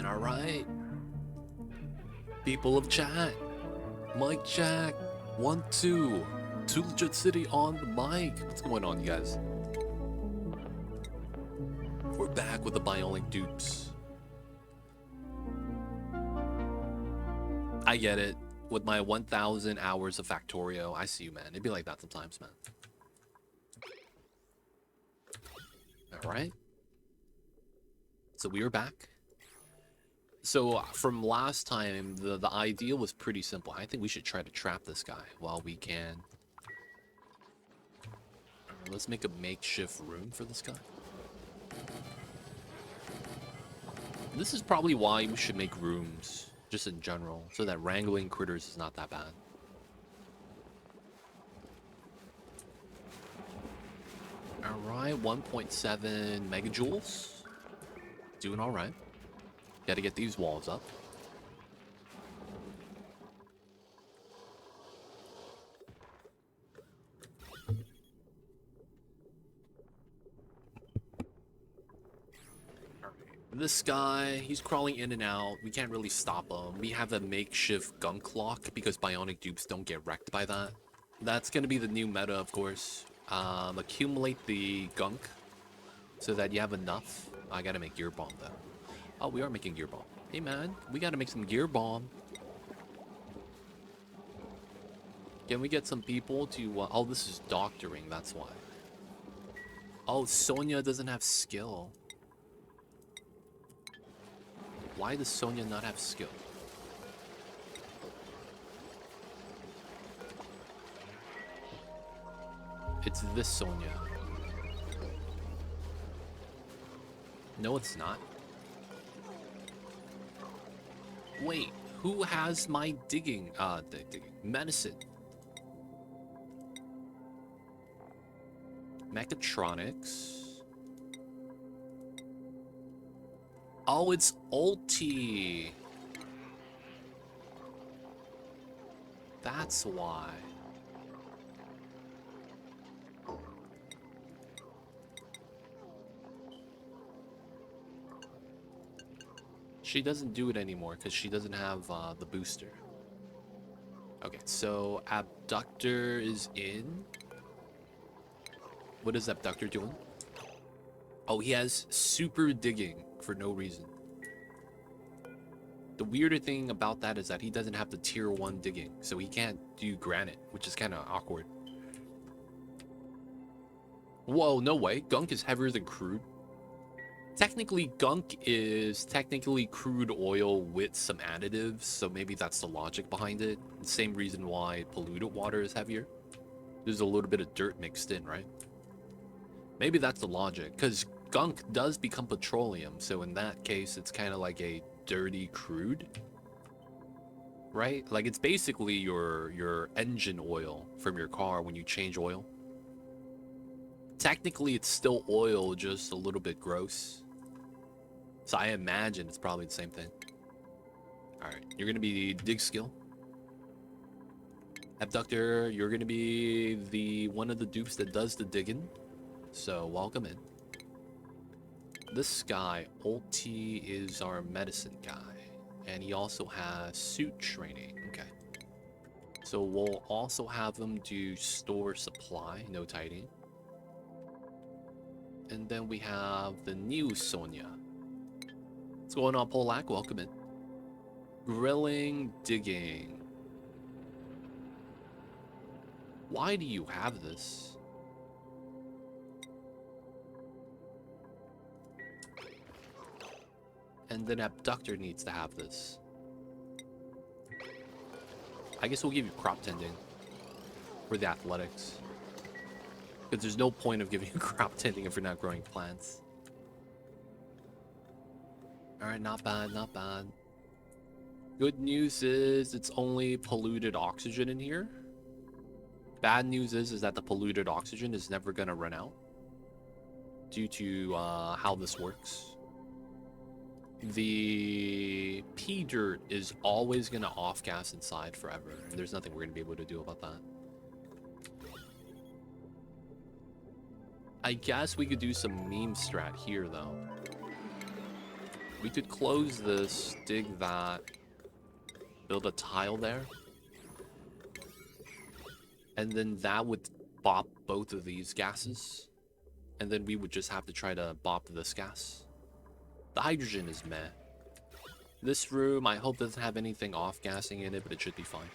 alright. People of chat. Mic check. 1, 2. Two Legit City on the mic. What's going on, you guys? We're back with the Bionic Dupes. I get it. With my 1,000 hours of Factorio, I see you, man. It'd be like that sometimes, man. Alright. So we are back. So from last time, the idea was pretty simple. I think we should try to trap this guy while we can. Let's make a makeshift room for this guy. This is probably why we should make rooms, just in general, so that wrangling critters is not that bad. Alright, 1.7 megajoules. Doing alright. Gotta get these walls up. This guy, he's crawling in and out. We can't really stop him. We have a makeshift gunk lock because bionic dupes don't get wrecked by that. That's gonna be the new meta, of course. Accumulate the gunk so that you have enough. I gotta make gear bomb though. Oh, we are making gear bomb. Hey man, we gotta make some gear bomb. Can we get some people to... oh, this is doctoring, that's why. Oh, Sonya doesn't have skill. Why does Sonya not have skill? It's this Sonya. No, it's not. Wait, who has my digging? Medicine. Mechatronics. Oh, it's ulti. That's why. She doesn't do it anymore because she doesn't have the booster. Okay, so Abductor is in. What is Abductor doing? Oh, he has super digging for no reason. The weirder thing about that is that he doesn't have the tier 1 digging, so he can't do granite, which is kind of awkward. Whoa, no way. Gunk is heavier than crude. Technically, Gunk is technically crude oil with some additives, so maybe that's the logic behind it. The same reason why polluted water is heavier. There's a little bit of dirt mixed in, right? Maybe that's the logic, because Gunk does become petroleum, so in that case, it's kind of like a dirty crude, right? Like, it's basically your engine oil from your car when you change oil. Technically, it's still oil, just a little bit gross. So I imagine it's probably the same thing. Alright, you're going to be dig skill. Abductor, you're going to be the one of the dupes that does the digging. So welcome in. This guy, ulti, is our medicine guy. And he also has suit training. Okay. So we'll also have him do store supply, no tidying. And then we have the new Sonya. What's going on, Polak? Welcome in. Grilling, digging. Why do you have this? And then Abductor needs to have this. I guess we'll give you crop tending for the athletics. Because there's no point of giving you crop tending if you're not growing plants. Alright, not bad, not bad. Good news is it's only polluted oxygen in here. Bad news is that the polluted oxygen is never going to run out. Due to how this works. The pea dirt is always going to off-gas inside forever. And there's nothing we're going to be able to do about that. I guess we could do some meme strat here, though. We could close this, dig that, build a tile there. And then that would bop both of these gases. And then we would just have to try to bop this gas. The hydrogen is meh. This room, I hope doesn't have anything off-gassing in it, but it should be fine.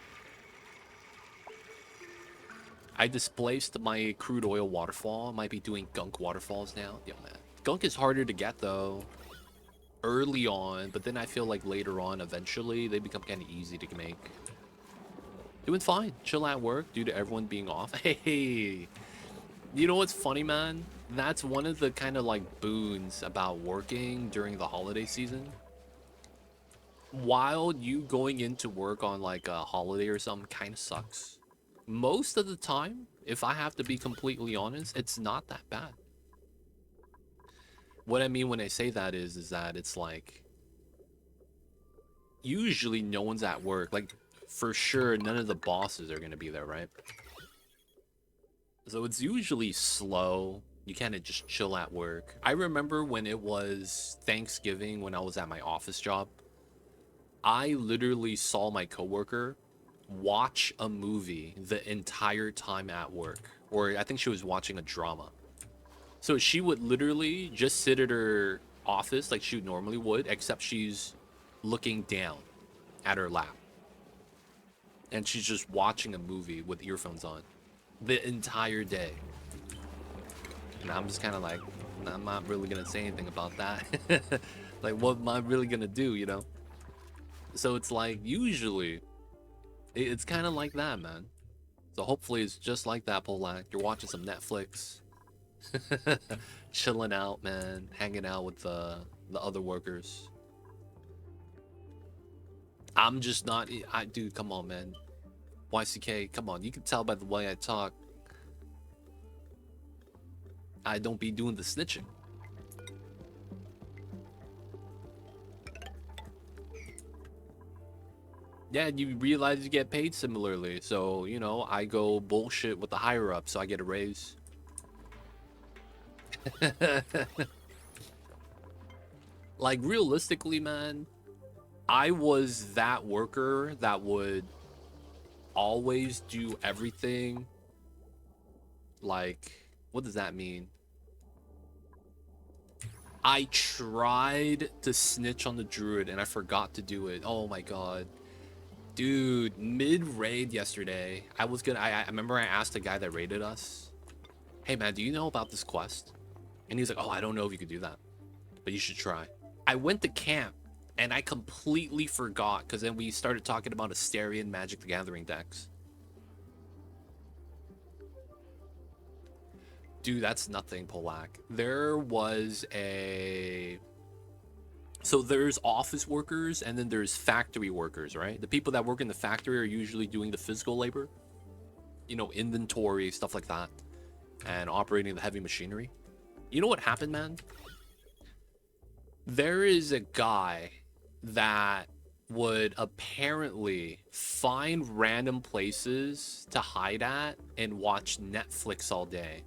I displaced my crude oil waterfall. Might be doing gunk waterfalls now. Yo, man. Gunk is harder to get, though. Early on, but then I feel like later on, eventually, they become kind of easy to make. Doing fine. Chill at work due to everyone being off. Hey, you know what's funny, man? That's one of the kind of like boons about working during the holiday season. While you going into work on like a holiday or something kind of sucks. Most of the time, if I have to be completely honest, it's not that bad. What I mean when I say that is that it's like usually no one's at work. Like for sure, none of the bosses are gonna be there, right? So it's usually slow. You kind of just chill at work. I remember when it was Thanksgiving when I was at my office job. I literally saw my coworker watch a movie the entire time at work. Or I think she was watching a drama. So she would literally just sit at her office like she normally would, except she's looking down at her lap. And she's just watching a movie with earphones on the entire day. And I'm just kind of like, I'm not really going to say anything about that. Like, what am I really going to do, you know? So it's like, usually, it's kind of like that, man. So hopefully it's just like that, Polak. You're watching some Netflix. Chilling out, man. Hanging out with the other workers. I'm just not... Dude, come on, man. YCK, come on. You can tell by the way I talk. I don't be doing the snitching. Yeah, you realize you get paid similarly. So, you know, I go bullshit with the higher up, so I get a raise. Like, realistically, man, I was that worker that would always do everything. Like, what does that mean? I tried to snitch on the druid and I forgot to do it. Oh my god. Dude, mid-raid yesterday, I remember I asked the guy that raided us, hey man, do you know about this quest? And he's like, oh, I don't know if you could do that, but you should try. I went to camp and I completely forgot because then we started talking about Asterian Magic the Gathering decks. Dude, that's nothing, Polak. There was a... So there's office workers and then there's factory workers, right? The people that work in the factory are usually doing the physical labor. You know, inventory, stuff like that. And operating the heavy machinery. You know what happened, man? There is a guy that would apparently find random places to hide at and watch Netflix all day.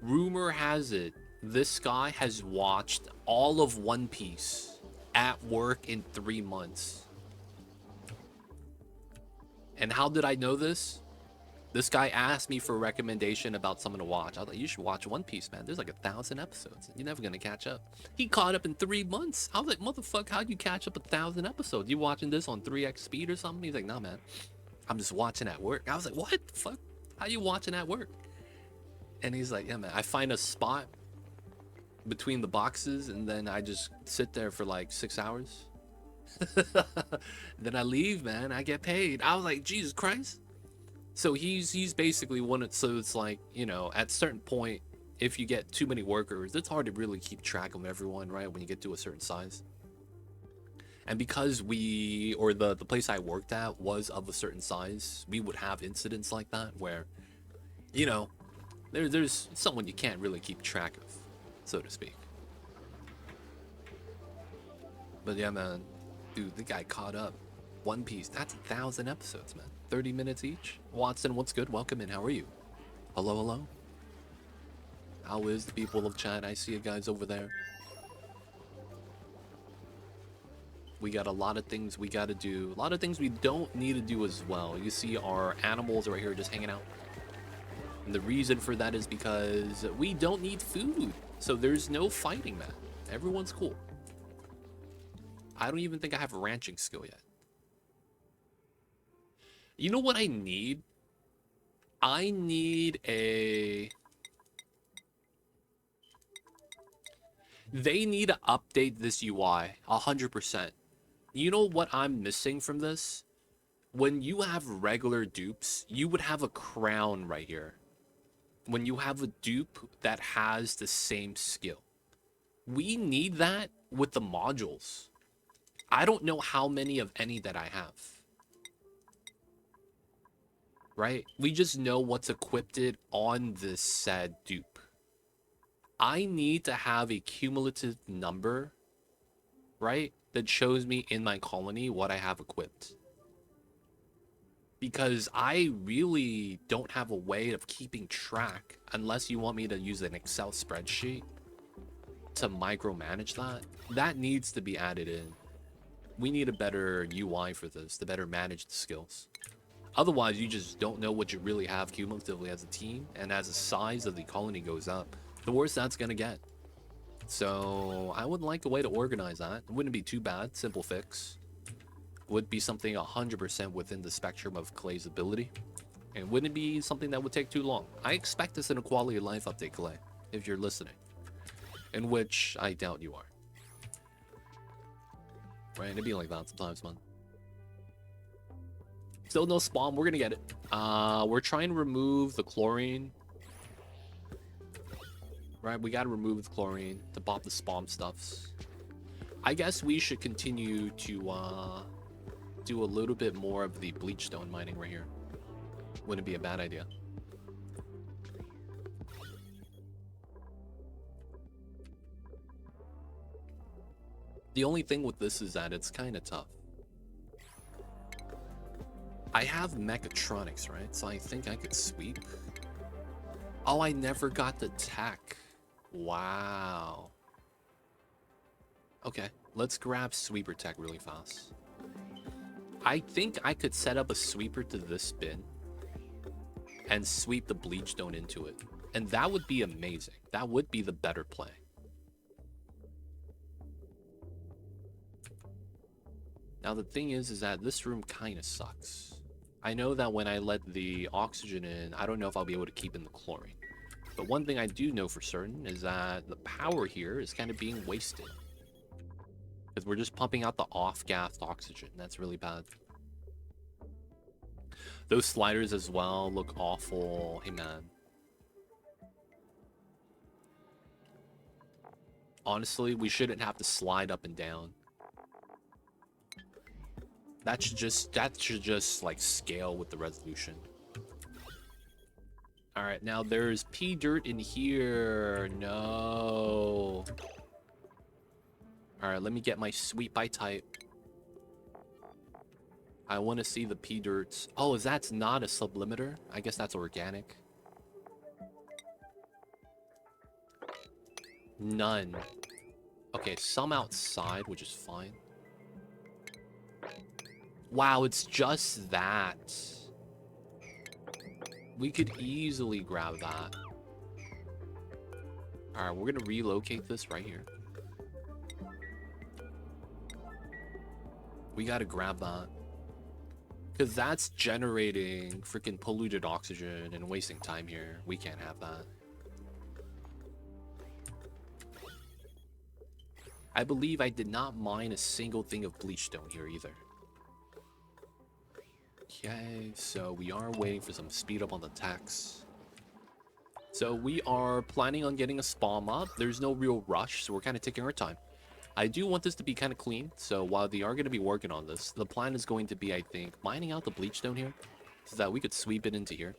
Rumor has it, this guy has watched all of One Piece at work in 3 months. And how did I know this? This guy asked me for a recommendation about someone to watch. I was like, you should watch One Piece, man. There's like 1,000 episodes. You're never gonna catch up. He caught up in 3 months. I was like, motherfucker, how'd you catch up 1,000 episodes? You watching this on 3x speed or something? He's like, nah, man. I'm just watching at work. I was like, what the fuck? How you watching at work? And he's like, yeah, man, I find a spot between the boxes and then I just sit there for like 6 hours. Then I leave, man. I get paid. I was like, Jesus Christ. So he's basically one of, so it's like, you know, at a certain point, if you get too many workers, it's hard to really keep track of everyone, right? When you get to a certain size. And because we, or the place I worked at was of a certain size, we would have incidents like that where, you know, there's someone you can't really keep track of, so to speak. But yeah, man, dude, the guy caught up. One Piece, that's 1,000 episodes, man. 30 minutes each. Watson, what's good? Welcome in. How are you? Hello, hello. How is the people of chat? I see you guys over there. We got a lot of things we got to do. A lot of things we don't need to do as well. You see our animals right here just hanging out. And the reason for that is because we don't need food. So there's no fighting, man. Everyone's cool. I don't even think I have a ranching skill yet. You know what I need? I need a... They need to update this UI 100%. You know what I'm missing from this? When you have regular dupes, you would have a crown right here. When you have a dupe that has the same skill. We need that with the modules. I don't know how many of any that I have. Right? We just know what's equipped on this said dupe. I need to have a cumulative number, right? That shows me in my colony what I have equipped. Because I really don't have a way of keeping track unless you want me to use an Excel spreadsheet to micromanage that. That needs to be added in. We need a better UI for this to better manage the skills. Otherwise, you just don't know what you really have cumulatively as a team, and as the size of the colony goes up, the worse that's gonna get. So I would like a way to organize that. It wouldn't be too bad. Simple fix. Would be something 100% within the spectrum of Clay's ability, and wouldn't be something that would take too long. I expect this in a quality of life update, Clay, if you're listening, in which I doubt you are. Right? It'd be like that sometimes, man. Still no spawn. We're gonna get it. We're trying to remove the chlorine. Right, we gotta remove the chlorine to pop the spawn stuffs. I guess we should continue to do a little bit more of the bleach stone mining right here. Wouldn't be a bad idea. The only thing with this is that it's kind of tough. I have mechatronics, right? So I think I could sweep. Oh, I never got the tech. Wow. Okay, let's grab sweeper tech really fast. I think I could set up a sweeper to this bin and sweep the bleach stone into it. And that would be amazing. That would be the better play. Now the thing is that this room kind of sucks. I know that when I let the oxygen in, I don't know if I'll be able to keep in the chlorine. But one thing I do know for certain is that the power here is kind of being wasted. Because we're just pumping out the off-gassed oxygen. That's really bad. Those sliders as well look awful. Hey, man. Honestly, we shouldn't have to slide up and down. That should just like scale with the resolution. All right, now there's pea dirt in here. No. All right, let me get my sweep by type. I want to see the pea dirts. Oh, is that's not a sublimiter? I guess that's organic. None. Okay, some outside, which is fine. Wow, it's just that. We could easily grab that. Alright, we're gonna relocate this right here. We gotta grab that. Because that's generating freaking polluted oxygen and wasting time here. We can't have that. I believe I did not mine a single thing of bleach stone here either. Okay, so we are waiting for some speed up on the tax. So we are planning on getting a spawn up. There's no real rush, so we're kind of taking our time. I do want this to be kind of clean, so while they are going to be working on this, the plan is going to be, I think, mining out the bleach stone here, so that we could sweep it into here,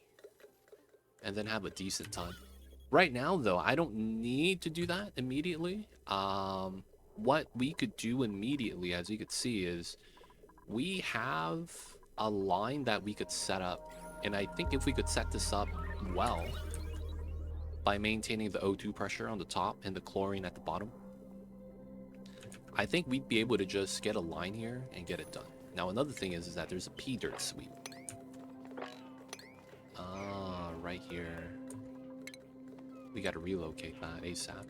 and then have a decent time. Right now, though, I don't need to do that immediately. What we could do immediately, as you could see, is we have a line that we could set up, and I think if we could set this up well by maintaining the O2 pressure on the top and the chlorine at the bottom, I think we'd be able to just get a line here and get it done. Now, another thing is that there's a P dirt sweep. Ah, right here. We gotta relocate that ASAP.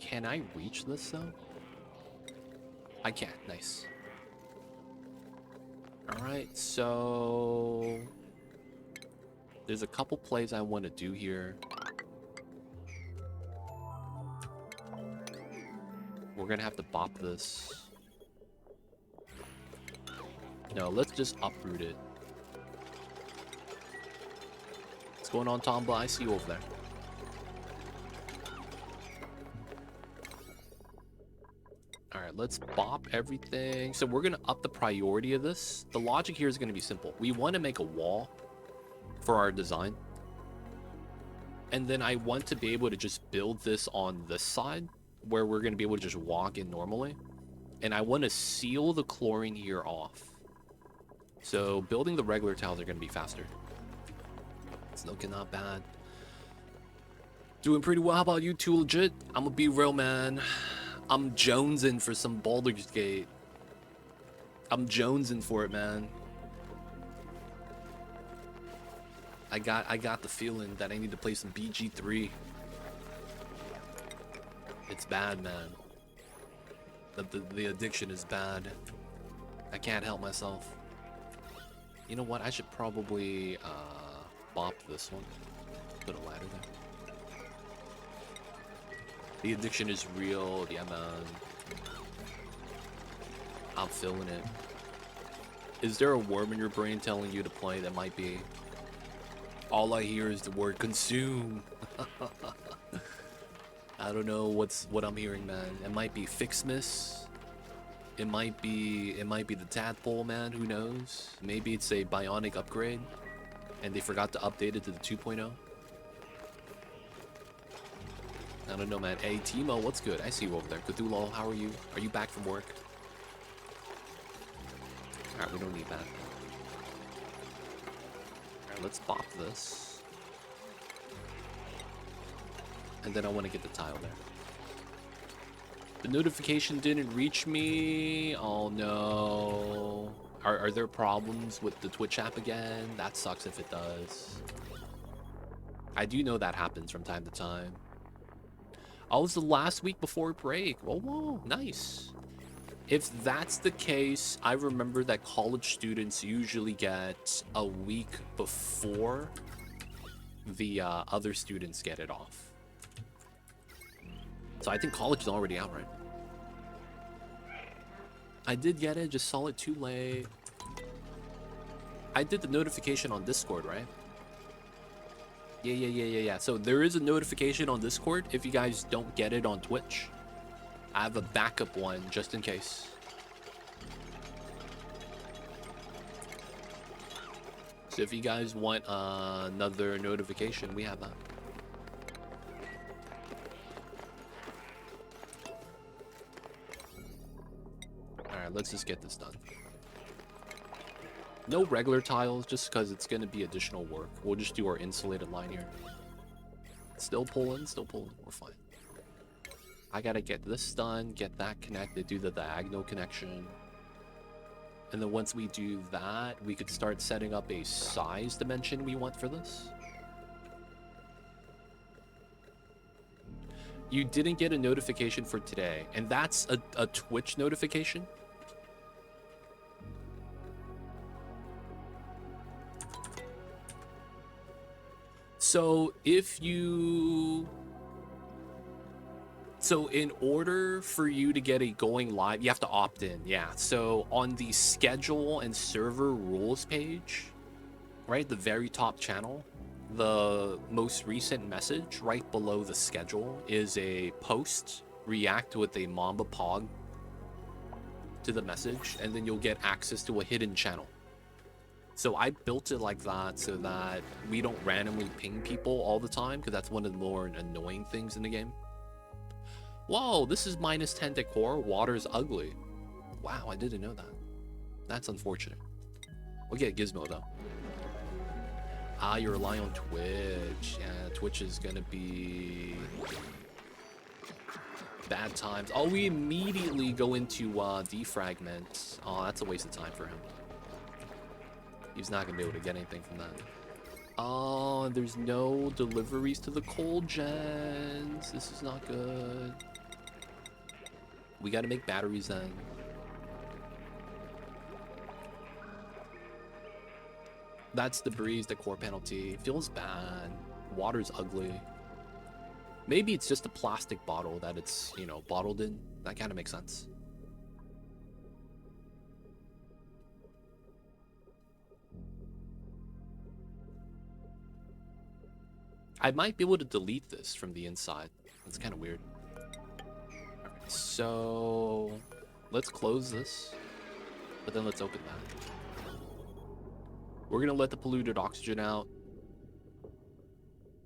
Can I reach this though? I can. Nice. Alright, so there's a couple plays I want to do here. We're gonna have to bop this. No, let's just uproot it. What's going on, Tomba? I see you over there. Alright, let's bop everything. So we're gonna up the priority of this. The logic here is gonna be simple. We want to make a wall for our design. And then I want to be able to just build this on this side, where we're gonna be able to just walk in normally. And I want to seal the chlorine here off. So building the regular tiles are gonna be faster. It's looking not bad. Doing pretty well. How about you two, legit? I'm gonna be real, man. I'm jonesing for some Baldur's Gate. I'm jonesing for it, man. I got the feeling that I need to play some BG3. It's bad, man. The addiction is bad. I can't help myself. You know what? I should probably bop this one. Put a ladder there. The addiction is real. Yeah, man. I'm feeling it. Is there a worm in your brain telling you to play? That might be. All I hear is the word consume. I don't know what I'm hearing, man. It might be Fixmas. It might be the tadpole, man. Who knows? Maybe it's a bionic upgrade, and they forgot to update it to the 2.0. I don't know, man. Hey, Timo, what's good? I see you over there. Cthulhu, how are you? Are you back from work? Alright, we don't need that. Alright, let's bop this. And then I want to get the tile there. The notification didn't reach me. Oh, no. Are there problems with the Twitch app again? That sucks if it does. I do know that happens from time to time. Oh, it's the last week before break. Whoa, whoa, nice. If that's the case, I remember that college students usually get a week before the other students get it off. So I think college is already out, right? I did get it, just saw it too late. I did the notification on Discord, right? Yeah. So there is a notification on Discord if you guys don't get it on Twitch. I have a backup one just in case. So if you guys want another notification, we have that. Alright, let's just get this done. No regular tiles, just because it's going to be additional work. We'll just do our insulated line here. Still pulling. We're fine. I gotta get this done, get that connected, do the diagonal connection. And then once we do that, we could start setting up a size dimension we want for this. You didn't get a notification for today, and that's a Twitch notification? So if you... So in order for you to get a going live, you have to opt in. Yeah. So on the schedule and server rules page, right, the very top channel, the most recent message right below the schedule is a post, react with a Mamba Pog to the message, and then you'll get access to a hidden channel. So I built it like that so that we don't randomly ping people all the time, because that's one of the more annoying things in the game. Whoa, this is minus 10 decor. Water's ugly. Wow, I didn't know that. That's unfortunate. We'll get Gizmo, though. Ah, you're relying on Twitch. Yeah, Twitch is gonna be... Bad times. Oh, we immediately go into defragment. Oh, that's a waste of time for him. He's not gonna be able to get anything from that. Oh, there's no deliveries to the cold gens. This is not good. We gotta make batteries then. That's the breeze, the core penalty. Feels bad. Water's ugly. Maybe it's just a plastic bottle that it's, you know, bottled in. That kind of makes sense. I might be able to delete this from the inside. That's kind of weird. Alright, so let's close this, but then let's open that. We're gonna let the polluted oxygen out,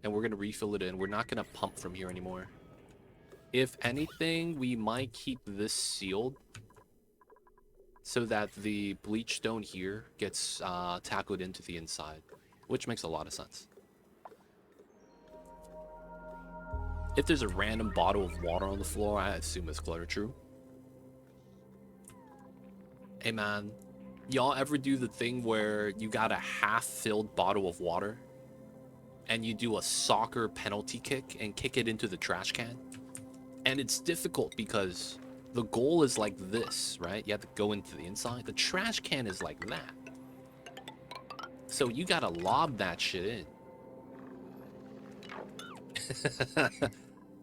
and we're gonna refill it in. We're not gonna pump from here anymore. If anything, we might keep this sealed so that the bleach stone here gets tackled into the inside, which makes a lot of sense. If there's a random bottle of water on the floor, I assume it's clutter. True. Hey man, y'all ever do the thing where you got a half-filled bottle of water and you do a soccer penalty kick and kick it into the trash can? And it's difficult because the goal is like this, right? You have to go into the inside. The trash can is like that. So you gotta lob that shit in.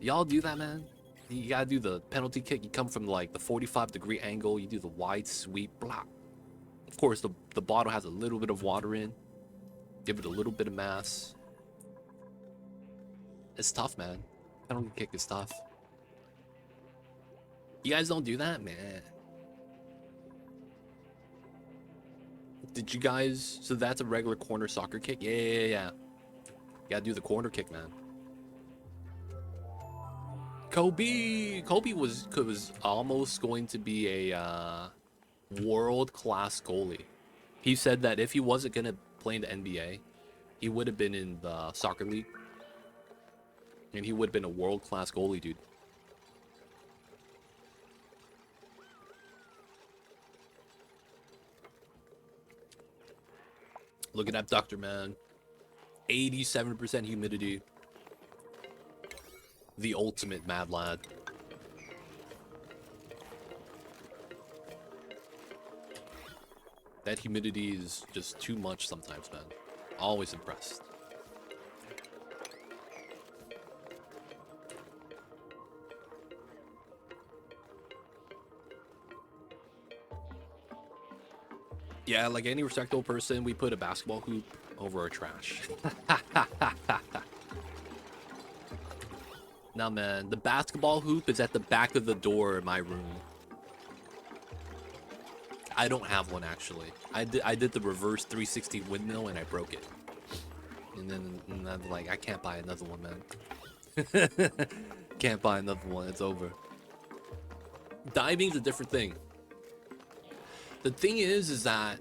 Y'all do that, man? You gotta do the penalty kick. You come from like the 45-degree angle. You do the wide sweep. Blah. Of course, the bottle has a little bit of water in. Give it a little bit of mass. It's tough, man. Penalty kick is tough. You guys don't do that, man. Did you guys? So that's a regular corner soccer kick? Yeah. You gotta do the corner kick, man. Kobe was almost going to be a world-class goalie. He said that if he wasn't gonna play in the NBA, he would have been in the soccer league, and he would have been a world-class goalie, dude. Look at that doctor, man. 87% humidity. The ultimate mad lad. That humidity is just too much sometimes, man. Always impressed. Yeah, like any respectable person, we put a basketball hoop over our trash. Nah, man, the basketball hoop is at the back of the door in my room. I don't have one, actually. I did the reverse 360 windmill and I broke it. And I'm like, I can't buy another one, man. Can't buy another one. It's over. Diving's a different thing. The thing is that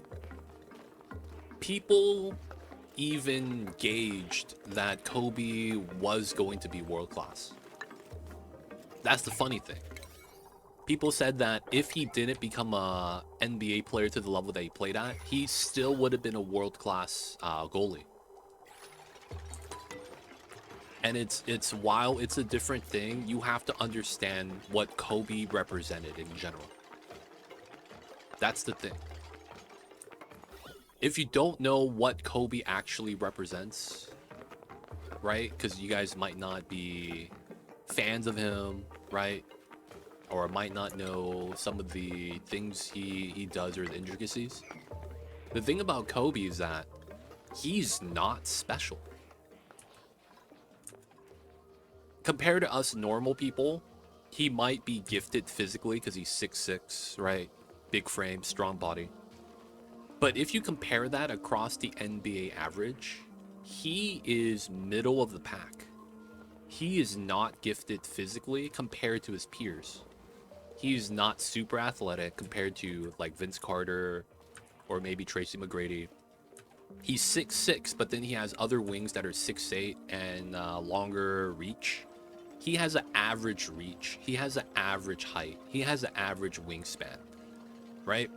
people even gauged that Kobe was going to be world class. That's the funny thing. People said that if he didn't become a NBA player to the level that he played at, he still would have been a world class goalie. And it's while it's a different thing, you have to understand what Kobe represented in general. That's the thing. If you don't know what Kobe actually represents, right? Because you guys might not be fans of him, right? Or might not know some of the things he does or the intricacies. The thing about Kobe is that he's not special. Compared to us normal people, he might be gifted physically because he's 6'6", right? Big frame, strong body. But if you compare that across the NBA average, he is middle of the pack. He is not gifted physically compared to his peers. He's not super athletic compared to like Vince Carter or maybe Tracy McGrady. He's 6'6", but then he has other wings that are 6'8" and longer reach. He has an average reach. He has an average height. He has an average wingspan, right?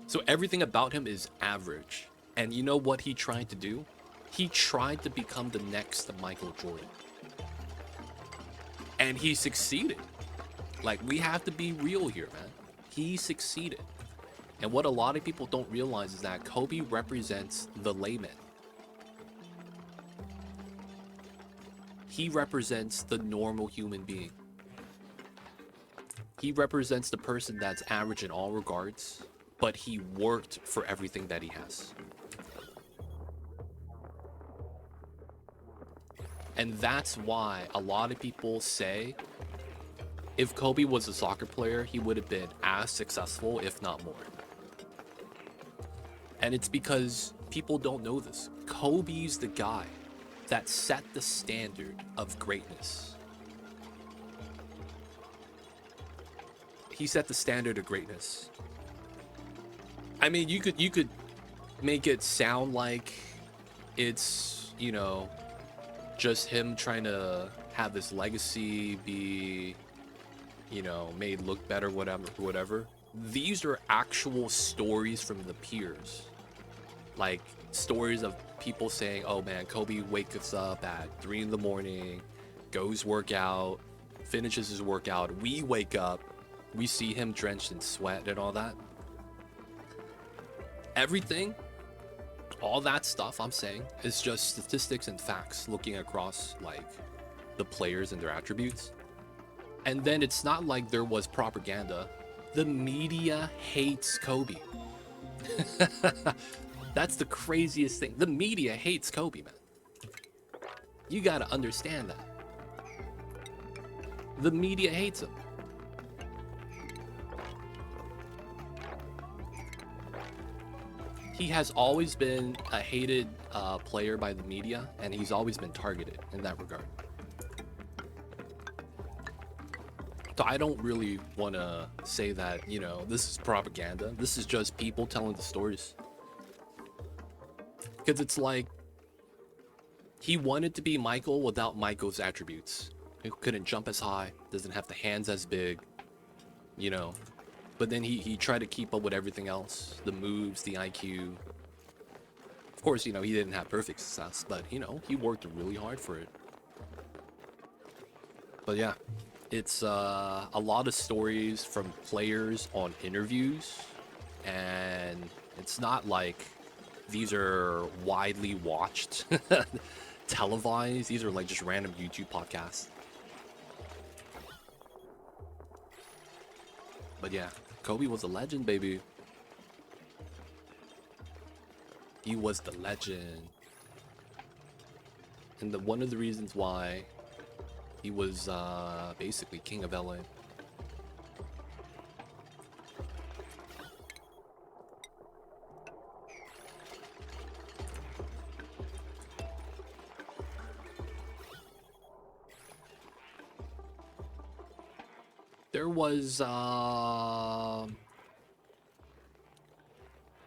So everything about him is average. And you know what he tried to do? He tried to become the next Michael Jordan. And he succeeded. Like, we have to be real here, man. He succeeded. And what a lot of people don't realize is that Kobe represents the layman. He represents the normal human being. He represents the person that's average in all regards, but he worked for everything that he has. And that's why a lot of people say if Kobe was a soccer player, he would have been as successful, if not more. And it's because people don't know this. Kobe's the guy that set the standard of greatness. He set the standard of greatness. I mean, you could make it sound like it's, you know, just him trying to have his legacy be, you know, made look better, whatever. These are actual stories from the peers. Like, stories of people saying, oh man, Kobe wakes up at 3 in the morning, goes work out, finishes his workout. We wake up, we see him drenched in sweat and all that. Everything, all that stuff I'm saying is just statistics and facts looking across like the players and their attributes. And then it's not like there was propaganda. The media hates Kobe. That's the craziest thing. The media hates Kobe, man. You gotta understand that. The media hates him. He has always been a hated player by the media, and he's always been targeted in that regard. So I don't really want to say that, you know, this is propaganda. This is just people telling the stories. Because it's like, he wanted to be Michael without Michael's attributes. He couldn't jump as high, doesn't have the hands as big, you know. But then he tried to keep up with everything else. The moves, the IQ. Of course, you know, he didn't have perfect success, but, you know, he worked really hard for it. But yeah, it's a lot of stories from players on interviews. And it's not like these are widely watched, televised. These are like just random YouTube podcasts. But yeah, Kobe was a legend, baby. He was the legend. And one of the reasons why he was basically king of LA. There was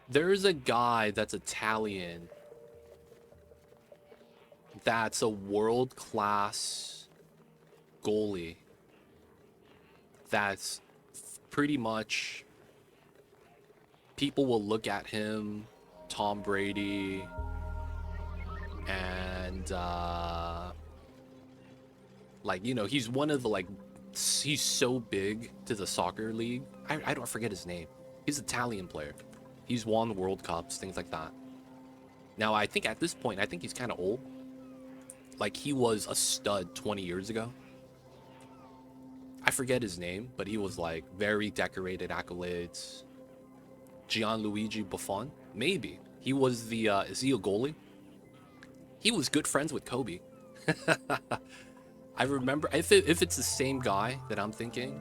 there's a guy that's Italian that's a world-class goalie that's pretty much, people will look at him, Tom Brady, and like, you know, he's one of the, like, he's so big to the soccer league. I don't forget his name. He's an Italian player. He's won World Cups, things like that. Now, I think at this point, I think he's kind of old. Like, he was a stud 20 years ago. I forget his name, but he was, like, very decorated, accolades. Gianluigi Buffon? Maybe. He was the, is he a goalie? He was good friends with Kobe. I remember, if it's the same guy that I'm thinking,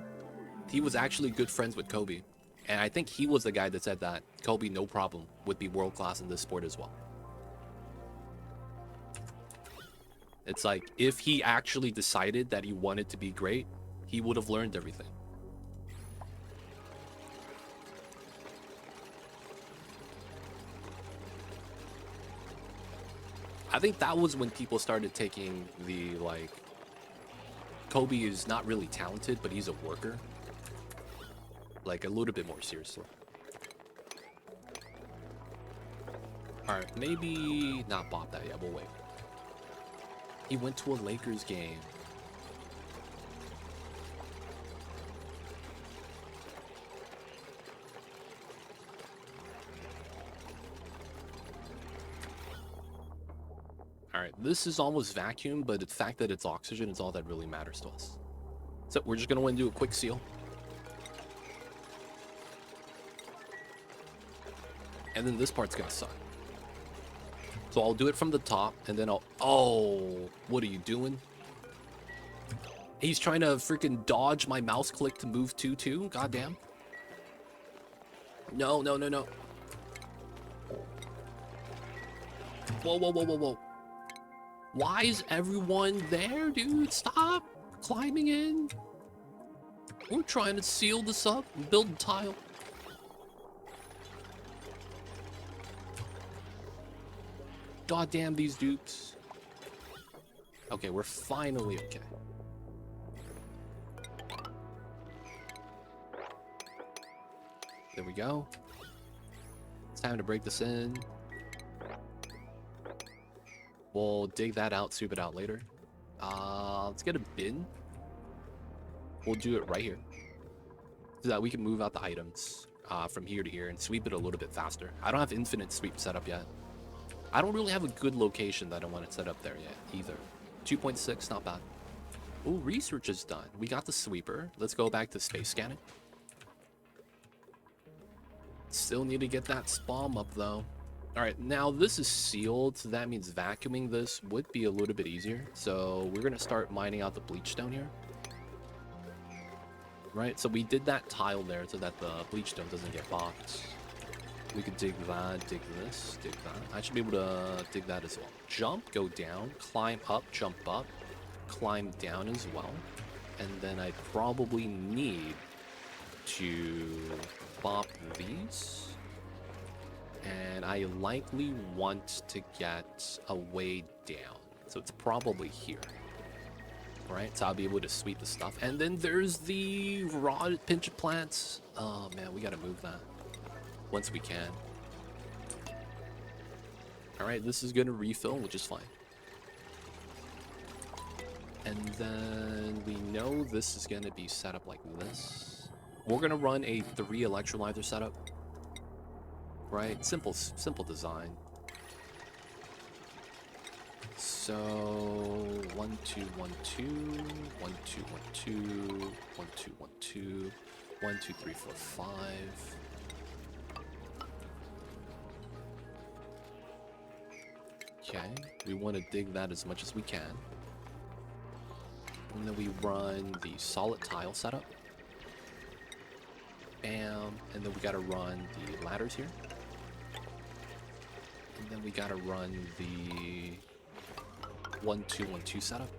he was actually good friends with Kobe. And I think he was the guy that said that Kobe, no problem, would be world-class in this sport as well. It's like, if he actually decided that he wanted to be great, he would have learned everything. I think that was when people started taking the, like, Kobe is not really talented, but he's a worker. Like, a little bit more seriously. Alright, maybe not bop that yet, we'll wait. He went to a Lakers game. Alright, this is almost vacuum, but the fact that it's oxygen is all that really matters to us. So we're just gonna want to do a quick seal. And then this part's gonna suck. So I'll do it from the top, and then I'll... Oh, what are you doing? He's trying to freaking dodge my mouse click to move 2-2? Goddamn. No, no, no, no. Whoa, whoa, whoa, whoa, whoa. Why is everyone there, dude? Stop climbing in. We're trying to seal this up and build a tile. God damn these dupes. Okay, we're finally okay. There we go. It's time to break this in. We'll dig that out, sweep it out later. Let's get a bin. We'll do it right here, so that we can move out the items from here to here and sweep it a little bit faster. I don't have infinite sweep set up yet. I don't really have a good location that I want it set up there yet either. 2.6, not bad. Oh, research is done. We got the sweeper. Let's go back to space scanning. Still need to get that spawn up though. Alright, now this is sealed, so that means vacuuming this would be a little bit easier. So we're gonna start mining out the bleach stone here. Right, so we did that tile there so that the bleach stone doesn't get boxed. We could dig that, dig this, dig that. I should be able to dig that as well. Jump, go down, climb up, jump up, climb down as well. And then I probably need to bop these. And I likely want to get a way down. So it's probably here. Right? So I'll be able to sweep the stuff. And then there's the raw pinch plants. Oh man, we gotta move that once we can. Alright, this is gonna refill, which is fine. And then we know this is gonna be set up like this. We're gonna run a 3 electrolyzer setup. Right, simple design. So 1 2 1 2 1 2 1 2 1 2 1 2 1 2 3 4 5. Okay, we want to dig that as much as we can. And then we run the solid tile setup. Bam, and then we gotta run the ladders here. And then we gotta run the 1 2 1 2 setup.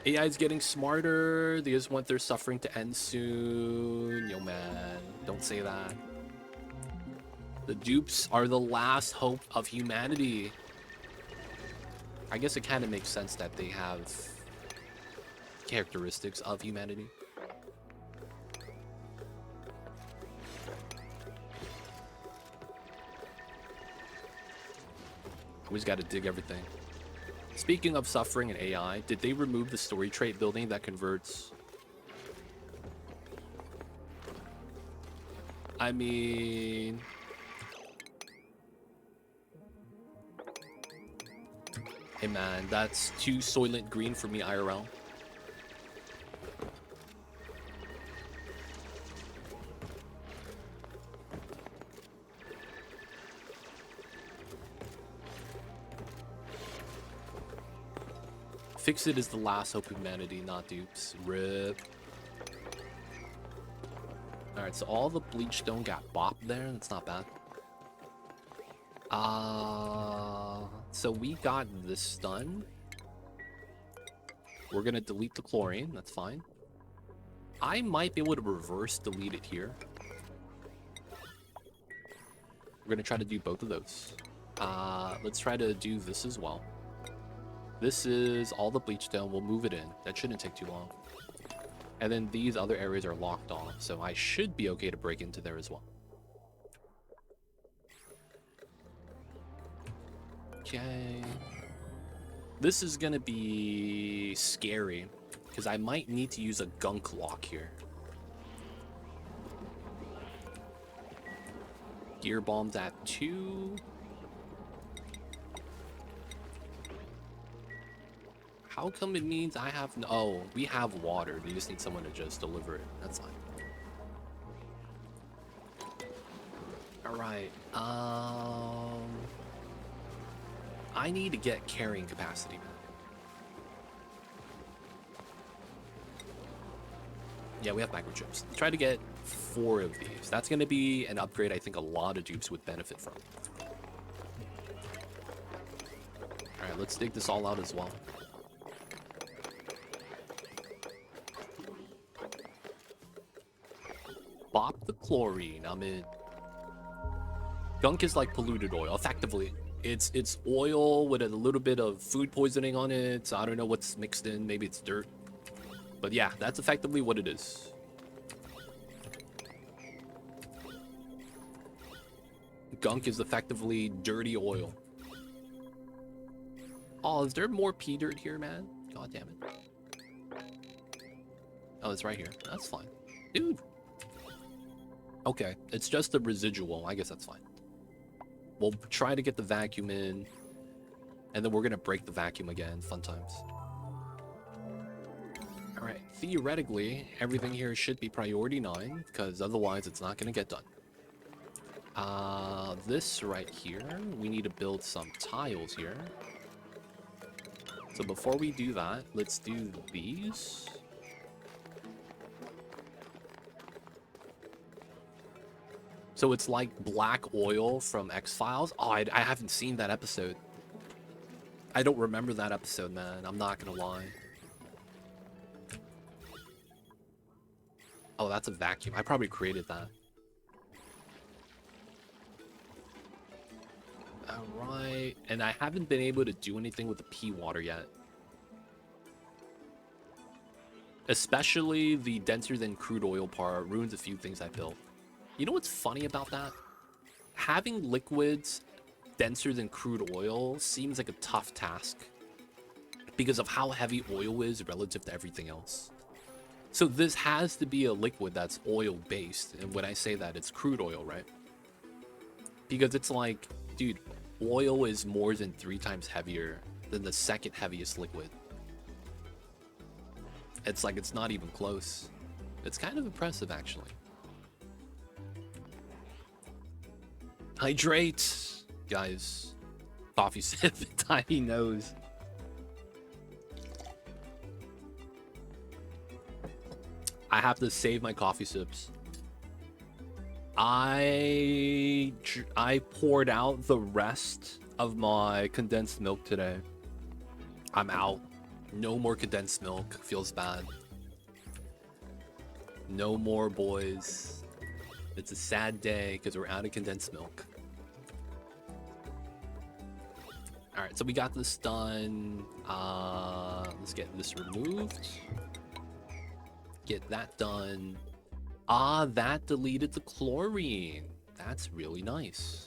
AI is getting smarter. They just want their suffering to end soon. Yo man, don't say that. The dupes are the last hope of humanity. I guess it kind of makes sense that they have characteristics of humanity. We just got to dig everything. Speaking of suffering and AI, did they remove the story trait building that converts? I mean... Hey man, that's too Soylent Green for me IRL. Fix It is the last hope of humanity, not dupes. RIP. Alright, so all the bleach stone got bopped there. That's not bad. So we got this done. We're gonna delete the chlorine. That's fine. I might be able to reverse delete it here. We're gonna try to do both of those. Let's try to do this as well. This is all the bleach stone. We'll move it in. That shouldn't take too long. And then these other areas are locked off, so I should be okay to break into there as well. Okay. This is gonna be scary, because I might need to use a gunk lock here. Gear bombs at 2. How come it means I have no... Oh, we have water. We just need someone to just deliver it. That's fine. Alright. I need to get carrying capacity, man. Yeah, we have microchips. Try to get 4 of these. That's going to be an upgrade I think a lot of dupes would benefit from. Alright, let's dig this all out as well. Bop the chlorine. I'm in. Gunk is like polluted oil, effectively. It's oil with a little bit of food poisoning on it. So I don't know what's mixed in. Maybe it's dirt. But yeah, that's effectively what it is. Gunk is effectively dirty oil. Oh, is there more pea dirt here, man? God damn it. Oh, it's right here. That's fine. Dude. Okay, it's just a residual. I guess that's fine. We'll try to get the vacuum in, and then we're gonna break the vacuum again. Fun times. Alright, theoretically, everything here should be priority 9, because otherwise it's not gonna get done. This right here, we need to build some tiles here. So before we do that, let's do these. So it's like black oil from X-Files. Oh, I haven't seen that episode. I don't remember that episode, man. I'm not gonna lie. Oh, that's a vacuum. I probably created that. Alright. And I haven't been able to do anything with the pea water yet. Especially the denser than crude oil part ruins a few things I built. You know what's funny about that? Having liquids denser than crude oil seems like a tough task because of how heavy oil is relative to everything else. So this has to be a liquid that's oil based, and when I say that, it's crude oil, right? Because it's like, dude, oil is more than 3 times heavier than the second heaviest liquid. It's like, it's not even close. It's kind of impressive, actually. Hydrate, guys. Coffee sip, tiny nose. I have to save my coffee sips. I poured out the rest of my condensed milk today. I'm out. No more condensed milk. Feels bad. No more, boys. It's a sad day because we're out of condensed milk. Alright, so we got this done. Let's get this removed. Get that done. Ah, that deleted the chlorine. That's really nice.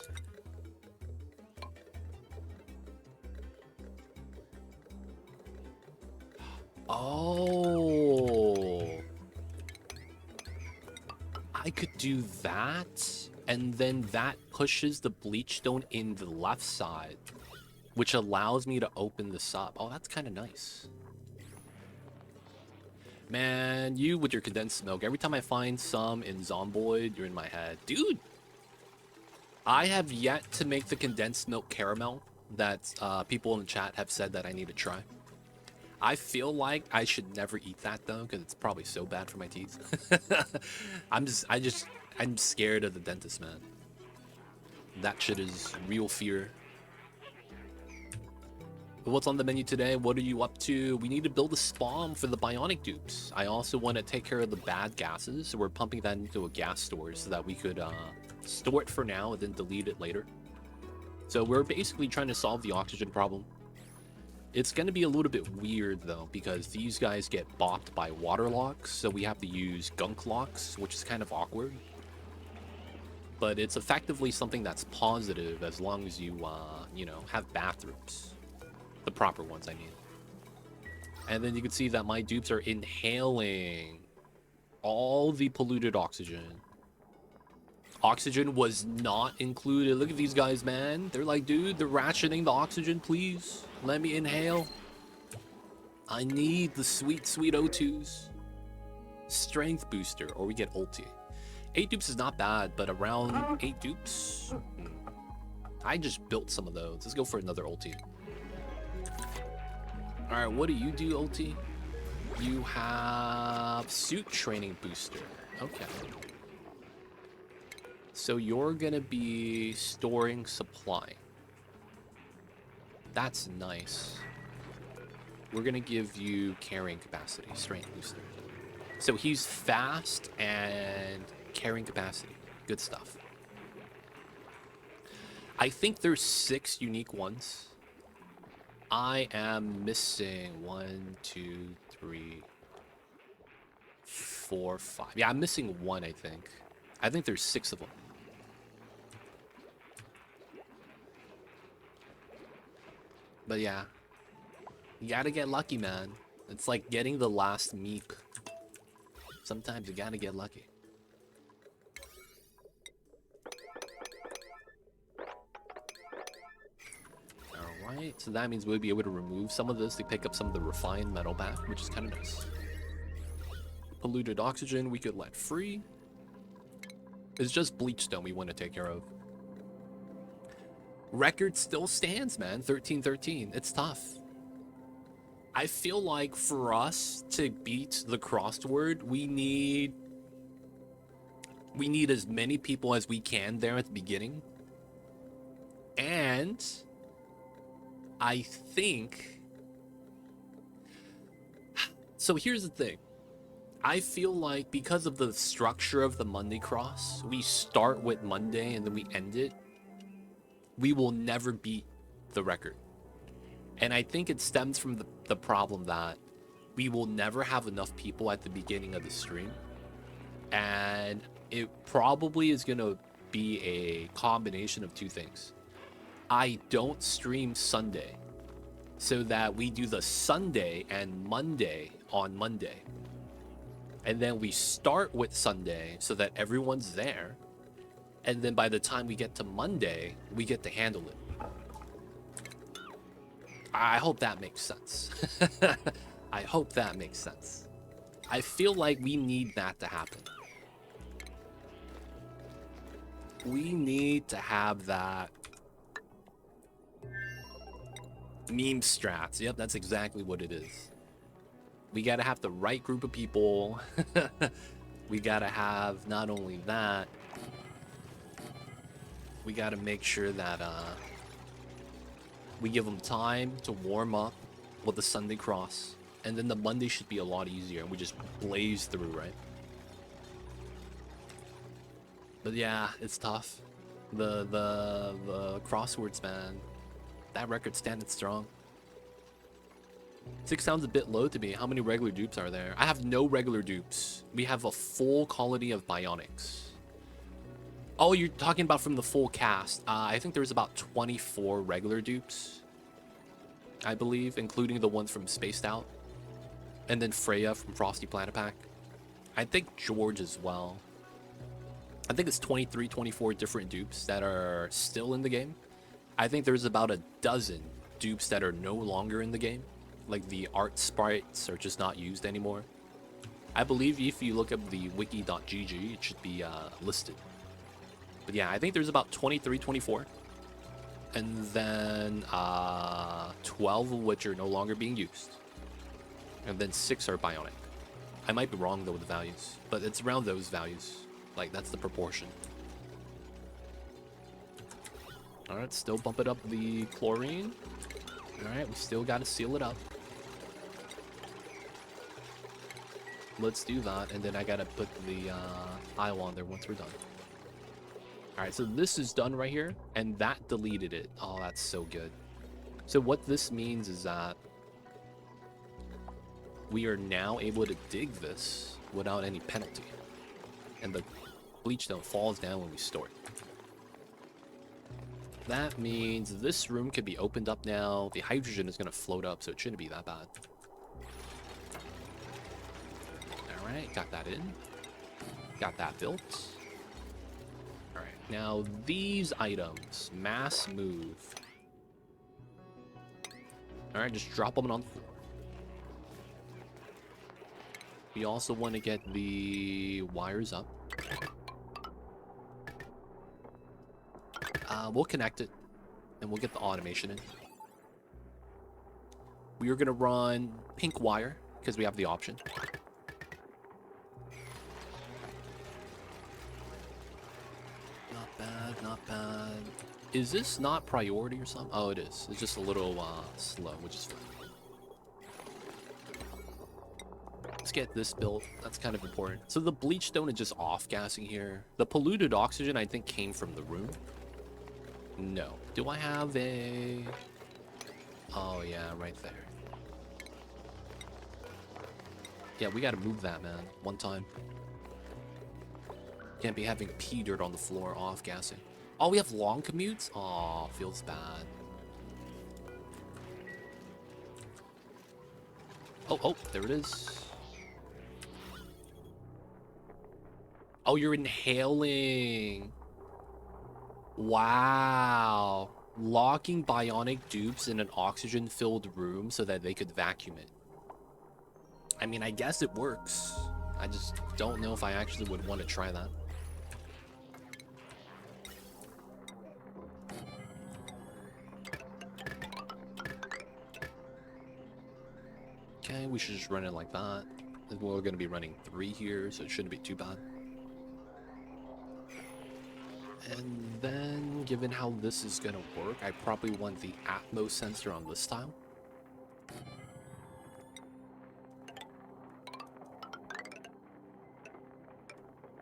Oh. I could do that, and then that pushes the bleach stone in the left side, which allows me to open this up. Oh, that's kind of nice. Man, you with your condensed milk. Every time I find some in Zomboid, you're in my head. Dude, I have yet to make the condensed milk caramel that people in the chat have said that I need to try. I feel like I should never eat that though, because it's probably so bad for my teeth. I'm scared of the dentist, man. That shit is real fear. But what's on the menu today? What are you up to? We need to build a spawn for the bionic dupes. I also want to take care of the bad gases, so we're pumping that into a gas storage so that we could store it for now and then delete it later. So we're basically trying to solve the oxygen problem. It's going to be a little bit weird, though, because these guys get bopped by water locks, so we have to use gunk locks, which is kind of awkward. But it's effectively something that's positive as long as you, you know, have bathrooms. The proper ones, I mean. And then you can see that my dupes are inhaling all the polluted oxygen. Oxygen was not included. Look at these guys, man. They're like, dude, they're rationing the oxygen, please. Let me inhale. I need the sweet, sweet O2s. Strength booster, or we get ulti. 8 dupes is not bad, but around 8 dupes? I just built some of those. Let's go for another ulti. Alright, what do you do, ulti? You have suit training booster. Okay. So you're gonna be storing supply. That's nice. We're gonna give you carrying capacity, strength booster. So he's fast and carrying capacity. Good stuff. I think there's 6 unique ones. I am missing 1, 2, 3, 4, 5. Yeah, I'm missing 1, I think. I think there's 6 of them. But yeah, you gotta get lucky, man. It's like getting the last meep. Sometimes you gotta get lucky. Alright, so that means we'll be able to remove some of this to pick up some of the refined metal back, which is kind of nice. Polluted oxygen we could let free. It's just bleachstone we want to take care of. Record still stands, man. 13-13. It's tough. I feel like for us to beat the crossword, we need as many people as we can there at the beginning. And I think... So here's the thing. I feel like because of the structure of the Monday cross, we start with Monday and then we end it. We will never beat the record. And I think it stems from the problem that we will never have enough people at the beginning of the stream. And it probably is going to be a combination of 2 things. I don't stream Sunday so that we do the Sunday and Monday on Monday. And then we start with Sunday so that everyone's there. And then by the time we get to Monday, we get to handle it. I hope that makes sense. I hope that makes sense. I feel like we need that to happen. We need to have that meme strats. Yep, that's exactly what it is. We gotta have the right group of people. We gotta have not only that, we gotta make sure that we give them time to warm up with the Sunday cross, and then the Monday should be a lot easier and we just blaze through, right? But yeah, it's tough. The crosswords, man. That record standing strong. 6 sounds a bit low to me. How many regular dupes are there? I have no regular dupes. We have a full colony of bionics. Oh, you're talking about from the full cast. I think there's about 24 regular dupes, I believe, including the ones from Spaced Out. And then Freya from Frosty Planet Pack. I think George as well. I think it's 23, 24 different dupes that are still in the game. I think there's about a dozen dupes that are no longer in the game. Like the art sprites are just not used anymore. I believe if you look up the wiki.gg, it should be listed. But yeah, I think there's about 23, 24. And then 12 of which are no longer being used. And then 6 are bionic. I might be wrong though with the values, but it's around those values. Like, that's the proportion. Alright, still bumping up the chlorine. Alright, we still gotta seal it up. Let's do that, and then I gotta put the tile on there once we're done. Alright, so this is done right here, and that deleted it. Oh, that's so good. So what this means is that we are now able to dig this without any penalty. And the bleach stone falls down when we store it. That means this room can be opened up now. The hydrogen is going to float up, so it shouldn't be that bad. Alright, got that in. Got that built. Alright, now these items. Mass move. Alright, just drop them on the floor. We also want to get the wires up. We'll connect it, and we'll get the automation in. We are going to run pink wire, because we have the option. Not bad, not bad. Is this not priority or something? Oh, it is. It's just a little slow, which is fine. Let's get this built. That's kind of important. So the bleach stone is just off-gassing here. The polluted oxygen, I think, came from the room. No. Do I have a... Oh, yeah, right there. Yeah, we gotta move that, man. One time. Can't be having pea dirt on the floor off-gassing. Oh, we have long commutes? Oh, feels bad. Oh, there it is. Oh, you're inhaling. Wow. Locking bionic dupes in an oxygen-filled room so that they could vacuum it. I mean, I guess it works. I just don't know if I actually would want to try that. Okay, we should just run it like that. We're going to be running 3 here, so it shouldn't be too bad. And then, given how this is going to work, I probably want the Atmos sensor on this tile.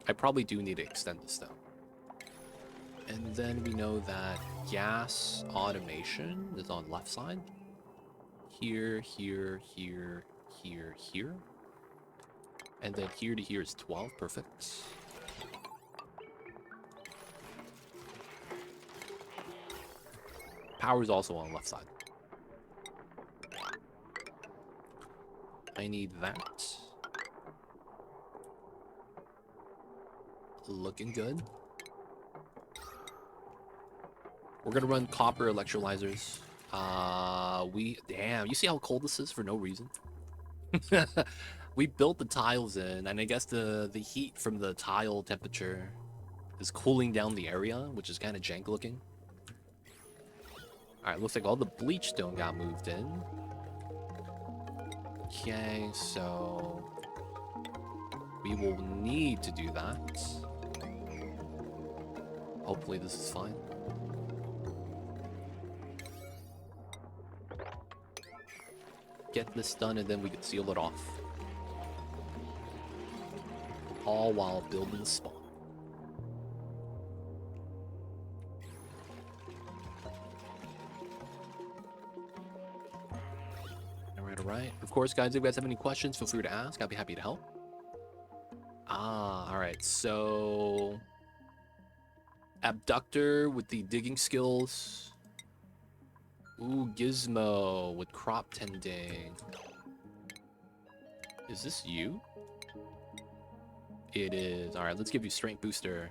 I probably do need to extend this though. And then we know that gas automation is on left side. Here, here, here, here, here. And then here to here is 12, perfect. Power is also on the left side. I need that. Looking good. We're gonna run copper electrolyzers. Damn, you see how cold this is for no reason? We built the tiles in, and I guess the heat from the tile temperature is cooling down the area, which is kind of jank looking. Alright, looks like all the bleach stone got moved in. Okay, so we will need to do that. Hopefully this is fine. Get this done and then we can seal it off. All while building the spawn. Alright. Of course, guys, if you guys have any questions, feel free to ask. I'll be happy to help. Alright, so... Abductor with the digging skills. Ooh, Gizmo with crop tending. Is this you? It is. Alright, let's give you strength booster.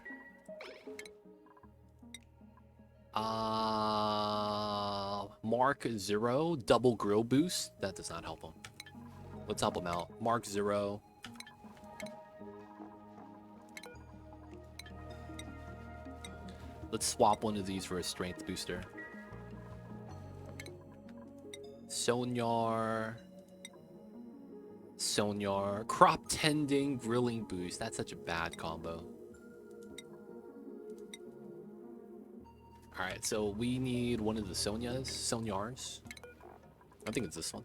Mark 0, double grill boost. That does not help him. Let's help him out. Mark 0. Let's swap one of these for a strength booster. Sonar. Crop tending, grilling boost. That's such a bad combo. Alright, so we need one of the sonars. I think it's this one.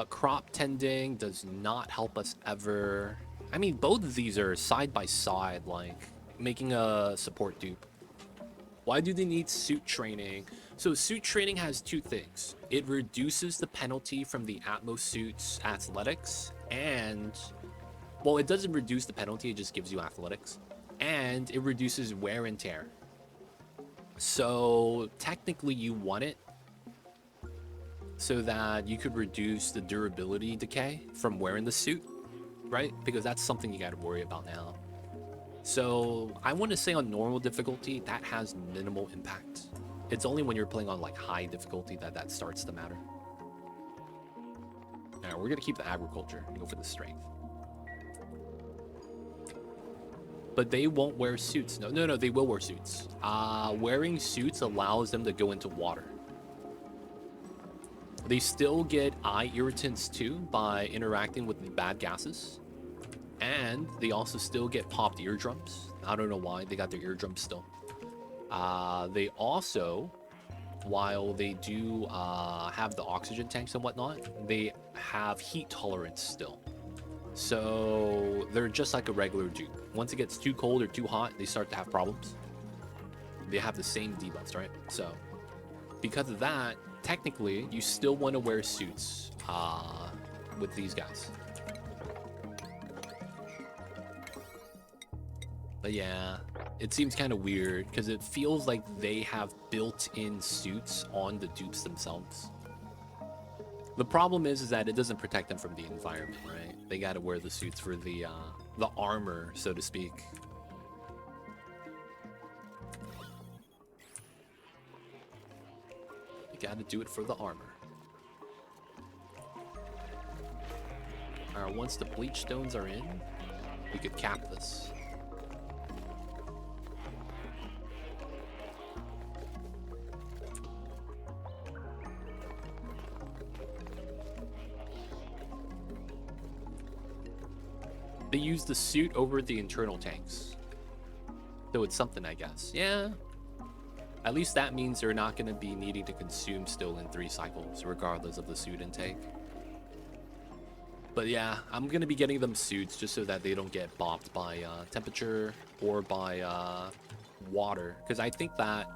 Crop tending does not help us ever. I mean, both of these are side by side, like making a support dupe. Why do they need suit training? So suit training has two things. It reduces the penalty from the Atmos suit's athletics, and well, it doesn't reduce the penalty, it just gives you athletics, and it reduces wear and tear. So technically you want it so that you could reduce the durability decay from wearing the suit, right? Because that's something you got to worry about now. So I want to say on normal difficulty, that has minimal impact. It's only when you're playing on like high difficulty that that starts to matter. All right, we're going to keep the agriculture and go for the strength. But they won't wear suits. No, they will wear suits. Wearing suits allows them to go into water. They still get eye irritants too by interacting with the bad gases. And they also still get popped eardrums. I don't know why, they got their eardrums still. They also, while they do have the oxygen tanks and whatnot, they have heat tolerance still. So they're just like a regular dupe. Once it gets too cold or too hot, they start to have problems. They have the same debuffs, right? So because of that, technically, you still want to wear suits with these guys. But yeah, it seems kind of weird because it feels like they have built-in suits on the dupes themselves. The problem is that it doesn't protect them from the environment, right? They got to wear the suits for the armor, so to speak. You got to do it for the armor. All right, once the bleach stones are in, we could cap this. They use the suit over the internal tanks. So it's something, I guess. Yeah. At least that means they're not going to be needing to consume still in 3 cycles, regardless of the suit intake. But yeah, I'm going to be getting them suits just so that they don't get bopped by temperature or by water. Because I think that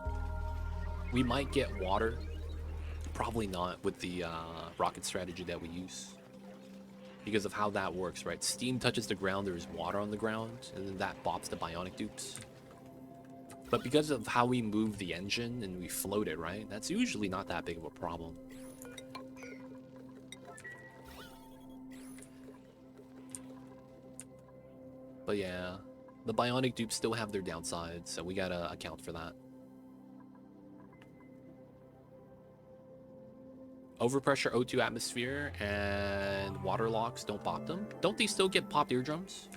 we might get water. Probably not with the rocket strategy that we use. Because of how that works, right? Steam touches the ground, there's water on the ground, and then that bops the bionic dupes. But because of how we move the engine and we float it, right? That's usually not that big of a problem. But yeah, the bionic dupes still have their downsides, so we gotta account for that. Overpressure O2 atmosphere and water locks don't pop them. Don't they still get popped eardrums?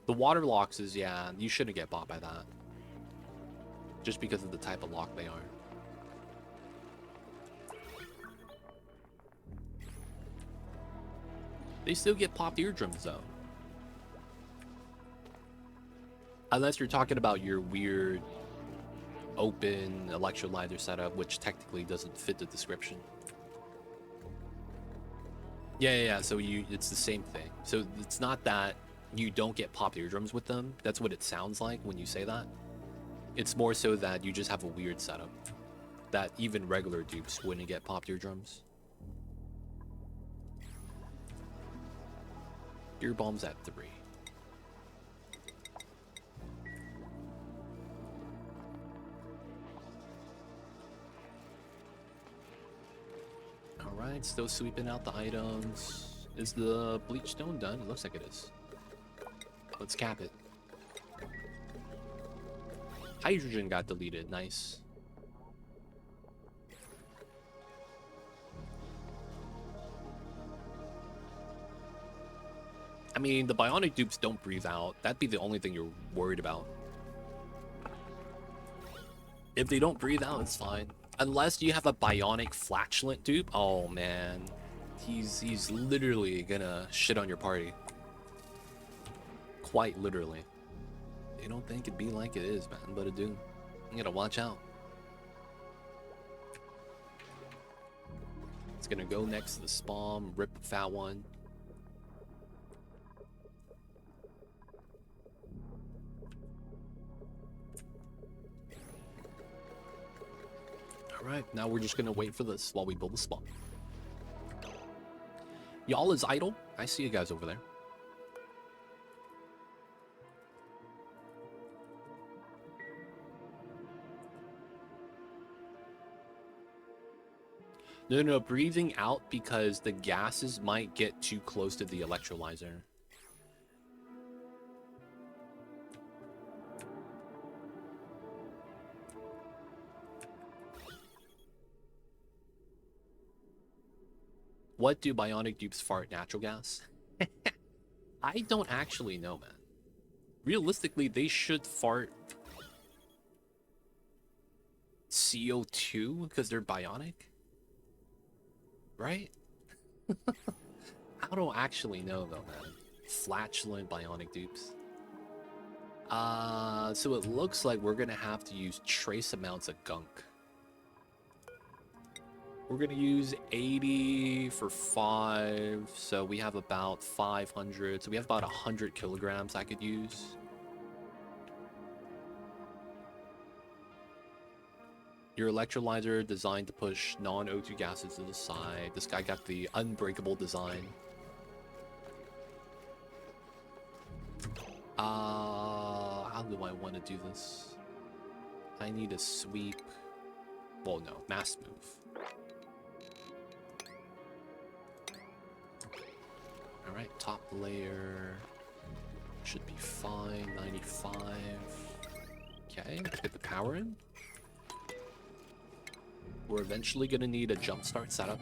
The water locks is, yeah, you shouldn't get popped by that. Just because of the type of lock they are. They still get popped eardrums though. Unless you're talking about your weird open electrolyzer setup, which technically doesn't fit the description. Yeah. So it's the same thing. So it's not that you don't get popped eardrums with them. That's what it sounds like when you say that. It's more so that you just have a weird setup. That even regular dupes wouldn't get popped eardrums. Ear bombs at 3. Alright, still sweeping out the items. Is the bleach stone done? It looks like it is. Let's cap it. Hydrogen got deleted. Nice. I mean, the bionic dupes don't breathe out. That'd be the only thing you're worried about. If they don't breathe out, it's fine. Unless you have a bionic flatulent dupe. Oh man, he's literally gonna shit on your party. Quite literally. You don't think it'd be like it is, man, but it do. You gotta watch out. It's gonna go next to the spawn, rip a fat one. Alright, now we're just gonna wait for this while we build the spawn. Y'all is idle. I see you guys over there. No, breathing out because the gases might get too close to the electrolyzer. What do bionic dupes fart? Natural gas? I don't actually know, man. Realistically, they should fart CO2 because they're bionic, right? I don't actually know though, man. Flatulent bionic dupes. So it looks like we're gonna have to use trace amounts of gunk. We're gonna use 80 for 5, so we have about 500. So we have about 100 kilograms I could use. Your electrolyzer designed to push non-O2 gases to the side. This guy got the unbreakable design. How do I want to do this? I need a sweep. Well, no, mass move. Alright, top layer should be fine. 95. Okay, let's get the power in. We're eventually gonna need a jumpstart setup.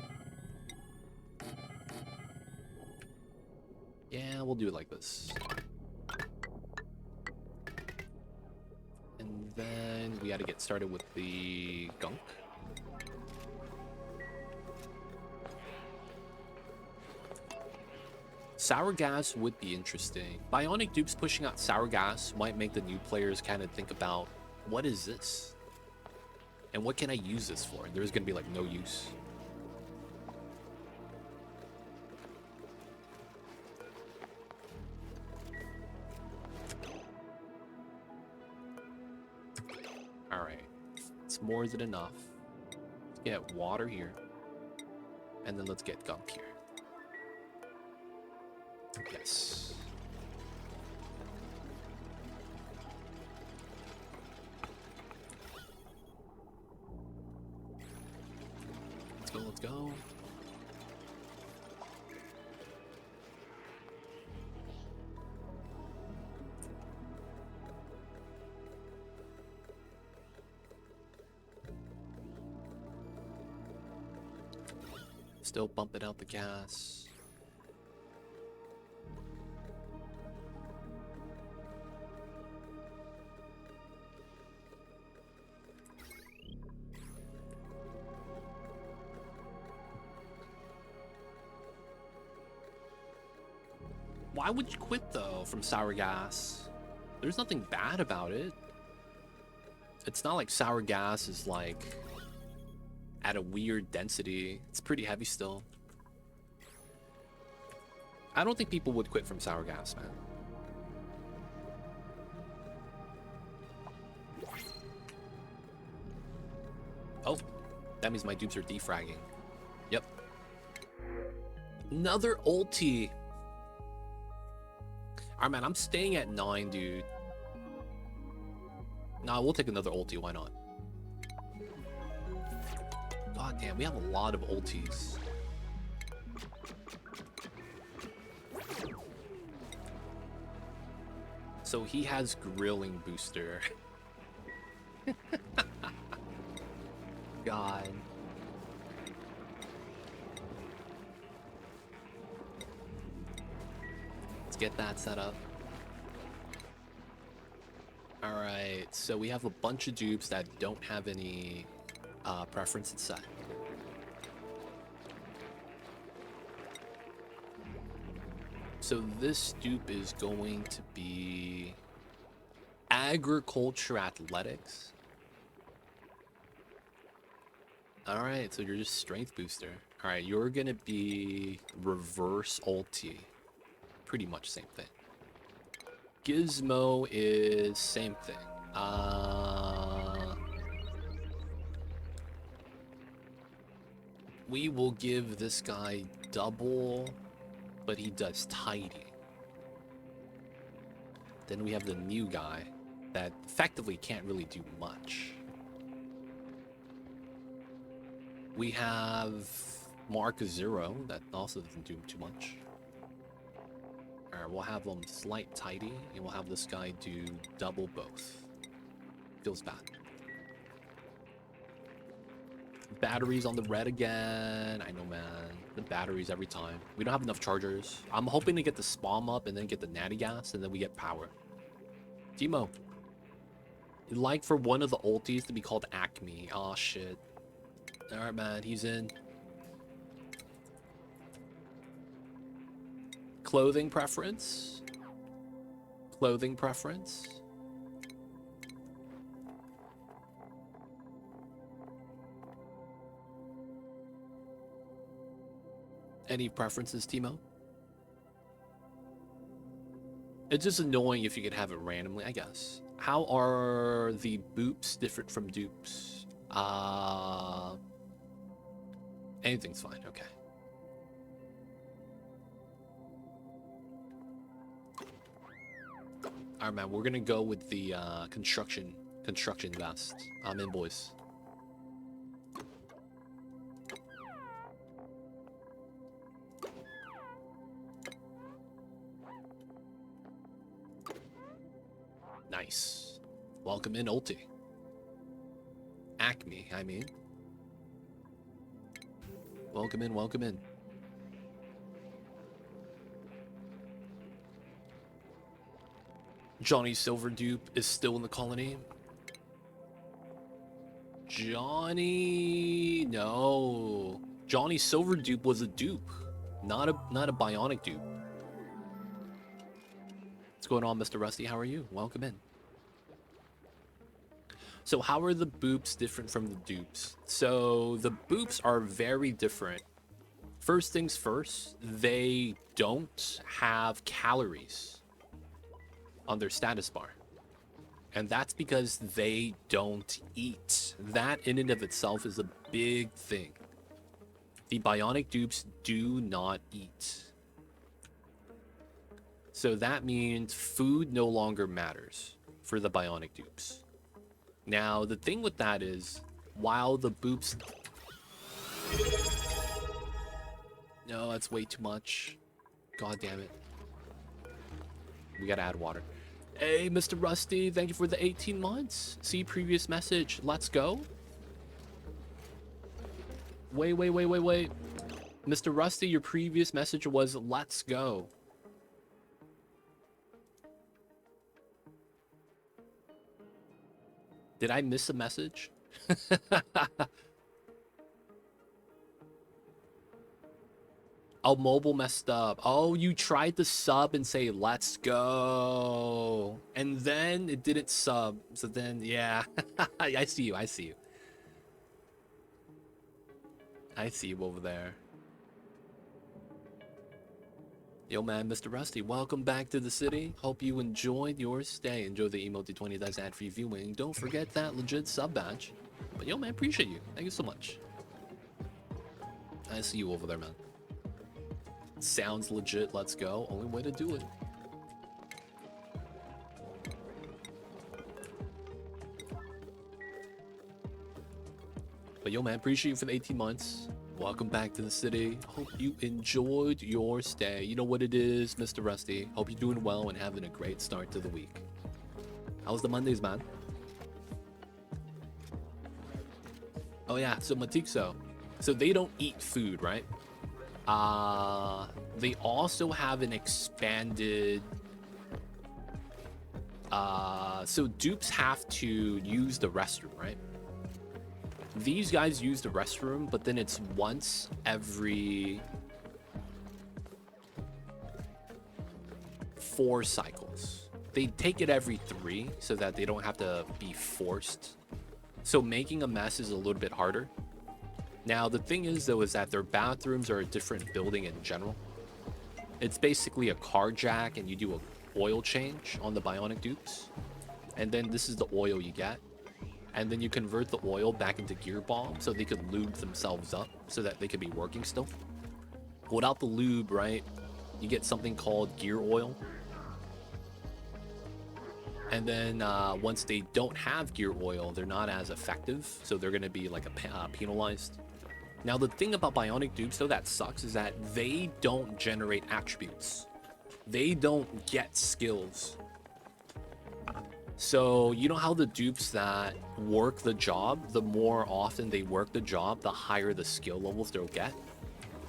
Yeah, we'll do it like this. And then we gotta get started with the gunk. Sour gas would be interesting. Bionic dupes pushing out sour gas might make the new players kind of think about, what is this? And what can I use this for? And there's gonna be like no use. Alright. It's more than enough. Let's get water here. And then let's get gunk here. Yes. Let's go. Still bumping out the gas. Why would you quit though from sour gas? There's nothing bad about it. It's not like sour gas is like at a weird density. It's pretty heavy still. I don't think people would quit from sour gas, man. Oh, that means my dupes are defragging. Yep. Another ulti. Alright, man, I'm staying at 9, dude. Nah, we'll take another ulti, why not? God damn, we have a lot of ultis. So he has grilling booster. God. Get that set up. Alright, so we have a bunch of dupes that don't have any preferences set. So this dupe is going to be agriculture athletics. Alright, so you're just strength booster. Alright, you're gonna be reverse ulti. Pretty much same thing. Gizmo is same thing. We will give this guy double, but he does tidy. Then we have the new guy that effectively can't really do much. We have Mark 0 that also doesn't do too much. Alright, we'll have him slight tidy, and we'll have this guy do double both. Feels bad. Batteries on the red again. I know, man. The batteries every time. We don't have enough chargers. I'm hoping to get the spam up and then get the natty gas, and then we get power. Timo. You'd like for one of the ultis to be called Acme. Aw, shit. Alright, man. He's in. Clothing preference. Clothing preference. Any preferences, Timo? It's just annoying if you could have it randomly, I guess. How are the boops different from dupes? Anything's fine, okay. Alright, man, we're gonna go with the construction vest. I'm in, boys. Nice. Welcome in, ulti. Acme, I mean. Welcome in, welcome in. Johnny Silver Dupe is still in the colony. Johnny... No. Johnny Silver Dupe was a dupe. Not a bionic dupe. What's going on, Mr. Rusty? How are you? Welcome in. So how are the boops different from the dupes? So the boops are very different. First things first, they don't have calories on their status bar. And that's because they don't eat. That in and of itself is a big thing. The bionic dupes do not eat. So that means food no longer matters for the bionic dupes. Now, the thing with that is, while the boops... No, that's way too much. God damn it. We gotta add water. Hey, Mr. Rusty, thank you for the 18 months. See previous message. Let's go. Wait. Mr. Rusty, your previous message was let's go. Did I miss a message? Oh, mobile messed up. Oh, you tried to sub and say, let's go. And then it didn't sub. So then, yeah. I see you. I see you. I see you over there. Yo, man, Mr. Rusty, welcome back to the city. Hope you enjoyed your stay. Enjoy the emote 20 that's ad-free viewing. Don't forget that legit sub badge. But yo, man, appreciate you. Thank you so much. I see you over there, man. Sounds legit. Let's go. Only way to do it. But yo, man, appreciate you for the 18 months. Welcome back to the city. Hope you enjoyed your stay. You know what it is, Mr. Rusty. Hope you're doing well and having a great start to the week. How was the Mondays, man? Oh yeah, so Matixo. So they don't eat food, right? They also have an expanded... So dupes have to use the restroom, right? These guys use the restroom, but then it's once every 4 cycles. They take it every 3 so that they don't have to be forced. So making a mess is a little bit harder. Now, the thing is, though, is that their bathrooms are a different building in general. It's basically a car jack, and you do a oil change on the bionic dupes. And then this is the oil you get. and then you convert the oil back into gear bomb so they could lube themselves up so that they could be working still. Without the lube, right, you get something called gear oil. And then once they don't have gear oil, they're not as effective, so they're going to be like penalized. Now, the thing about Bionic Dupes, though, that sucks, is that they don't generate attributes. They don't get skills. So, you know how the dupes that work the job, the more often they work the job, the higher the skill levels they'll get?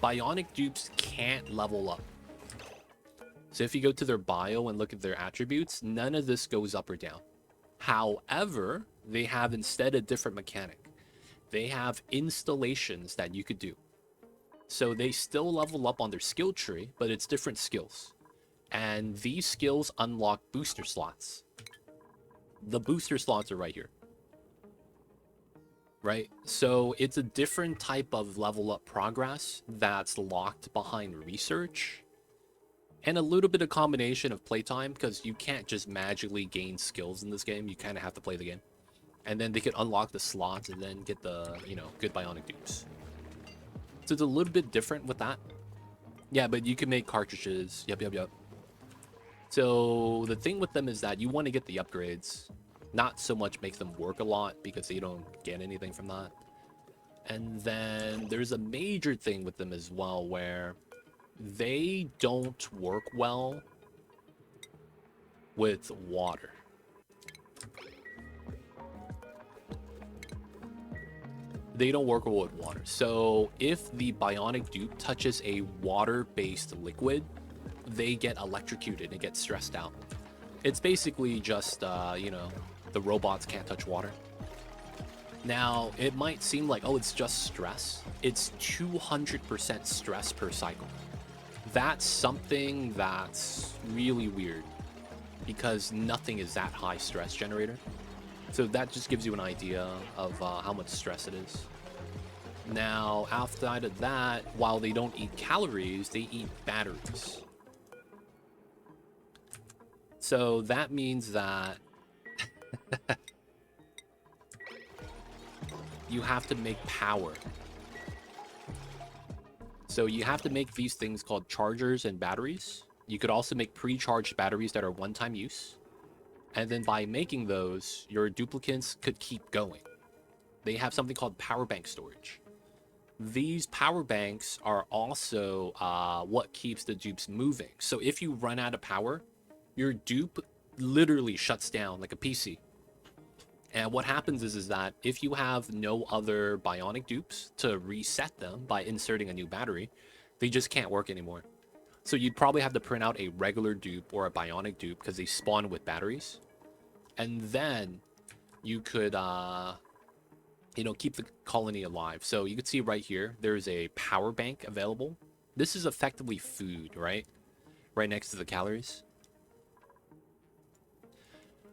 Bionic Dupes can't level up. So if you go to their bio and look at their attributes, none of this goes up or down. However, they have instead a different mechanic. They have installations that you could do. So they still level up on their skill tree, but it's different skills. And these skills unlock booster slots. The booster slots are right here. Right? So it's a different type of level up progress that's locked behind research. And a little bit of combination of playtime, because you can't just magically gain skills in this game. You kind of have to play the game. And then they could unlock the slots and then get the, you know, good Bionic Dupes. So it's a little bit different with that. Yeah, but you can make cartridges. Yep. So the thing with them is that you want to get the upgrades. Not so much make them work a lot because they don't get anything from that. And then there's a major thing with them as well where they don't work well with water. They don't work well with water. So if the Bionic Dupe touches a water-based liquid, they get electrocuted and get stressed out. It's basically just, you know, the robots can't touch water. Now, it might seem like, oh, it's just stress. It's 200% stress per cycle. That's something that's really weird because nothing is that high stress generator. So that just gives you an idea of how much stress it is. Now, outside of that, while they don't eat calories, they eat batteries. So that means that you have to make power. So you have to make these things called chargers and batteries. You could also make pre-charged batteries that are one-time use. And then by making those, your duplicates could keep going. They have something called power bank storage. These power banks are also what keeps the dupes moving. So if you run out of power, your dupe literally shuts down like a PC. And what happens is that if you have no other Bionic Dupes to reset them by inserting a new battery, they just can't work anymore. So you'd probably have to print out a regular dupe or a Bionic Dupe because they spawn with batteries. And then you could, you know, keep the colony alive. So you can see right here, there's a power bank available. This is effectively food, right? Right next to the calories.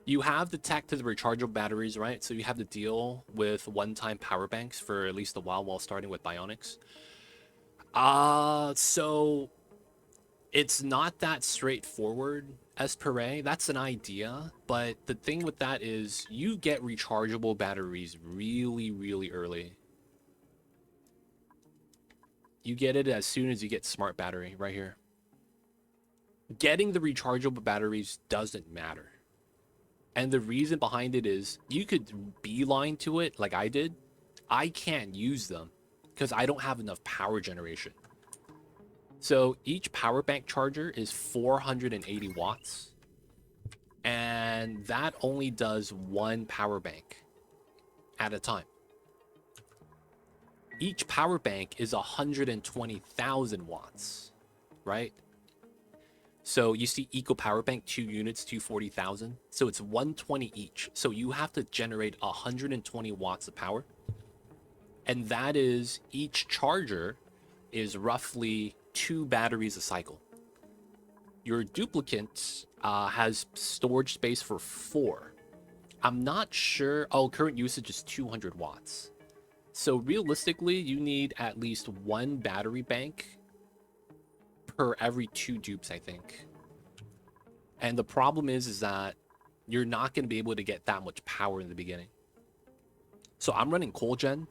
You have the tech to the rechargeable batteries, right? So you have to deal with one-time power banks for at least a while starting with Bionics. So it's not that straightforward as per. That's an idea, but the thing with that is you get rechargeable batteries really early. You get it as soon as you get smart battery right here. Getting the rechargeable batteries doesn't matter. And the reason behind it is you could beeline to it like I did. I can't use them because I don't have enough power generation. So each power bank charger is 480 watts. And that only does one power bank at a time. Each power bank is 120,000 watts, right? So you see Eco Power Bank, 2 units, 240,000. So it's 120 each. So you have to generate 120 watts of power. And that is, each charger is roughly 2 batteries a cycle. Your duplicate has storage space for 4. I'm not sure. Oh, current usage is 200 watts. So realistically, you need at least 1 battery bank per every 2 dupes, I think. And the problem is that you're not going to be able to get that much power in the beginning. So I'm running cold gen,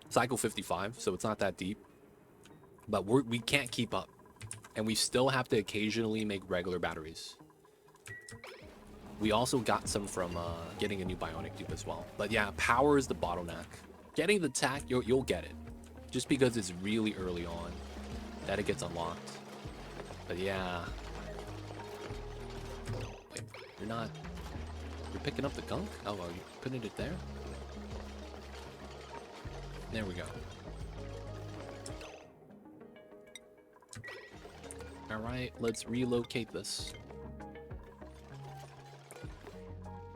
cycle 55, so it's not that deep. But we can't keep up. And we still have to occasionally make regular batteries. We also got some from getting a new Bionic Dupe as well. But yeah, power is the bottleneck. Getting the tack, you'll get it. Just because it's really early on that it gets unlocked. But yeah. Wait, you're picking up the gunk? Oh, are you putting it there? There we go. Alright, let's relocate this.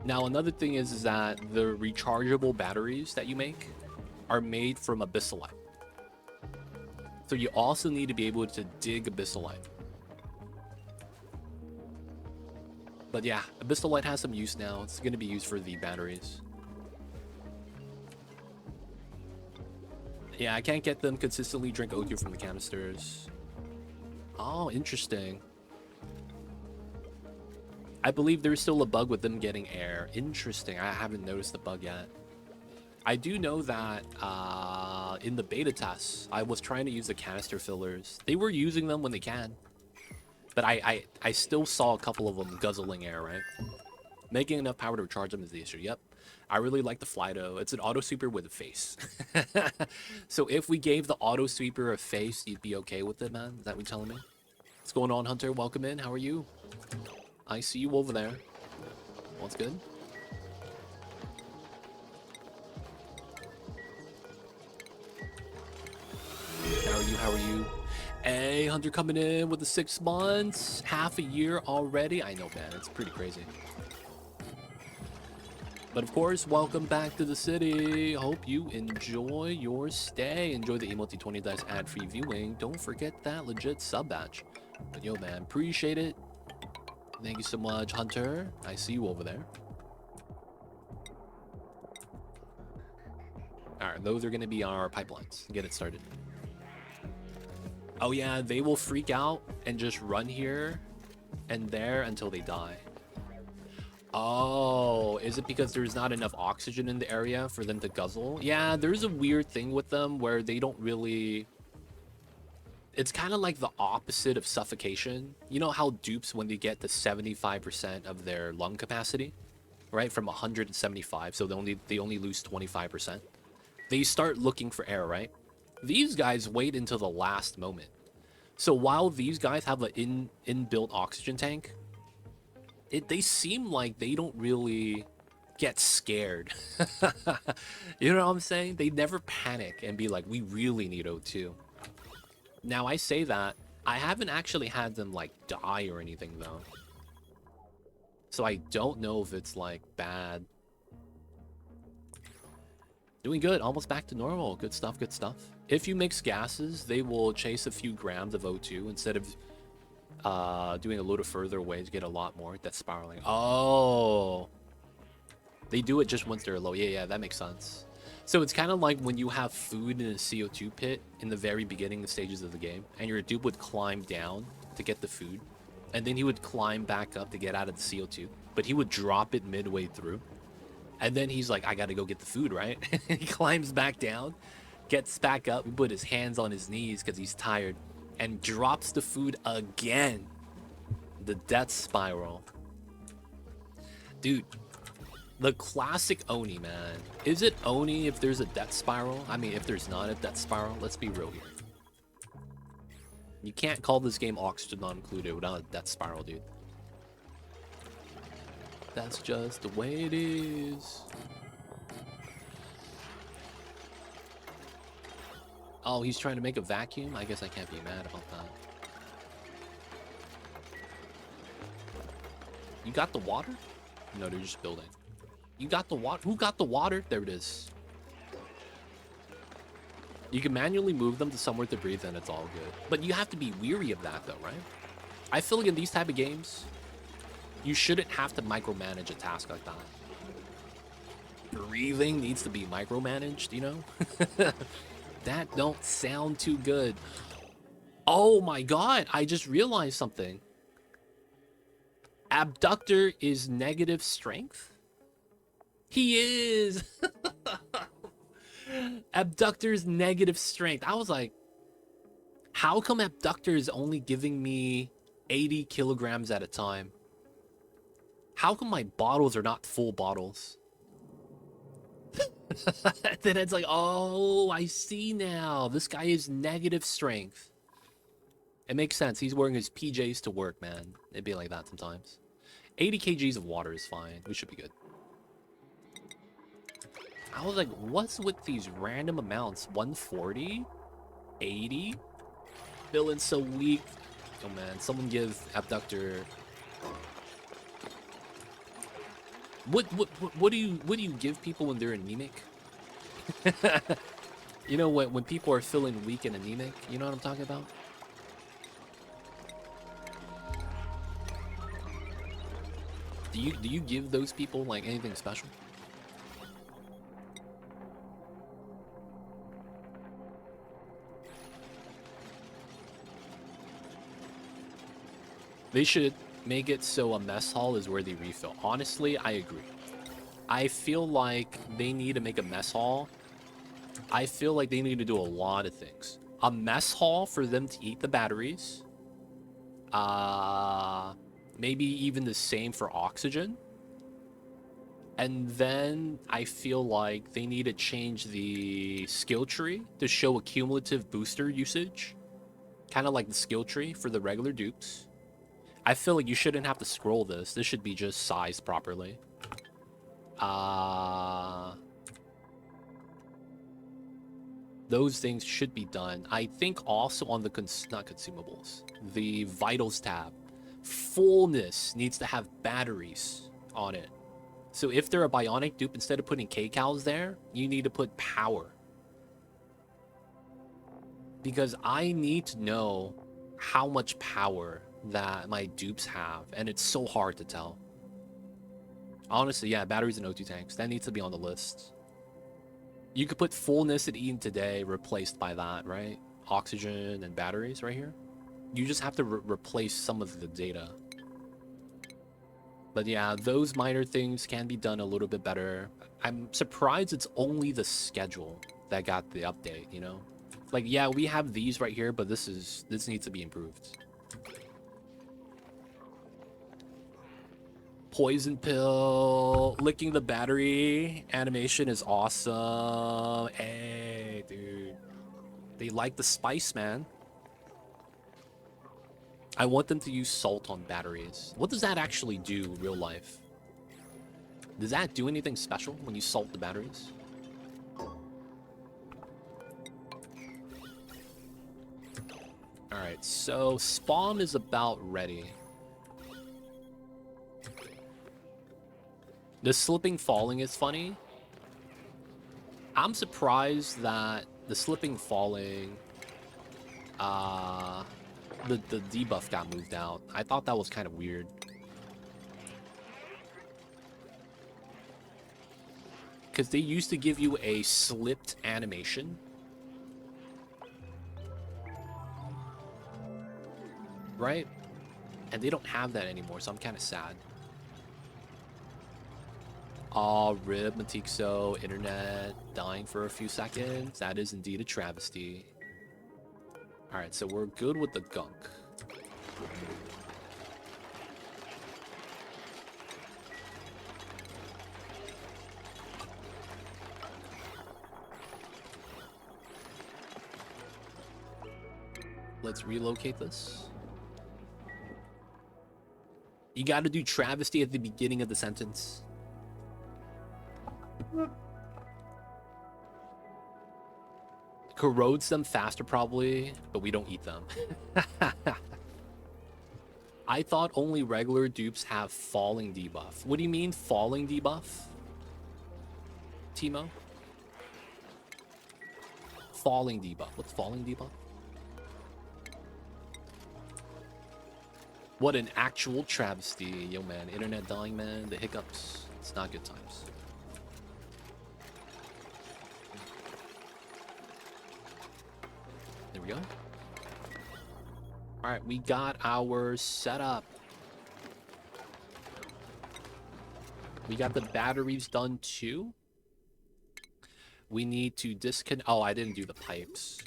Now, another thing is that the rechargeable batteries that you make are made from abyssalite. So you also need to be able to dig abyssalite. But yeah, abyssalite has some use now. It's going to be used for the batteries. Yeah, I can't get them consistently drink O2 from the canisters. Oh, interesting. I believe there's still a bug with them getting air. Interesting. I haven't noticed the bug yet. I do know that in the beta tests, I was trying to use the canister fillers. They were using them when they can. But I still saw a couple of them guzzling air, right? Making enough power to recharge them is the issue. Yep. I really like the Flydo. It's an auto sweeper with a face. So if we gave the auto sweeper a face, you'd be okay with it, man? Is that what you're telling me? What's going on, Hunter? Welcome in. How are you? I see you over there. What's good? How are you? How are you? Hey, Hunter coming in with the 6 months. Half a year already. I know, man. It's pretty crazy. But of course, welcome back to the city. Hope you enjoy your stay. Enjoy the Emote 20 Dice ad-free viewing. Don't forget that legit sub batch. But yo, man, appreciate it. Thank you so much, Hunter. I see you over there. Alright, those are going to be our pipelines. Get it started. Oh yeah, they will freak out and just run here and there until they die. Oh, is it because there's not enough oxygen in the area for them to guzzle? Yeah, there's a weird thing with them where they don't really... It's kind of like the opposite of suffocation. You know how dupes, when they get to 75% of their lung capacity, right? From 175, so they only lose 25%. They start looking for air, right? These guys wait until the last moment. So while these guys have an inbuilt oxygen tank, they seem like they don't really get scared. You know what I'm saying? They never panic and be like, we really need O2. Now, I say that, I haven't actually had them, like, die or anything, though. So I don't know if it's, like, bad. Doing good. Almost back to normal. Good stuff, good stuff. If you mix gases, they will chase a few grams of O2 instead of doing a little further away to get a lot more. That's spiraling. Oh. They do it just once they're low. Yeah, that makes sense. So it's kind of like when you have food in a CO2 pit in the very beginning stages of the game, and your dupe would climb down to get the food, and then he would climb back up to get out of the CO2, but he would drop it midway through. And then he's like, I gotta go get the food, right? He climbs back down, gets back up, he put his hands on his knees because he's tired, and drops the food again. The death spiral. Dude, the classic Oni, man. Is it Oni if there's a death spiral? I mean, if there's not a death spiral, let's be real here. You can't call this game oxygen not included without a death spiral, dude. That's just the way it is. Oh, he's trying to make a vacuum? I guess I can't be mad about that. You got the water? No, they're just building. You got the water? Who got the water? There it is. You can manually move them to somewhere to breathe and it's all good. But you have to be weary of that though, right? I feel like in these type of games, you shouldn't have to micromanage a task like that. Breathing needs to be micromanaged, you know? That don't sound too good. Oh my god, I just realized something. Abductor is negative strength? He is! Abductor's negative strength. I was like, how come Abductor is only giving me 80 kilograms at a time? How come my bottles are not full bottles? Then it's like, oh, I see now. This guy is negative strength. It makes sense. He's wearing his PJs to work, man. It'd be like that sometimes. 80 kgs of water is fine. We should be good. I was like, what's with these random amounts? 140? 80? Feeling so weak. Oh man, someone give Abductor. What do you give people when they're anemic? You know what, when people are feeling weak and anemic, you know what I'm talking about? Do you give those people like anything special? They should make it so a mess hall is where they refill. Honestly, I agree. I feel like they need to make a mess hall. I feel like they need to do a lot of things. A mess hall for them to eat the batteries. Maybe even the same for oxygen. And then I feel like they need to change the skill tree to show a cumulative booster usage. Kind of like the skill tree for the regular dupes. I feel like you shouldn't have to scroll this. This should be just sized properly. Those things should be done. I think also on the not consumables, the vitals tab, fullness needs to have batteries on it. So if they're a bionic dupe, instead of putting kcals there, you need to put power. Because I need to know how much power that my dupes have, and it's so hard to tell. Honestly, yeah, batteries and O2 tanks, that needs to be on the list. You could put fullness at Eden today replaced by that, right? Oxygen and batteries right here. You just have to replace some of the data. But yeah, those minor things can be done a little bit better. I'm surprised it's only the schedule that got the update, you know? Like, yeah, we have these right here, but this needs to be improved. Poison pill, licking the battery animation is awesome. Hey, dude. They like the spice, man. I want them to use salt on batteries. What does that actually do, real life? Does that do anything special when you salt the batteries? Alright, so spawn is about ready. The slipping falling is funny. I'm surprised that the slipping falling, the debuff got moved out. I thought that was kind of weird. Because they used to give you a slipped animation. Right? And they don't have that anymore, so I'm kind of sad. Aw, rip, Matixo, internet, dying for a few seconds. That is indeed a travesty. Alright, so we're good with the gunk. Let's relocate this. You gotta do travesty at the beginning of the sentence. Corrodes them faster probably, but we don't eat them. I thought only regular dupes have falling debuff. What do you mean falling debuff? Timo? Falling debuff. What's falling debuff? What an actual travesty. Yo man, internet dying, man. The hiccups. It's not good times. There we go. Alright, we got our setup. We got the batteries done too. We need to disconnect. Oh, I didn't do the pipes.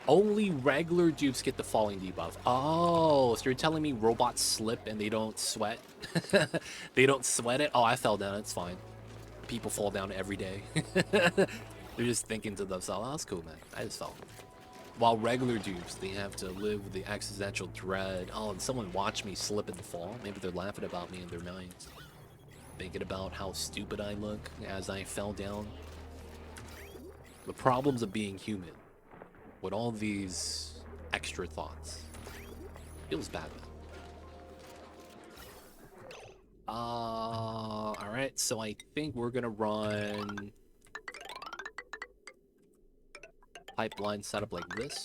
Only regular dupes get the falling debuff. Oh, so you're telling me robots slip and they don't sweat? They don't sweat it? Oh, I fell down. It's fine. People fall down every day. They're just thinking to themselves, oh, that's cool, man. I just fell. While regular dupes, they have to live with the existential dread. Oh, and someone watched me slip and fall. Maybe they're laughing about me in their minds. Thinking about how stupid I look as I fell down. The problems of being human. With all these extra thoughts. Feels bad, man. Alright, so I think we're gonna run pipeline setup like this.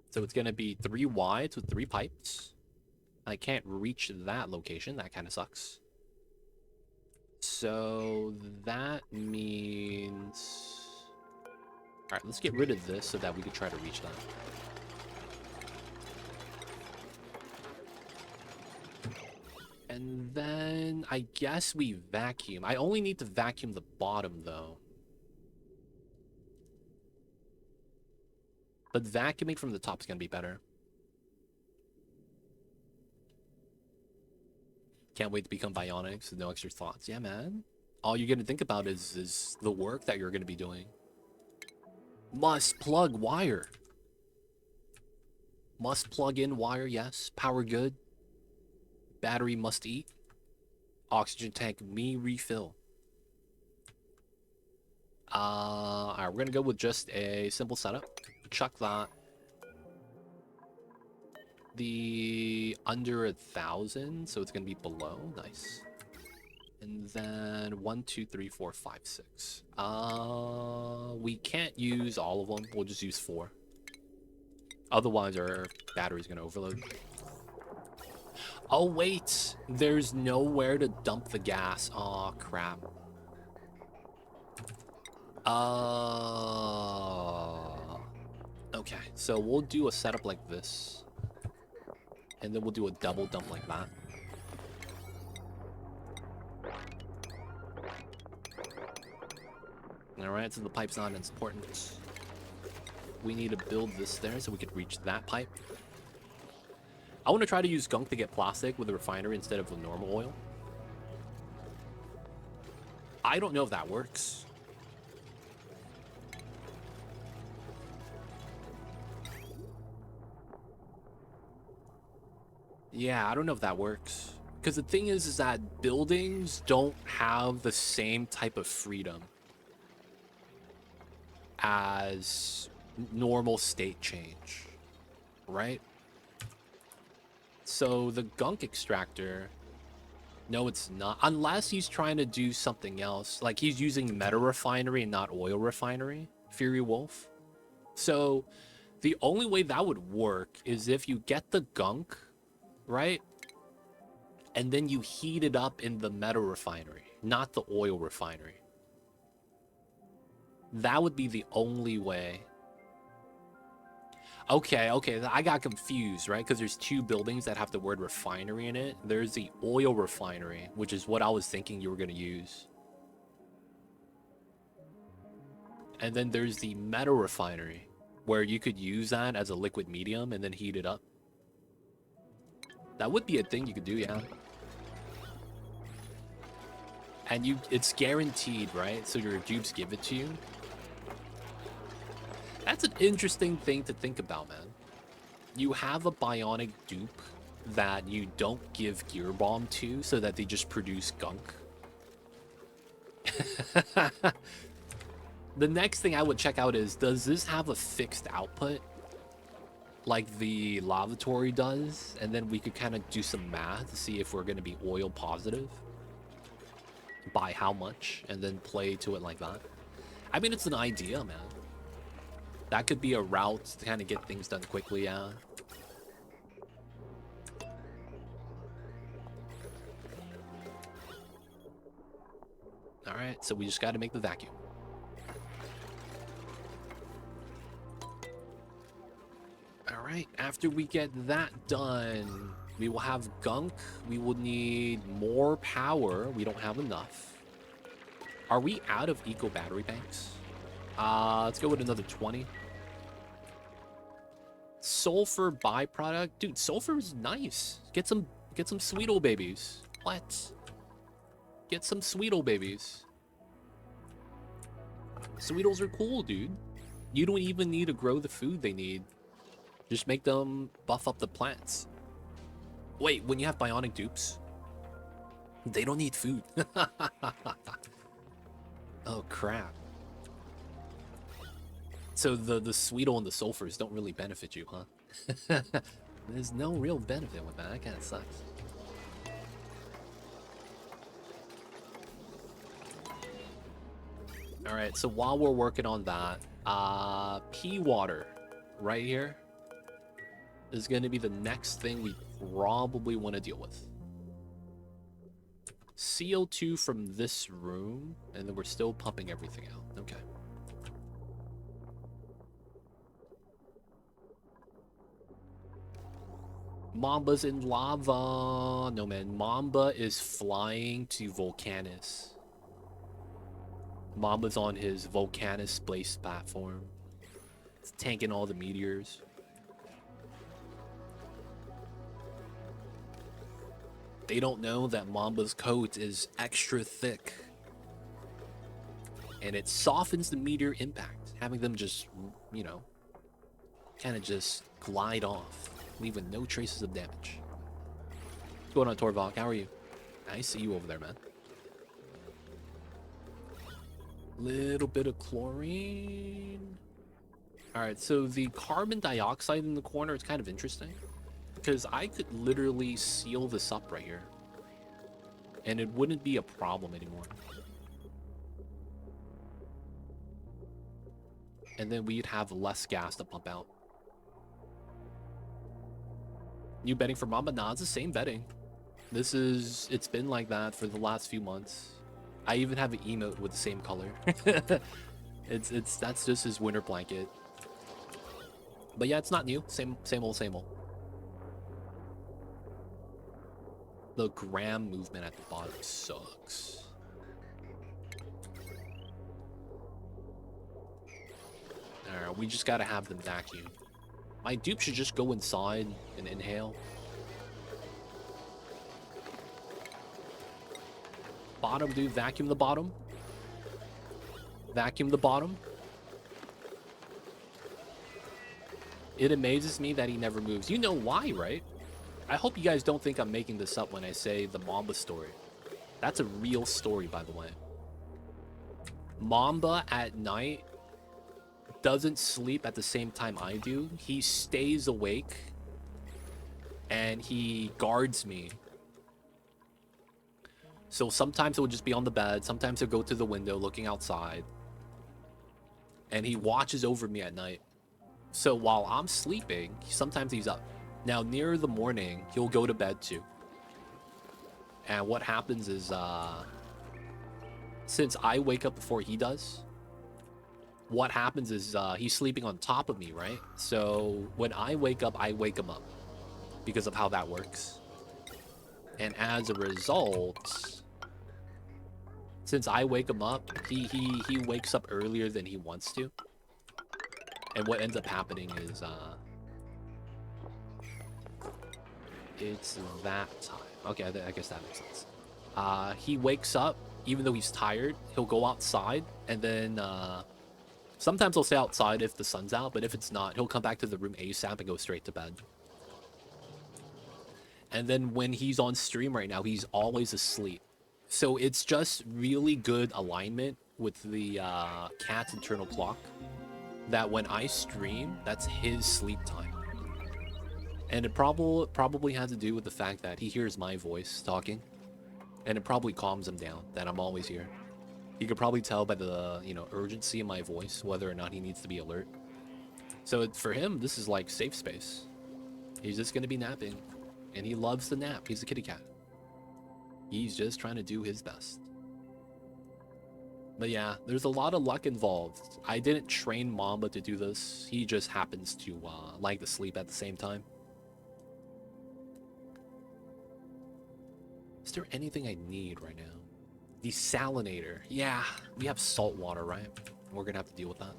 So it's gonna be 3 wides with 3 pipes. I can't reach that location, that kind of sucks. So that means... Alright, let's get rid of this so that we can try to reach that. And then I guess we vacuum. I only need to vacuum the bottom though. But vacuuming from the top is going to be better. Can't wait to become bionics with no extra thoughts. Yeah, man. All you're going to think about is the work that you're going to be doing. Must plug wire. Must plug in wire, yes. Power good. Battery must eat. Oxygen tank me refill. Alright, we're gonna go with just a simple setup. Chuck that. The under 1,000, so it's gonna be below. Nice. And then 1, 2, 3, 4, 5, 6. We can't use all of them. We'll just use 4. Otherwise, our battery's gonna overload. Oh wait, there's nowhere to dump the gas. Oh crap. Okay, so we'll do a setup like this. And then we'll do a double dump like that. Alright, so the pipe's not as important. We need to build this there so we could reach that pipe. I want to try to use Gunk to get plastic with a refinery instead of with normal oil. I don't know if that works. Yeah, I don't know if that works. Because the thing is that buildings don't have the same type of freedom as normal state change, right? So the Gunk extractor, no, it's not. Unless he's trying to do something else. Like he's using meta refinery and not oil refinery, Fury Wolf. So the only way that would work is if you get the Gunk, right? And then you heat it up in the meta refinery, not the oil refinery. That would be the only way. Okay, I got confused, right? Because there's 2 buildings that have the word refinery in it. There's the oil refinery, which is what I was thinking you were going to use. And then there's the meta refinery, where you could use that as a liquid medium and then heat it up. That would be a thing you could do, yeah. And it's guaranteed, right? So your dupes give it to you. That's an interesting thing to think about, man. You have a bionic dupe that you don't give gear bomb to so that they just produce Gunk. The next thing I would check out is, does this have a fixed output like the lavatory does? And then we could kind of do some math to see if we're going to be oil positive. By how much, and then play to it like that. I mean, it's an idea, man. That could be a route to kind of get things done quickly, yeah. Alright, so we just got to make the vacuum. All right, after we get that done, we will have Gunk. We will need more power. We don't have enough. Are we out of eco battery banks? Let's go with another 20. Sulfur byproduct. Dude, sulfur is nice. Get some Sweetle babies. What? Get some Sweetle babies. Sweetles are cool, dude. You don't even need to grow the food they need. Just make them buff up the plants. Wait, when you have bionic dupes, they don't need food. Oh, crap. So the Sweetle and the sulfurs don't really benefit you, huh? There's no real benefit with that. That kind of sucks. All right, so while we're working on that, pea water right here is going to be the next thing we probably want to deal with. CO2 from this room, and then we're still pumping everything out. Okay. Mamba's in lava. No, man. Mamba is flying to Volcanus. Mamba's on his Volcanus space platform. It's tanking all the meteors. They don't know that Mamba's coat is extra thick. And it softens the meteor impact, having them just, you know, kind of just glide off, leaving no traces of damage. What's going on, Torvalk? How are you? I see you over there, man. Little bit of chlorine. All right, so the carbon dioxide in the corner is kind of interesting because I could literally seal this up right here and it wouldn't be a problem anymore. And then we'd have less gas to pump out. You betting for Mamba? Nah, it's the same betting. It's been like that for the last few months. I even have an emote with the same color. That's just his winter blanket. But yeah, it's not new. Same old, same old. The gram movement at the bottom sucks. Alright, we just gotta have them vacuum. My dupe should just go inside and inhale. Bottom, dude. Vacuum the bottom. Vacuum the bottom. It amazes me that he never moves. You know why, right? I hope you guys don't think I'm making this up when I say the Mamba story. That's a real story, by the way. Mamba at night doesn't sleep at the same time I do. He stays awake and he guards me. So sometimes he'll just be on the bed. Sometimes he'll go to the window looking outside. And he watches over me at night. So while I'm sleeping, sometimes he's up. Now, near the morning, he'll go to bed too. And what happens is, since I wake up before he does, what happens is he's sleeping on top of me, right? So when I wake up, I wake him up because of how that works. And as a result, since I wake him up, he wakes up earlier than he wants to. And what ends up happening is it's that time. Okay, I guess that makes sense. He wakes up, even though he's tired, he'll go outside, and then sometimes he'll stay outside if the sun's out, but if it's not, he'll come back to the room ASAP and go straight to bed. And then when he's on stream right now, he's always asleep. So it's just really good alignment with the cat's internal clock. That when I stream, that's his sleep time. And it probably has to do with the fact that he hears my voice talking. And it probably calms him down that I'm always here. He could probably tell by the, urgency in my voice whether or not he needs to be alert. So for him, this is like safe space. He's just going to be napping. And he loves to nap. He's a kitty cat. He's just trying to do his best. But yeah, there's a lot of luck involved. I didn't train Mamba to do this. He just happens to like to sleep at the same time. Is there anything I need right now? Desalinator. Yeah, we have salt water, right? We're gonna have to deal with that.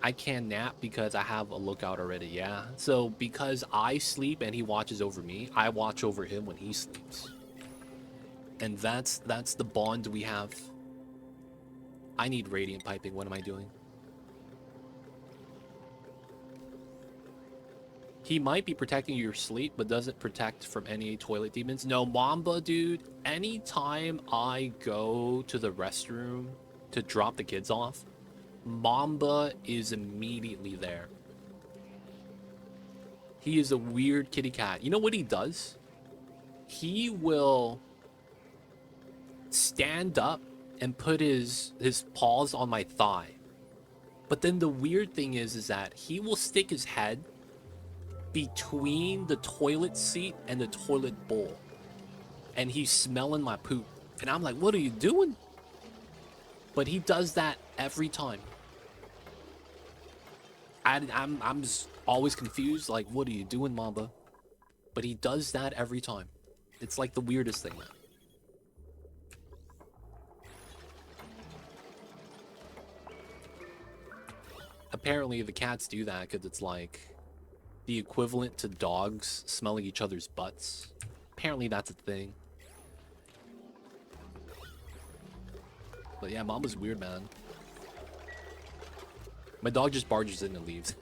I can't nap because I have a lookout already, yeah. So because I sleep and he watches over me, I watch over him when he sleeps. And that's the bond we have. I need radiant piping. What am I doing? He might be protecting your sleep, but doesn't protect from any toilet demons. No, Mamba, dude, anytime I go to the restroom to drop the kids off, Mamba is immediately there. He is a weird kitty cat. You know what he does? He will stand up and put his paws on my thigh. But then the weird thing is that he will stick his head between the toilet seat and the toilet bowl. And he's smelling my poop. And I'm like, what are you doing? But he does that every time. I'm just always confused, like, what are you doing, Mamba? But he does that every time. It's like the weirdest thing, man. Apparently, the cats do that because it's like the equivalent to dogs smelling each other's butts. Apparently, that's a thing. But yeah, Mamba's weird, man. My dog just barges in and leaves.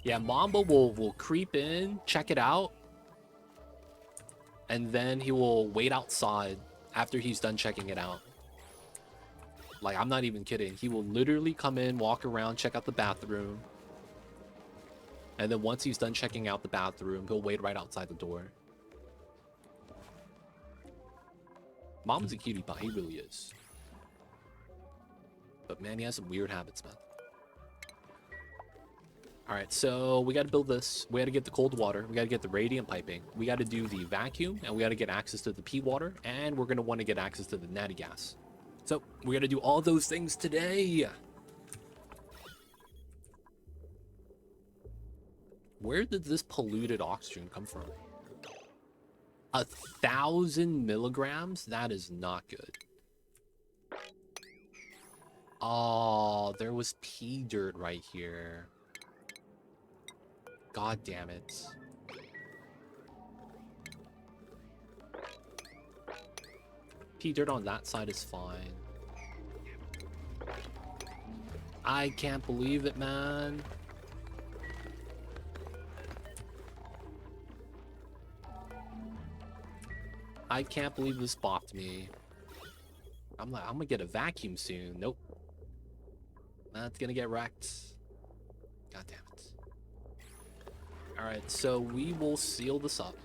Yeah, Mamba will creep in, check it out, and then he will wait outside after he's done checking it out. Like, I'm not even kidding. He will literally come in, walk around, check out the bathroom. And then once he's done checking out the bathroom, he'll wait right outside the door. Mom's a cutie pie. He really is. But man, he has some weird habits, man. Alright, so we gotta build this. We gotta get the cold water. We gotta get the radiant piping. We gotta do the vacuum, and we gotta get access to the pea water. And we're gonna want to get access to the natty gas. So, we gotta do all those things today. Where did this polluted oxygen come from? 1,000 milligrams? That is not good. Oh, there was pea dirt right here. God damn it. Pea dirt on that side is fine. I can't believe it, man. I can't believe this bopped me. I'm gonna get a vacuum soon. Nope. That's gonna get wrecked. God damn it. Alright, so we will seal this up.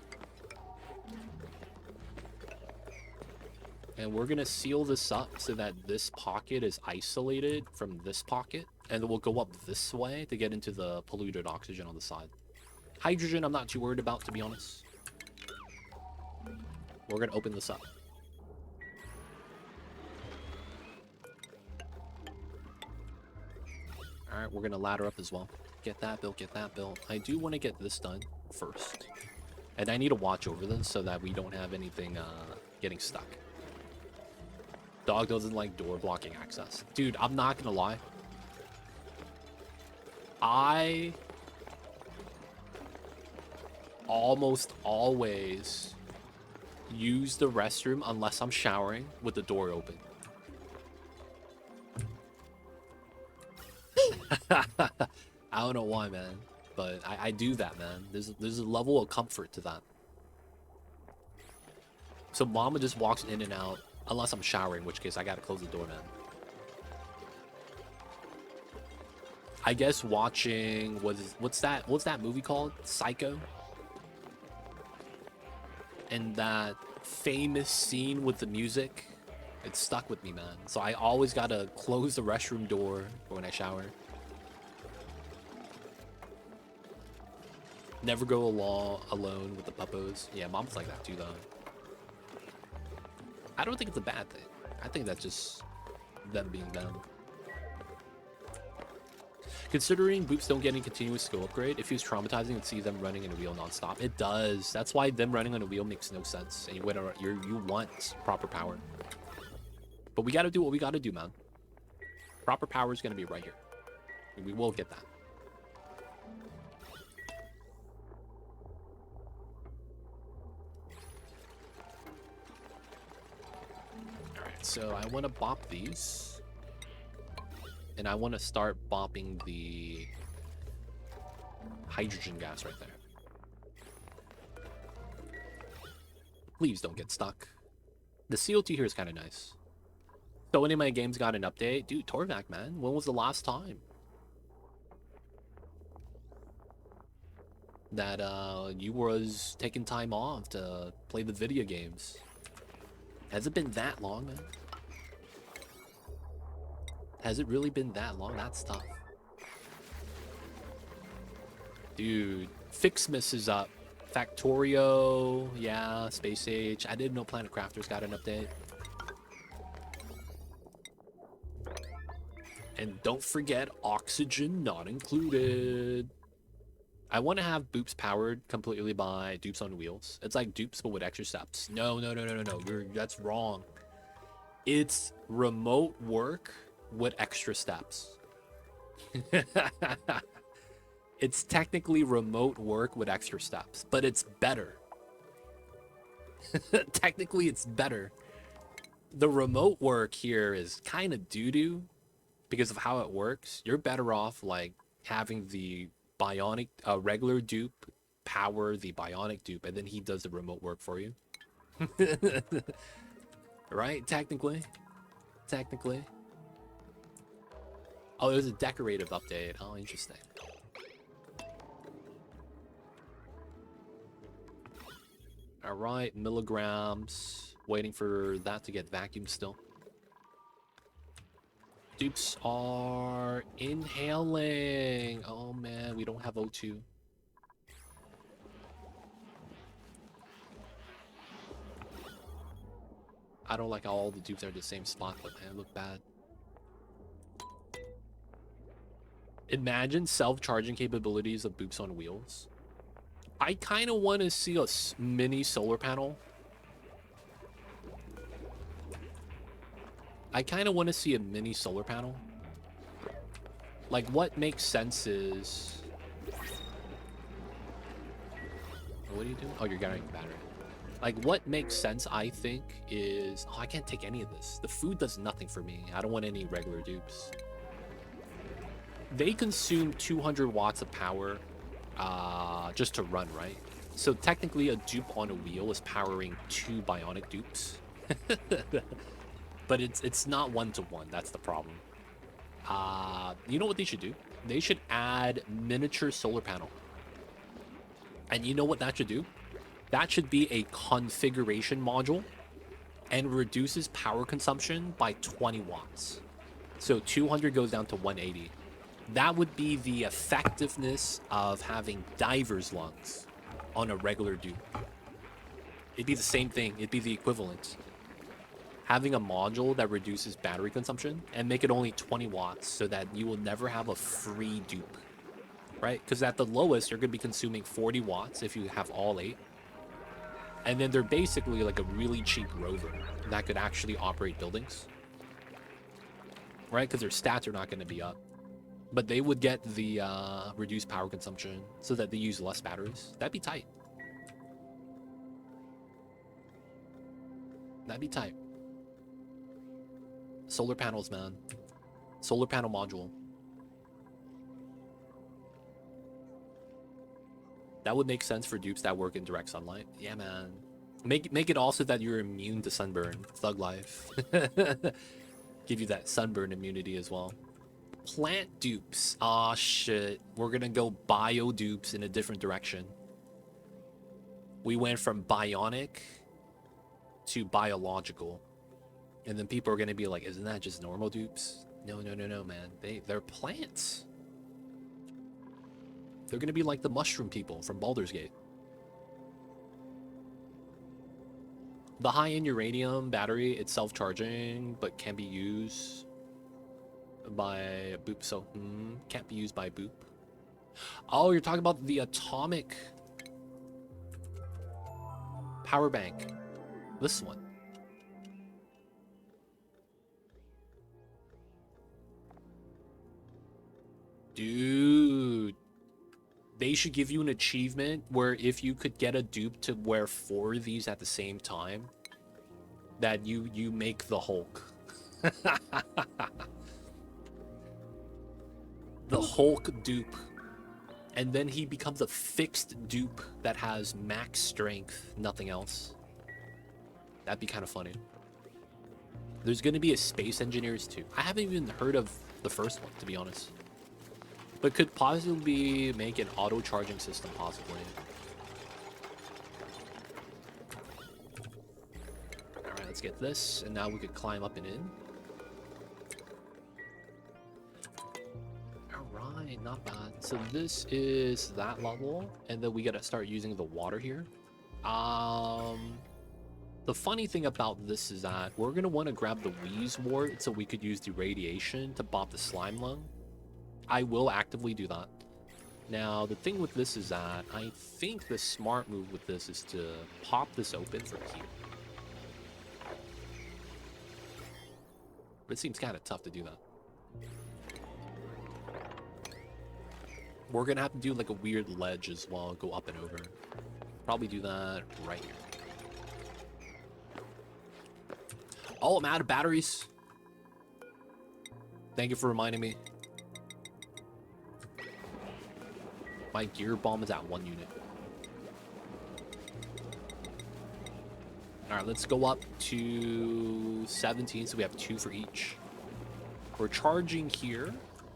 And we're gonna seal this up so that this pocket is isolated from this pocket. And then we'll go up this way to get into the polluted oxygen on the side. Hydrogen, I'm not too worried about, to be honest. We're gonna open this up. Alright, we're gonna ladder up as well. Get that built, get that built. I do want to get this done first. And I need to watch over this so that we don't have anything getting stuck. Dog doesn't like door blocking access. Dude, I'm not gonna lie. I almost always use the restroom unless I'm showering with the door open. I don't know why, man, but I do that, man. There's a level of comfort to that. So Mama just walks in and out unless I'm showering, in which case I gotta close the door, man. I guess watching what's that movie called? Psycho? And that famous scene with the music, it stuck with me, man. So I always gotta close the restroom door when I shower. Never go alone with the puppos. Yeah, Mom's like that too, though. I don't think it's a bad thing. I think that's just them being them. Considering Boops don't get any continuous skill upgrade, it feels traumatizing to see them running in a wheel nonstop. It does. That's why them running on a wheel makes no sense. And you want proper power. But we gotta do what we gotta do, man. Proper power is gonna be right here. And we will get that. Alright, so I want to bop these. And I want to start bopping the hydrogen gas right there. Please don't get stuck. The CO2 here is kind of nice. So any of my games got an update? Dude, Torvac, man. When was the last time that you was taking time off to play the video games? Has it been that long, man? Has it really been that long? That's tough. Dude, Fixmas is up. Factorio, yeah, Space Age. I didn't know Planet Crafters got an update. And don't forget Oxygen not included. I want to have Dupes powered completely by Dupes on wheels. It's like Dupes but with extra steps. No. That's wrong. It's remote work with extra steps. It's technically remote work with extra steps, but it's better. Technically, it's better. The remote work here is kind of doo-doo because of how it works. You're better off like having the bionic regular dupe power the bionic dupe, and then he does the remote work for you. Right? Technically. Oh, it was a decorative update. Oh, interesting. All right, milligrams. Waiting for that to get vacuumed still. Dupes are inhaling. Oh man, we don't have O2. I don't like how all the dupes are in the same spot, but man, look bad. Imagine self-charging capabilities of Boops on wheels. I kind of want to see a mini solar panel. Like, what makes sense is... What are you doing? Oh, you're getting the battery. Like, what makes sense, I think, is... Oh, I can't take any of this. The food does nothing for me. I don't want any regular dupes. They consume 200 watts of power just to run, right? So technically a dupe on a wheel is powering 2 bionic dupes. But it's not one-to-one. That's the problem. You know what they should do? They should add miniature solar panel. And you know what that should do? That should be a configuration module and reduces power consumption by 20 watts. So 200 goes down to 180. That would be the effectiveness of having diver's lungs on a regular dupe. It'd be the same thing. It'd be the equivalent. Having a module that reduces battery consumption and make it only 20 watts so that you will never have a free dupe, right? Because at the lowest, you're going to be consuming 40 watts if you have all 8. And then they're basically like a really cheap rover that could actually operate buildings, right? Because their stats are not going to be up. But they would get the reduced power consumption so that they use less batteries. That'd be tight. That'd be tight. Solar panels, man. Solar panel module. That would make sense for dupes that work in direct sunlight. Yeah, man. Make it also that you're immune to sunburn. Thug life. Give you that sunburn immunity as well. Plant dupes. Aw, shit. We're gonna go bio dupes in a different direction. We went from bionic to biological. And then people are gonna be like, isn't that just normal dupes? No, man. They're plants. They're gonna be like the mushroom people from Baldur's Gate. The high-end uranium battery, it's self-charging, but can be used by Boop. So, can't be used by Boop. Oh, you're talking about the atomic power bank. This one. Dude. They should give you an achievement where if you could get a dupe to wear 4 of these at the same time, that you make the Hulk. The Hulk dupe. And then he becomes a fixed dupe that has max strength, nothing else. That'd be kind of funny. There's going to be a Space Engineers too. I haven't even heard of the first one, to be honest. But could possibly make an auto-charging system, possibly. Alright, let's get this. And now we could climb up and in. Alright, not bad. So this is that level. And then we gotta start using the water here. The funny thing about this is that we're gonna want to grab the Wheeze Wart so we could use the radiation to bop the slime lung. I will actively do that. Now, the thing with this is that I think the smart move with this is to pop this open from here. But it seems kind of tough to do that. We're going to have to do like a weird ledge as well, go up and over. Probably do that right here. Oh, I'm out of batteries. Thank you for reminding me. My gear bomb is at 1 unit. Alright, let's go up to 17, so we have 2 for each. We're charging here.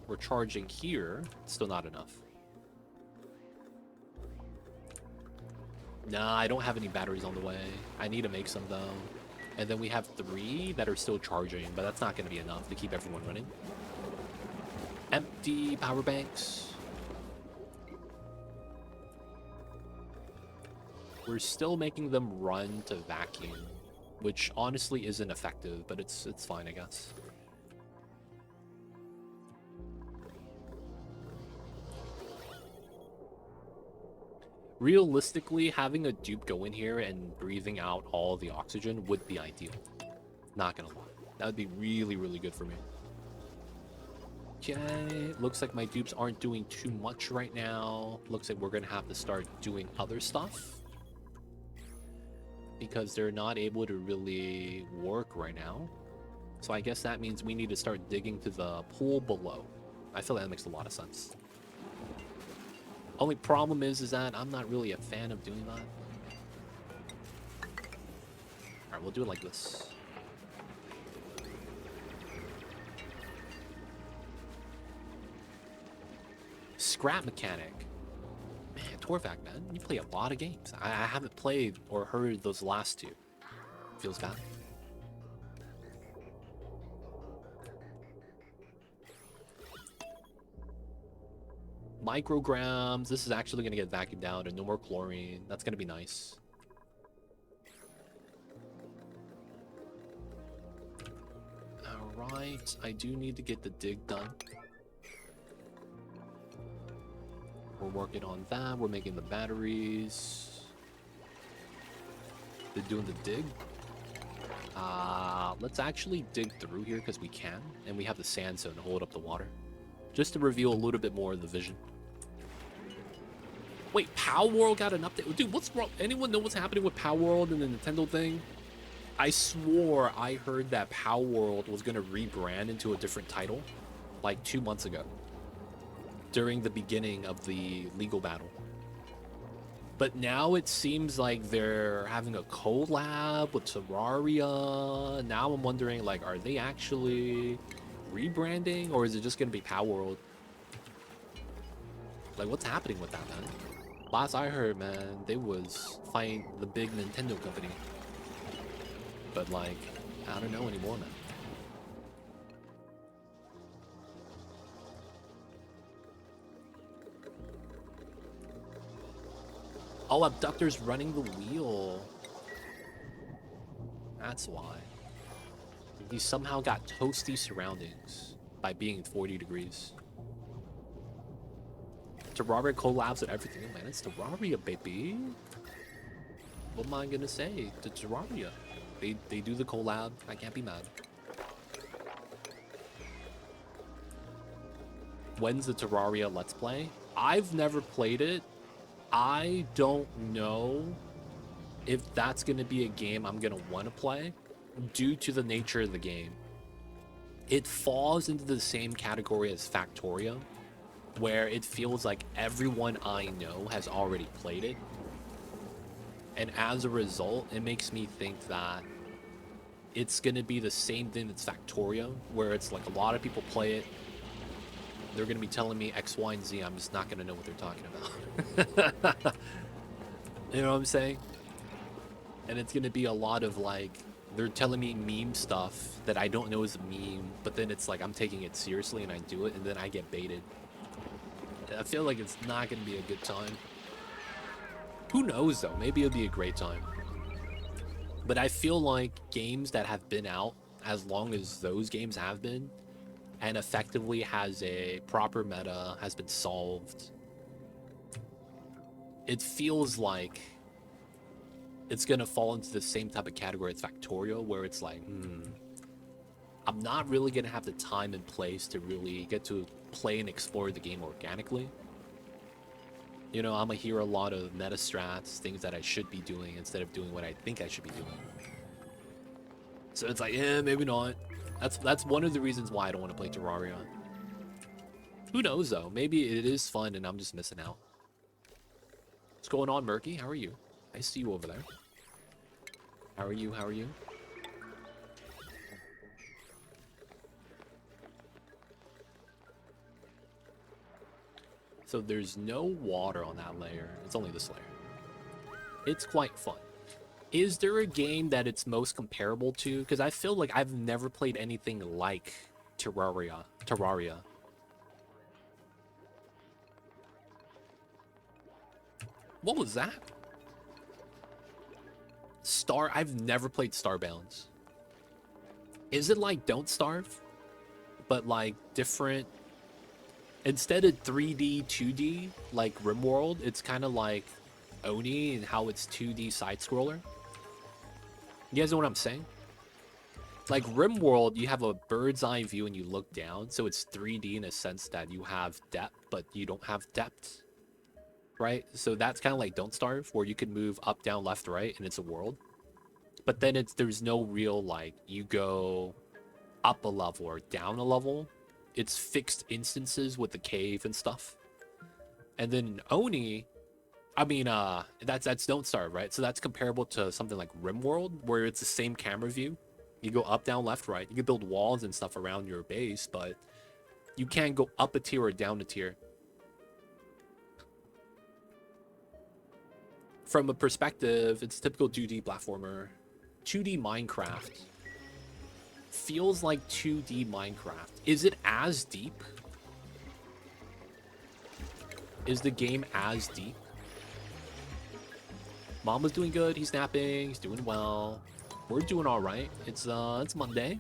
We're charging here. Still not enough. Nah, I don't have any batteries on the way. I need to make some, though. And then we have 3 that are still charging, but that's not going to be enough to keep everyone running. Empty power banks. We're still making them run to vacuum, which honestly isn't effective, but it's fine, I guess. Realistically, having a dupe go in here and breathing out all the oxygen would be ideal. Not gonna lie. That would be really, really good for me. Okay, looks like my dupes aren't doing too much right now. Looks like we're gonna have to start doing other stuff, because they're not able to really work right now. So I guess that means we need to start digging to the pool below. I feel like that makes a lot of sense. Only problem is that I'm not really a fan of doing that. Alright, we'll do it like this. Scrap mechanic. Man, Torvak, man, you play a lot of games. I haven't played or heard those last 2. Feels bad. Micrograms. This is actually going to get vacuumed out and no more chlorine. That's going to be nice. Alright, I do need to get the dig done. We're working on that. We're making the batteries. They're doing the dig. Let's actually dig through here because we can. And we have the sandstone to hold up the water. Just to reveal a little bit more of the vision. Wait, Power World got an update? Dude, what's wrong? Anyone know what's happening with Power World and the Nintendo thing? I swore I heard that Power World was going to rebrand into a different title like 2 months ago, during the beginning of the legal battle. But now it seems like they're having a collab with Terraria. Now I'm wondering, like, are they actually rebranding, or is it just gonna be Power World? Like, what's happening with that, man? Last I heard, man, they was fighting the big Nintendo company. But, like, I don't know anymore, man. Oh, Abductor's running the wheel. That's why. He somehow got toasty surroundings by being 40 degrees. Terraria collabs and everything. Oh, man, it's Terraria, baby. What am I gonna say? The Terraria. They do the collab. I can't be mad. When's the Terraria Let's Play? I've never played it. I don't know if that's gonna be a game I'm gonna want to play due to the nature of the game. It falls into the same category as Factorio, where it feels like everyone I know has already played it. And as a result, it makes me think that it's going to be the same thing as Factorio, where it's like a lot of people play it. They're going to be telling me X, Y, and Z. I'm just not going to know what they're talking about. You know what I'm saying? And it's going to be a lot of like, they're telling me meme stuff that I don't know is a meme, but then it's like I'm taking it seriously and I do it, and then I get baited. I feel like it's not going to be a good time. Who knows, though? Maybe it'll be a great time. But I feel like games that have been out as long as those games have been, and effectively has a proper meta, has been solved, it feels like it's going to fall into the same type of category as Factorio, where it's like, I'm not really going to have the time and place to really get to play and explore the game organically. You know, I'm going to hear a lot of meta strats, things that I should be doing instead of doing what I think I should be doing. So it's like, maybe not. That's one of the reasons why I don't want to play Terraria. Who knows, though? Maybe it is fun and I'm just missing out. What's going on, Murky? How are you? I see you over there. How are you? How are you? So there's no water on that layer. It's only this layer. It's quite fun. Is there a game that it's most comparable to? Because I feel like I've never played anything like Terraria. What was that? I've never played Starbounds. Is it like Don't Starve? But like different... Instead of 3D, 2D, like RimWorld, it's kind of like Oni and how it's 2D side-scroller. You guys know what I'm saying? Like RimWorld, you have a bird's eye view and you look down, so it's 3D in a sense that you have depth, but you don't have depth, right? So that's kind of like Don't Starve, where you can move up, down, left, right, and it's a world. But then there's no real, like, you go up a level or down a level. It's fixed instances with the cave and stuff. And then Oni, I mean, that's Don't Starve, right? So that's comparable to something like RimWorld, where it's the same camera view. You go up, down, left, right. You can build walls and stuff around your base, but you can't go up a tier or down a tier. From a perspective, it's a typical 2D platformer. 2D Minecraft. Feels like 2D Minecraft. Is it as deep? Is the game as deep? Mama's doing good. He's napping. He's doing well. We're doing all right. It's Monday.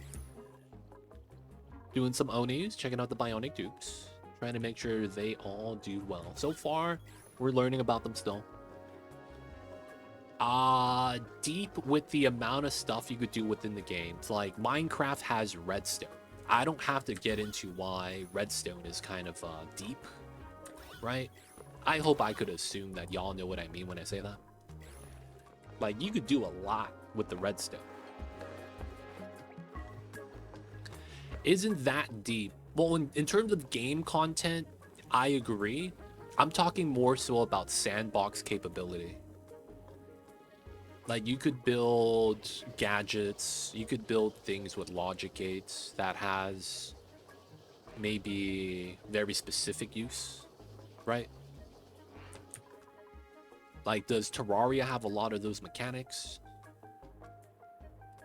Doing some Onis. Checking out the Bionic Dupes. Trying to make sure they all do well. So far, we're learning about them still. Deep with the amount of stuff you could do within the game. It's like Minecraft has redstone. I don't have to get into why redstone is kind of deep, right? I hope I could assume that y'all know what I mean when I say that. Like, you could do a lot with the redstone. Isn't that deep? Well, in terms of game content, I agree. I'm talking more so about sandbox capability. Like, you could build gadgets, you could build things with logic gates that has maybe very specific use, right? Like, does Terraria have a lot of those mechanics?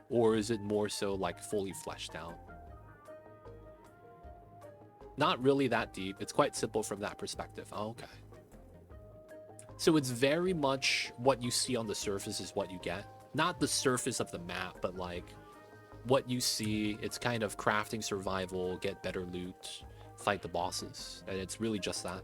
Or is it more so, like, fully fleshed out? Not really that deep. It's quite simple from that perspective. Oh, okay. So it's very much what you see on the surface is what you get. not the surface of the map, but like what you see. It's kind of crafting, survival, get better loot, fight the bosses, and it's really just that.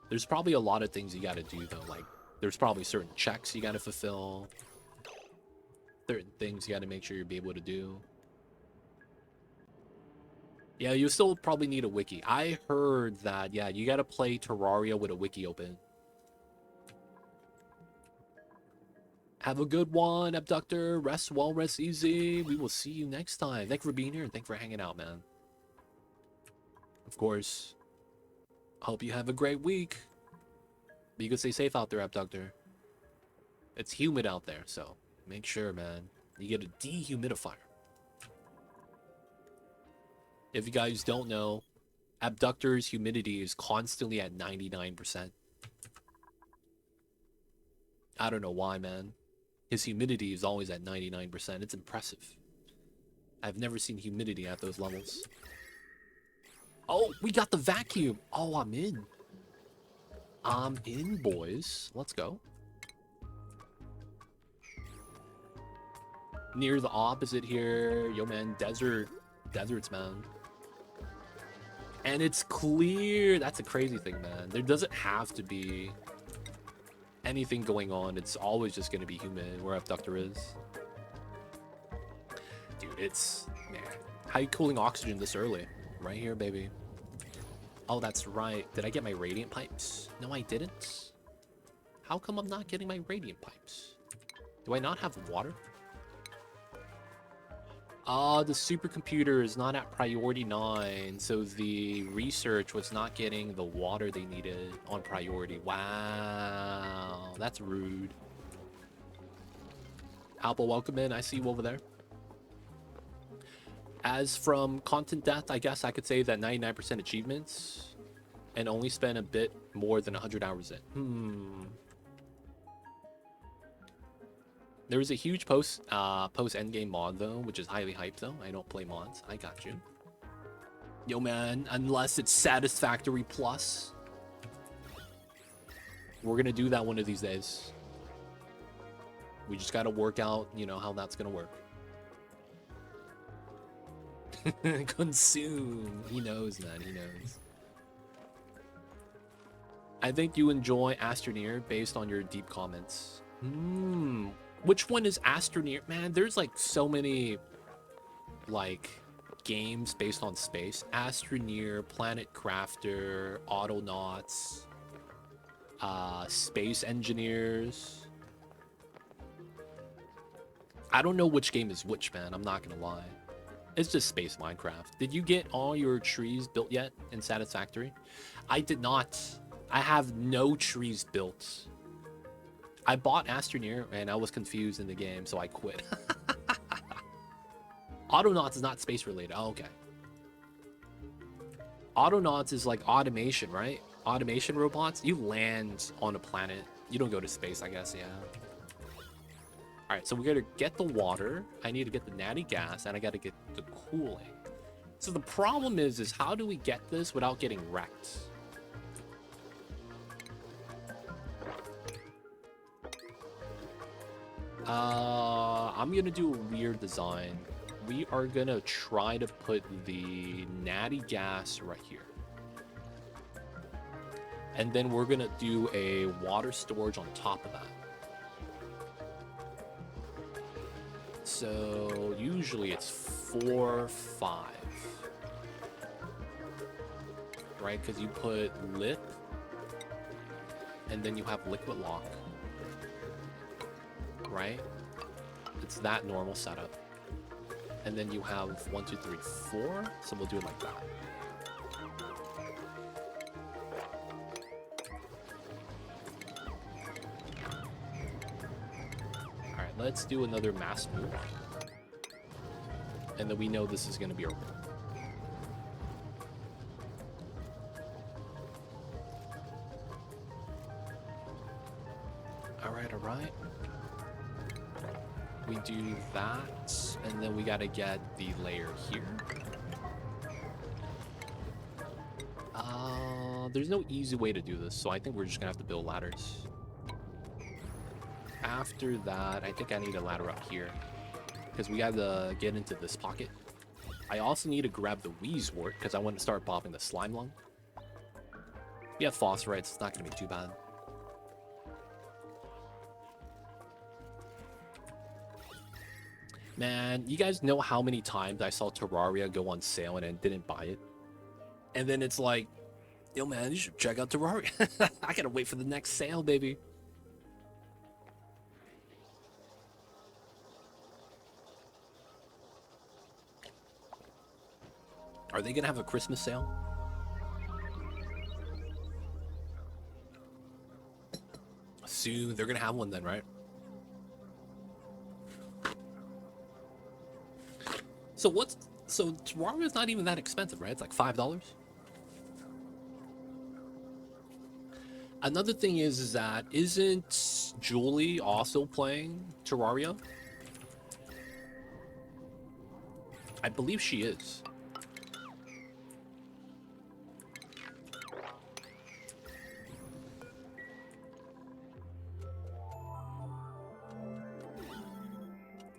There's probably a lot of things you gotta do though, like there's probably certain checks you gotta fulfill, certain things you gotta make sure you'll be able to do. Yeah, you still probably need a wiki. I heard that, yeah, you gotta play Terraria with a wiki open. Have a good one, Abductor. Rest well, rest easy. We will see you next time. Thank you for being here and thank you for hanging out, man. Of course. Hope you have a great week. But you can stay safe out there, Abductor. It's humid out there, so make sure, man, you get a dehumidifier. If you guys don't know, Abductor's humidity is constantly at 99%. I don't know why, man. His humidity is always at 99%. It's impressive. I've never seen humidity at those levels. Oh, we got the vacuum. Oh, I'm in. I'm in, boys. Let's go. Near the opposite here. Yo, man, deserts, man. And it's clear. That's a crazy thing, man. There doesn't have to be anything going on. It's always just going to be humid where Abductor is. Dude, it's... Man. How you cooling oxygen this early? Right here, baby. Oh, that's right. Did I get my radiant pipes? No, I didn't. How come I'm not getting my radiant pipes? Do I not have water? The supercomputer is not at priority 9, so the research was not getting the water they needed on priority. Wow, that's rude. Apple, welcome in. I see you over there. As from content death, I guess I could say that 99% achievements and only spend a bit more than 100 hours in. There was a huge post endgame mod though, which is highly hyped though. I don't play mods. I got you. Yo man, unless it's Satisfactory Plus. We're gonna do that one of these days. We just gotta work out, you know, how that's gonna work. Consume. He knows, man. He knows. I think you enjoy Astroneer based on your deep comments. Which one is Astroneer? Man, there's like so many like games based on space. Astroneer, Planet Crafter, Autonauts, Space Engineers. I don't know which game is which, man. I'm not gonna lie. It's just Space Minecraft. Did you get all your trees built yet in Satisfactory? I did not. I have no trees built. I bought Astroneer and I was confused in the game, so I quit. Autonauts is not space related. Oh, okay. Autonauts is like automation, right? Automation robots. You land on a planet. You don't go to space, I guess, yeah. Alright, so we gotta get the water. I need to get the natty gas, and I gotta get the cooling. So the problem is how do we get this without getting wrecked? I'm gonna do a weird design. We are gonna try to put the natty gas right here. And then we're gonna do a water storage on top of that. So usually it's 4, 5. Right? Because you put lip, and then you have liquid lock. Right? It's that normal setup. And then you have 1, 2, 3, 4. So we'll do it like that. Alright, let's do another mass move. And then we know this is going to be our win. Alright, alright. We do that, and then we gotta get the layer here. there's no easy way to do this, so I think we're just gonna have to build ladders. After that, I think I need a ladder up here, because we gotta get into this pocket. I also need to grab the Wheezewort, because I want to start popping the Slime Lung. We have phosphorites, it's not gonna be too bad. Man, you guys know how many times I saw Terraria go on sale and then didn't buy it? And then it's like, yo man, you should check out Terraria. I gotta wait for the next sale, baby. Are they gonna have a Christmas sale? Soon, they're gonna have one then, right? So Terraria's not even that expensive, right? It's like $5. Another thing is that isn't Julie also playing Terraria? I believe she is.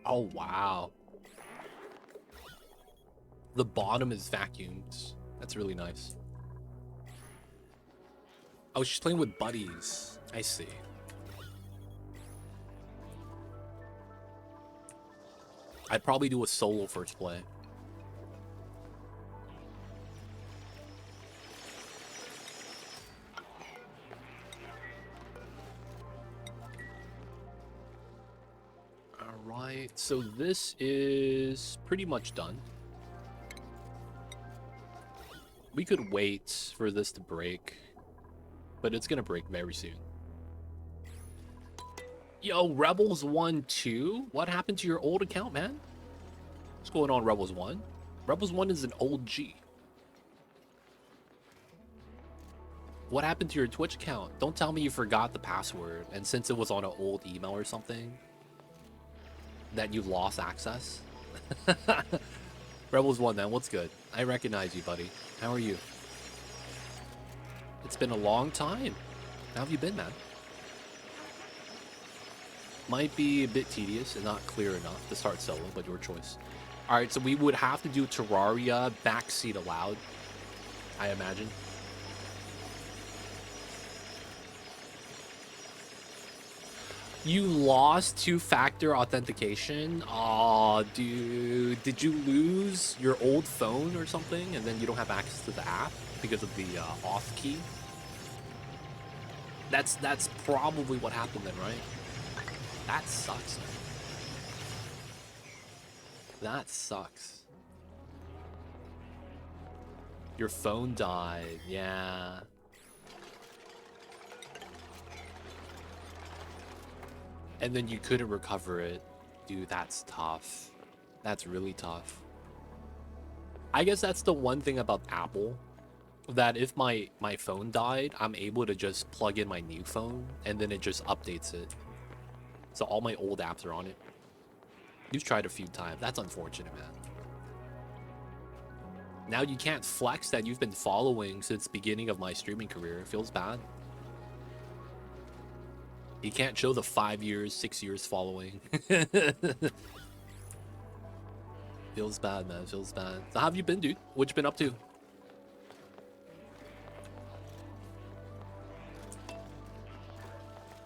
Oh wow. The bottom is vacuumed. That's really nice. Oh, she's playing with buddies. I see. I'd probably do a solo first play. Alright, so this is pretty much done. We could wait for this to break, but it's gonna break very soon. Yo, Rebels 1 2? What happened to your old account, man? What's going on, Rebels 1? Rebels 1 is an old G. What happened to your Twitch account? Don't tell me you forgot the password, and since it was on an old email or something, that you lost access? Rebels 1, man, what's good? I recognize you, buddy. How are you? It's been a long time. How have you been, man? Might be a bit tedious and not clear enough to start solo, but your choice. Alright, so we would have to do Terraria backseat allowed, I imagine. You lost two-factor authentication? Aw, dude. Did you lose your old phone or something and then you don't have access to the app because of the auth key? That's probably what happened then, right? That sucks, man. That sucks. Your phone died, yeah. And then you couldn't recover it. Dude, that's tough. That's really tough. I guess that's the one thing about Apple, that if my phone died, I'm able to just plug in my new phone and then it just updates it. So all my old apps are on it. You've tried a few times. That's unfortunate, man. Now you can't flex that you've been following since the beginning of my streaming career. It feels bad. You can't show the 5 years, 6 years following. Feels bad, man. Feels bad. So how have you been, dude? What you been up to?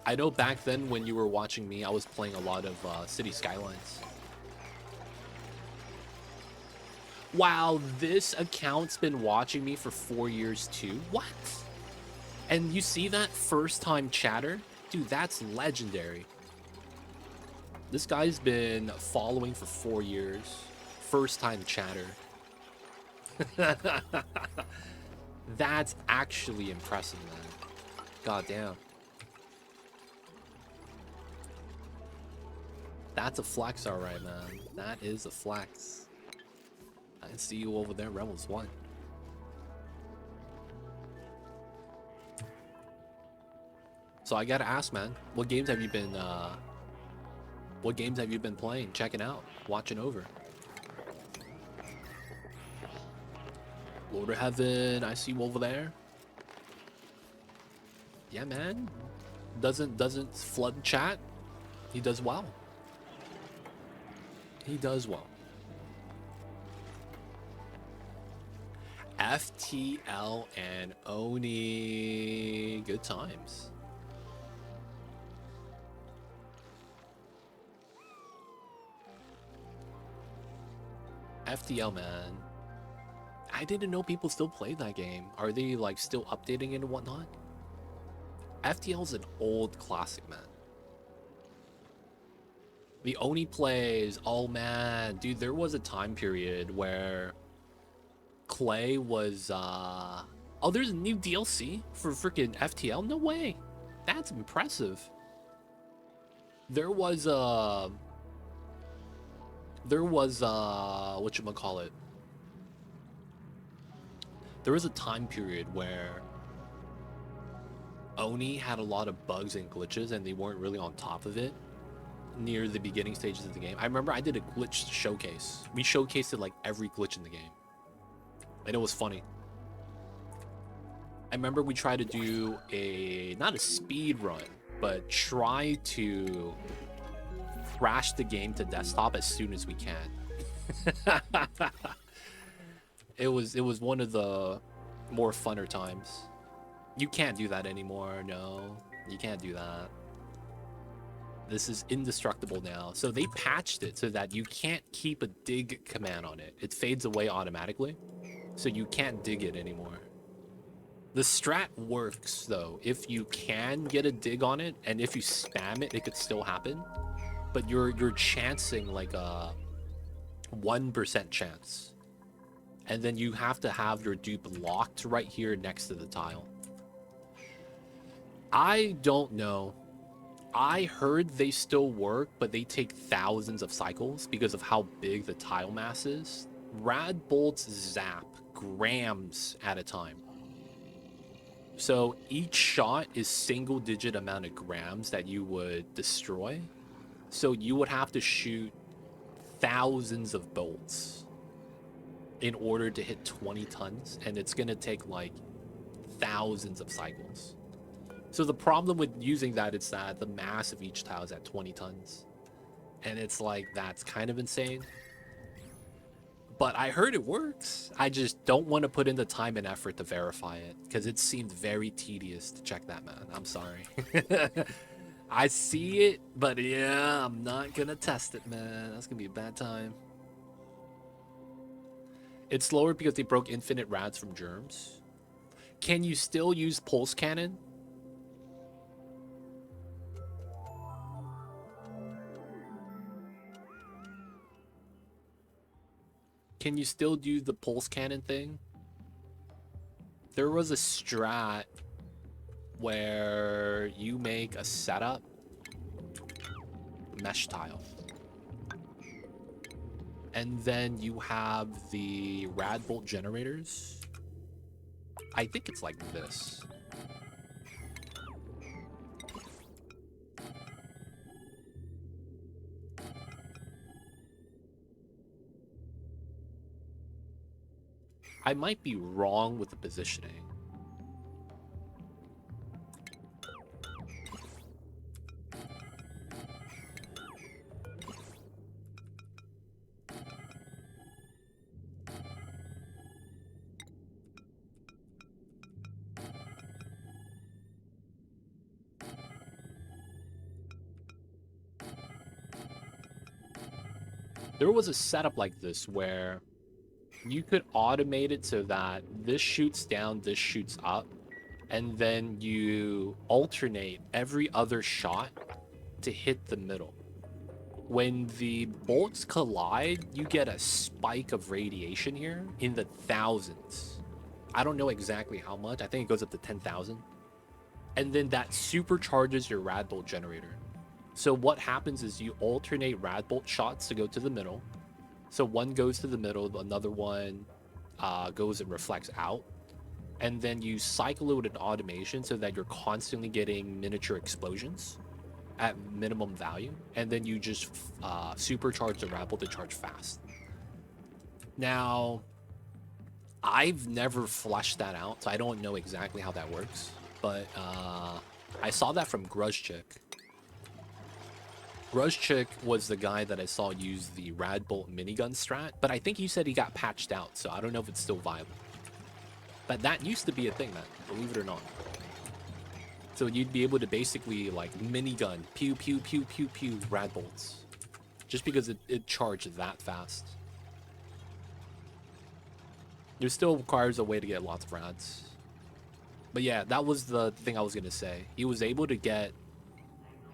I know back then when you were watching me, I was playing a lot of City Skylines. Wow, this account's been watching me for 4 years too? What? And you see that first time chatter? Dude, that's legendary. This guy's been following for 4 years. First time chatter. That's actually impressive, man. God damn. That's a flex, alright, man. That is a flex. I see you over there, Rebels 1. So I gotta ask, man, what games have you been playing, checking out, watching over? Lord of Heaven, I see you over there. Yeah, man. Doesn't flood chat. He does well. He does well. FTL and Oni. Good times. FTL, man. I didn't know people still play that game. Are they like still updating it and whatnot? FTL's an old classic, man. The Oni plays, oh man, dude, there was a time period where Clay was oh, there's a new DLC for freaking FTL? No way. That's impressive. There was whatchamacallit? There was a time period where Oni had a lot of bugs and glitches and they weren't really on top of it near the beginning stages of the game. I remember I did a glitch showcase. We showcased like every glitch in the game. And it was funny. I remember we tried to do not a speed run, but try to crash the game to desktop as soon as we can. It was one of the more funner times. You can't do that anymore. No, you can't do that. This is indestructible now. So they patched it so that you can't keep a dig command on it. It fades away automatically. So you can't dig it anymore. The strat works though. If you can get a dig on it, and if you spam it, it could still happen. But you're chancing like a 1% chance. And then you have to have your dupe locked right here next to the tile. I don't know. I heard they still work, but they take thousands of cycles because of how big the tile mass is. Rad bolts zap grams at a time. So each shot is single digit amount of grams that you would destroy. So you would have to shoot thousands of bolts in order to hit 20 tons. And it's going to take like thousands of cycles. So the problem with using that is that the mass of each tile is at 20 tons. And it's like, that's kind of insane. But I heard it works. I just don't want to put in the time and effort to verify it because it seemed very tedious to check that, man. I'm sorry. I see it, but yeah, I'm not going to test it, man. That's going to be a bad time. It's slower because they broke infinite rads from germs. Can you still use pulse cannon? Can you still do the pulse cannon thing? There was a strat where you make a setup mesh tile. And then you have the rad bolt generators. I think it's like this. I might be wrong with the positioning. There was a setup like this where you could automate it so that this shoots down, this shoots up, and then you alternate every other shot to hit the middle. When the bolts collide, you get a spike of radiation here in the thousands. I don't know exactly how much. I think it goes up to 10,000. And then that supercharges your rad bolt generator. So what happens is you alternate rad bolt shots to go to the middle. So one goes to the middle, another one goes and reflects out. And then you cycle it with an automation so that you're constantly getting miniature explosions at minimum value. And then you just supercharge the rad bolt to charge fast. Now, I've never fleshed that out, so I don't know exactly how that works. but I saw that from Grudge Chick. Grudge Chick was the guy that I saw use the Rad Bolt minigun strat, but I think he said he got patched out, so I don't know if it's still viable. But that used to be a thing, man, believe it or not. So you'd be able to basically, like, minigun, pew, pew, pew, pew, pew, Rad Bolts. Just because it charged that fast. There still requires a way to get lots of rads. But yeah, that was the thing I was going to say. He was able to get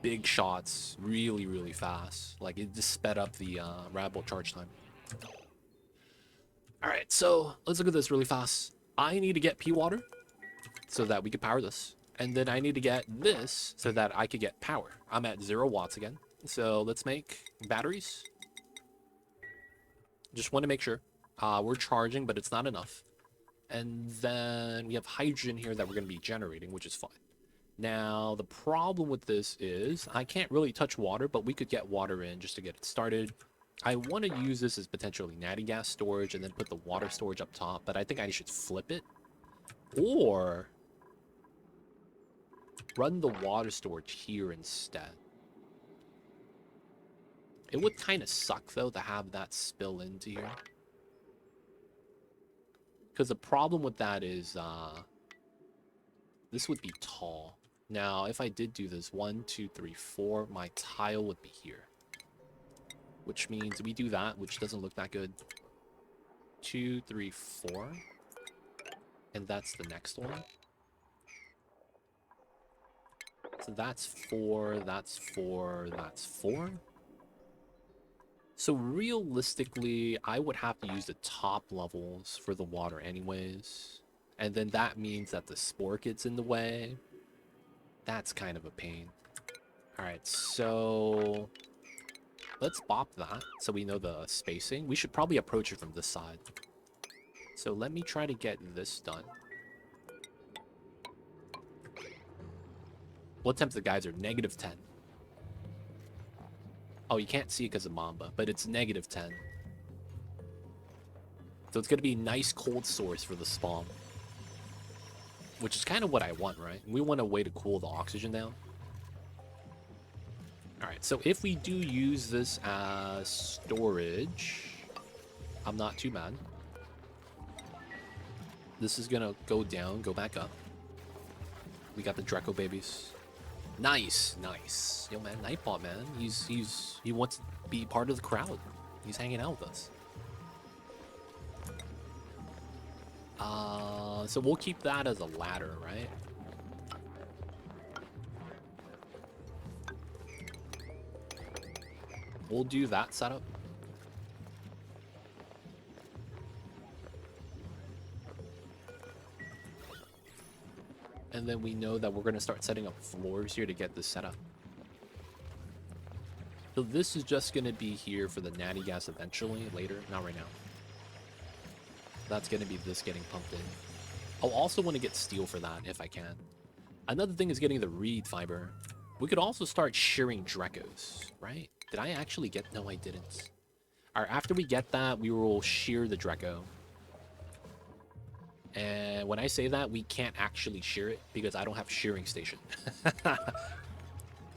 big shots really, really fast. Like, it just sped up the Rad Bolt charge time. Alright, so let's look at this really fast. I need to get P-Water so that we can power this. And then I need to get this so that I could get power. I'm at 0 watts again. So let's make batteries. Just want to make sure. We're charging, but it's not enough. And then we have hydrogen here that we're going to be generating, which is fine. Now, the problem with this is I can't really touch water, but we could get water in just to get it started. I want to use this as potentially natty gas storage and then put the water storage up top, but I think I should flip it. Or run the water storage here instead. It would kind of suck, though, to have that spill into here. Because the problem with that is this would be tall. Now, if I did do this, 1, 2, 3, 4, my tile would be here. Which means we do that, which doesn't look that good. 2, 3, 4. And that's the next one. So that's 4, that's 4, that's 4. So realistically, I would have to use the top levels for the water anyways. And then that means that the spore gets in the way. That's kind of a pain. Alright, so let's bop that so we know the spacing. We should probably approach it from this side. So let me try to get this done. What temps the guys are? -10. Oh, you can't see it because of Mamba, but it's -10. So it's going to be a nice cold source for the spawn. Which is kind of what I want, right? We want a way to cool the oxygen down. Alright, so if we do use this as storage, I'm not too mad. This is going to go down, go back up. We got the Draco babies. Nice, nice. Yo, man, Nightbot, man. He wants to be part of the crowd. He's hanging out with us. So we'll keep that as a ladder, right? We'll do that setup. And then we know that we're going to start setting up floors here to get this set up. So this is just going to be here for the natty gas eventually, later, not right now. That's going to be this getting pumped in. I'll also want to get steel for that if I can. Another thing is getting the reed fiber. We could also start shearing Drecos, right? Did I actually get... No, I didn't. Alright, after we get that, we will shear the Dreco. And when I say that, we can't actually shear it because I don't have shearing station.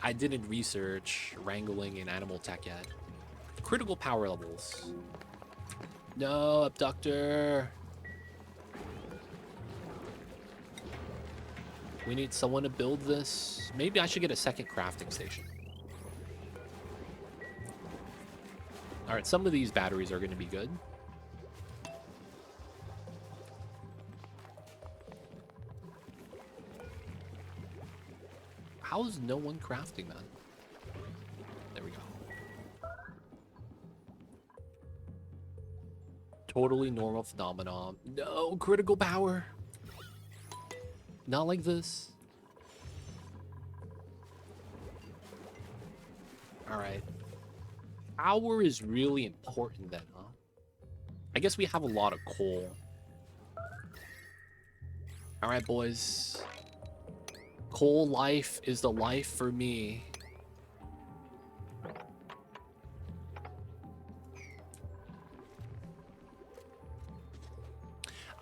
I didn't research wrangling in animal tech yet. Critical power levels. No, abductor. We need someone to build this. Maybe I should get a second crafting station. Alright, some of these batteries are going to be good. How is no one crafting that? There we go. Totally normal phenomenon. No critical power. Not like this. Alright. Power is really important then, huh? I guess we have a lot of coal. Alright, boys. Coal life is the life for me.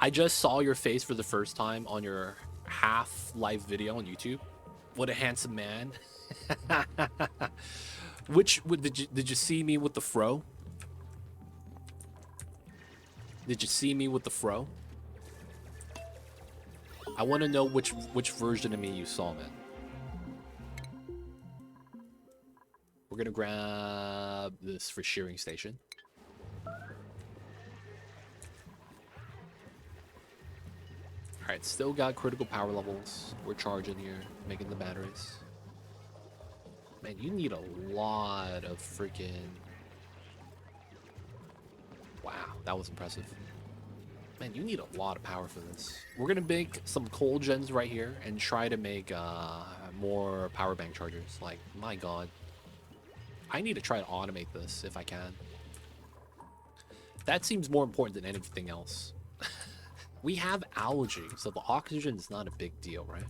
I just saw your face for the first time on your half-life video on YouTube. What a handsome man. Did you see me with the fro? Did you see me with the fro? I want to know which version of me you saw, man. We're gonna grab this for shearing station. Alright, still got critical power levels. We're charging here, making the batteries. Man, you need a lot of freaking... Wow, that was impressive. Man, you need a lot of power for this. We're gonna make some coal gens right here and try to make more power bank chargers. Like, my god. I need to try to automate this if I can. That seems more important than anything else. We have algae, so the oxygen is not a big deal, right?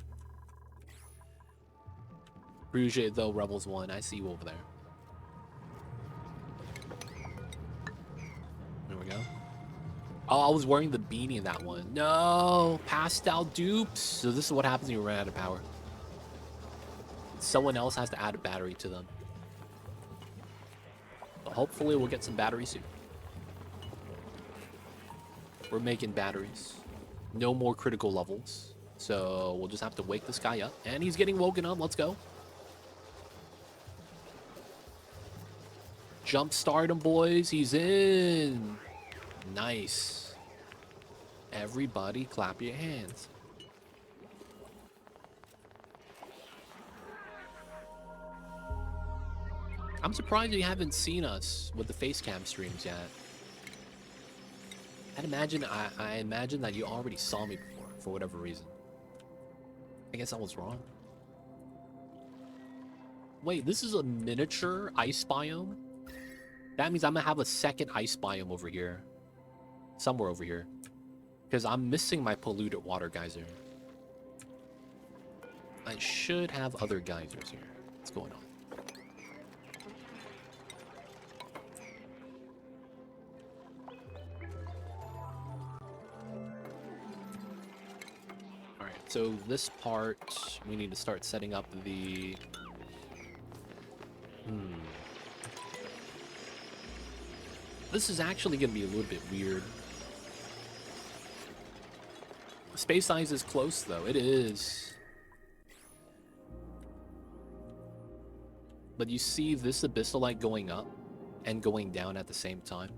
Rouge, though, Rebels 1. I see you over there. There we go. Oh, I was wearing the beanie in that one. No! Pastel dupes! So this is what happens when you run out of power. Someone else has to add a battery to them. But hopefully we'll get some batteries soon. We're making batteries. No more critical levels. So we'll just have to wake this guy up. And he's getting woken up. Let's go. Jumpstart him, boys. He's in. Nice. Everybody clap your hands. I'm surprised you haven't seen us with the face cam streams yet. I imagine that you already saw me before, for whatever reason. I guess I was wrong. Wait, this is a miniature ice biome? That means I'm gonna have a second ice biome over here. Somewhere over here. Because I'm missing my polluted water geyser. I should have other geysers here. What's going on? So this part, we need to start setting up the... This is actually going to be a little bit weird. Space size is close, though. It is. But you see this abyssalite going up and going down at the same time.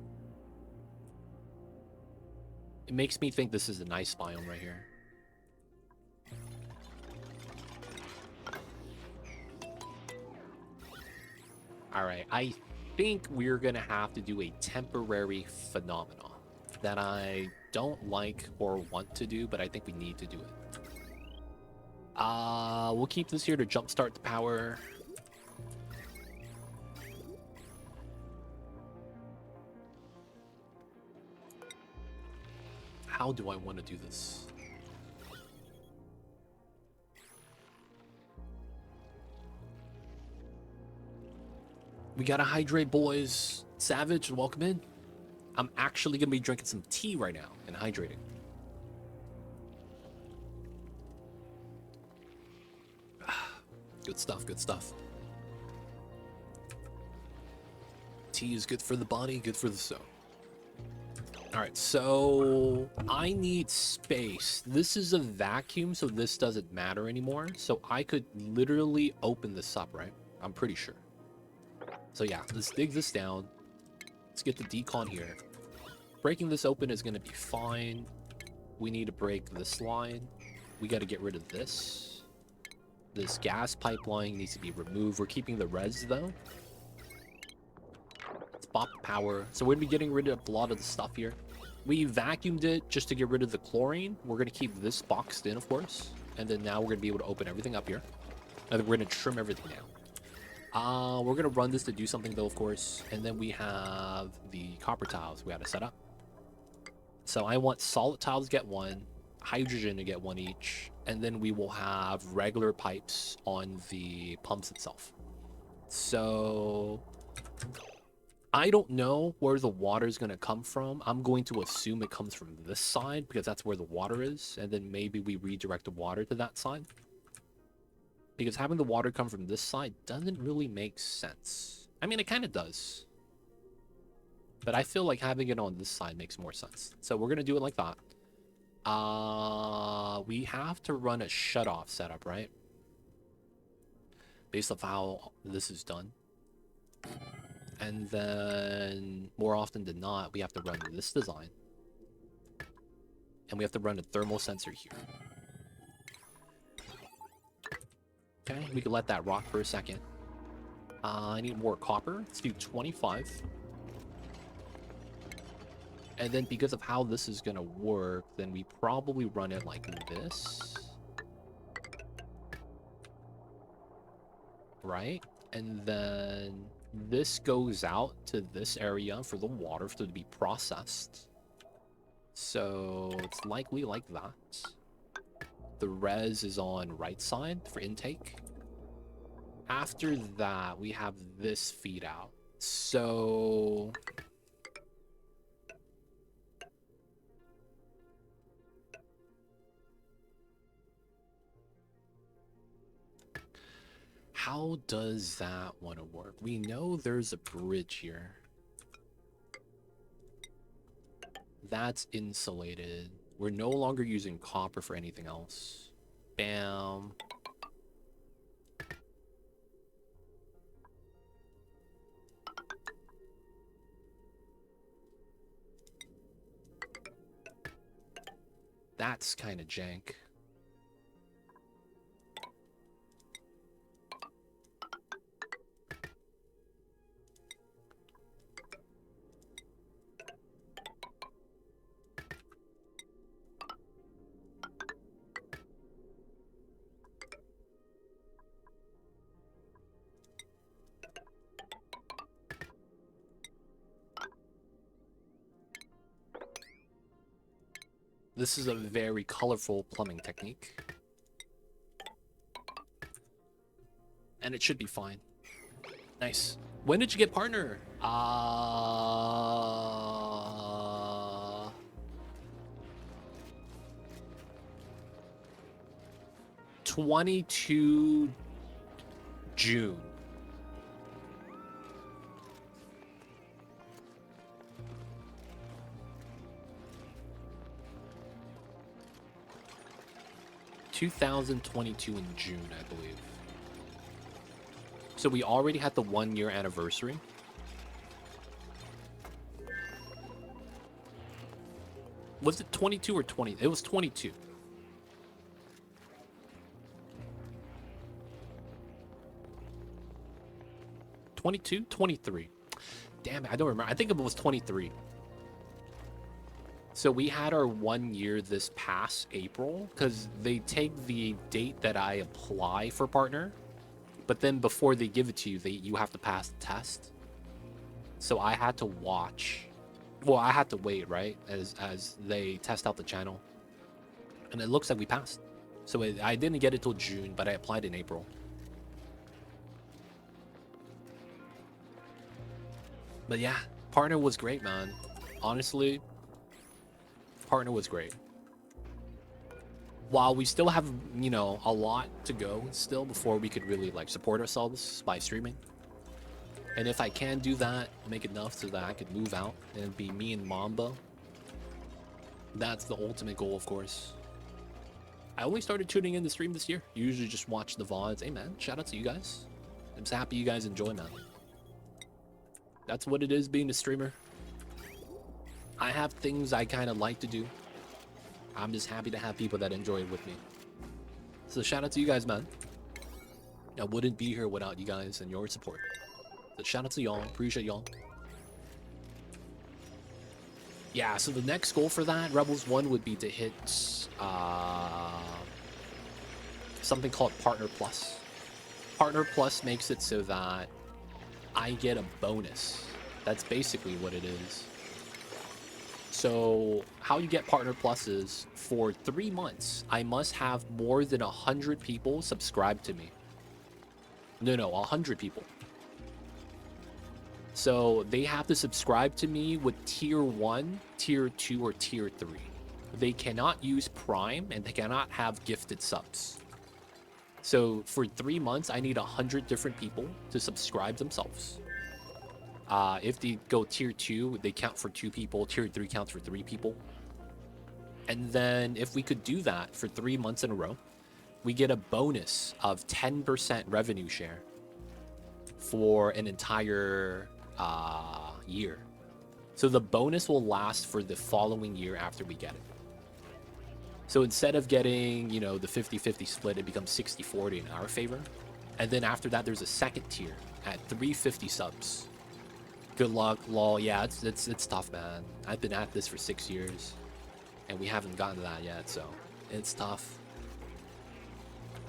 It makes me think this is an ice biome right here. Alright, I think we're gonna have to do a temporary phenomenon that I don't like or want to do, but I think we need to do it. We'll keep this here to jumpstart the power. How do I want to do this? We gotta hydrate, boys. Savage, welcome in. I'm actually gonna be drinking some tea right now and hydrating. Good stuff, good stuff. Tea is good for the body, good for the soul. Alright, so I need space. This is a vacuum, so this doesn't matter anymore. So I could literally open this up, right? I'm pretty sure. So yeah, let's dig this down. Let's get the decon here. Breaking this open is going to be fine. We need to break this line. We got to get rid of this. This gas pipeline needs to be removed. We're keeping the res though. Let's pop power. So we're going to be getting rid of a lot of the stuff here. We vacuumed it just to get rid of the chlorine. We're going to keep this boxed in, of course. And then now we're going to be able to open everything up here. And then we're going to trim everything down. We're gonna run this to do something though, of course, and then we have the copper tiles we gotta set up. So I want solid tiles to get one, hydrogen to get one each, and then we will have regular pipes on the pumps itself. So I don't know where the water is going to come from. I'm going to assume it comes from this side because that's where the water is. And then maybe we redirect the water to that side. Because having the water come from this side doesn't really make sense. I mean, it kind of does. But I feel like having it on this side makes more sense. So we're going to do it like that. We have to run a shutoff setup, right? Based off how this is done. And then, more often than not, we have to run this design. And we have to run a thermal sensor here. Okay, we can let that rock for a second. I need more copper. Let's do 25. And then because of how this is going to work, then we probably run it like this. Right? And then this goes out to this area for the water to be processed. So it's likely like that. The res is on right side for intake. After that, we have this feed out. So how does that want to work? We know there's a bridge here. That's insulated. We're no longer using copper for anything else. Bam. That's kind of jank. This is a very colorful plumbing technique. And it should be fine. Nice. When did you get partner? 22 June. (2022) in June, I believe. So we already had the 1-year anniversary. Was it 22 or 20? It was 22. (22? 23. Damn it, I don't remember. I think it was 23. So we had our 1 year this past April, because they take the date that I apply for partner, but then before they give it to you, you have to pass the test. So I had to watch. Well, I had to wait, right, as they test out the channel. And it looks like we passed. So I didn't get it till June, but I applied in April. But yeah, partner was great, man. Honestly, partner was great. While we still have, you know, a lot to go still before we could really like support ourselves by streaming. And if I can do that, make enough so that I could move out and be me and Mamba, that's the ultimate goal, of course. I only started tuning in to stream this year. Usually just watch the VODs. Hey man, shout out to you guys. I'm just happy you guys enjoy, man. That's what it is being a streamer. I have things I kind of like to do. I'm just happy to have people that enjoy it with me. So shout out to you guys, man. I wouldn't be here without you guys and your support. So shout out to y'all. Appreciate y'all. Yeah, so the next goal for that, Rebels 1, would be to hit something called Partner Plus. Partner Plus makes it so that I get a bonus. That's basically what it is. So how you get Partner Plus is for 3 months, I must have more than 100 people subscribe to me. No, 100 people. So they have to subscribe to me with tier 1, tier 2, or tier 3. They cannot use Prime, and they cannot have gifted subs. So for 3 months, I need 100 different people to subscribe themselves. If they go tier 2, they count for 2 people. Tier 3 counts for 3 people. And then if we could do that for 3 months in a row, we get a bonus of 10% revenue share for an entire year. So the bonus will last for the following year after we get it. So instead of getting, you know, the 50-50 split, it becomes 60-40 in our favor. And then after that, there's a second tier at 350 subs. Good luck, lol. Yeah, it's tough, man. I've been at this for 6 years, and we haven't gotten to that yet, so it's tough.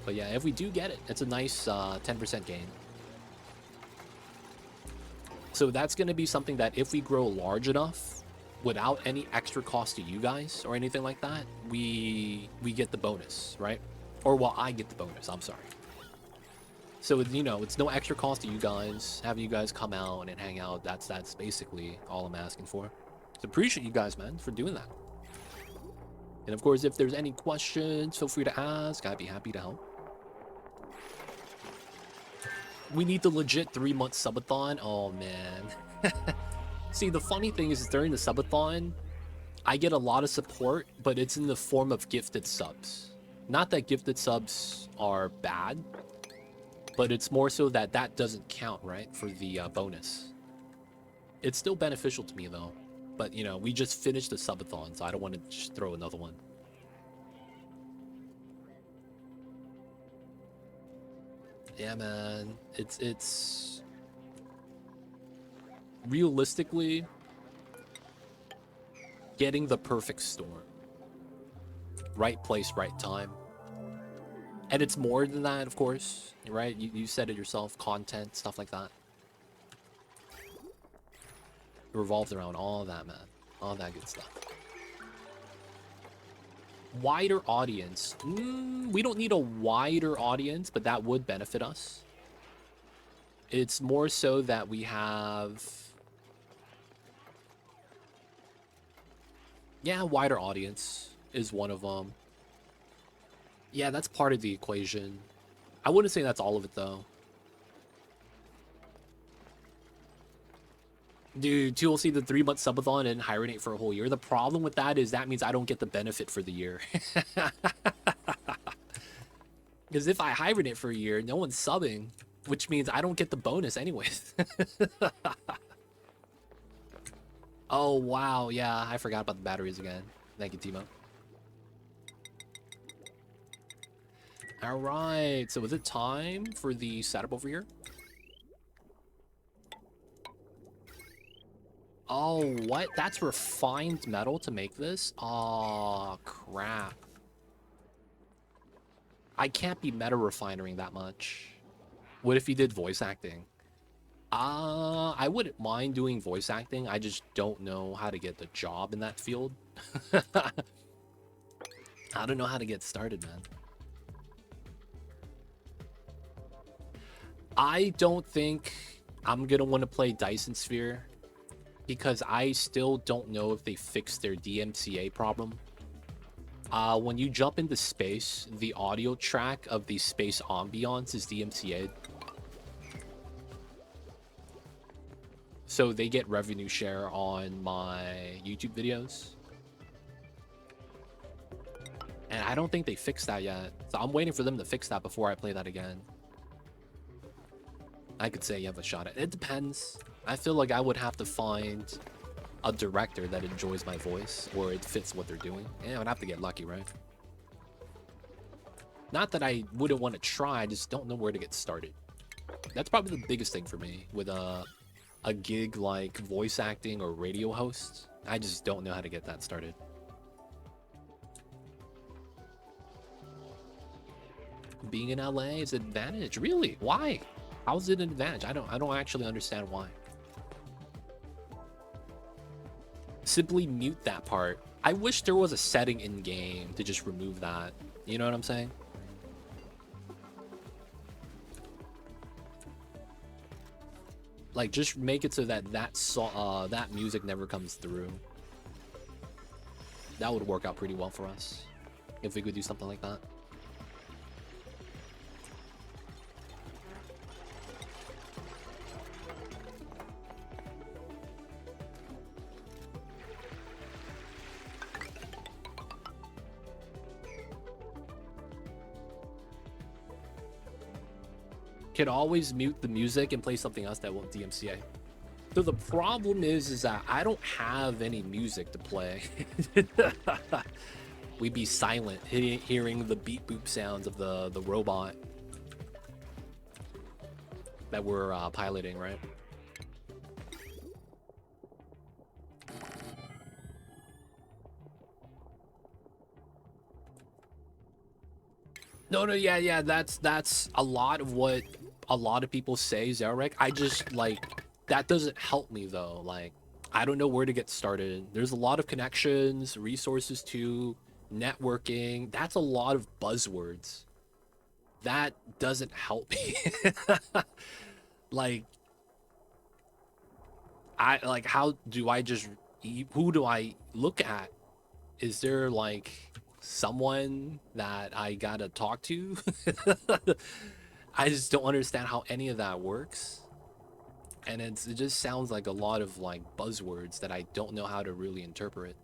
But yeah, if we do get it, it's a nice 10% gain. So that's going to be something that if we grow large enough, without any extra cost to you guys or anything like that, we get the bonus, right? Or well, I get the bonus, I'm sorry. So, you know, it's no extra cost to you guys, having you guys come out and hang out. That's basically all I'm asking for. So appreciate you guys, man, for doing that. And of course, if there's any questions, feel free to ask. I'd be happy to help. We need the legit 3-month subathon. Oh, man. See, the funny thing is during the subathon, I get a lot of support, but it's in the form of gifted subs. Not that gifted subs are bad, but it's more so that that doesn't count, right, for the bonus. It's still beneficial to me, though. But, you know, we just finished the subathon, so I don't want to just throw another one. Yeah, man. It's... Realistically, getting the perfect storm. Right place, right time. And it's more than that, of course, right? You said it yourself, content, stuff like that. It revolves around all that, man. All that good stuff. Wider audience. We don't need a wider audience, but that would benefit us. It's more so that we have... Yeah, wider audience is one of them. Yeah, that's part of the equation. I wouldn't say that's all of it, though. Dude, 2 will see the 3-month subathon and hibernate for a whole year. The problem with that is that means I don't get the benefit for the year. Because if I hibernate for a year, no one's subbing, which means I don't get the bonus anyways. Oh, wow. Yeah, I forgot about the batteries again. Thank you, Timo. All right. So is it time for the setup over here? Oh, what? That's refined metal to make this? Oh, crap. I can't be meta refining that much. What if he did voice acting? I wouldn't mind doing voice acting. I just don't know how to get the job in that field. I don't know how to get started, man. I don't think I'm gonna want to play Dyson Sphere because I still don't know if they fixed their DMCA problem. When you jump into space, the audio track of the space ambiance is DMCA'd. So they get revenue share on my YouTube videos. And I don't think they fixed that yet. So I'm waiting for them to fix that before I play that again. I could say you have a shot at it. It depends. I feel like I would have to find a director that enjoys my voice or it fits what they're doing. Yeah, I would have to get lucky, right? Not that I wouldn't want to try, I just don't know where to get started. That's probably the biggest thing for me with a gig like voice acting or radio host. I just don't know how to get that started. Being in LA is an advantage. Really? Why? How's it an advantage? I don't actually understand why. Simply mute that part. I wish there was a setting in game to just remove that. You know what I'm saying? Like, just make it so that that music never comes through. That would work out pretty well for us if we could do something like that. Could always mute the music and play something else that won't DMCA. So the problem is that I don't have any music to play. We'd be silent, hearing the beep boop sounds of the robot that we're piloting, right? No, yeah, that's a lot of what a lot of people say, Zarek. I just, like, that doesn't help me though. Like, I don't know where to get started. There's a lot of connections, resources too, networking. That's a lot of buzzwords. That doesn't help me. Like, how do I just, who do I look at? Is there like someone that I gotta talk to? I just don't understand how any of that works. And it just sounds like a lot of like buzzwords that I don't know how to really interpret.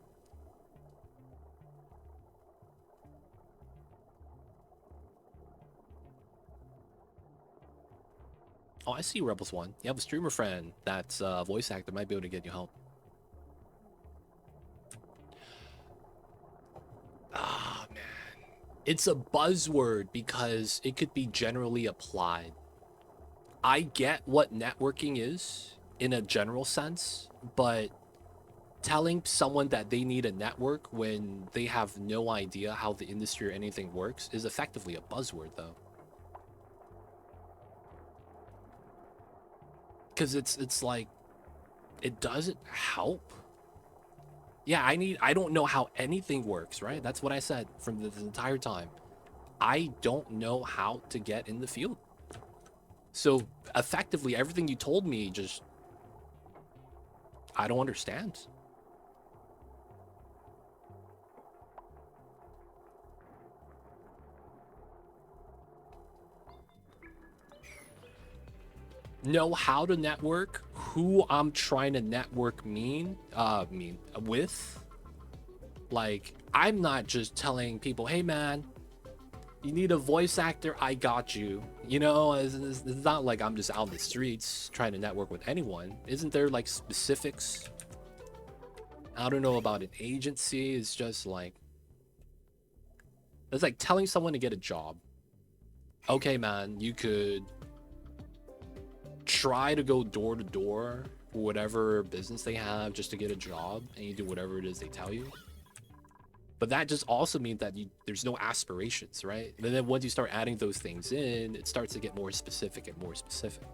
Oh, I see Rebels One. You have a streamer friend that's a voice actor, might be able to get you help. Ah, man. It's a buzzword because it could be generally applied. I get what networking is in a general sense, but telling someone that they need a network when they have no idea how the industry or anything works is effectively a buzzword, though. Because it's like, it doesn't help. Yeah, I don't know how anything works, right? That's what I said from the entire time. I don't know how to get in the field. So effectively, everything you told me, just, I don't understand. Know how to network, who I'm trying to network with. Like, I'm not just telling people, hey man, you need a voice actor, I got you. You know, it's not like I'm just out in the streets trying to network with anyone. Isn't there like specifics? I don't know about an agency. It's just like, it's like telling someone to get a job. Okay, man, you could try to go door to door for whatever business they have just to get a job, and you do whatever it is they tell you. But that just also means that there's no aspirations, right? And then once you start adding those things in, it starts to get more specific and more specific.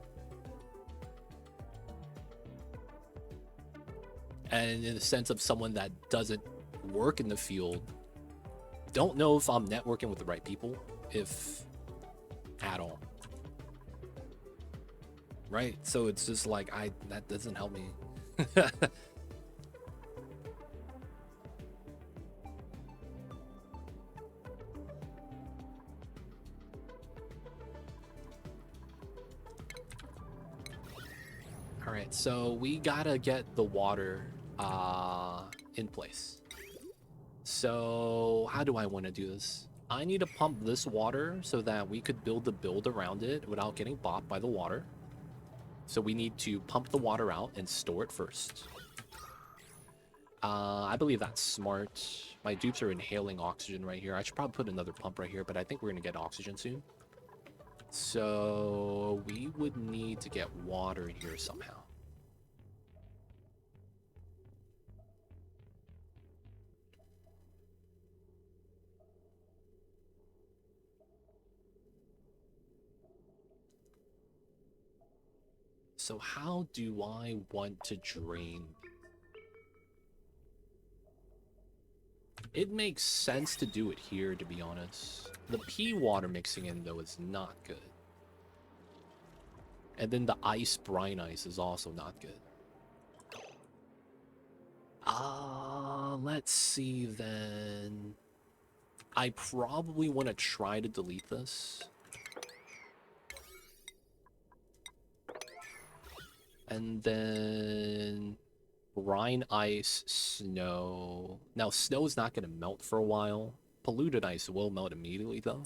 And in the sense of someone that doesn't work in the field, don't know if I'm networking with the right people, if at all. Right? So it's just like, that doesn't help me. All right, so we gotta get the water in place. So how do I want to do this? I need to pump this water so that we could build the build around it without getting bopped by the water. So we need to pump the water out and store it first. I believe that's smart. My dupes are inhaling oxygen right here. I should probably put another pump right here, but I think we're gonna get oxygen soon. So we would need to get water in here somehow. So how do I want to drain? It makes sense to do it here, to be honest. The pea water mixing in, though, is not good. And then the ice brine ice is also not good. Let's see then. I probably want to try to delete this. And then brine ice, snow. Now, snow's not going to melt for a while. Polluted ice will melt immediately, though.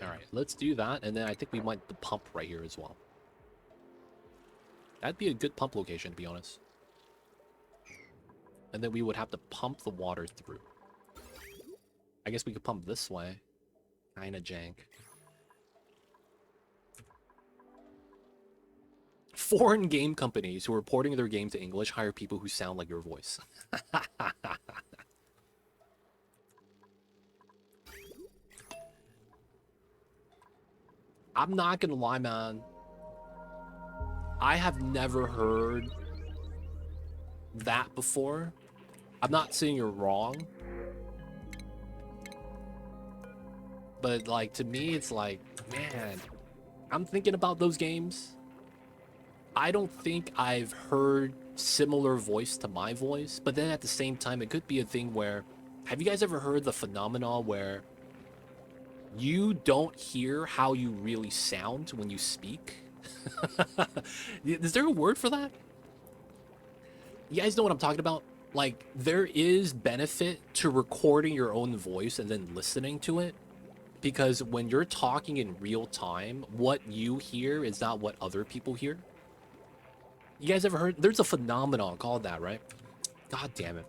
Alright, let's do that, and then I think we might the pump right here as well. That'd be a good pump location, to be honest. And then we would have to pump the water through. I guess we could pump this way. Kinda jank. Foreign game companies who are porting their game to English hire people who sound like your voice. I'm not gonna lie, man. I have never heard that before. I'm not saying you're wrong. But, like, to me, it's like, man, I'm thinking about those games. I don't think I've heard similar voice to my voice. But then at the same time, it could be a thing where... Have you guys ever heard the phenomenon where you don't hear how you really sound when you speak? Is there a word for that? You guys know what I'm talking about? Like, there is benefit to recording your own voice and then listening to it. Because when you're talking in real time, what you hear is not what other people hear. You guys ever heard? There's a phenomenon called that, right? God damn it.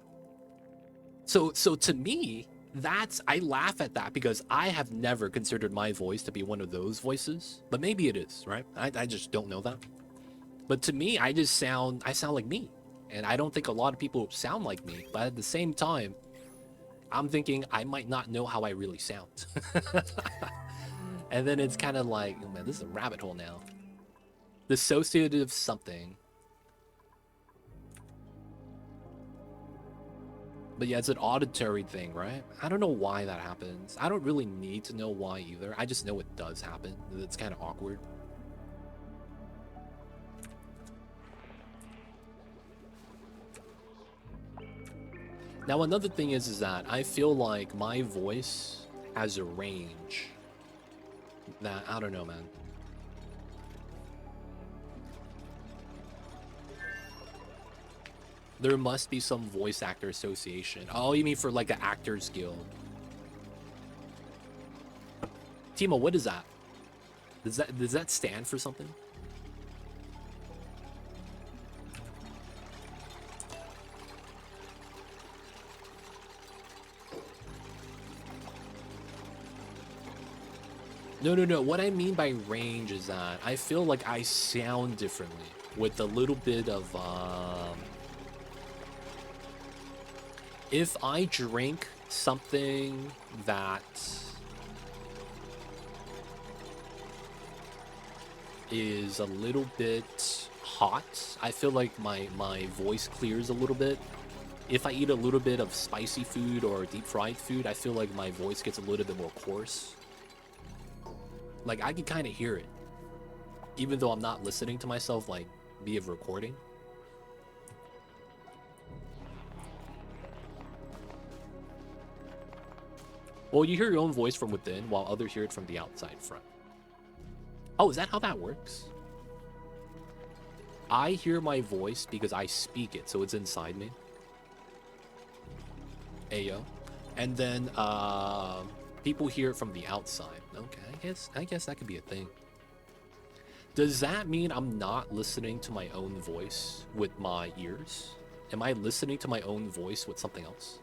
So to me, I laugh at that because I have never considered my voice to be one of those voices. But maybe it is, right? I just don't know that. But to me, I sound like me. And I don't think a lot of people sound like me. But at the same time, I'm thinking I might not know how I really sound. And then it's kind of like, oh man, this is a rabbit hole now. Dissociative something. But yeah, it's an auditory thing, right? I don't know why that happens. I don't really need to know why either. I just know it does happen. It's kind of awkward. Now, another thing is that I feel like my voice has a range that, I don't know, man. There must be some voice actor association. Oh, you mean for like the Actors Guild? Timo, what is that? Does that stand for something? No. What I mean by range is that I feel like I sound differently with a little bit of if I drink something that is a little bit hot, I feel like my voice clears a little bit. If I eat a little bit of spicy food or deep fried food, I feel like my voice gets a little bit more coarse. Like, I can kind of hear it, even though I'm not listening to myself, like, via recording. Well, you hear your own voice from within, while others hear it from the outside front. Oh, is that how that works? I hear my voice because I speak it, so it's inside me. Ayo. And then, people hear it from the outside. Okay, I guess that could be a thing. Does that mean I'm not listening to my own voice with my ears? Am I listening to my own voice with something else?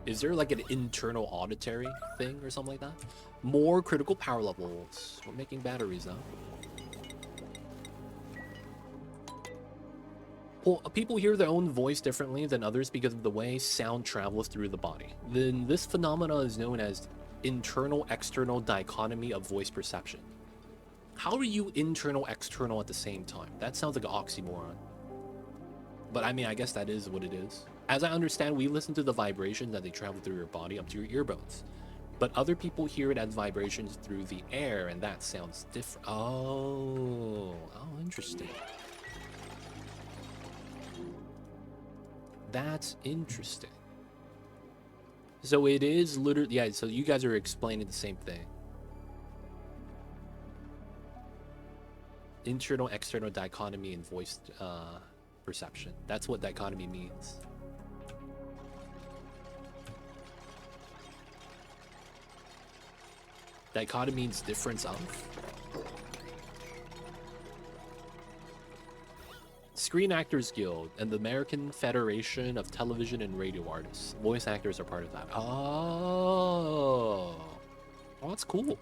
Is there like an internal auditory thing or something like that? More critical power levels. We're making batteries now. Well, people hear their own voice differently than others because of the way sound travels through the body. Then this phenomena is known as internal-external dichotomy of voice perception. How are you internal, external at the same time? That sounds like an oxymoron. But I mean, I guess that is what it is. As I understand, we listen to the vibrations that they travel through your body up to your earbuds. But other people hear it as vibrations through the air, and that sounds different. Oh, interesting. That's interesting. So it is literally, yeah, so you guys are explaining the same thing. Internal, external dichotomy in voice perception. That's what dichotomy means. Dichotomy means difference of. Screen Actors Guild and the American Federation of Television and Radio Artists. Voice actors are part of that. Oh, that's cool.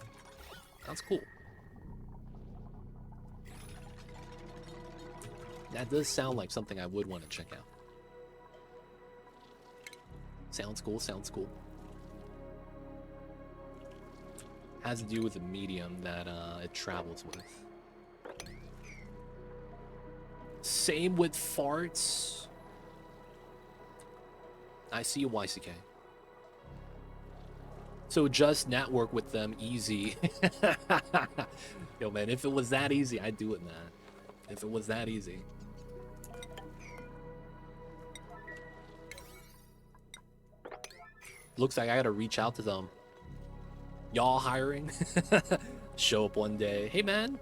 That's cool. That does sound like something I would want to check out. Sounds cool, sounds cool. Has to do with the medium that it travels with. Same with farts. I see you, YCK. So just network with them, easy. Yo, man, if it was that easy, I'd do it, man. If it was that easy. Looks like I gotta reach out to them. Y'all hiring? Show up one day. Hey, man,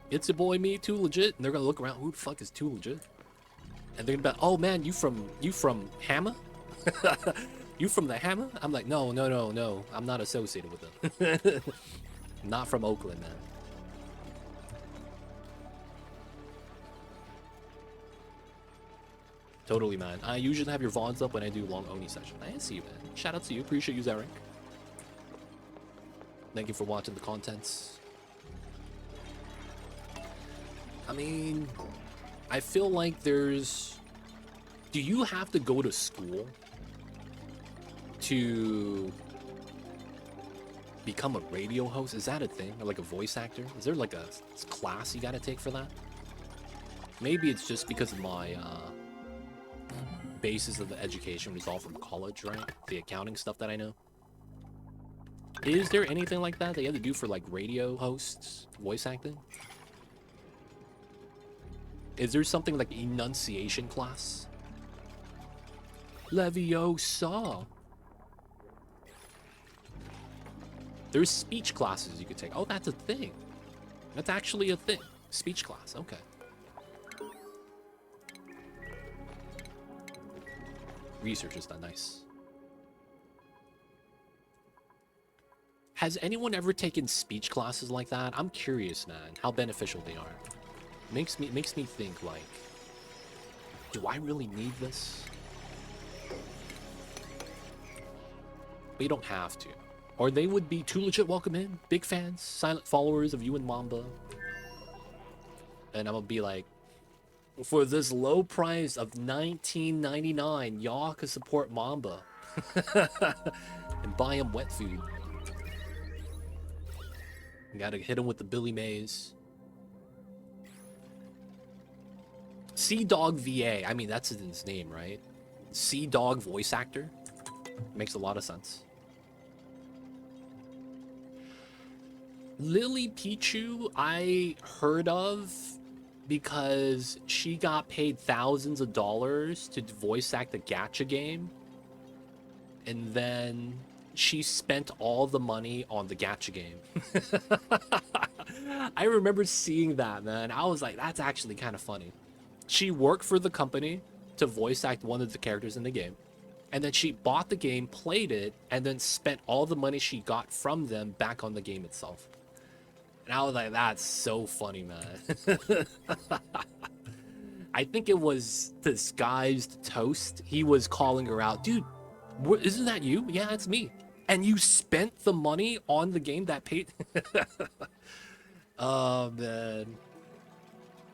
it's your boy, me, Too Legit. And they're gonna look around. Who the fuck is Too Legit? And they're gonna be like, oh, man, you from Hammer? You from the Hammer? I'm like, no. I'm not associated with them. Not from Oakland, man. Totally, man. I usually have your VODs up when I do long Oni sessions. I see you, man. Shout out to you. Appreciate you, Zarek. Thank you for watching the contents. I mean, I feel like there's... Do you have to go to school to become a radio host? Is that a thing? Or like a voice actor? Is there like a class you gotta take for that? Maybe it's just because of my basis of the education was all from college, right? The accounting stuff that I know. Is there anything like that you have to do for like radio hosts, voice acting? Is there something like enunciation class? Leviosa. There's speech classes you could take. Oh, that's a thing. That's actually a thing. Speech class, okay. Research is done, nice. Has anyone ever taken speech classes like that? I'm curious, man, how beneficial they are. Makes me think, like, do I really need this? But you don't have to. Or they would be Too Legit, welcome in. Big fans, silent followers of you and Mamba. And I'm gonna be like, for this low price of $19.99, y'all could support Mamba. And buy him wet food. You gotta hit him with the Billy Mays. Sea Dog VA. I mean, that's his name, right? Sea Dog voice actor. Makes a lot of sense. Lily Pichu, I heard of because she got paid thousands of dollars to voice act a gacha game. And then she spent all the money on the gacha game. I remember seeing that, man. I was like, that's actually kind of funny. She worked for the company to voice act one of the characters in the game. And then she bought the game, played it, and then spent all the money she got from them back on the game itself. And I was like, that's so funny, man. I think it was Disguised Toast. He was calling her out. Dude, isn't that you? Yeah, it's me. And you spent the money on the game that paid? Oh, man.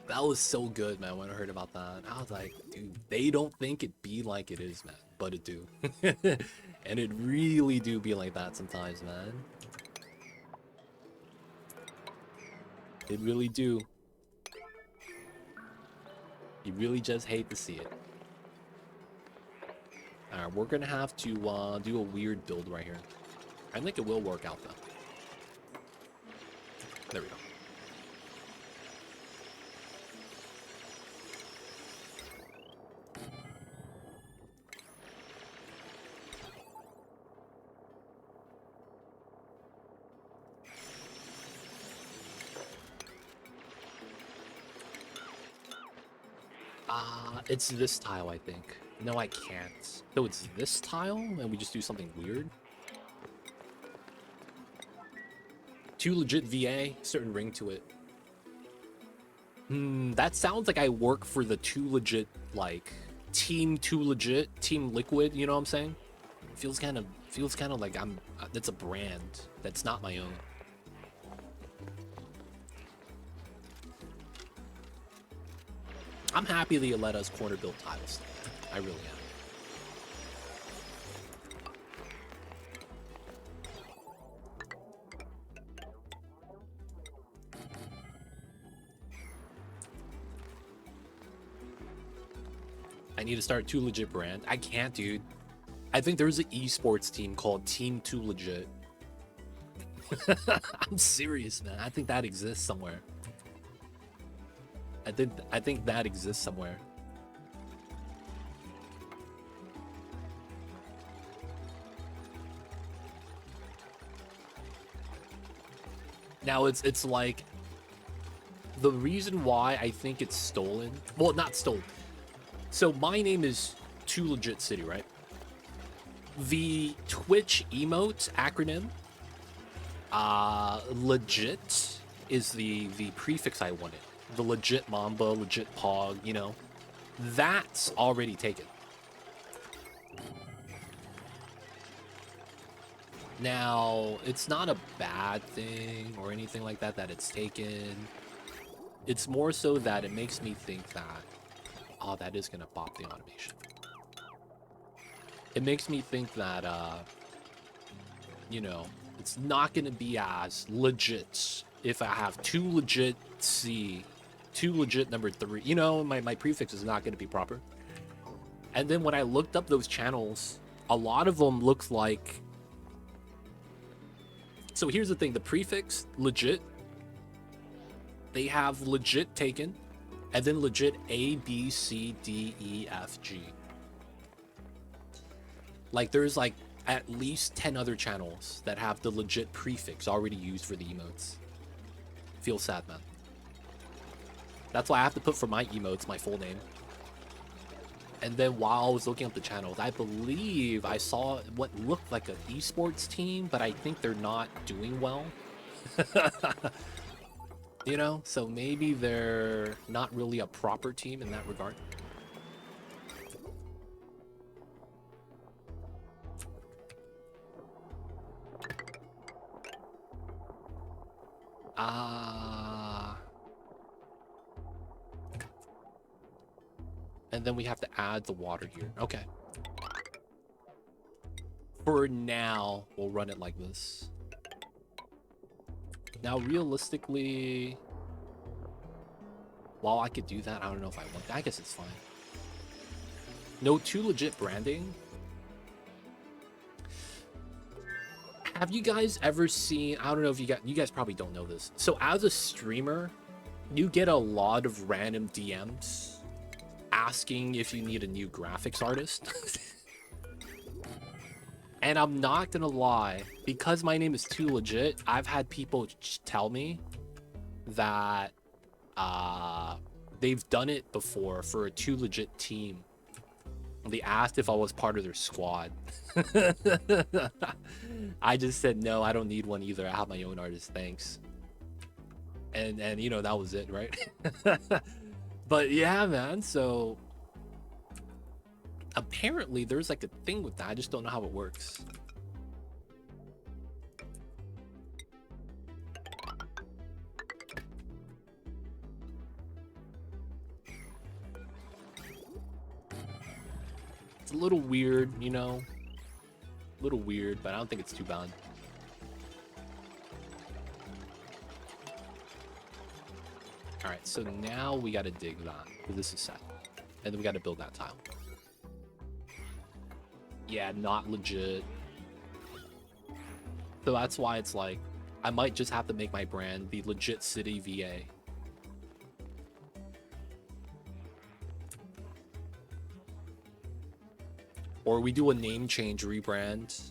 That was so good, man, when I heard about that. I was like, dude, they don't think it be like it is, man. But it do. And it really do be like that sometimes, man. They really do. You really just hate to see it. Alright, we're gonna have to do a weird build right here. I think it will work out though. There we go. It's this tile, I think. No, I can't. So it's this tile, and we just do something weird? Too legit VA, certain ring to it. That sounds like I work for the Too Legit, like, Team Too Legit, Team Liquid, you know what I'm saying? Feels kind of like that's a brand that's not my own. I'm happy that you let us corner build tiles. I really am. I need to start Too Legit brand. I can't, dude. I think there's an esports team called Team Too Legit. I'm serious, man. I think that exists somewhere. I think that exists somewhere. Now it's like the reason why I think it's stolen. Well, not stolen. So my name is Too Legit City, right? The Twitch emote acronym, legit is the prefix I wanted. The legit Mamba, legit Pog, you know, that's already taken. Now, it's not a bad thing or anything like that it's taken. It's more so that it makes me think that, oh, that is gonna pop the automation. It makes me think that, you know, it's not gonna be as legit if I have Too Legit C, Too Legit number 3. You know, my prefix is not gonna be proper. And then when I looked up those channels, a lot of them looked like... So here's the thing, the prefix, legit, they have legit taken, and then legit A, B, C, D, E, F, G. Like, there's like at least 10 other channels that have the legit prefix already used for the emotes. Feel sad, man. That's why I have to put for my emotes my full name. And then while I was looking up the channels, I believe I saw what looked like an esports team, but I think they're not doing well. You know, so maybe they're not really a proper team in that regard. And then we have to add the water here. Okay. For now, we'll run it like this. Now, realistically, while I could do that, I don't know if I want that. I guess it's fine. No Too Legit branding. Have you guys ever seen, I don't know if you guys probably don't know this. So as a streamer, you get a lot of random DMs asking if you need a new graphics artist. And I'm not gonna lie, because my name is Too Legit, I've had people tell me that they've done it before for a Too Legit team. They asked if I was part of their squad. I just said, no, I don't need one either. I have my own artist, thanks. And you know, that was it, right? But yeah, man, so apparently there's like a thing with that. I just don't know how it works. It's a little weird, you know? A little weird, but I don't think it's too bad. All right, so now we got to dig that, because this is set. And then we got to build that tile. Yeah, not legit. So that's why it's like, I might just have to make my brand the Legit City VA. Or we do a name change rebrand.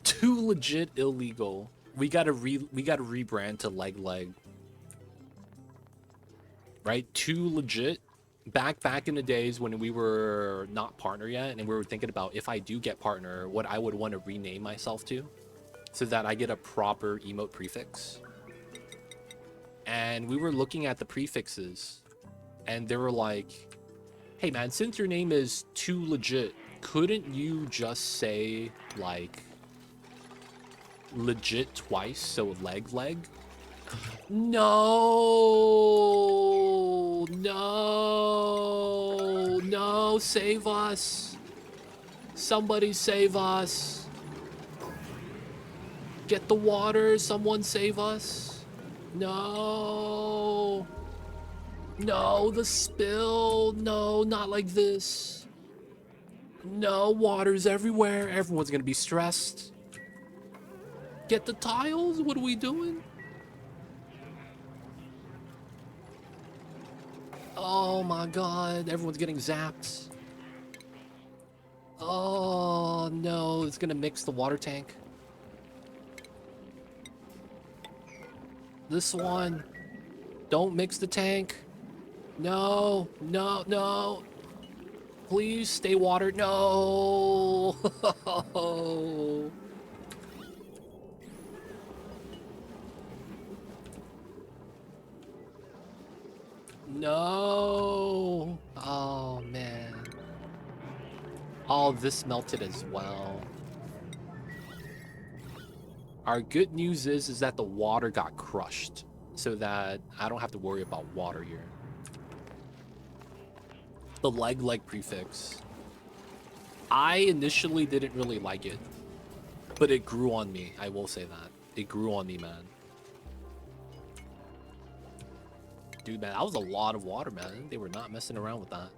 Too legit illegal. We gotta rebrand to leg. Right? Too legit. Back in the days when we were not partner yet, and we were thinking about if I do get partner, what I would want to rename myself to, so that I get a proper emote prefix. And we were looking at the prefixes, and they were like, hey man, since your name is Too Legit, couldn't you just say like legit twice, so leg? No, save us. Somebody save us. Get the water, someone save us. No, the spill. No, not like this. No, water's everywhere. Everyone's gonna be stressed. Get the tiles, what are we doing? Oh my god, everyone's getting zapped. Oh no, it's gonna mix the water tank. This one. Don't mix the tank. No. Please stay watered. No. No. Oh man. Oh, this melted as well. Our good news is that the water got crushed, so that I don't have to worry about water here. The leg prefix. I initially didn't really like it, but it grew on me. I will say that. It grew on me, man. Dude, man, that was a lot of water, man. They were not messing around with that.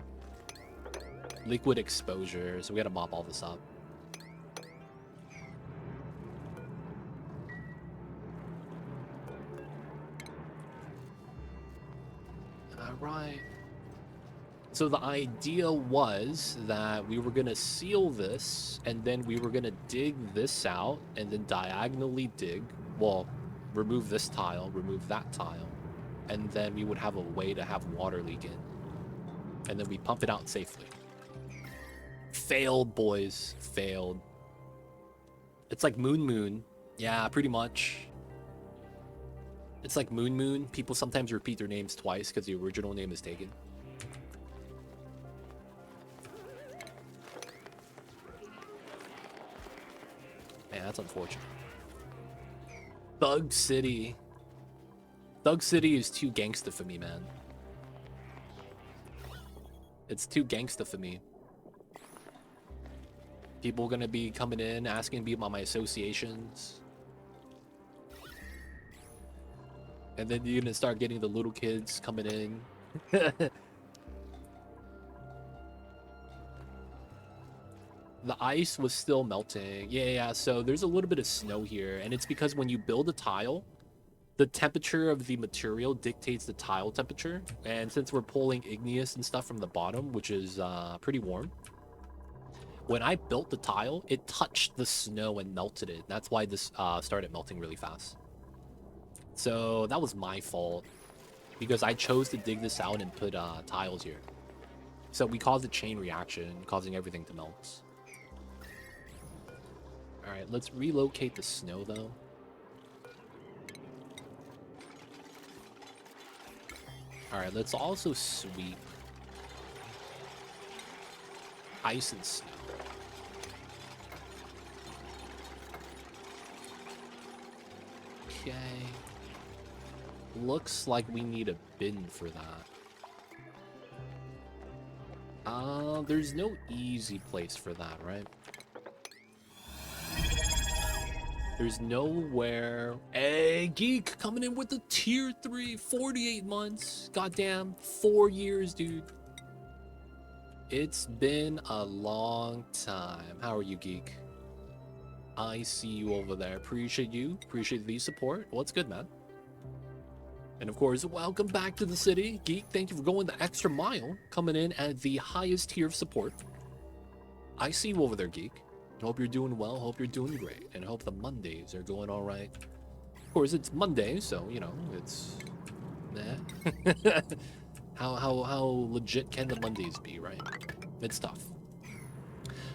Liquid exposure, so we gotta mop all this up. Alright. So the idea was that we were gonna seal this, and then we were gonna dig this out, and then diagonally dig. Well, remove this tile, remove that tile, and then we would have a way to have water leak in. And then we pump it out safely. Failed, boys. Failed. It's like Moon. Yeah, pretty much. It's like Moon. People sometimes repeat their names twice because the original name is taken. Man, that's unfortunate. Thug City. Thug City is too gangsta for me, man. It's too gangsta for me. People gonna be coming in, asking me about my associations. And then you're gonna start getting the little kids coming in. The ice was still melting. Yeah, so there's a little bit of snow here, and it's because when you build a tile, the temperature of the material dictates the tile temperature. And since we're pulling igneous and stuff from the bottom, which is pretty warm, when I built the tile, it touched the snow and melted it. That's why this started melting really fast. So that was my fault, because I chose to dig this out and put tiles here. So we caused a chain reaction, causing everything to melt. Alright, let's relocate the snow, though. Alright, let's also sweep ice and snow. Okay. Looks like we need a bin for that. There's no easy place for that, right? There's nowhere. Hey, Geek coming in with the tier 3, 48 months. Goddamn, 4 years, dude. It's been a long time. How are you, Geek? I see you over there. Appreciate you. Appreciate the support. What's good, man? And of course, welcome back to the city. Geek, thank you for going the extra mile, coming in at the highest tier of support. I see you over there, Geek. Hope you're doing well, hope you're doing great, and hope the Mondays are going all right. Of course, it's Monday, so, you know, it's... Nah. How legit can the Mondays be, right? It's tough.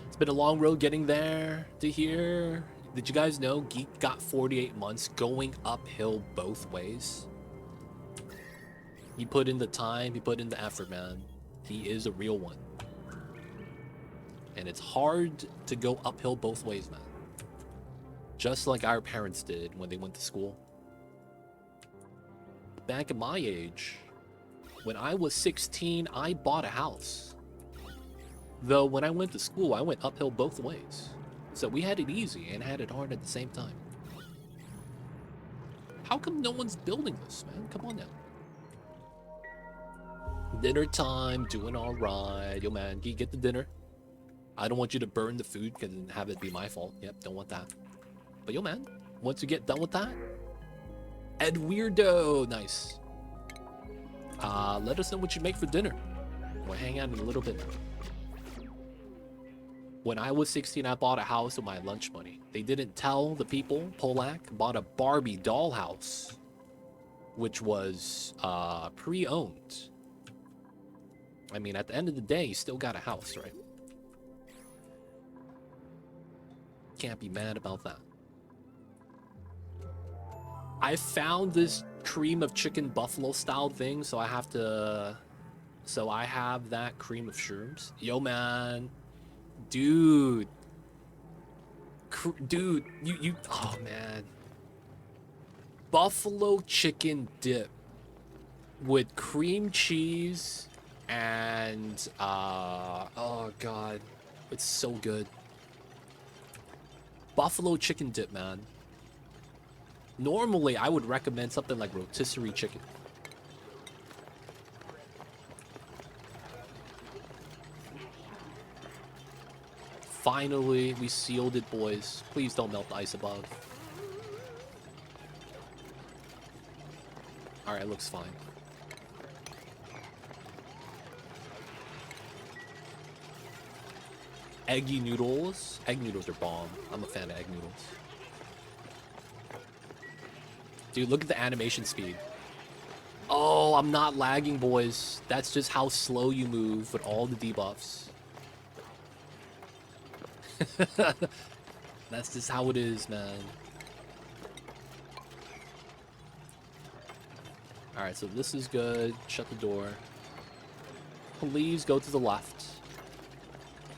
It's been a long road getting there to here. Did you guys know Geek got 48 months going uphill both ways? He put in the time, he put in the effort, man. He is a real one. And it's hard to go uphill both ways, man. Just like our parents did when they went to school. Back at my age, when I was 16, I bought a house. Though when I went to school, I went uphill both ways. So we had it easy and had it hard at the same time. How come no one's building this, man? Come on now. Dinner time, doing all right. Yo, man, can you get the dinner? I don't want you to burn the food and have it be my fault. Yep, don't want that. But yo, man, once you get done with that, Ed Weirdo, nice. Let us know what you make for dinner. We'll hang out in a little bit. When I was 16, I bought a house with my lunch money. They didn't tell the people. Polak bought a Barbie doll house, which was pre-owned. I mean, at the end of the day, you still got a house, right? Can't be mad about that. I found this cream of chicken buffalo style thing, so I have that cream of shrooms. Yo, man. Dude. Dude, you, oh, man. Buffalo chicken dip with cream cheese and, oh, God. It's so good. Buffalo chicken dip, man. Normally, I would recommend something like rotisserie chicken. Finally, we sealed it, boys. Please don't melt the ice above. Alright, looks fine. Eggy noodles. Egg noodles are bomb. I'm a fan of egg noodles. Dude, look at the animation speed. Oh, I'm not lagging, boys. That's just how slow you move with all the debuffs. That's just how it is, man. Alright, so this is good. Shut the door. Please go to the left.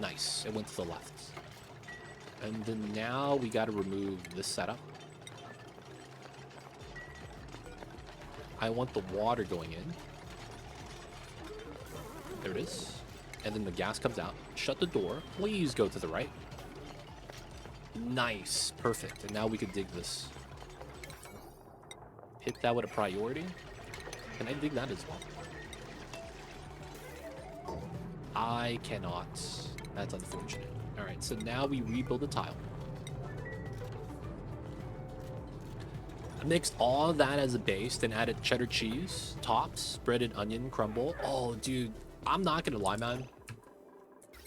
Nice, it went to the left. And then now we gotta remove this setup. I want the water going in. There it is. And then the gas comes out. Shut the door. Please go to the right. Nice. Perfect. And now we can dig this. Hit that with a priority. Can I dig that as well? I cannot. That's unfortunate. Alright, so now we rebuild the tile. I mixed all of that as a base, then added cheddar cheese, tops, breaded onion crumble. Oh, dude, I'm not gonna lie, man.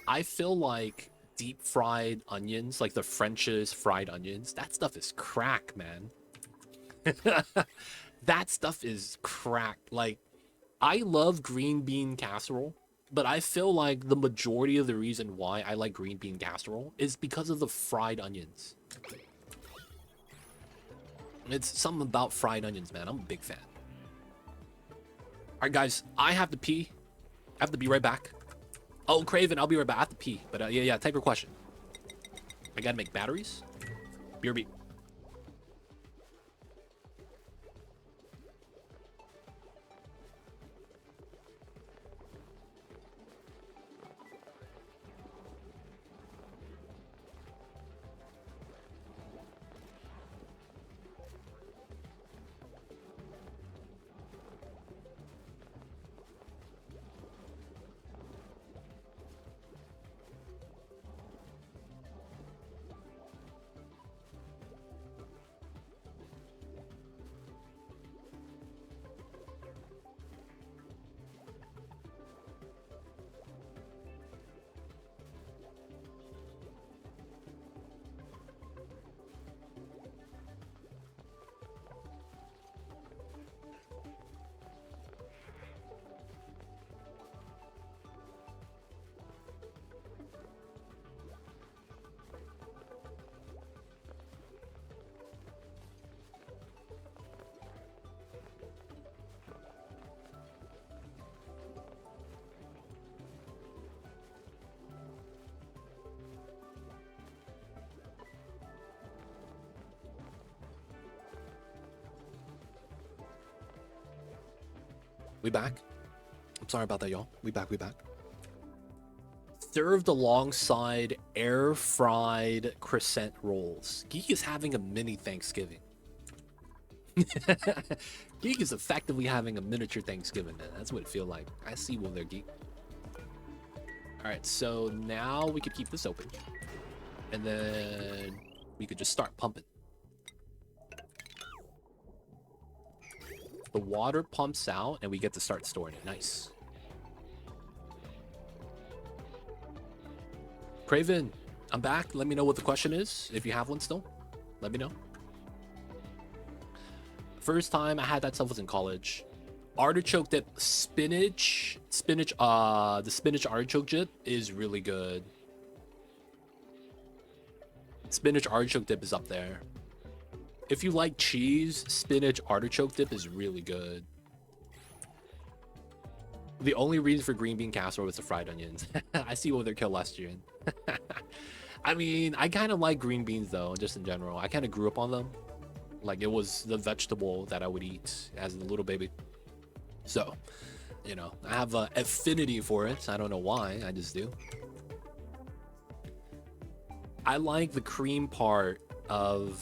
I feel like deep fried onions, like the French's fried onions, that stuff is crack, man. That stuff is crack. Like, I love green bean casserole, but I feel like the majority of the reason why I like green bean casserole is because of the fried onions. It's something about fried onions, man. I'm a big fan. Alright, guys, I have to pee. I have to be right back. Oh, Craven, I'll be right back. I have to pee. But yeah, type your question. I gotta make batteries. BRB. We back. I'm sorry about that, y'all. We back. Served alongside air-fried crescent rolls. Geek is having a mini Thanksgiving. Geek is effectively having a miniature Thanksgiving, man. That's what it feels like. I see what they're Geek. Alright, so now we could keep this open. And then we could just start pumping. The water pumps out, and we get to start storing it. Nice. Craven, I'm back. Let me know what the question is. If you have one still, let me know. First time I had that stuff was in college. Artichoke dip, the spinach artichoke dip is really good. Spinach artichoke dip is up there. If you like cheese, spinach artichoke dip is really good. The only reason for green bean casserole is the fried onions. I see what they're killed last year. I mean, I kind of like green beans though, just in general. I kind of grew up on them. Like it was the vegetable that I would eat as a little baby. So, you know, I have an affinity for it. I don't know why, I just do. I like the cream part of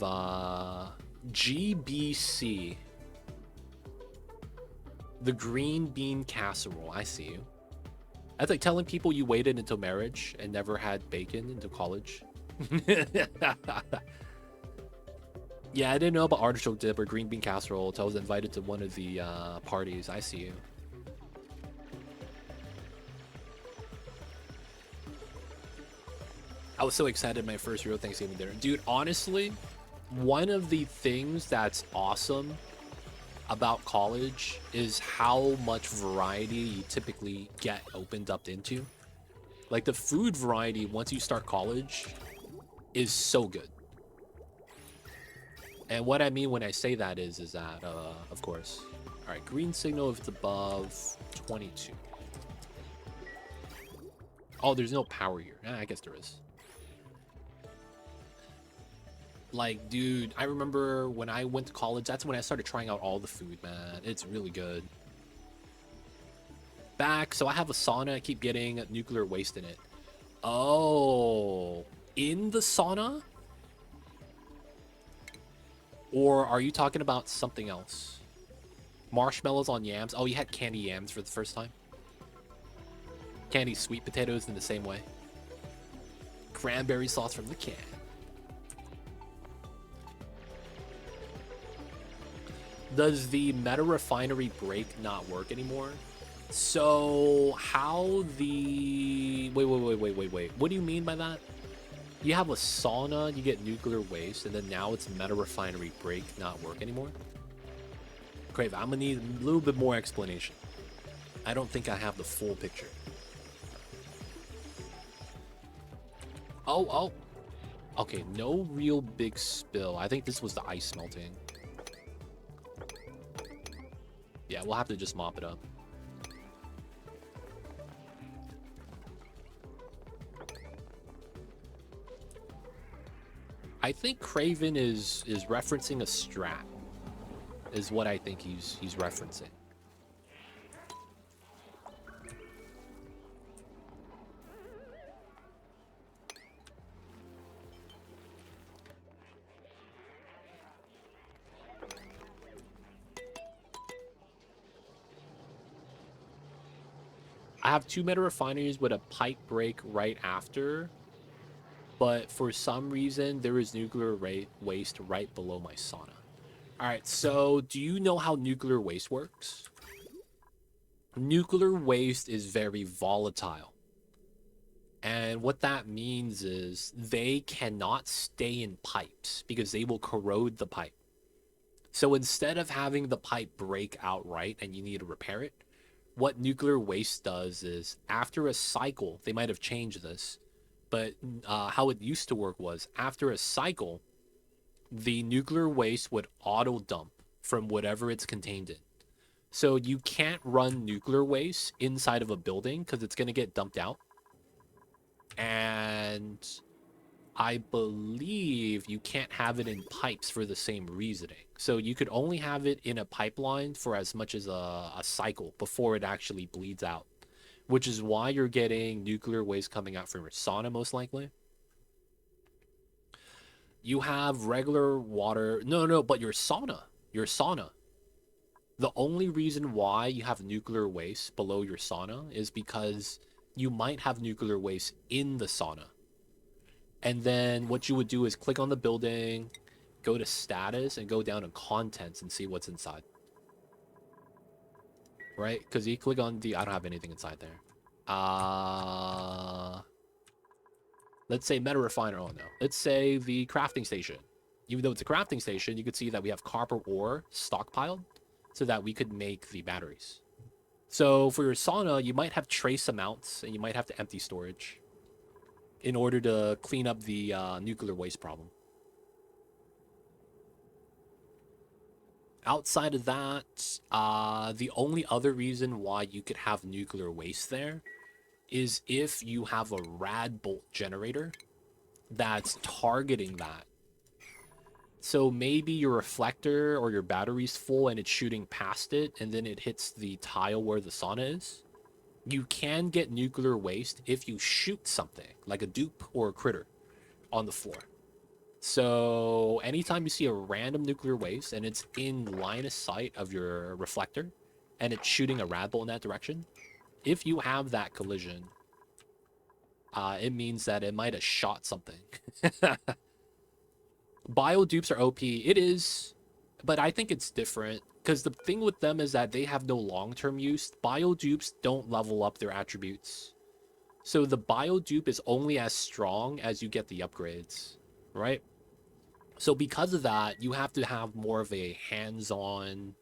GBC. The green bean casserole. I see you. That's like telling people you waited until marriage and never had bacon until college. Yeah, I didn't know about artichoke dip or green bean casserole until I was invited to one of the parties. I see you. I was so excited my first real Thanksgiving dinner. Dude, honestly, one of the things that's awesome about college is how much variety you typically get opened up into. Like the food variety once you start college is so good. And what I mean when I say that is that, of course. All right, green signal if it's above 22. Oh, there's no power here. I guess there is. Like, dude, I remember when I went to college, that's when I started trying out all the food, man. It's really good. Back, so I have a sauna. I keep getting nuclear waste in it. Oh, in the sauna? Or are you talking about something else? Marshmallows on yams. Oh, you had candy yams for the first time? Candy sweet potatoes in the same way. Cranberry sauce from the can. Does the meta refinery break not work anymore? So how the... Wait. What do you mean by that? You have a sauna, you get nuclear waste, and then now it's meta refinery break not work anymore? Crave, I'm gonna need a little bit more explanation. I don't think I have the full picture. Oh. Okay, no real big spill. I think this was the ice melting. Yeah, we'll have to just mop it up. I think Craven is referencing a strat. Is what I think he's referencing. I have 2 meta refineries with a pipe break right after, but for some reason there is nuclear waste right below my sauna. All right, so do you know how nuclear waste works? Nuclear waste is very volatile. And what that means is they cannot stay in pipes because they will corrode the pipe. So instead of having the pipe break outright and you need to repair it, what nuclear waste does is after a cycle, they might have changed this, but how it used to work was after a cycle, the nuclear waste would auto dump from whatever it's contained in. So you can't run nuclear waste inside of a building because it's going to get dumped out. And I believe you can't have it in pipes for the same reasoning. So you could only have it in a pipeline for as much as a cycle before it actually bleeds out, which is why you're getting nuclear waste coming out from your sauna, most likely. You have regular water. No, but your sauna. The only reason why you have nuclear waste below your sauna is because you might have nuclear waste in the sauna. And then what you would do is click on the building, go to status, and go down to contents and see what's inside. Right? Because you click on the... I don't have anything inside there. Let's say meta refiner. Oh, no. Let's say the crafting station. Even though it's a crafting station, you could see that we have copper ore stockpiled so that we could make the batteries. So for your sauna, you might have trace amounts, and you might have to empty storage in order to clean up the nuclear waste problem. Outside of that, the only other reason why you could have nuclear waste there is if you have a rad bolt generator that's targeting that. So maybe your reflector or your battery's full and it's shooting past it, and then it hits the tile where the sauna is. You can get nuclear waste if you shoot something, like a dupe or a critter, on the floor. So anytime you see a random nuclear waste and it's in line of sight of your reflector and it's shooting a rad bolt in that direction, if you have that collision, it means that it might have shot something. Bio dupes are OP. It is, but I think it's different because the thing with them is that they have no long-term use. Bio dupes don't level up their attributes. So the bio dupe is only as strong as you get the upgrades, right? So because of that, you have to have more of a hands-on,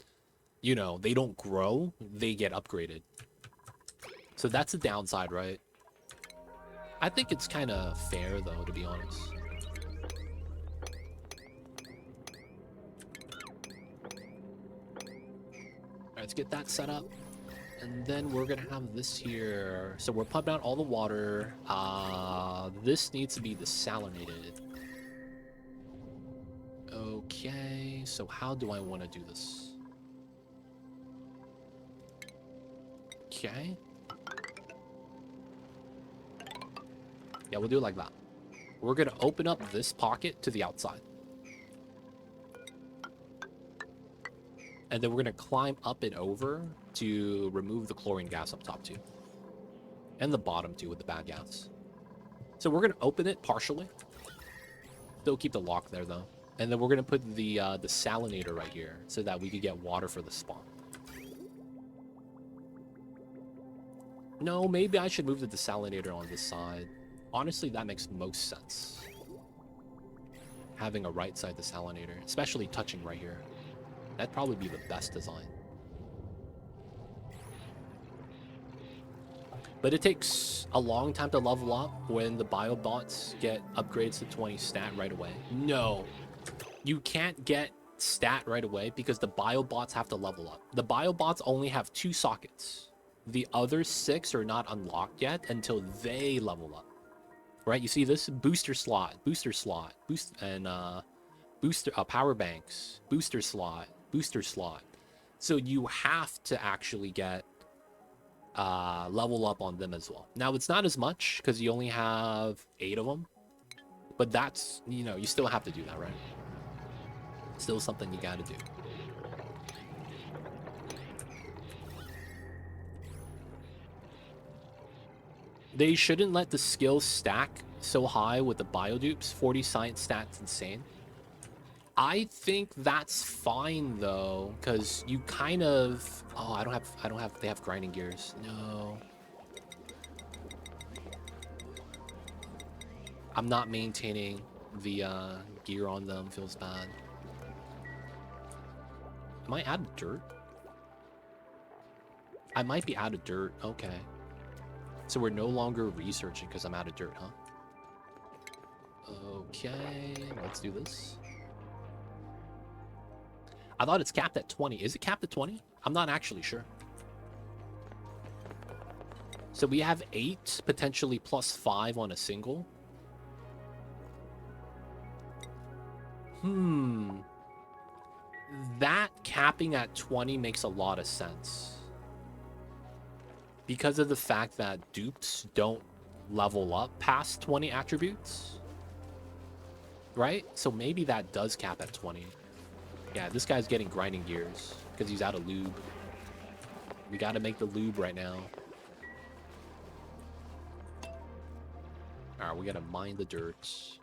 they don't grow, they get upgraded. So that's the downside, right? I think it's kind of fair, though, to be honest. Alright, let's get that set up. And then we're going to have this here. So we're pumping out all the water. This needs to be desalinated. Okay, so how do I want to do this? Okay. Yeah, we'll do it like that. We're going to open up this pocket to the outside. And then we're going to climb up and over to remove the chlorine gas up top too. And the bottom too with the bad gas. So we're going to open it partially. Still keep the lock there though. And then we're going to put the salinator right here so that we can get water for the spawn. No, maybe I should move the desalinator on this side. Honestly, that makes most sense. Having a right side desalinator, especially touching right here. That'd probably be the best design. But it takes a long time to level up when the biobots get upgrades to 20 stat right away. No, you can't get stat right away because the biobots have to level up. The biobots only have 2 sockets. The other 6 are not unlocked yet until they level up. Right? You see this? Booster slot, and power banks, booster slot. So you have to actually get level up on them as well. Now it's not as much because you only have 8 of them, but that's, you still have to do that, right? Still something you gotta do. They shouldn't let the skills stack so high with the biodupes. 40 science stats insane. I think that's fine though, because you kind of... Oh, I don't have... They have grinding gears. No. I'm not maintaining the gear on them. Feels bad. Am I out of dirt? I might be out of dirt. Okay. So we're no longer researching because I'm out of dirt, huh? Okay, let's do this. I thought it's capped at 20. Is it capped at 20? I'm not actually sure. So we have 8, potentially plus 5 on a single. That capping at 20 makes a lot of sense. Because of the fact that dupes don't level up past 20 attributes. Right? So maybe that does cap at 20. Yeah, this guy's getting grinding gears because he's out of lube. We gotta make the lube right now. Alright, we gotta mine the dirt.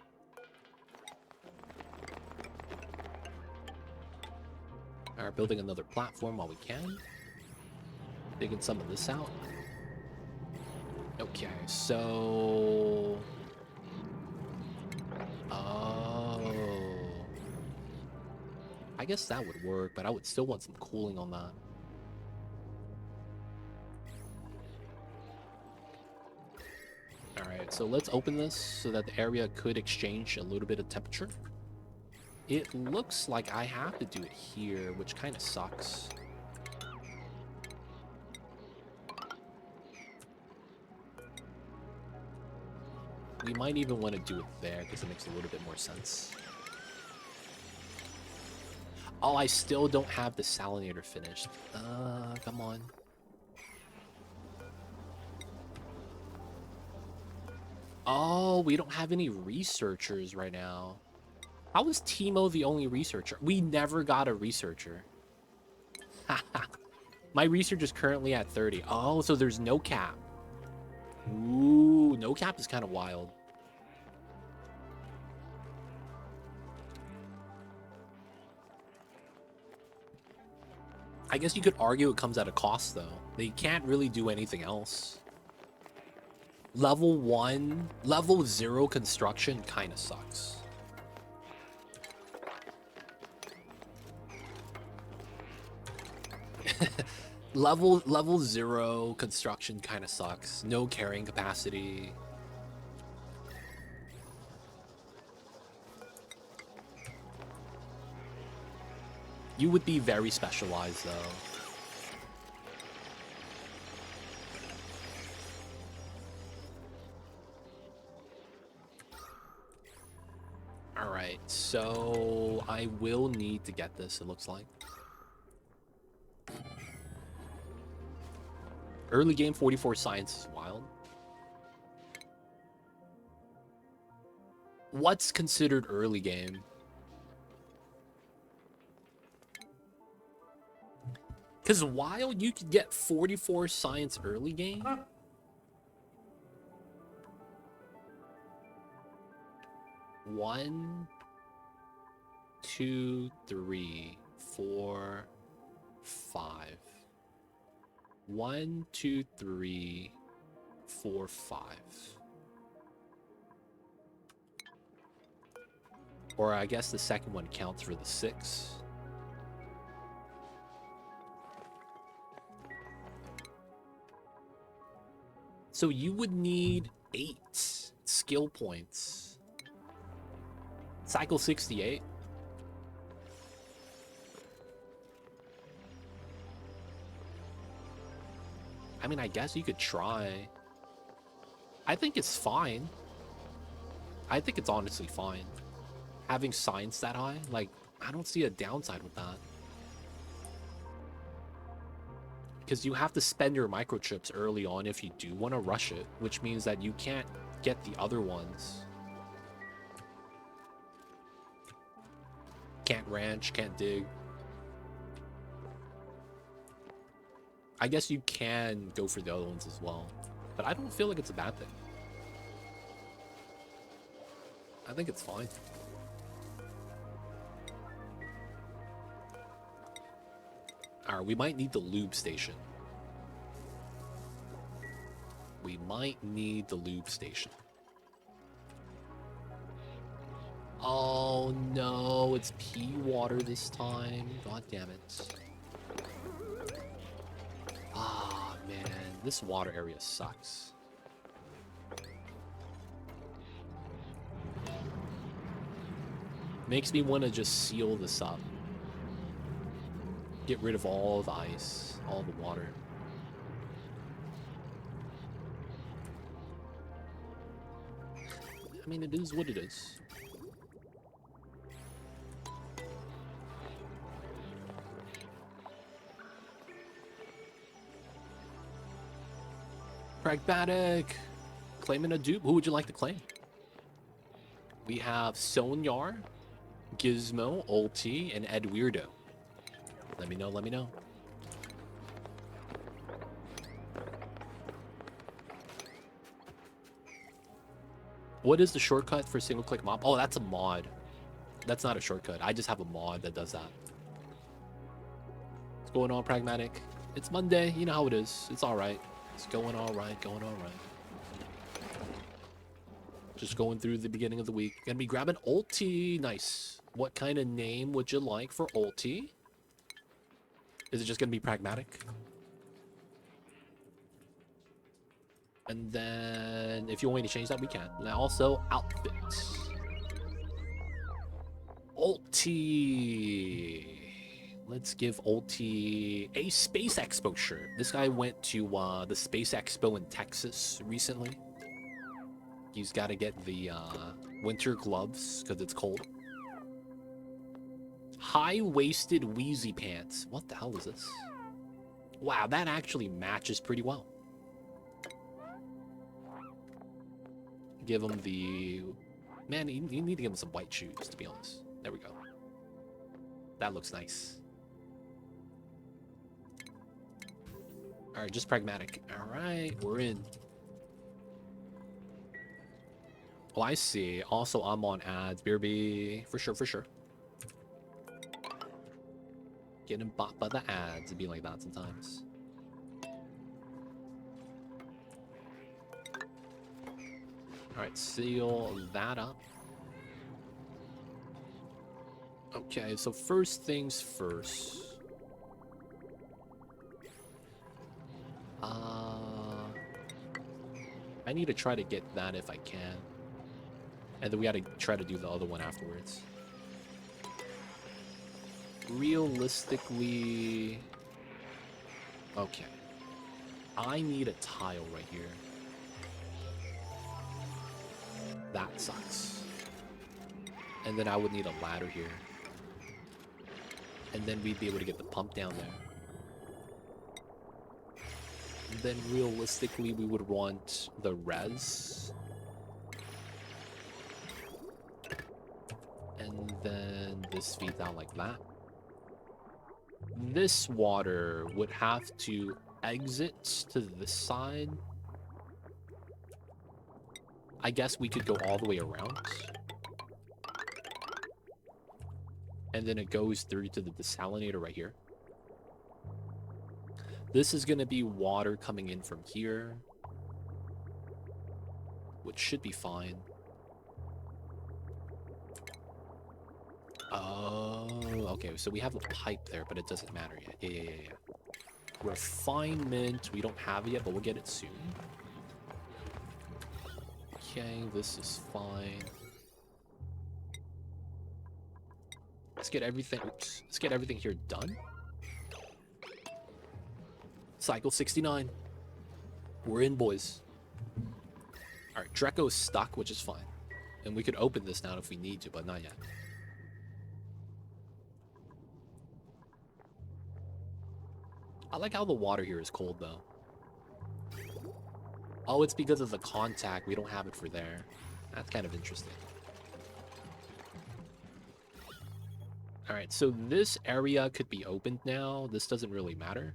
Alright, building another platform while we can. Digging some of this out. Okay, so... Oh... I guess that would work, but I would still want some cooling on that. Alright, so let's open this so that the area could exchange a little bit of temperature. It looks like I have to do it here, which kind of sucks. We might even want to do it there because it makes a little bit more sense. Oh, I still don't have the salinator finished. Come on. Oh, we don't have any researchers right now. How is Timo the only researcher? We never got a researcher. My research is currently at 30. Oh, so there's no cap. Ooh, no cap is kind of wild. I guess you could argue it comes at a cost, though. They can't really do anything else. Level 1, level 0 construction kind of sucks. level 0 construction kind of sucks. No carrying capacity. You would be very specialized, though. Alright, so I will need to get this, it looks like. Early game 44 science is wild. What's considered early game? Because while you could get 44 science early game... One, two, three, four, five. 1, 2, 3, 4, 5. Or I guess the second one counts for the 6. So you would need 8 skill points. Cycle 68. I mean, I guess you could try. I think it's fine. I think it's honestly fine. Having science that high, like, I don't see a downside with that. Because you have to spend your microchips early on if you do want to rush it, which means that you can't get the other ones. Can't ranch, can't dig. I guess you can go for the other ones as well, but I don't feel like it's a bad thing. I think it's fine. Alright, we might need the lube station. We might need the lube station. Oh no, it's pea water this time. God damn it. Ah, man, this water area sucks. Makes me want to just seal this up. Get rid of all the ice, all the water. I mean, it is what it is. Pragmatic. Claiming a dupe. Who would you like to claim? We have Sonyar, Gizmo, Ulti, and Ed Weirdo. Let me know, let me know. What is the shortcut for single-click mop? Oh, that's a mod. That's not a shortcut. I just have a mod that does that. What's going on, Pragmatic? It's Monday. You know how it is. It's all right. It's going all right, going all right. Just going through the beginning of the week. Gonna be grabbing Ulti. Nice. What kind of name would you like for Ulti? Is it just gonna be Pragmatic? And then, if you want me to change that, we can. And also, outfits. Ulti. Let's give Ulti a Space Expo shirt. This guy went to the Space Expo in Texas recently. He's got to get the winter gloves because it's cold. High-waisted Wheezy pants. What the hell is this? Wow, that actually matches pretty well. Give him the... Man, you need to give him some white shoes, to be honest. There we go. That looks nice. Alright, just Pragmatic. Alright, we're in. Oh, I see. Also, I'm on ads. BRB. For sure, for sure. Getting bought by the ads. It'd be like that sometimes. Alright, seal that up. Okay, so first things first. I need to try to get that if I can. And then we gotta try to do the other one afterwards. Realistically... Okay. I need a tile right here. That sucks. And then I would need a ladder here. And then we'd be able to get the pump down there. And then realistically, we would want the res. And then this feeds out like that. This water would have to exit to this side. I guess we could go all the way around. And then it goes through to the desalinator right here. This is going to be water coming in from here, which should be fine. Oh, okay. So we have a pipe there, but it doesn't matter yet. Yeah. Refinement. We don't have it yet, but we'll get it soon. Okay, this is fine. Let's get everything. Oops. Let's get everything here done. Cycle 69. We're in, boys. Alright, Draco's stuck, which is fine. And we could open this now if we need to, but not yet. I like how the water here is cold, though. Oh, it's because of the contact. We don't have it for there. That's kind of interesting. Alright, so this area could be opened now. This doesn't really matter.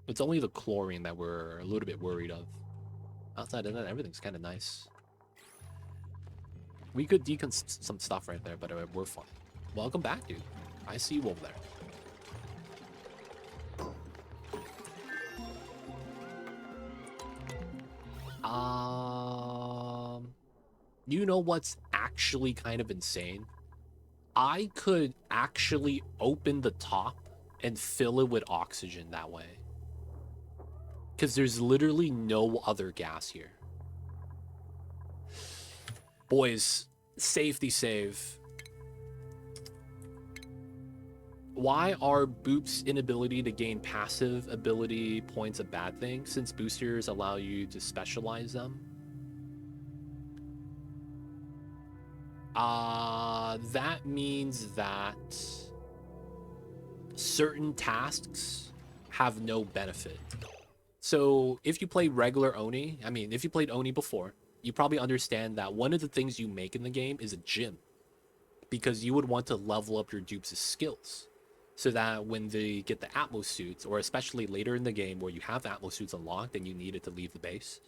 It's only the chlorine that we're a little bit worried of. Outside of that, everything's kind of nice. We could decon some stuff right there, but we're fine. Welcome back, dude. I see you over there. You know what's actually kind of insane? I could actually open the top and fill it with oxygen that way. Because there's literally no other gas here. Boys, safety save. Why are Boop's inability to gain passive ability points a bad thing, since boosters allow you to specialize them? That means that certain tasks have no benefit. So if you play regular Oni, if you played Oni before, you probably understand that one of the things you make in the game is a gym, because you would want to level up your dupes' skills so that when they get the Atmos suits, or especially later in the game where you have Atmos suits unlocked and you need it to leave the base,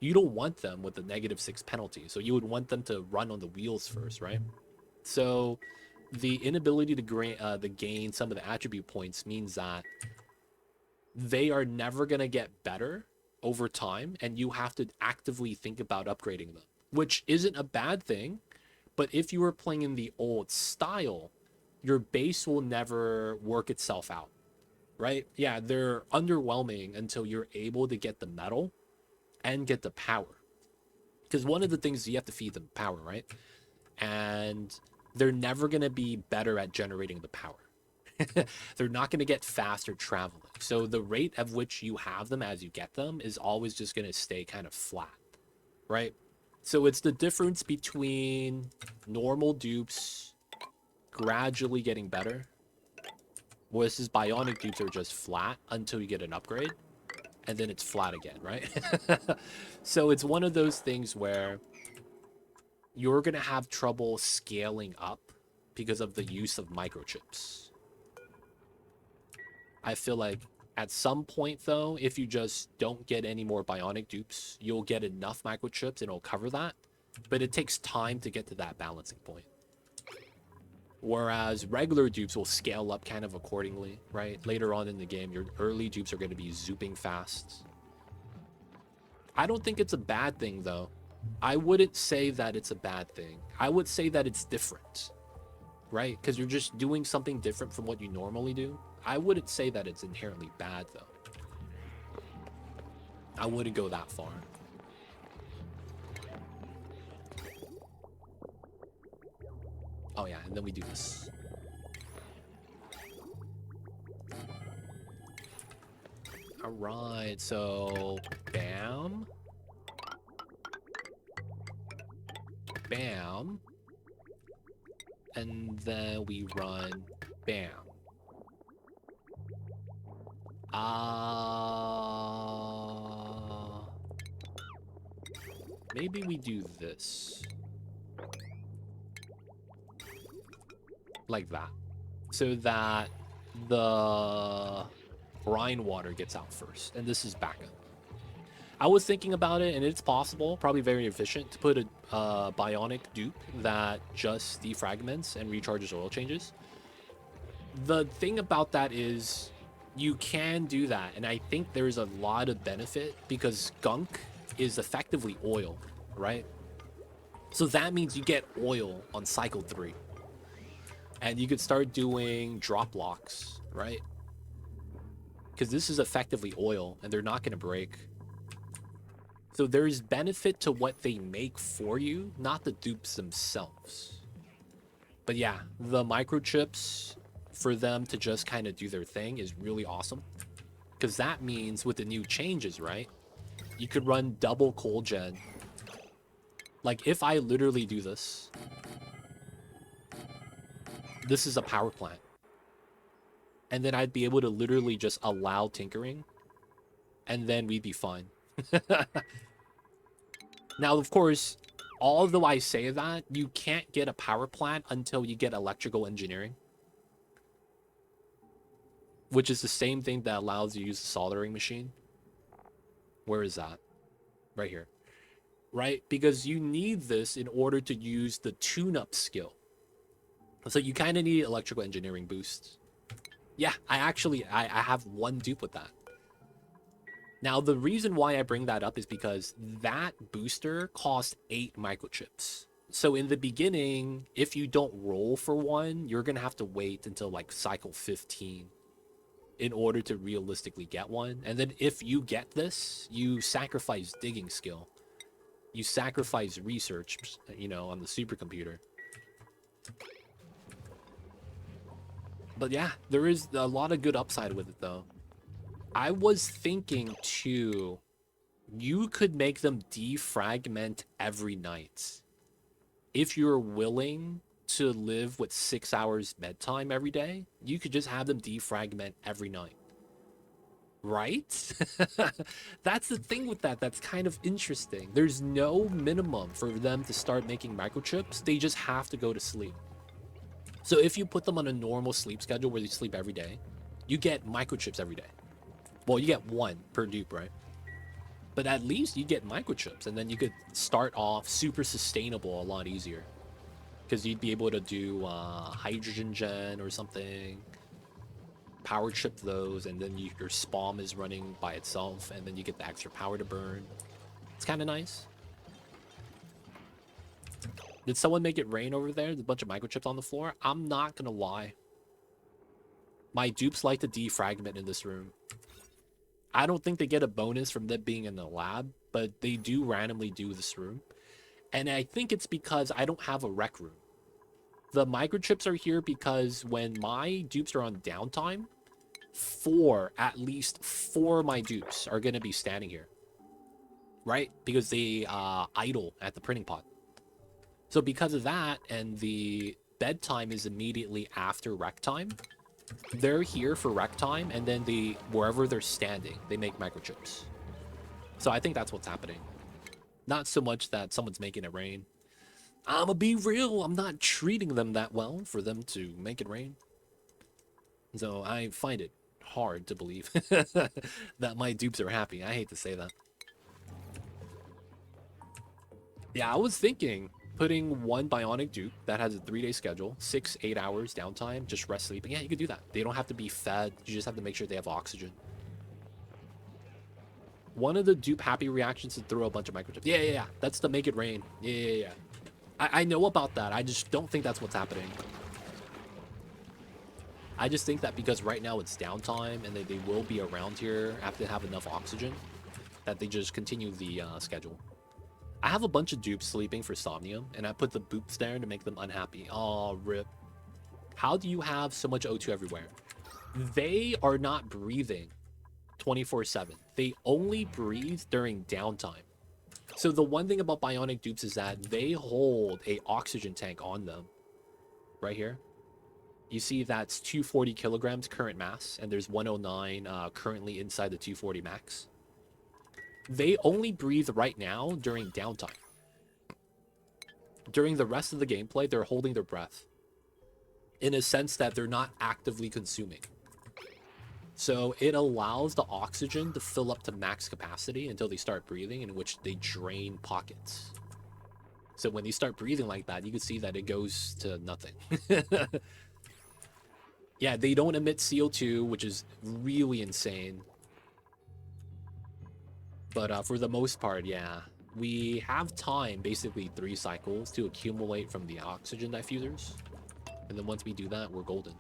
you don't want them with the -6 penalty. So you would want them to run on the wheels first, right? So the inability to gain some of the attribute points means that they are never going to get better over time, and you have to actively think about upgrading them, which isn't a bad thing. But if you were playing in the old style, your base will never work itself out, right? Yeah, they're underwhelming until you're able to get the metal and get the power. Because one of the things is you have to feed them power, right? And they're never going to be better at generating the power. They're not going to get faster traveling. So the rate at which you have them as you get them is always just going to stay kind of flat, right? So it's the difference between normal dupes gradually getting better, versus bionic dupes are just flat until you get an upgrade, and then it's flat again, right? So it's one of those things where you're going to have trouble scaling up because of the use of microchips. I feel like at some point, though, if you just don't get any more bionic dupes, you'll get enough microchips and it'll cover that. But it takes time to get to that balancing point. Whereas regular dupes will scale up kind of accordingly, right? Later on in the game, your early dupes are going to be zooping fast. I don't think it's a bad thing, though. I wouldn't say that it's a bad thing. I would say that it's different, right? Because you're just doing something different from what you normally do. I wouldn't say that it's inherently bad, though. I wouldn't go that far. Oh, yeah, and then we do this. All right, so bam. Bam. And then we run bam. Maybe we do this. Like that. So that the brine water gets out first. And this is backup. I was thinking about it, and it's possible, probably very efficient, to put a bionic dupe that just defragments and recharges oil changes. The thing about that is you can do that, and I think there's a lot of benefit because gunk is effectively oil, right? So that means you get oil on cycle 3. And you could start doing drop locks, right? Because this is effectively oil, and they're not going to break. So there's benefit to what they make for you, not the dupes themselves. But yeah, the microchips, for them to just kind of do their thing, is really awesome. Because that means with the new changes, right? You could run double cold gen. Like, if I literally do this, this is a power plant. And then I'd be able to literally just allow tinkering, and then we'd be fine. Now, of course, although I say that, you can't get a power plant until you get electrical engineering, which is the same thing that allows you to use the soldering machine. Where is that? Right here. Right? Because you need this in order to use the tune-up skill. So you kind of need electrical engineering boosts. Yeah, I have one dupe with that. Now, the reason why I bring that up is because that booster costs 8 microchips. So in the beginning, if you don't roll for one, you're going to have to wait until like cycle 15 in order to realistically get one. And then if you get this, you sacrifice digging skill. You sacrifice research, on the supercomputer. But yeah, there is a lot of good upside with it, though. I was thinking, too, you could make them defragment every night. If you're willing to live with 6 hours bedtime every day, you could just have them defragment every night. Right? That's the thing with that. That's kind of interesting. There's no minimum for them to start making microchips. They just have to go to sleep. So if you put them on a normal sleep schedule where they sleep every day, you get microchips every day. Well, you get one per dupe, right? But at least you get microchips, and then you could start off super sustainable a lot easier. Because you'd be able to do hydrogen gen or something, power chip those, and then your spawn is running by itself, and then you get the extra power to burn. It's kind of nice. Did someone make it rain over there? There's a bunch of microchips on the floor. I'm not gonna lie. My dupes like to defragment in this room. I don't think they get a bonus from them being in the lab, but they do randomly do this room. And I think it's because I don't have a rec room. The microchips are here because when my dupes are on downtime, at least four of my dupes are going to be standing here. Right? Because they idle at the printing pot. So because of that, and the bedtime is immediately after rec time, they're here for rec time, and then wherever they're standing, they make microchips. So I think that's what's happening. Not so much that someone's making it rain. I'ma be real, I'm not treating them that well for them to make it rain. So I find it hard to believe that my dupes are happy. I hate to say that. Yeah, I was thinking putting one bionic dupe that has a 3-day schedule, 6-8 hours downtime, just rest sleeping. Yeah, you could do that. They don't have to be fed. You just have to make sure they have oxygen. One of the dupe happy reactions is throw a bunch of microchips. Yeah. That's to make it rain. Yeah. I know about that. I just don't think that's what's happening. I just think that because right now it's downtime and they will be around here after they have enough oxygen, that they just continue the schedule. I have a bunch of dupes sleeping for somnium, and I put the boops there to make them unhappy. Oh, rip. How do you have so much O2 everywhere? They are not breathing 24/7. They only breathe during downtime. So the one thing about bionic dupes is that they hold a oxygen tank on them. Right here. You see that's 240 kilograms current mass, and there's 109 currently inside the 240 max. They only breathe right now during downtime. During the rest of the gameplay, they're holding their breath. In a sense that they're not actively consuming. So it allows the oxygen to fill up to max capacity until they start breathing, in which they drain pockets. So when they start breathing like that, you can see that it goes to nothing. Yeah, they don't emit CO2, which is really insane. But for the most part, yeah. We have time, basically 3 cycles, to accumulate from the oxygen diffusers. And then once we do that, we're golden.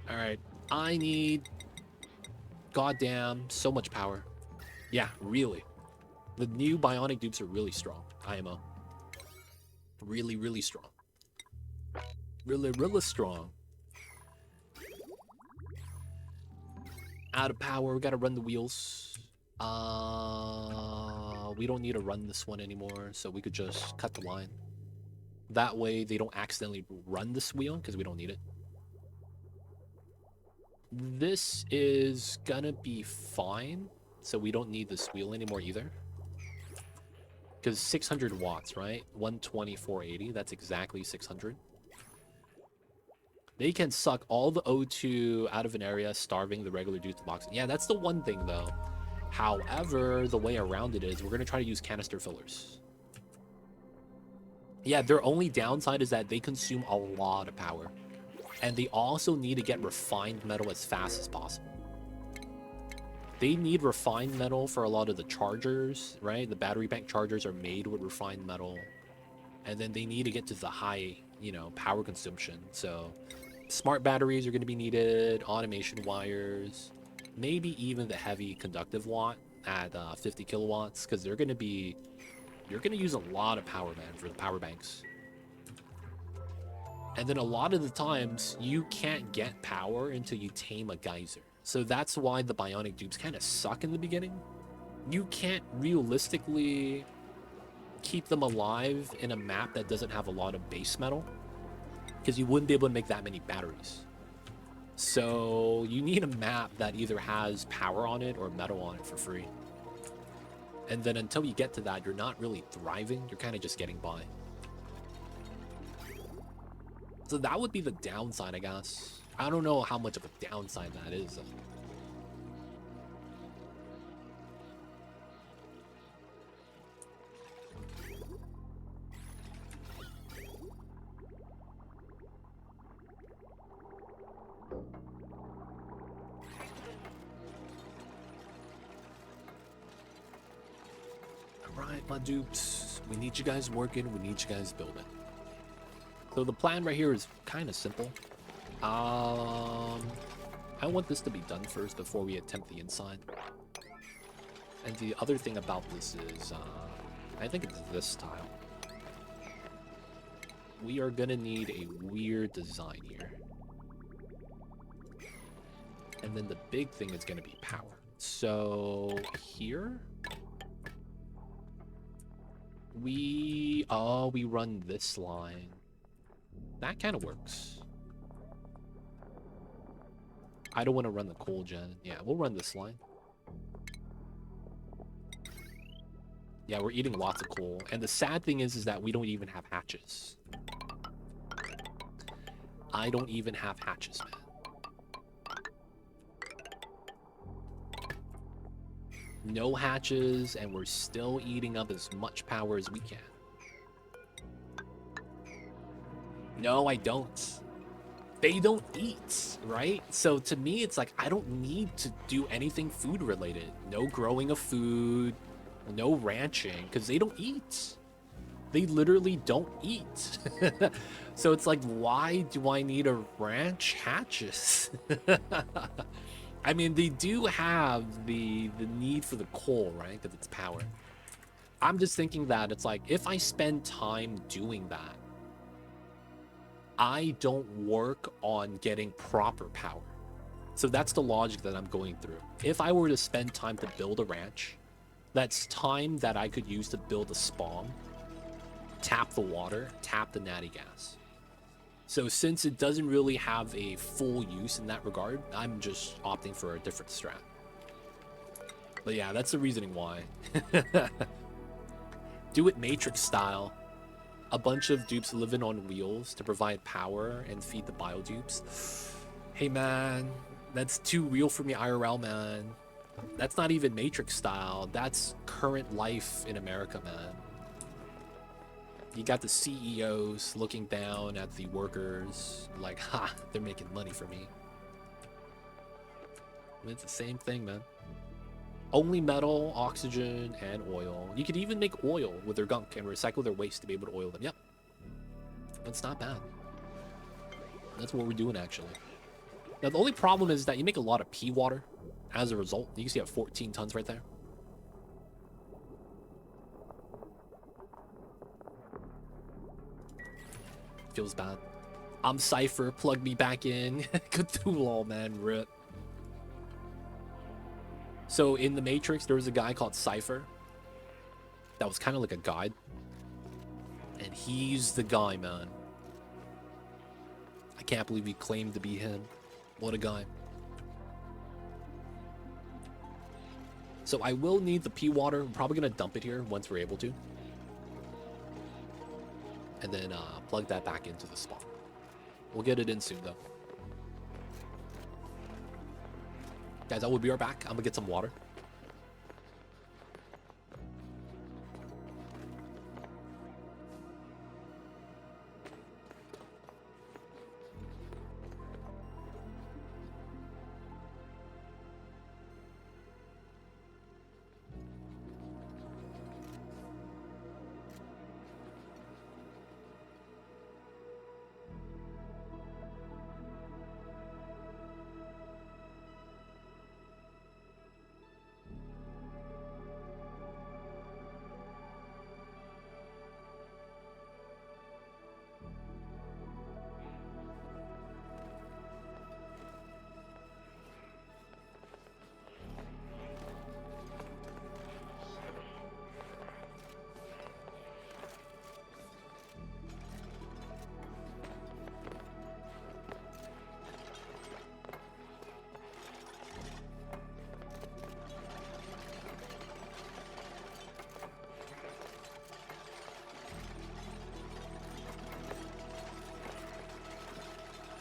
Alright, I need... goddamn, so much power. Yeah, really. The new bionic dupes are really strong. IMO. Really strong. Really strong. Out of power, we gotta run the wheels. We don't need to run this one anymore, so we could just cut the line. That way they don't accidentally run this wheel, because we don't need it. This is gonna be fine, so we don't need this wheel anymore either. Because 600 watts, right? 120, 480, that's exactly 600. They can suck all the O2 out of an area, starving the regular dudes to oxygen. Yeah, that's the one thing, though. However, the way around it is we're going to try to use canister fillers. Yeah, their only downside is that they consume a lot of power. And they also need to get refined metal as fast as possible. They need refined metal for a lot of the chargers, right? The battery bank chargers are made with refined metal. And then they need to get to the high, power consumption. So smart batteries are going to be needed, automation wires, maybe even the heavy conductive watt at 50 kilowatts, because you're going to use a lot of power, man, for the power banks. And then a lot of the times, you can't get power until you tame a geyser. So that's why the bionic dupes kind of suck in the beginning. You can't realistically keep them alive in a map that doesn't have a lot of base metal, because you wouldn't be able to make that many batteries. So you need a map that either has power on it or metal on it for free. And then until you get to that, you're not really thriving. You're kind of just getting by. So that would be the downside, I guess. I don't know how much of a downside that is, though. Alright, my dupes. We need you guys working. We need you guys building. So the plan right here is kind of simple. I want this to be done first before we attempt the inside. And the other thing about this is, I think it's this style. We are gonna need a weird design here. And then the big thing is gonna be power. So here we run this line. That kind of works. I don't want to run the coal gen. Yeah, we'll run this line. Yeah, we're eating lots of coal. And the sad thing is that we don't even have hatches. I don't even have hatches, man. No hatches, and we're still eating up as much power as we can. No, I don't. They don't eat, right? So to me, it's like, I don't need to do anything food related. No growing of food, no ranching, because they don't eat. They literally don't eat. So it's like, why do I need a ranch hatches? I mean, they do have the need for the coal, right? Because it's power. I'm just thinking that it's like, if I spend time doing that, I don't work on getting proper power. So that's the logic that I'm going through. If I were to spend time to build a ranch, that's time that I could use to build a spawn, tap the water, tap the natty gas. So since it doesn't really have a full use in that regard, I'm just opting for a different strat. But yeah, that's the reasoning why. Do it Matrix style. A bunch of dupes living on wheels to provide power and feed the bio dupes. Hey man, that's too real for me IRL, man. That's not even Matrix style. That's current life in America, man. You got the CEOs looking down at the workers like, ha, they're making money for me. I mean, it's the same thing, man. Only metal, oxygen, and oil. You could even make oil with their gunk and recycle their waste to be able to oil them. Yep. That's not bad. That's what we're doing, actually. Now, the only problem is that you make a lot of pea water as a result. You can see I have 14 tons right there. Feels bad. I'm Cypher. Plug me back in. Cthulhu, man. Rip. So in the Matrix, there was a guy called Cypher that was kind of like a guide. And he's the guy, man. I can't believe he claimed to be him. What a guy. So I will need the pea water. I'm probably going to dump it here once we're able to. And then plug that back into the spawn. We'll get it in soon, though. Guys, I will be right back. I'm gonna get some water.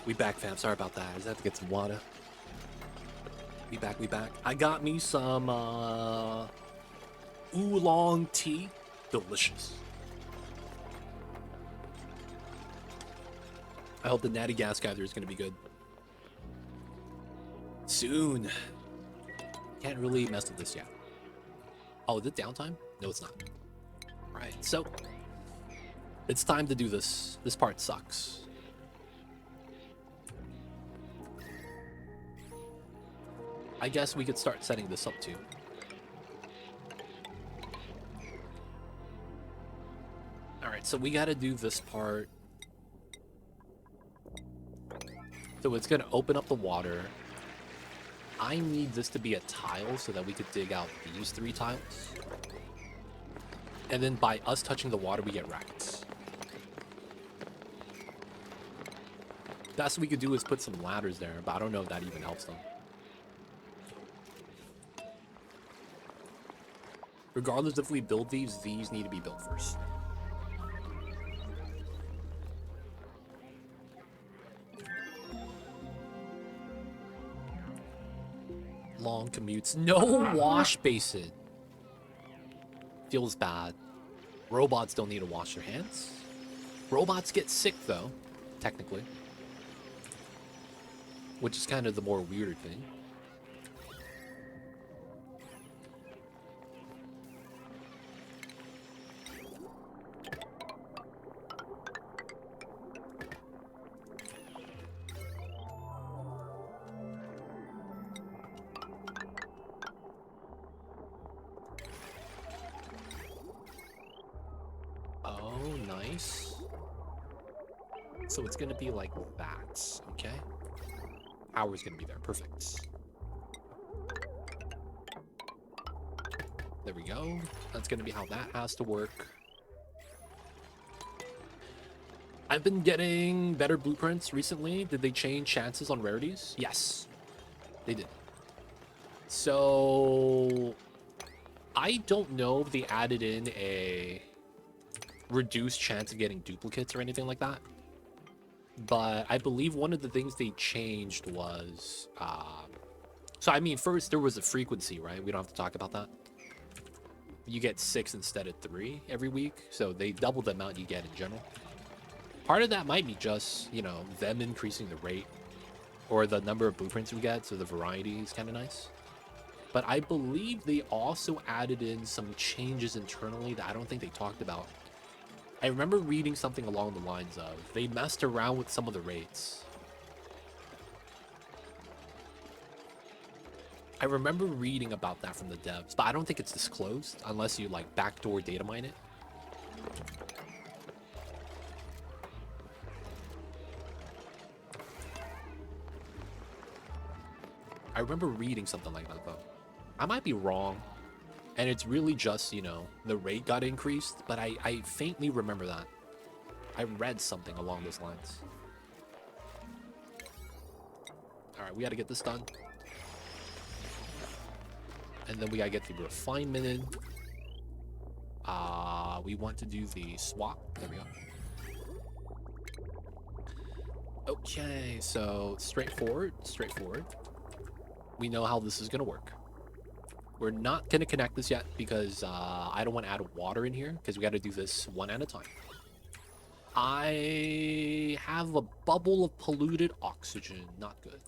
We back, fam. Sorry about that. I just have to get some water. We back, we back. I got me some oolong tea. Delicious. I hope the natty gas gather is going to be good. Soon. Can't really mess with this yet. Oh, is it downtime? No, it's not. Alright, so it's time to do this. This part sucks. I guess we could start setting this up too. Alright, so we gotta do this part. So it's gonna open up the water. I need this to be a tile so that we could dig out these 3 tiles. And then by us touching the water, we get rackets. Best we could do is put some ladders there, but I don't know if that even helps them. Regardless if we build these need to be built first. Long commutes. No wash basin. Feels bad. Robots don't need to wash their hands. Robots get sick though, technically. Which is kind of the more weirder thing. So it's gonna be like that, okay? Power's gonna be there, perfect. There we go. That's gonna be how that has to work. I've been getting better blueprints recently. Did they change chances on rarities? Yes, they did. So I don't know if they added in a reduced chance of getting duplicates or anything like that. But I believe one of the things they changed was, so I mean, first there was a frequency, right? We don't have to talk about that. You get 6 instead of 3 every week, so they doubled the amount you get in general. Part of that might be just, you know, them increasing the rate or the number of blueprints we get, so the variety is kind of nice. But I believe they also added in some changes internally that I don't think they talked about. I remember reading something along the lines of they messed around with some of the rates. I remember reading about that from the devs, but I don't think it's disclosed unless you like backdoor data mine it. I remember reading something like that though. I might be wrong. And it's really just, you know, the rate got increased, but I faintly remember that. I read something along those lines. Alright, we gotta get this done. And then we gotta get the refinement in. We want to do the swap. There we go. Okay, so straightforward. We know how this is gonna work. We're not going to connect this yet because I don't want to add water in here because we got to do this one at a time. I have a bubble of polluted oxygen. Not good.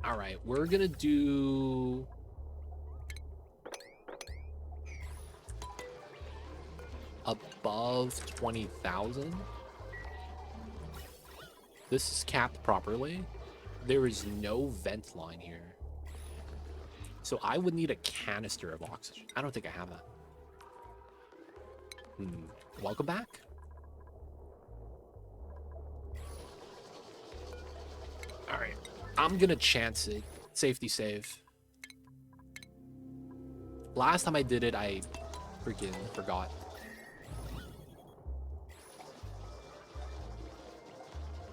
All right, we're going to do... above 20,000. This is capped properly. There is no vent line here. So I would need a canister of oxygen. I don't think I have that. Welcome back. All right. I'm gonna chance it. Safety save. Last time I did it, I freaking forgot.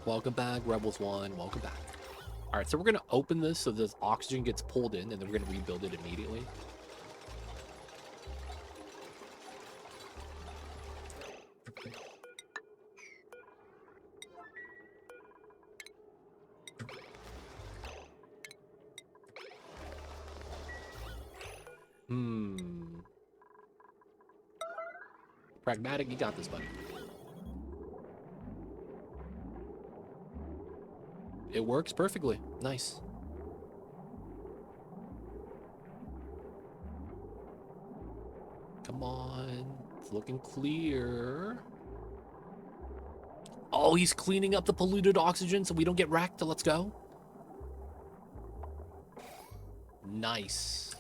Welcome back, Rebels 1. Welcome back. All right, so we're gonna open this so this oxygen gets pulled in, and then we're gonna rebuild it immediately. Pragmatic, you got this, buddy. It works perfectly. Nice. Come on. It's looking clear. Oh, he's cleaning up the polluted oxygen so we don't get wrecked. Let's go. Nice.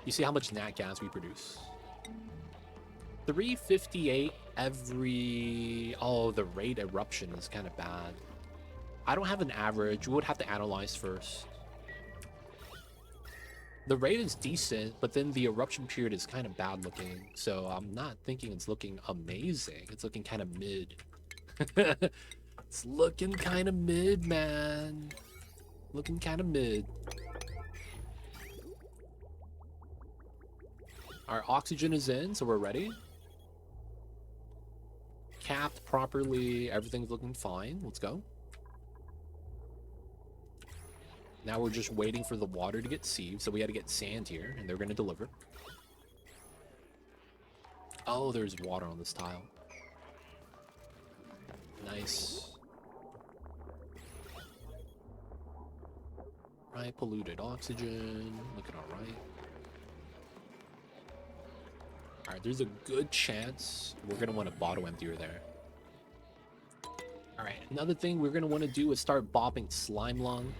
You see how much nat gas we produce? 358 every... Oh, the rate eruption is kind of bad. I don't have an average. We would have to analyze first. The rate is decent, but then the eruption period is kind of bad looking. So I'm not thinking it's looking amazing. It's looking kind of mid. It's looking kind of mid, man. Looking kind of mid. Our oxygen is in, so we're ready. Capped properly. Everything's looking fine. Let's go. Now we're just waiting for the water to get sieved, so we had to get sand here, and they're going to deliver. Oh, there's water on this tile. Nice. Right, polluted oxygen. Looking all right. All right, there's a good chance we're going to want a bottle emptier there. All right, another thing we're going to want to do is start bopping slime lung.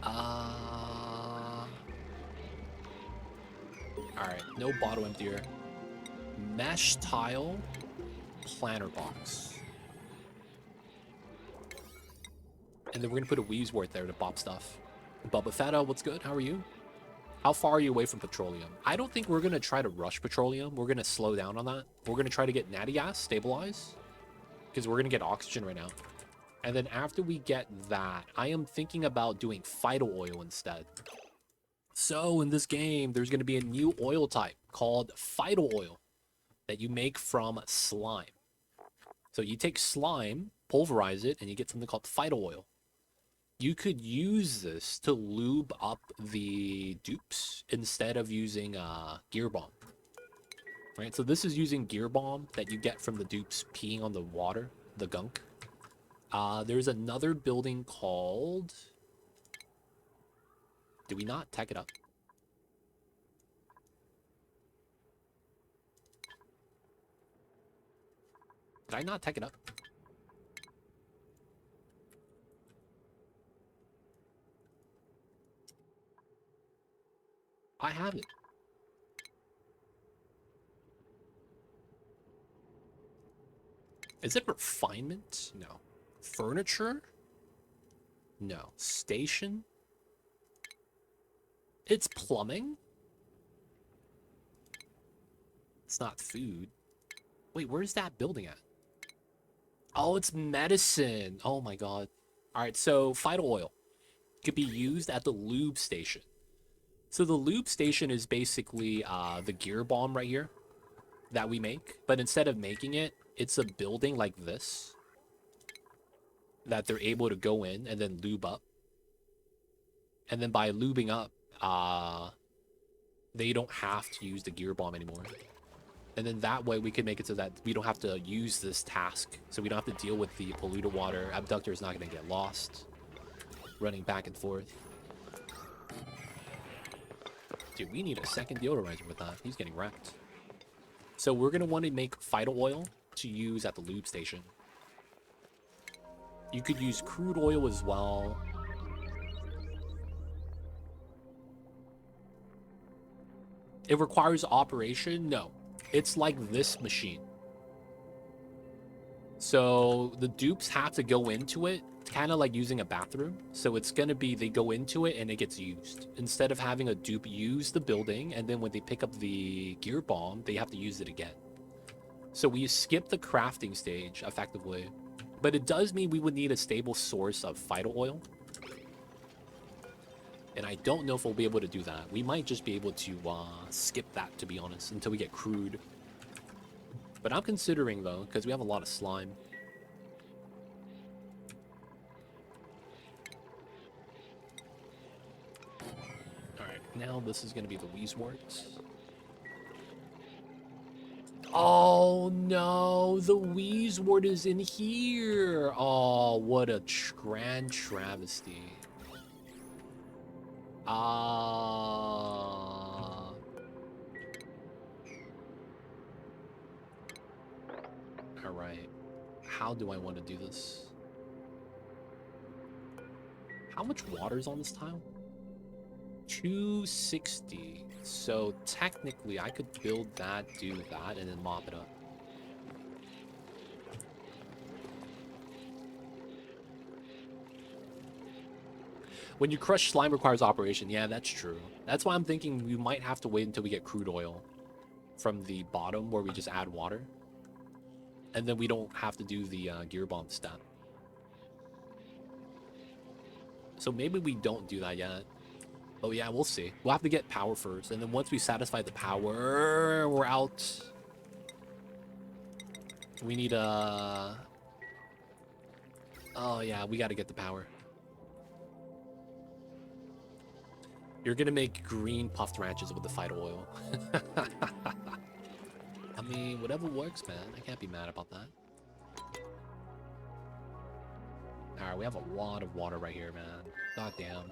All right, no bottle emptier. Mesh tile, planter box. And then we're gonna put a Weavesworth there to bop stuff. Bubba Fetta, what's good? How are you? How far are you away from petroleum? I don't think we're gonna try to rush petroleum. We're gonna slow down on that. We're gonna try to get natty gas, stabilize, because we're gonna get oxygen right now. And then after we get that, I am thinking about doing phyto oil instead. So in this game, there's gonna be a new oil type called phyto oil that you make from slime. So you take slime, pulverize it, and you get something called phyto oil. You could use this to lube up the dupes instead of using gear bomb. Right, so this is using gear bomb that you get from the dupes peeing on the water, the gunk. There's another building called... Did we not tech it up? Did I not tech it up? I have it. Is it refinement? No. Furniture? No. Station? It's plumbing? It's not food. Wait, where's that building at? Oh, it's medicine. Oh my god. Alright, so phyto oil could be used at the lube station. So the lube station is basically the gear bomb right here that we make. But instead of making it, it's a building like this that they're able to go in and then lube up. And then by lubing up, they don't have to use the gear bomb anymore. And then that way we can make it so that we don't have to use this task. So we don't have to deal with the polluted water. Abductor is not going to get lost. Running back and forth. Dude, we need a second deodorizer with that. He's getting wrecked. So we're going to want to make phyto oil to use at the lube station. You could use crude oil as well. It requires operation? No. It's like this machine. So the dupes have to go into it, kind of like using a bathroom. So it's going to be they go into it and it gets used. Instead of having a dupe use the building, and then when they pick up the gear bomb, they have to use it again. So we skip the crafting stage, effectively. But it does mean we would need a stable source of vital oil. And I don't know if we'll be able to do that. We might just be able to skip that, to be honest, until we get crude. But I'm considering, though, because we have a lot of slime. Alright, now this is going to be the Wheezewort. Oh, no! The Wheezewort is in here! Oh, what a grand travesty. Alright. How do I want to do this? How much water is on this tile? 260. So technically I could build that, do that, and then mop it up. When you crush slime requires operation. Yeah, that's true. That's why I'm thinking we might have to wait until we get crude oil from the bottom where we just add water. And then we don't have to do the gear bomb step. So maybe we don't do that yet. Oh yeah, we'll see. We'll have to get power first. And then once we satisfy the power, we're out. We need a... Oh yeah, we gotta get the power. You're gonna make green puffed ranches with the vital oil. I mean, whatever works, man. I can't be mad about that. Alright, we have a lot of water right here, man. God damn.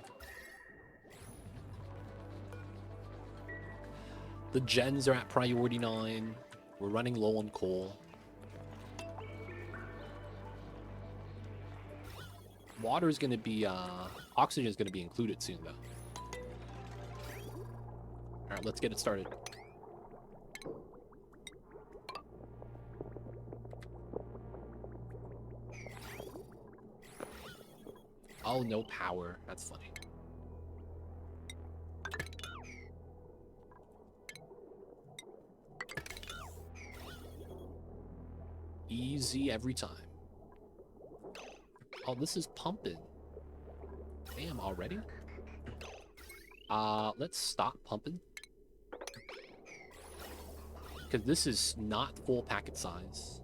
The gens are at priority 9. We're running low on coal. Water is gonna be, oxygen is gonna be included soon, though. Alright, let's get it started. Oh, no power. That's funny. Easy every time. Oh, this is pumping. Damn, already? Let's stop pumping. Because this is not full packet size.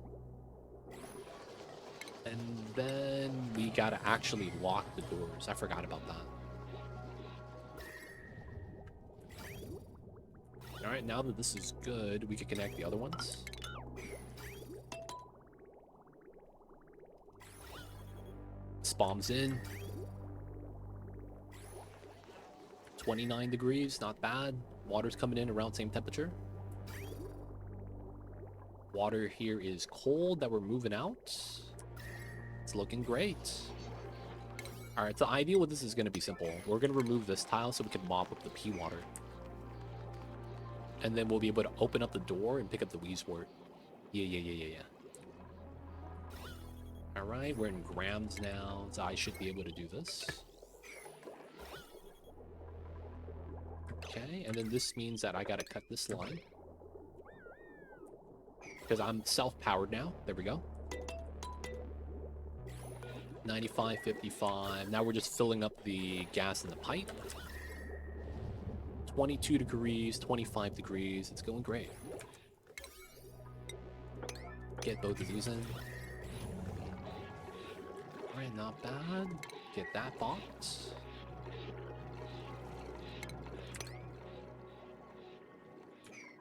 And then we gotta actually lock the doors. I forgot about that. Alright, now that this is good, we can connect the other ones. Spawns in. 29 degrees, not bad. Water's coming in around same temperature. Water here is cold that we're moving out. It's looking great. Alright, the idea with this is going to be simple. We're going to remove this tile so we can mop up the pea water. And then we'll be able to open up the door and pick up the Wheezewort. Yeah. Alright, we're in grams now, so I should be able to do this. Okay, and then this means that I gotta cut this line. Because I'm self-powered now. There we go. 95, 55. Now we're just filling up the gas in the pipe. 22 degrees, 25 degrees. It's going great. Get both of these in. Alright, not bad. Get that box.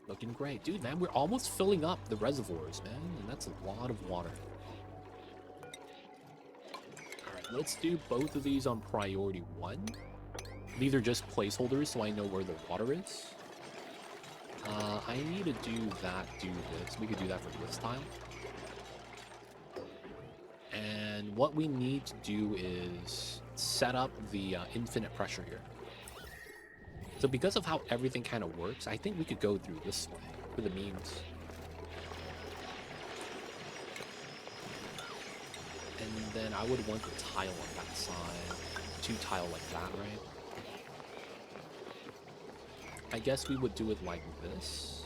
Looking great. Dude, man, we're almost filling up the reservoirs, man. And that's a lot of water. Alright, let's do both of these on priority 1. These are just placeholders, so I know where the water is. I need to do that, do this. We could do that for this tile. And what we need to do is set up the infinite pressure here. So because of how everything kind of works, I think we could go through this way for the means. And then I would want the tile on that side. 2 tile like that, right? I guess we would do it like this.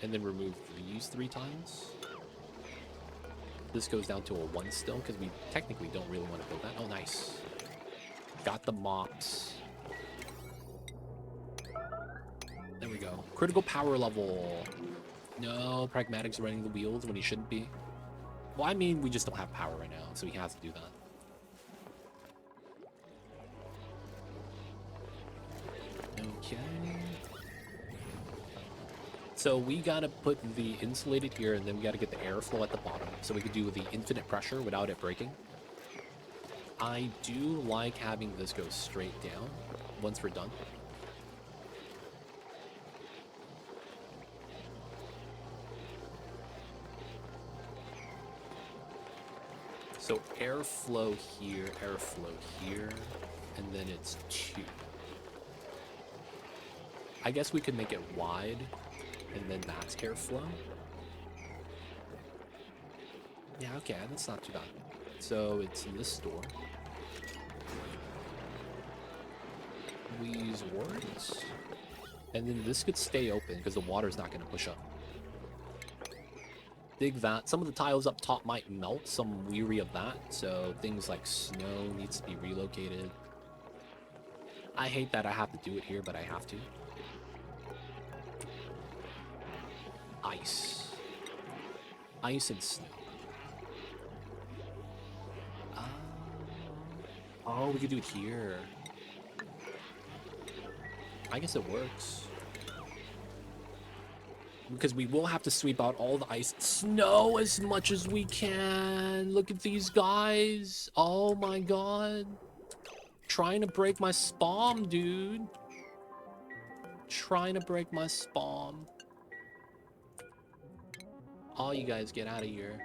And then remove these 3 tiles. This goes down to a 1 still, because we technically don't really want to build that. Oh, nice. Got the mops. There we go. Critical power level. No, Pragmatic's running the wheels when he shouldn't be. Well, I mean, we just don't have power right now, so he has to do that. Okay. So we gotta put the insulated here, and then we gotta get the airflow at the bottom, so we could do the infinite pressure without it breaking. I do like having this go straight down once we're done. So airflow here, and then it's 2. I guess we could make it wide, and then that's airflow. Yeah, okay, that's not too bad. So it's in this door. We use wards. And then this could stay open because the water's not going to push up. Dig that. Some of the tiles up top might melt, so I'm weary of that. So things like snow needs to be relocated. I hate that I have to do it here, but I have to. Ice. Ice and snow. Oh, we could do it here. I guess it works. Because we will have to sweep out all the ice and snow as much as we can. Look at these guys. Oh my god. Trying to break my spawn, dude. Trying to break my spawn. All you guys get out of here.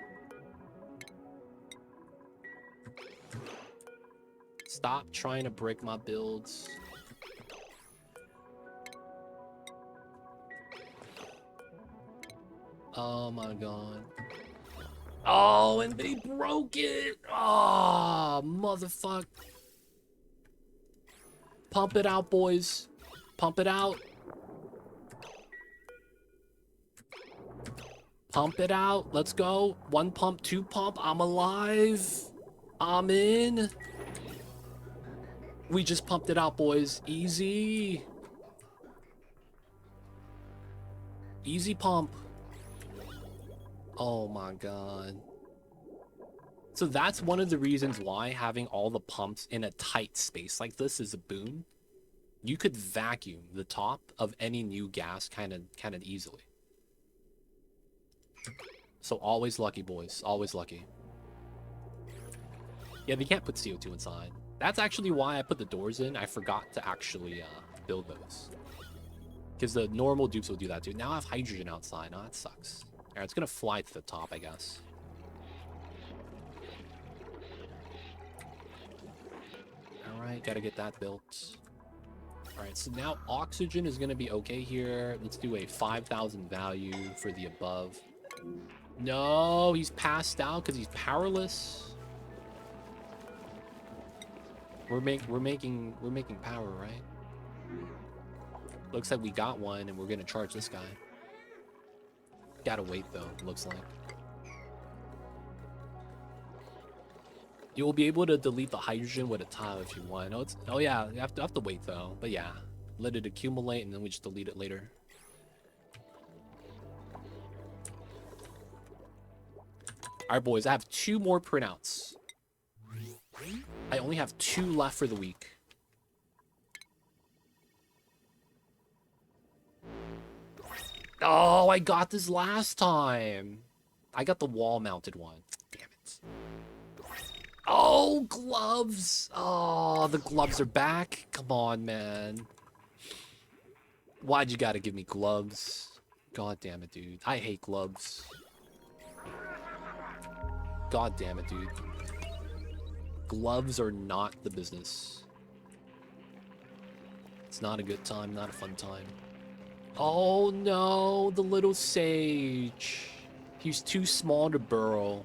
Stop trying to break my builds. Oh my god. Oh, and they broke it! Oh, motherfucker. Pump it out, boys. Pump it out. Pump it out. Let's go. 1 pump, 2 pump. I'm alive. I'm in. We just pumped it out, boys. Easy. Easy pump. Oh my god. So that's one of the reasons why having all the pumps in a tight space like this is a boon. You could vacuum the top of any new gas kind of easily. So always lucky, boys. Always lucky. Yeah, they can't put CO2 inside. That's actually why I put the doors in. I forgot to actually build those. Because the normal dupes will do that too. Now I have hydrogen outside. Oh, that sucks. Alright, it's gonna fly to the top, I guess. Alright, gotta get that built. Alright, so now oxygen is gonna be okay here. Let's do a 5,000 value for the above. No, he's passed out because he's powerless. We're making power, right? Looks like we got one, and we're gonna charge this guy. Gotta wait though, looks like. You will be able to delete the hydrogen with a tile if you want. Oh yeah, you have to wait though. But yeah, let it accumulate and then we just delete it later. All right, boys, I have 2 more printouts. I only have 2 left for the week. Oh, I got this last time. I got the wall-mounted one. Damn it. Oh, gloves. Oh, the gloves are back. Come on, man. Why'd you gotta give me gloves? God damn it, dude. I hate gloves. God damn it, dude. Gloves are not the business. It's not a good time, not a fun time. Oh no, the little sage. He's too small to burrow.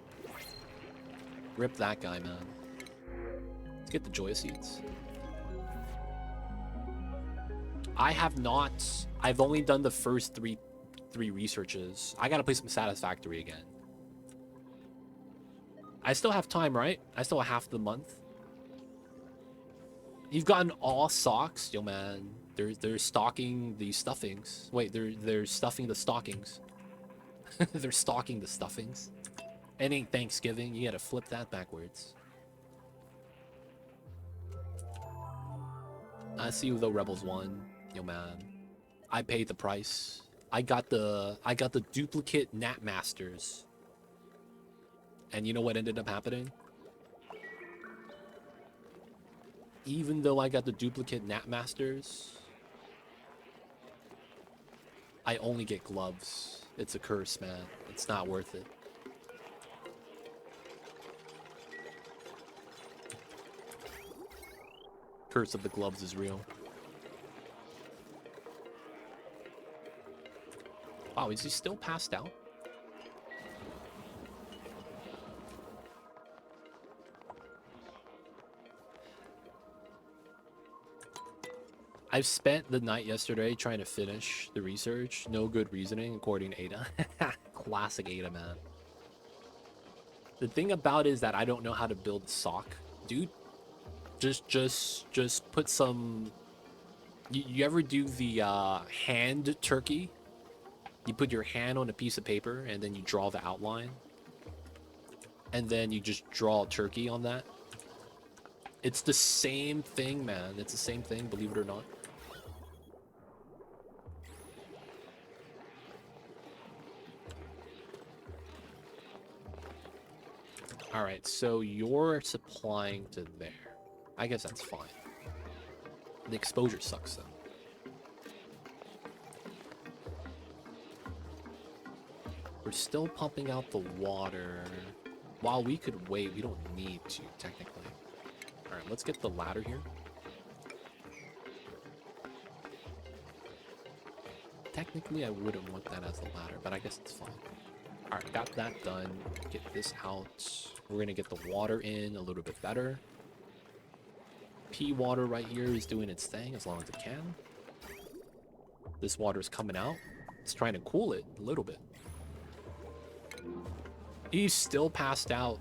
Rip that guy, man. Let's get the Joya seeds. I have not. I've only done the first three researches. I gotta play some Satisfactory again. I still have time, right? I still have half the month. You've gotten all socks, yo man. They're stocking the stuffings. Wait, they're stuffing the stockings. They're stocking the stuffings. It ain't Thanksgiving. You gotta flip that backwards. I see the Rebels won, yo man. I paid the price. I got the duplicate Nat Masters. And you know what ended up happening? Even though I got the duplicate Nat Masters, I only get gloves. It's a curse, man. It's not worth it. Curse of the gloves is real. Wow, is he still passed out? I've spent the night yesterday trying to finish the research. No good reasoning, according to Ada. Classic Ada, man. The thing about it is that I don't know how to build a sock. Dude, just put some... You ever do the hand turkey? You put your hand on a piece of paper and then you draw the outline. And then you just draw a turkey on that. It's the same thing, man. It's the same thing, believe it or not. Alright, so you're supplying to there. I guess that's fine. The exposure sucks, though. We're still pumping out the water. While we could wait, we don't need to, technically. Alright, let's get the ladder here. Technically, I wouldn't want that as the ladder, but I guess it's fine. Alright, got that done. Get this out. We're gonna get the water in a little bit better. Pea water right here is doing its thing as long as it can. This water is coming out. It's trying to cool it a little bit. He's still passed out.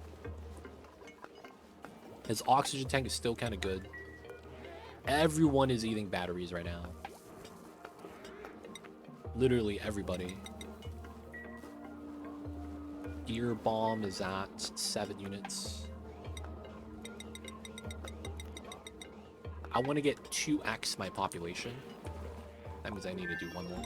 His oxygen tank is still kind of good. Everyone is eating batteries right now. Literally everybody. Gear bomb is at 7 units. I want to get 2x my population. That means I need to do one more.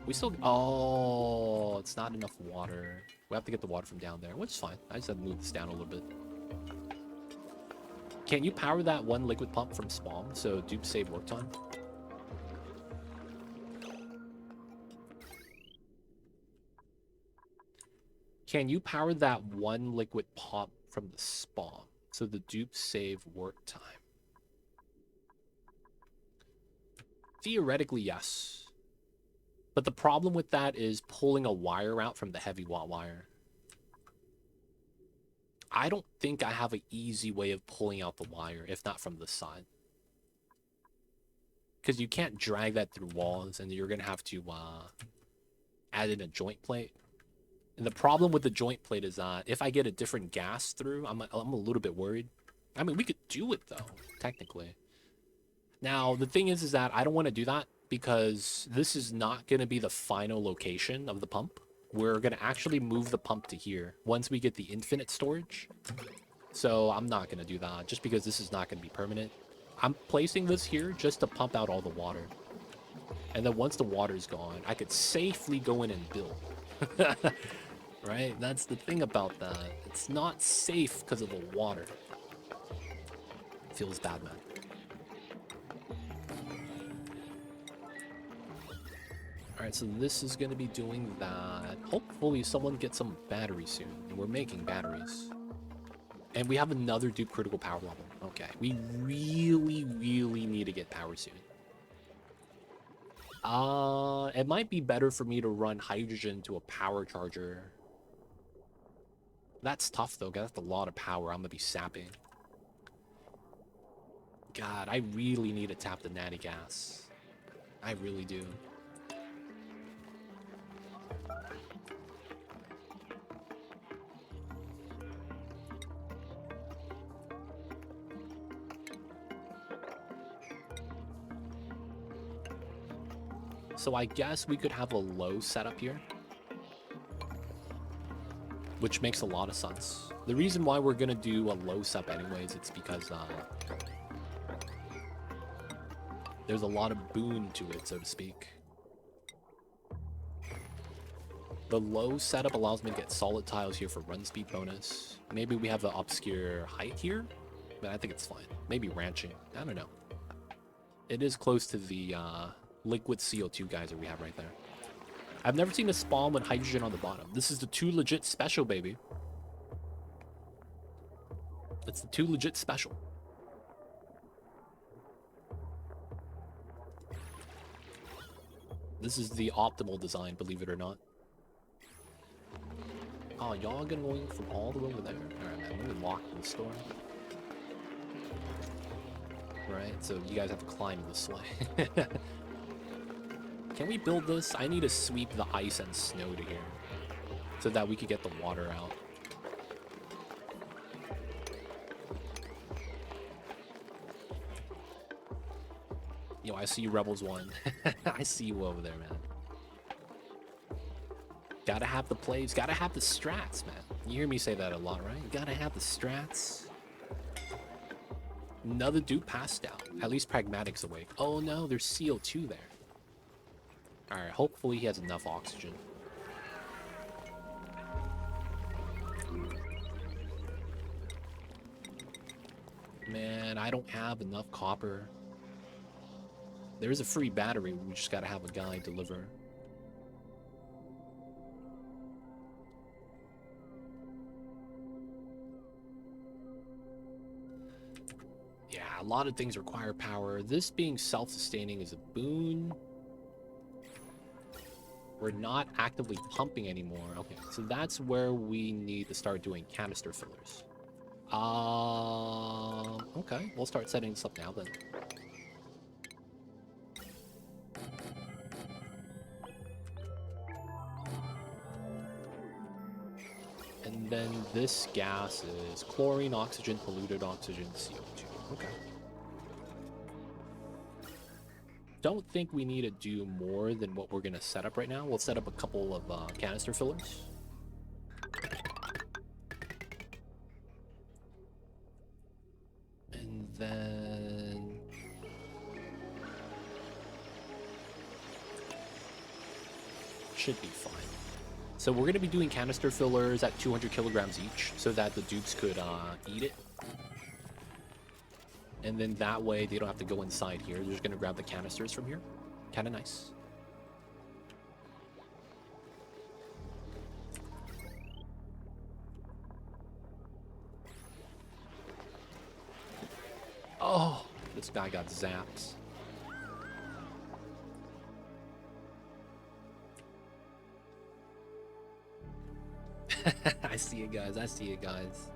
We still... Oh, it's not enough water. We have to get the water from down there, which is fine. I just have to move this down a little bit. Can you power that one liquid pump from spawn so Dupe save work time? Can you power that one liquid pump from the spawn so the Dupe save work time? Theoretically, yes. But the problem with that is pulling a wire out from the heavy watt wire. I don't think I have an easy way of pulling out the wire, if not from the side. Because you can't drag that through walls, and you're going to have to add in a joint plate. And the problem with the joint plate is that if I get a different gas through, I'm a little bit worried. I mean, we could do it, though, technically. Now, the thing is that I don't want to do that because this is not going to be the final location of the pump. We're going to actually move the pump to here once we get the infinite storage. So I'm not going to do that just because this is not going to be permanent. I'm placing this here just to pump out all the water. And then once the water's gone, I could safely go in and build. Right? That's the thing about that. It's not safe because of the water. Feels bad, man. Alright, so this is going to be doing that. Hopefully someone gets some batteries soon. And we're making batteries. And we have another Dupe critical power level. Okay, we really, really need to get power soon. It might be better for me to run hydrogen to a power charger. That's tough, though. That's a lot of power I'm gonna be sapping. God, I really need to tap the natty gas. I really do. So I guess we could have a low setup here, which makes a lot of sense. The reason why we're gonna do a low setup anyways, it's because there's a lot of boon to it, so to speak. The low setup allows me to get solid tiles here for run speed bonus. Maybe we have the obscure height here, but I think it's fine. Maybe ranching. I don't know. It is close to the liquid CO2 geyser we have right there. I've never seen a spawn with hydrogen on the bottom. This is the 2 legit special, baby. It's the 2 legit special. This is the optimal design, believe it or not. Oh, y'all gonna go from all the way over there? Alright, man, let me lock the store. Right, so you guys have to climb this way. Can we build this? I need to sweep the ice and snow to here, so that we could get the water out. Yo, I see you, Rebels 1. I see you over there, man. Gotta have the plays, gotta have the strats, man. You hear me say that a lot, right? Gotta have the strats. Another dude passed out. At least Pragmatic's awake. Oh no, there's CO2 there. Alright, hopefully he has enough oxygen. Man, I don't have enough copper. There's a free battery, we just gotta have a guy deliver. Yeah, a lot of things require power. This being self-sustaining is a boon. We're not actively pumping anymore. Okay, so that's where we need to start doing canister fillers. Okay, we'll start setting this up now then. And then this gas is chlorine, oxygen, polluted oxygen, CO2. Okay. Don't think we need to do more than what we're going to set up right now. We'll set up a couple of canister fillers. And then... should be fine. So we're going to be doing canister fillers at 200 kilograms each so that the dupes could eat it. And then that way they don't have to go inside here. They're just going to grab the canisters from here. Kind of nice. Oh, this guy got zapped. I see it, guys. I see it, guys.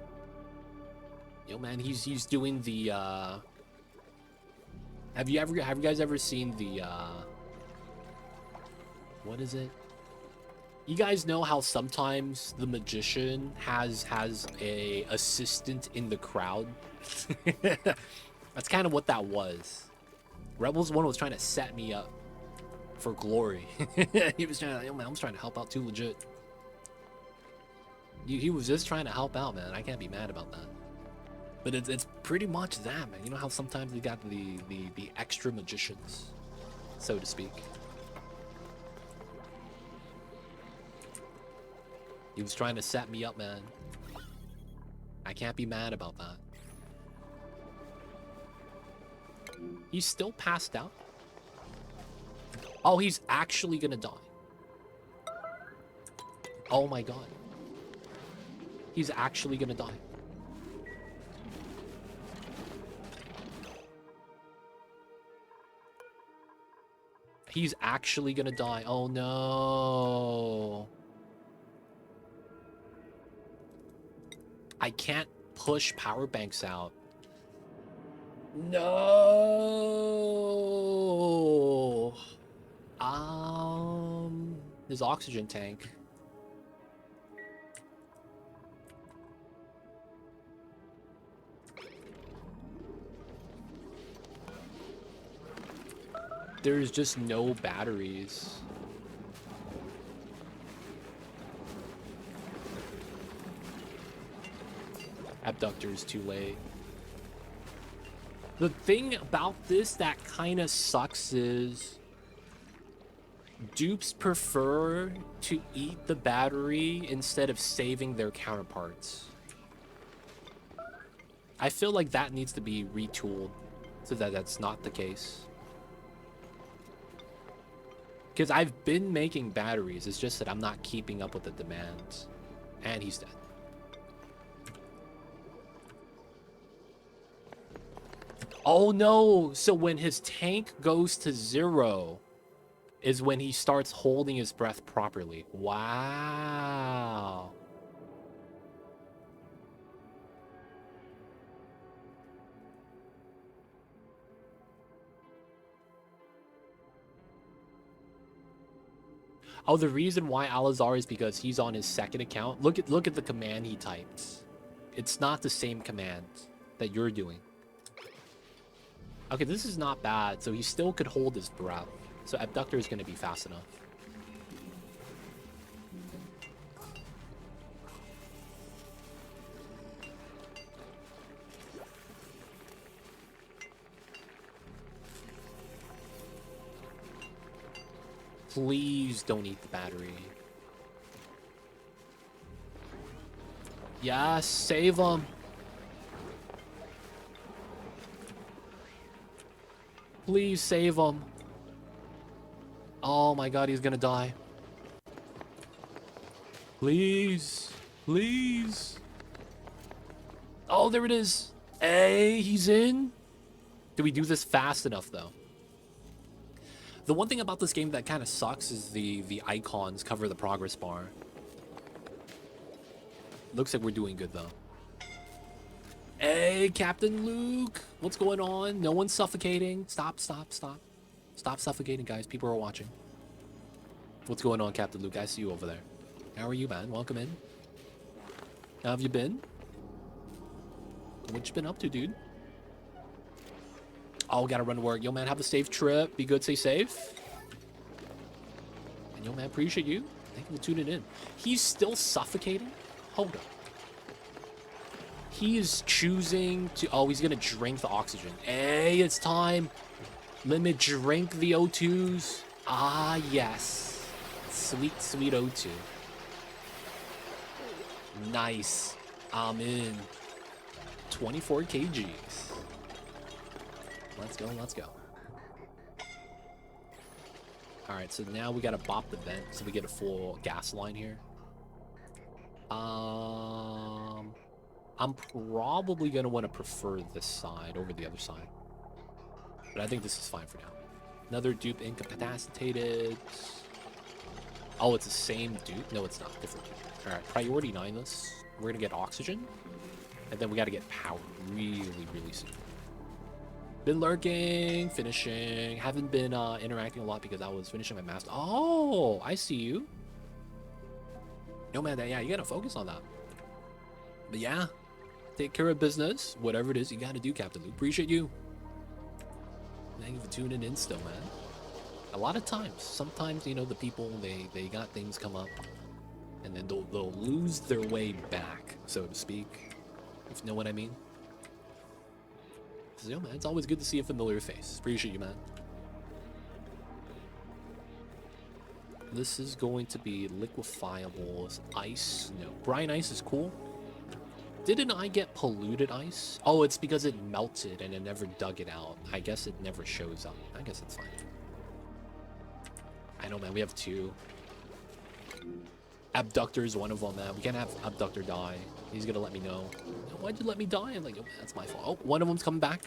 Yo, man, he's doing the have you guys ever seen the what is it? You guys know how sometimes the magician has a assistant in the crowd? That's kind of what that was. Rebels 1 was trying to set me up for glory. He was trying to, yo, man, I was trying to help out too legit. He was just trying to help out, man. I can't be mad about that. But it's pretty much that, man. You know how sometimes they got the extra magicians, so to speak. He was trying to set me up, man. I can't be mad about that. He's still passed out? Oh, he's actually gonna die. Oh my god. He's actually gonna die. He's actually gonna die. Oh no. I can't push power banks out. No. There's oxygen tank. There's just no batteries. Abductor's too late. The thing about this that kind of sucks is dupes prefer to eat the battery instead of saving their counterparts. I feel like that needs to be retooled so that that's not the case. Because I've been making batteries, it's just that I'm not keeping up with the demand. And he's dead. Oh no! So when his tank goes to 0 is when he starts holding his breath properly. Wow. Oh, the reason why Alazar is because he's on his second account. Look at the command he typed. It's not the same command that you're doing. Okay, this is not bad. So he still could hold his breath. So Abductor is going to be fast enough. Please don't eat the battery. Yes, save him. Please save him. Oh my god, he's gonna die. Please. Please. Oh, there it is. Hey, he's in. Do we do this fast enough, though? The one thing about this game that kind of sucks is the icons cover the progress bar. Looks like we're doing good, though. Hey, Captain Luke. What's going on? No one's suffocating. Stop, stop, stop. Stop suffocating, guys. People are watching. What's going on, Captain Luke? I see you over there. How are you, man? Welcome in. How have you been? What you been up to, dude? Oh, gotta run to work. Yo, man, have a safe trip. Be good, stay safe. And yo, man, appreciate you. Thank you for tuning in. He's still suffocating? Hold up. He is choosing to... Oh, he's gonna drink the oxygen. Hey, it's time. Let me drink the O2s. Ah, yes. Sweet, sweet O2. Nice. I'm in. 24 kgs. Let's go, let's go. Alright, so now we gotta bop the vent so we get a full gas line here. I'm probably gonna want to prefer this side over the other side. But I think this is fine for now. Another dupe incapacitated. Oh, it's the same dupe? No, it's not. Different dupe. Alright, priority 9 this. We're gonna get oxygen. And then we gotta get power really, really soon. Been lurking, finishing. Haven't been interacting a lot because I was finishing my master. Oh, I see you. No, man, yeah, you gotta focus on that. But yeah, take care of business. Whatever it is you gotta do, Captain Luke. Appreciate you. Thank you for tuning in still, man. A lot of times, sometimes, you know, the people, they got things come up. And then they'll lose their way back, so to speak. If you know what I mean. So, yo, man, it's always good to see a familiar face. Appreciate you, man. This is going to be liquefiable ice. No, brine ice is cool. Didn't I get polluted ice? Oh, it's because it melted and it never dug it out. I guess it never shows up. I guess it's fine. I know, man. We have 2. Abductor is one of them, man. We can't have Abductor die. He's gonna let me know. Why'd you let me die? I'm like, oh, that's my fault. Oh, one of them's coming back.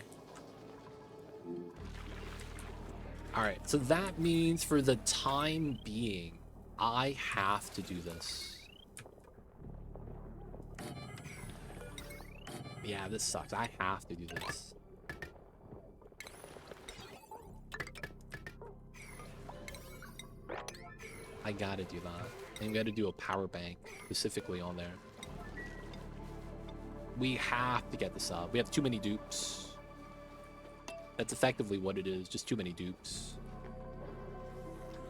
Alright, so that means for the time being, I have to do this. Yeah, this sucks. I have to do this. I gotta do that. I gotta do a power bank specifically on there. We have to get this up. We have too many dupes. That's effectively what it is. Just too many dupes.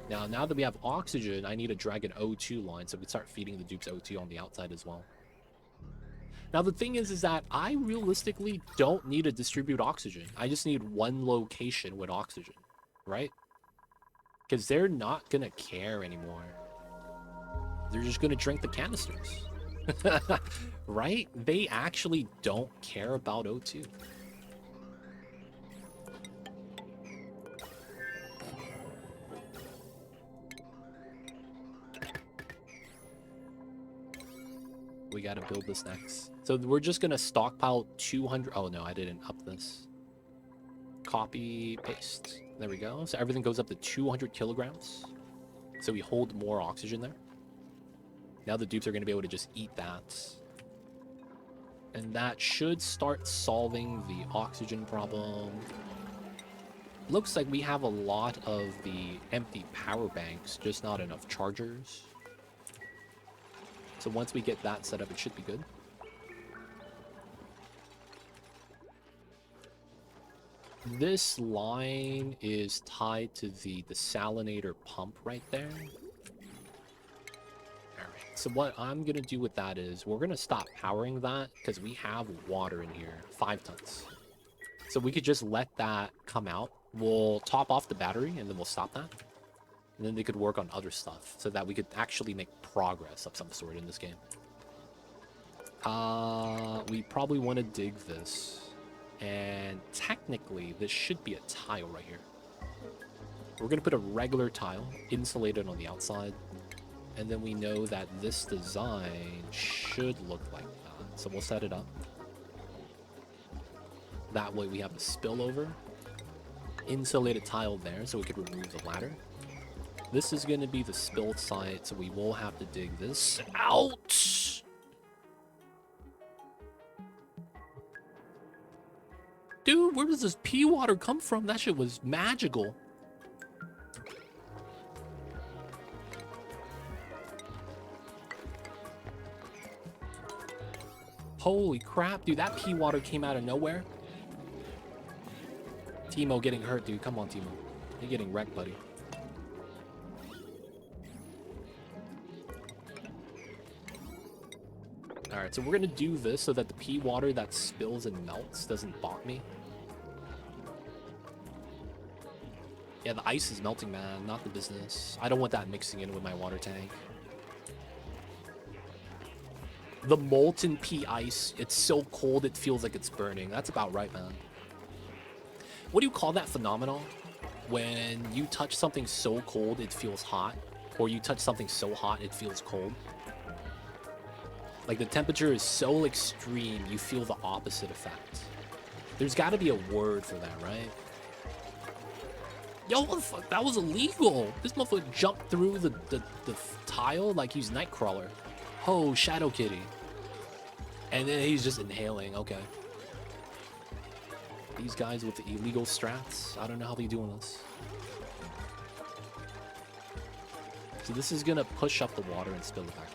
Now that we have oxygen, I need to drag an O2 line so we can start feeding the dupes O2 on the outside as well. Now, the thing is that I realistically don't need to distribute oxygen. I just need one location with oxygen, right? Because they're not going to care anymore. They're just going to drink the canisters. Right? They actually don't care about O2. We got to build this next. So we're just going to stockpile 200. Oh, no, I didn't up this. Copy, paste. There we go. So everything goes up to 200 kilograms. So we hold more oxygen there. Now the dupes are going to be able to just eat that. And that should start solving the oxygen problem. Looks like we have a lot of the empty power banks, just not enough chargers. So once we get that set up, it should be good. This line is tied to the desalinator pump right there. Alright, so what I'm going to do with that is we're going to stop powering that because we have water in here, 5 tons. So we could just let that come out. We'll top off the battery and then we'll stop that. And then they could work on other stuff so that we could actually make progress of some sort in this game. We probably want to dig this. And technically, this should be a tile right here. We're going to put a regular tile, insulated on the outside. And then we know that this design should look like that. So we'll set it up. That way we have a spillover. Insulated tile there so we can remove the ladder. This is going to be the spill side, so we will have to dig this out. Dude, where does this pea water come from? That shit was magical. Holy crap, dude, that pea water came out of nowhere. Timo getting hurt, dude. Come on, Timo. You're getting wrecked, buddy. Alright, so we're gonna do this so that the pea water that spills and melts doesn't bot me. Yeah, the ice is melting, man, not the business. I don't want that mixing in with my water tank. The molten pea ice, it's so cold it feels like it's burning. That's about right, man. What do you call that phenomenon? When you touch something so cold it feels hot, or you touch something so hot it feels cold? Like the temperature is so extreme, you feel the opposite effect. There's got to be a word for that, right? Yo, what the fuck? That was illegal. This motherfucker jumped through the tile like he's Nightcrawler. Oh, Shadow Kitty. And then he's just inhaling. Okay. These guys with the illegal strats, I don't know how they're doing this. So this is gonna push up the water and spill it back out.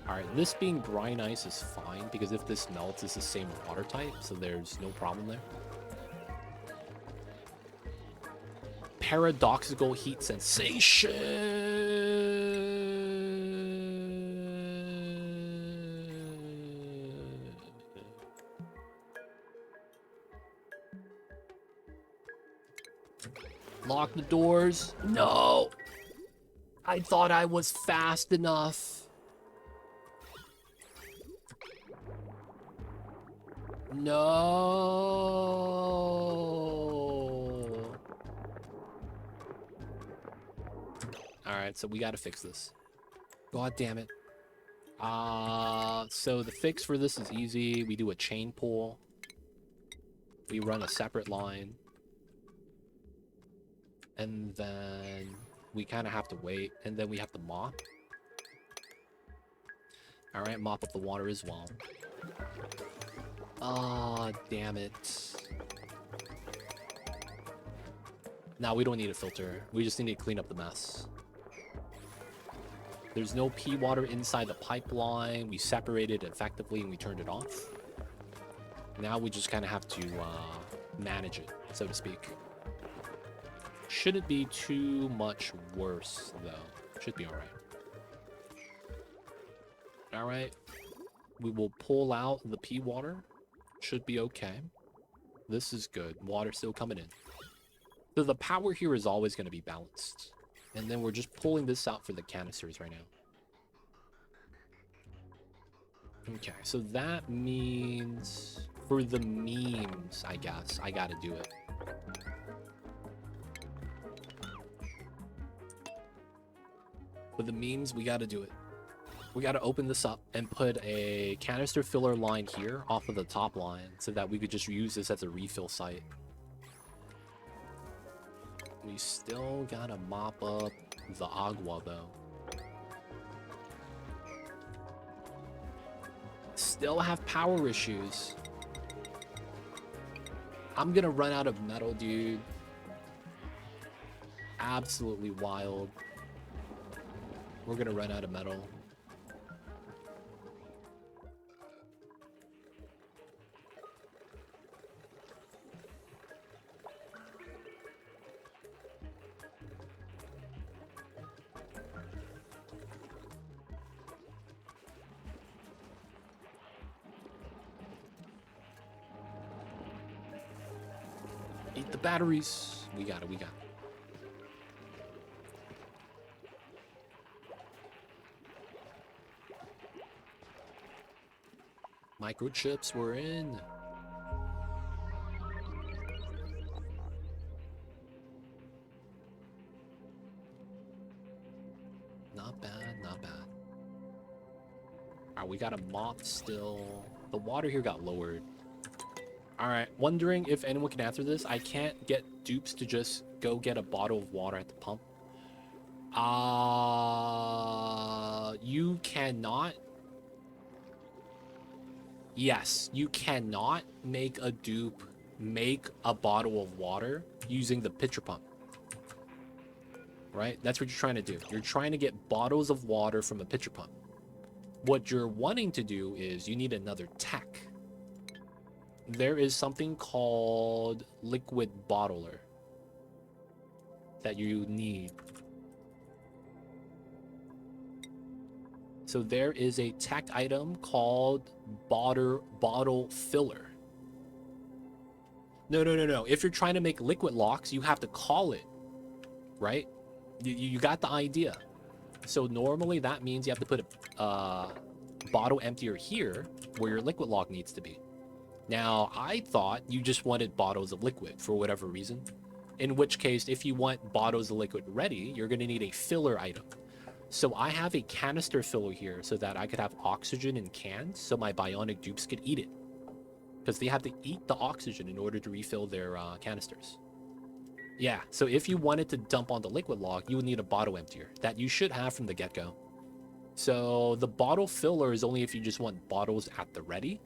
Alright, this being brine ice is fine, because if this melts, it's the same water type, so there's no problem there. Paradoxical heat sensation! Lock the doors. No! I thought I was fast enough. No. Alright, so we gotta fix this. God damn it. So the fix for this is easy. We do a chain pull. We run a separate line. And then we kind of have to wait, and then we have to mop. All right, mop up the water as well. Ah, damn it. Now we don't need a filter. We just need to clean up the mess. There's no pee water inside the pipeline. We separated it effectively and we turned it off. Now we just kind of have to manage it, so to speak. Shouldn't be too much worse, though. Should be alright. Alright. We will pull out the pee water. Should be okay. This is good. Water still coming in. So the power here is always going to be balanced. And then we're just pulling this out for the canisters right now. Okay, so that means for the memes, I guess, I gotta do it. For the memes, we gotta do it. We gotta open this up and put a canister filler line here off of the top line so that we could just use this as a refill site. We still gotta mop up the agua, though. Still have power issues. I'm gonna run out of metal, dude. Absolutely wild. We're gonna run out of metal. Eat the batteries. We got it, we got it. Microchips were in. Not bad, not bad. Alright, we got a mop still. The water here got lowered. Alright, wondering if anyone can answer this. I can't get dupes to just go get a bottle of water at the pump. You cannot. Yes, you cannot make a dupe make a bottle of water using the pitcher pump. Right? That's what you're trying to do. You're trying to get bottles of water from a pitcher pump. What you're wanting to do is you need another tech. There is something called liquid bottler that you need. So there is a tech item called bottle filler. No. If you're trying to make liquid locks, you have to call it, right? You got the idea. So normally that means you have to put a bottle emptier here where your liquid lock needs to be. Now, I thought you just wanted bottles of liquid for whatever reason. In which case, if you want bottles of liquid ready, you're going to need a filler item. So I have a canister filler here so that I could have oxygen in cans so my bionic dupes could eat it. Because they have to eat the oxygen in order to refill their canisters. Yeah, so if you wanted to dump on the liquid lock, you would need a bottle emptier that you should have from the get-go. So the bottle filler is only if you just want bottles at the ready.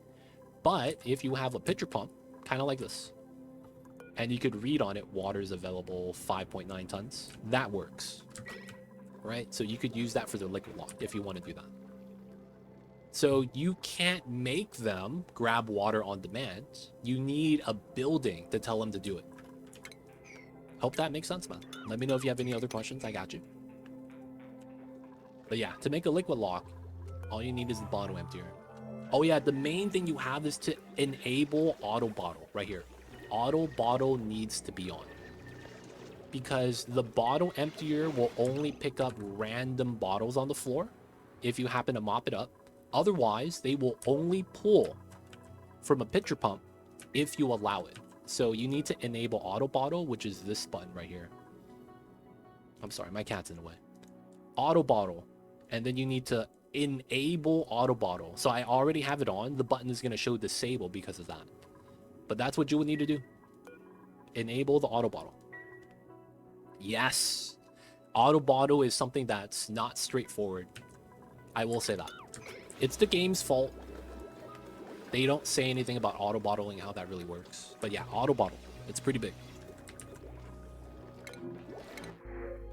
But if you have a pitcher pump, kind of like this, and you could read on it, water is available 5.9 tons, that works. Right? So you could use that for the liquid lock if you want to do that. So you can't make them grab water on demand. You need a building to tell them to do it. Hope that makes sense, man. Let me know if you have any other questions. I got you. But yeah, to make a liquid lock, all you need is the bottle emptier. Oh yeah, the main thing you have is to enable auto bottle right here. Auto bottle needs to be on. Because the bottle emptier will only pick up random bottles on the floor if you happen to mop it up. Otherwise, they will only pull from a pitcher pump if you allow it. So you need to enable auto bottle, which is this button right here. I'm sorry, my cat's in the way. Auto bottle. And then you need to enable auto bottle. So I already have it on. The button is going to show disable because of that. But that's what you would need to do. Enable the auto bottle. Yes. Auto bottle is something that's not straightforward. I will say that. It's the game's fault. They don't say anything about auto bottling, how that really works. But yeah, auto bottle. It's pretty big.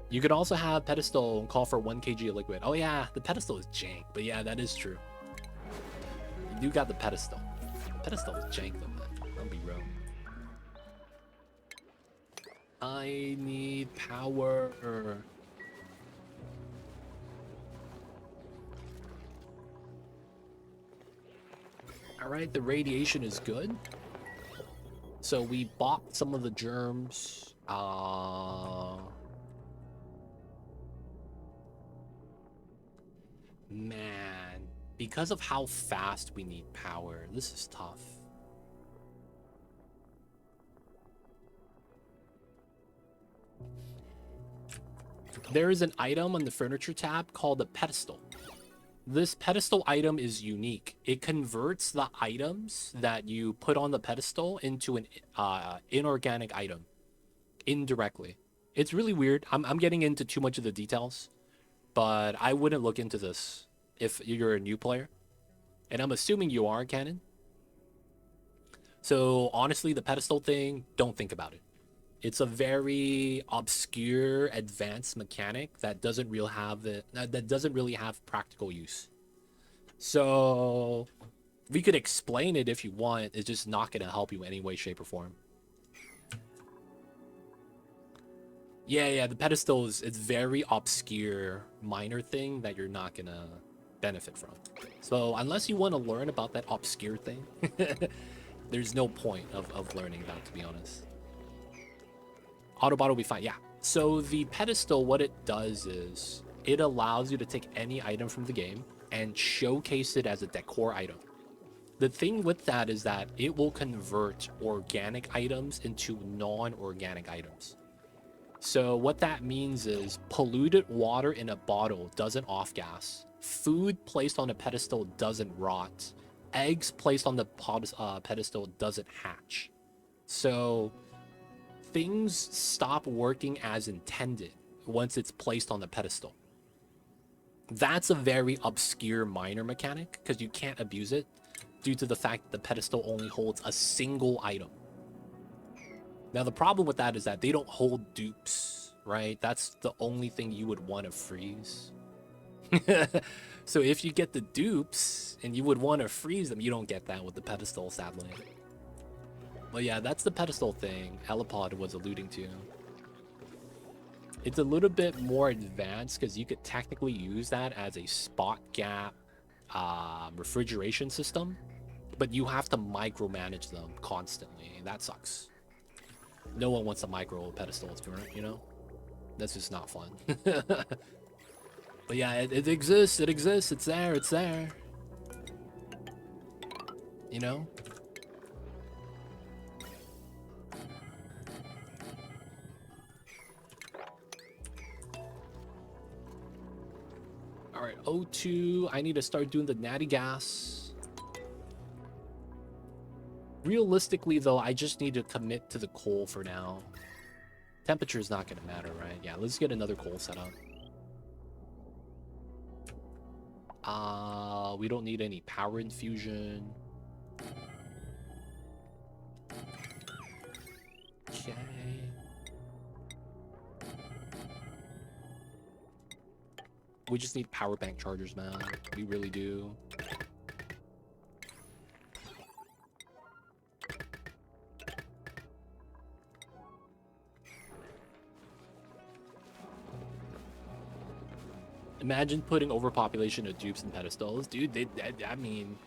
You could also have pedestal and call for 1 kg of liquid. Oh yeah, the pedestal is jank. But yeah, that is true. You do got the pedestal. Pedestal is jank though, man. I'll be real. I need power. Alright, the radiation is good. So we bought some of the germs. Man, because of how fast we need power, this is tough. There is an item on the furniture tab called a pedestal. This pedestal item is unique. It converts the items that you put on the pedestal into an inorganic item indirectly. It's really weird. I'm getting into too much of the details, but I wouldn't look into this if you're a new player. And I'm assuming you are, Canon. So honestly, the pedestal thing, don't think about it. It's a very obscure, advanced mechanic that doesn't really have practical use. So we could explain it if you want. It's just not gonna help you in any way, shape, or form. Yeah, the pedestal is it's very obscure, minor thing that you're not gonna benefit from. So unless you want to learn about that obscure thing, there's no point of learning that, to be honest. Autobot will be fine, yeah. So the pedestal, what it does is it allows you to take any item from the game and showcase it as a decor item. The thing with that is that it will convert organic items into non-organic items. So what that means is polluted water in a bottle doesn't off-gas. Food placed on a pedestal doesn't rot. Eggs placed on the pedestal doesn't hatch. So things stop working as intended once it's placed on the pedestal. That's a very obscure minor mechanic because you can't abuse it due to the fact that the pedestal only holds a single item. Now the problem with that is that they don't hold dupes, right? That's the only thing you would want to freeze. So if you get the dupes and you would want to freeze them, you don't get that with the pedestal, sadly. But yeah, that's the pedestal thing Elipod was alluding to. It's a little bit more advanced because you could technically use that as a spot gap refrigeration system, but you have to micromanage them constantly. That sucks. No one wants a micro pedestal, you know? That's just not fun. But yeah, it exists, it's there. You know? Alright, O2, I need to start doing the natty gas. Realistically, though, I just need to commit to the coal for now. Temperature is not going to matter, right? Yeah, let's get another coal set up. We don't need any power infusion. Okay. We just need power bank chargers, man. We really do. Imagine putting overpopulation of dupes and pedestals. Dude, I mean,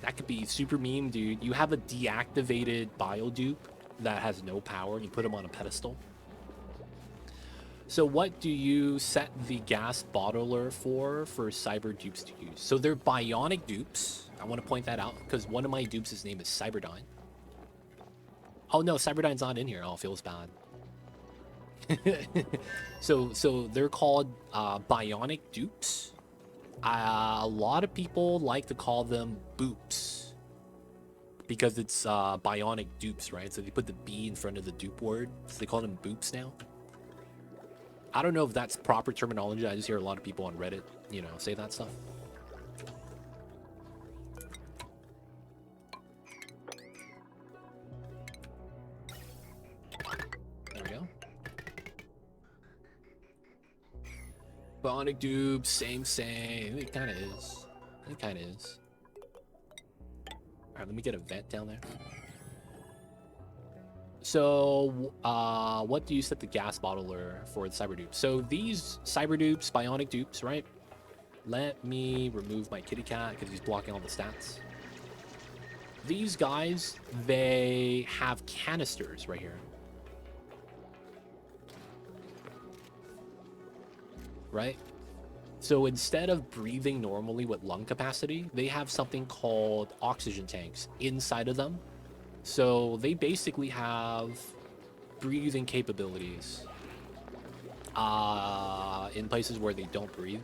that could be super meme, dude. You have a deactivated bio dupe that has no power, and you put them on a pedestal. So what do you set the gas bottler for cyber dupes to use? So they're bionic dupes. I want to point that out because one of my dupes' name is Cyberdyne. Oh no, Cyberdyne's not in here. Oh, it feels bad. So they're called bionic dupes. A lot of people like to call them boops because it's bionic dupes, right? So they put the B in front of the dupe word, so they call them boops now. I don't know if that's proper terminology. I just hear a lot of people on Reddit, you know, say that stuff. There we go. Bionic Dupes, same. It kind of is. It kind of is. All right, let me get a vent down there. So, what do you set the gas bottler for the cyber dupes? So these cyber dupes, bionic dupes, right? Let me remove my kitty cat because he's blocking all the stats. These guys, they have canisters right here. Right? So instead of breathing normally with lung capacity, they have something called oxygen tanks inside of them. So they basically have breathing capabilities in places where they don't breathe.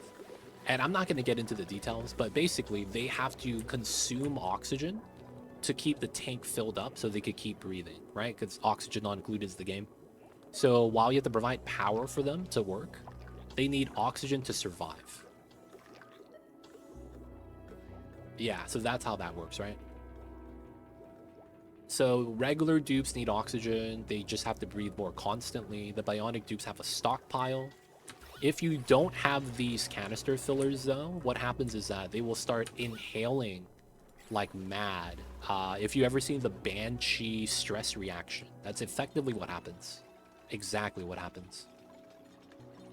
And I'm not going to get into the details, but basically they have to consume oxygen to keep the tank filled up so they could keep breathing, right? Because oxygen not included is the game. So while you have to provide power for them to work, they need oxygen to survive. Yeah, so that's how that works, right? So regular dupes need oxygen. They just have to breathe more constantly. The bionic dupes have a stockpile. If you don't have these canister fillers, though, what happens is that they will start inhaling like mad. If you ever seen the Banshee stress reaction, that's effectively what happens. Exactly what happens.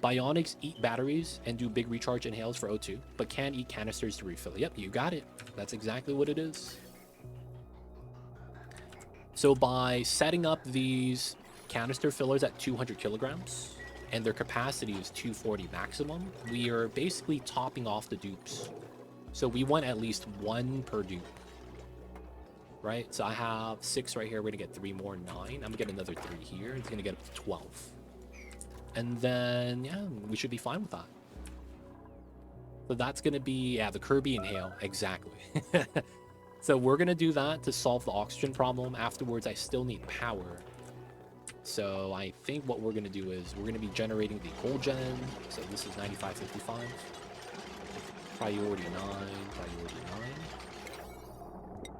Bionics eat batteries and do big recharge inhales for O2, but can eat canisters to refill. Yep, you got it. That's exactly what it is. So by setting up these canister fillers at 200 kilograms, and their capacity is 240 maximum, we are basically topping off the dupes. So we want at least one per dupe. Right? So I have 6 right here. We're going to get 3 more, 9. I'm going to get another 3 here. It's going to get up to 12. And then, yeah, we should be fine with that. So that's going to be, yeah, the Kirby inhale. Exactly. So we're going to do that to solve the oxygen problem. Afterwards, I still need power. So I think what we're going to do is we're going to be generating the coal gen. So this is 9555. Priority 9. Priority 9.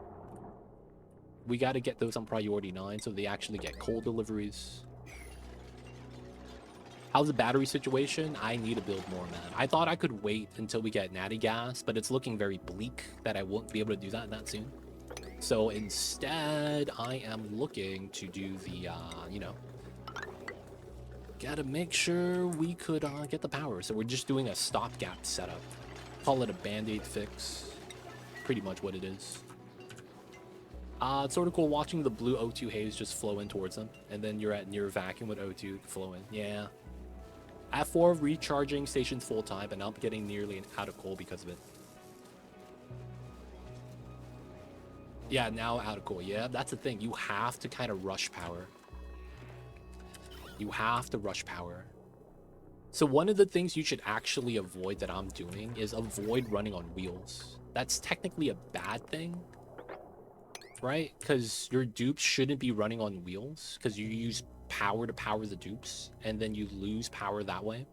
We got to get those on priority 9 so they actually get coal deliveries. How's the battery situation? I need to build more, man. I thought I could wait until we get natty gas, but it's looking very bleak that I won't be able to do that soon. So instead, I am looking to do the, you know, gotta make sure we could get the power. So we're just doing a stopgap setup. Call it a band-aid fix. Pretty much what it is. It's sort of cool watching the blue O2 haze just flow in towards them, and then you're at near vacuum with O2 flow in. Yeah. I have 4 recharging stations full time, and I'm getting nearly out of coal because of it. Yeah, now out of coal. Yeah, that's the thing. You have to kind of rush power. You have to rush power. So one of the things you should actually avoid that I'm doing is avoid running on wheels. That's technically a bad thing, right? Because your dupes shouldn't be running on wheels because you use power to power the dupes and then you lose power that way.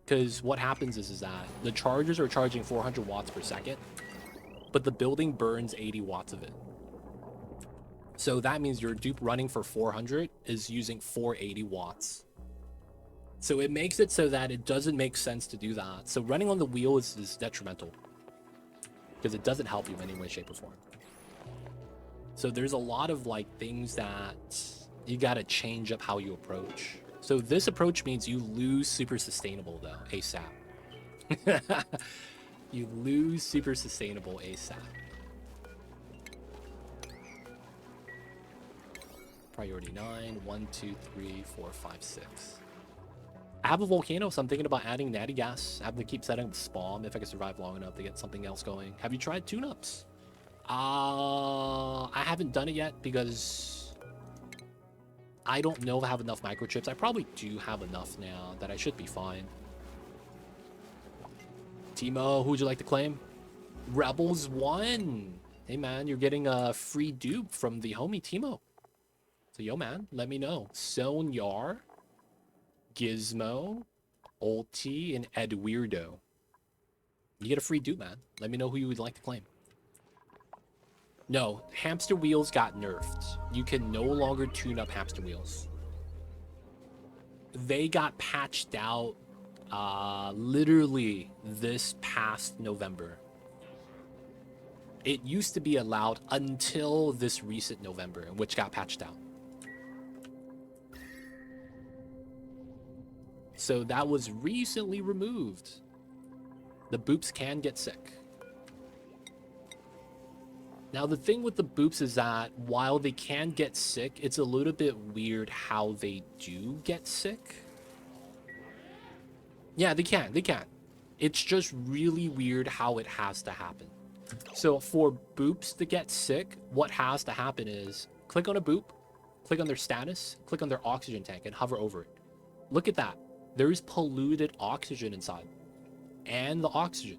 Because what happens is that the chargers are charging 400 watts per second, but the building burns 80 watts of it. So that means your dupe running for 400 is using 480 watts. So it makes it so that it doesn't make sense to do that. So running on the wheel is detrimental because it doesn't help you in any way, shape, or form. So there's a lot of like things that you got to change up how you approach. So this approach means you lose super sustainable though, ASAP. You lose super sustainable ASAP. Priority 9, 1, 2, 3, 4, 5, 6. I have a volcano, so I'm thinking about adding natty gas. I have to keep setting up spawn if I can survive long enough to get something else going. Have you tried tune-ups? I haven't done it yet because I don't know if I have enough microchips. I probably do have enough now that I should be fine. Timo, who would you like to claim? Rebels 1. Hey man, you're getting a free dupe from the homie Timo. So yo man, let me know. Sonyar. Gizmo, Ulti, and Ed Weirdo. You get a free dupe, man. Let me know who you would like to claim. No, hamster wheels got nerfed. You can no longer tune up hamster wheels. They got patched out literally this past November. It used to be allowed until this recent November, which got patched out. So that was recently removed. The boops can get sick. Now, the thing with the boops is that while they can get sick, it's a little bit weird how they do get sick. Yeah, they can. It's just really weird how it has to happen. So for boops to get sick, what has to happen is click on a boop, click on their status, click on their oxygen tank, and hover over it. Look at that. There's polluted oxygen inside. And the oxygen.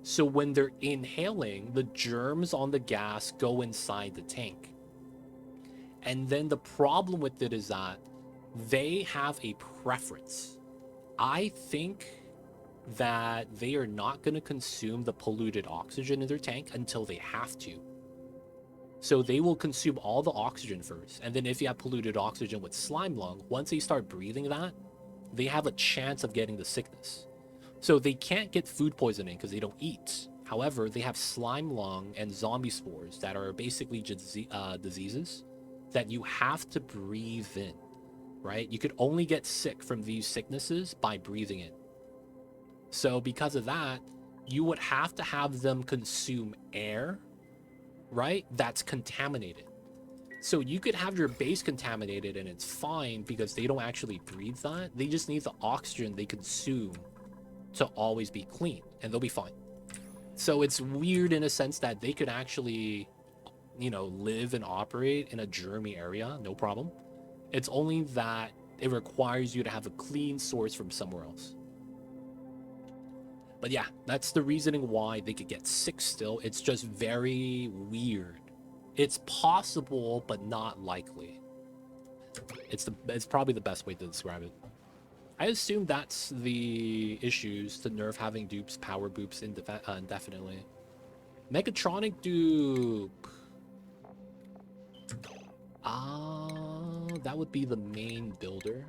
So when they're inhaling, the germs on the gas go inside the tank. And then the problem with it is that they have a preference. I think that they are not going to consume the polluted oxygen in their tank until they have to. So they will consume all the oxygen first. And then if you have polluted oxygen with slime lung, once they start breathing that, they have a chance of getting the sickness. So they can't get food poisoning because they don't eat. However, they have slime lung and zombie spores that are basically diseases that you have to breathe in, right? You could only get sick from these sicknesses by breathing in. So because of that, you would have to have them consume air, right? That's contaminated. So you could have your base contaminated and it's fine because they don't actually breathe that. They just need the oxygen they consume to always be clean and they'll be fine. So it's weird in a sense that they could actually, live and operate in a germy area, no problem. It's only that it requires you to have a clean source from somewhere else. But yeah, that's the reasoning why they could get sick still. It's just very weird. It's possible, but not likely. It's probably the best way to describe it. I assume that's the issues to nerf having dupes, power boops indefinitely. Mechatronic dupe. That would be the main builder.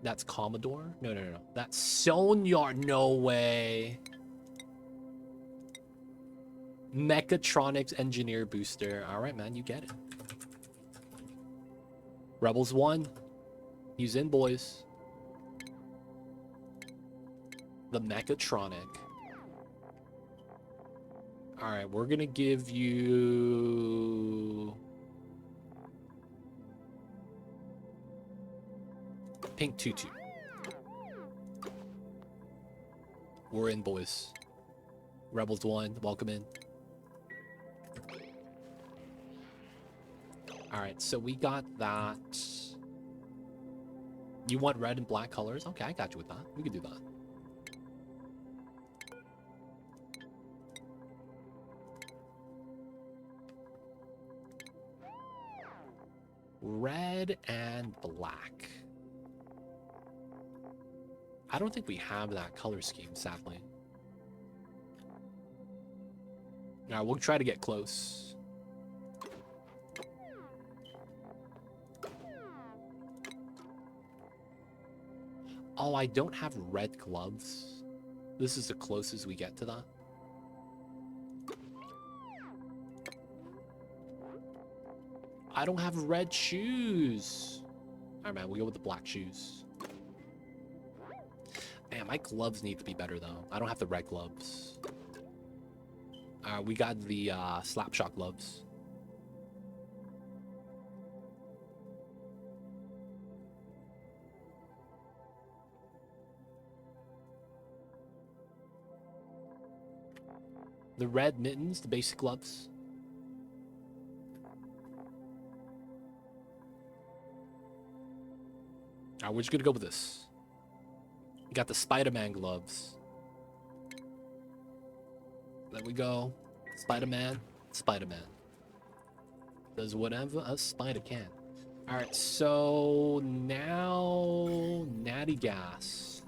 That's Commodore? No. That's Sonyar. No way. Mechatronics Engineer Booster. All right, man, you get it. Rebels 1. He's in, boys. The Mechatronic. All right, we're going to give you... Pink Tutu. We're in, boys. Rebels 1, welcome in. Alright, so we got that. You want red and black colors? Okay, I got you with that. We can do that. Red and black. I don't think we have that color scheme, sadly. Alright, we'll try to get close. Oh, I don't have red gloves. This is the closest we get to that. I don't have red shoes. Alright, man, we'll go with the black shoes. Man, my gloves need to be better, though. I don't have the red gloves. We got the Slapshot gloves. The red mittens, the basic gloves. Alright, we're just gonna go with this. We got the Spider-Man gloves. There we go. Spider-Man. Spider-Man. Does whatever a spider can. Alright, so now natty gas.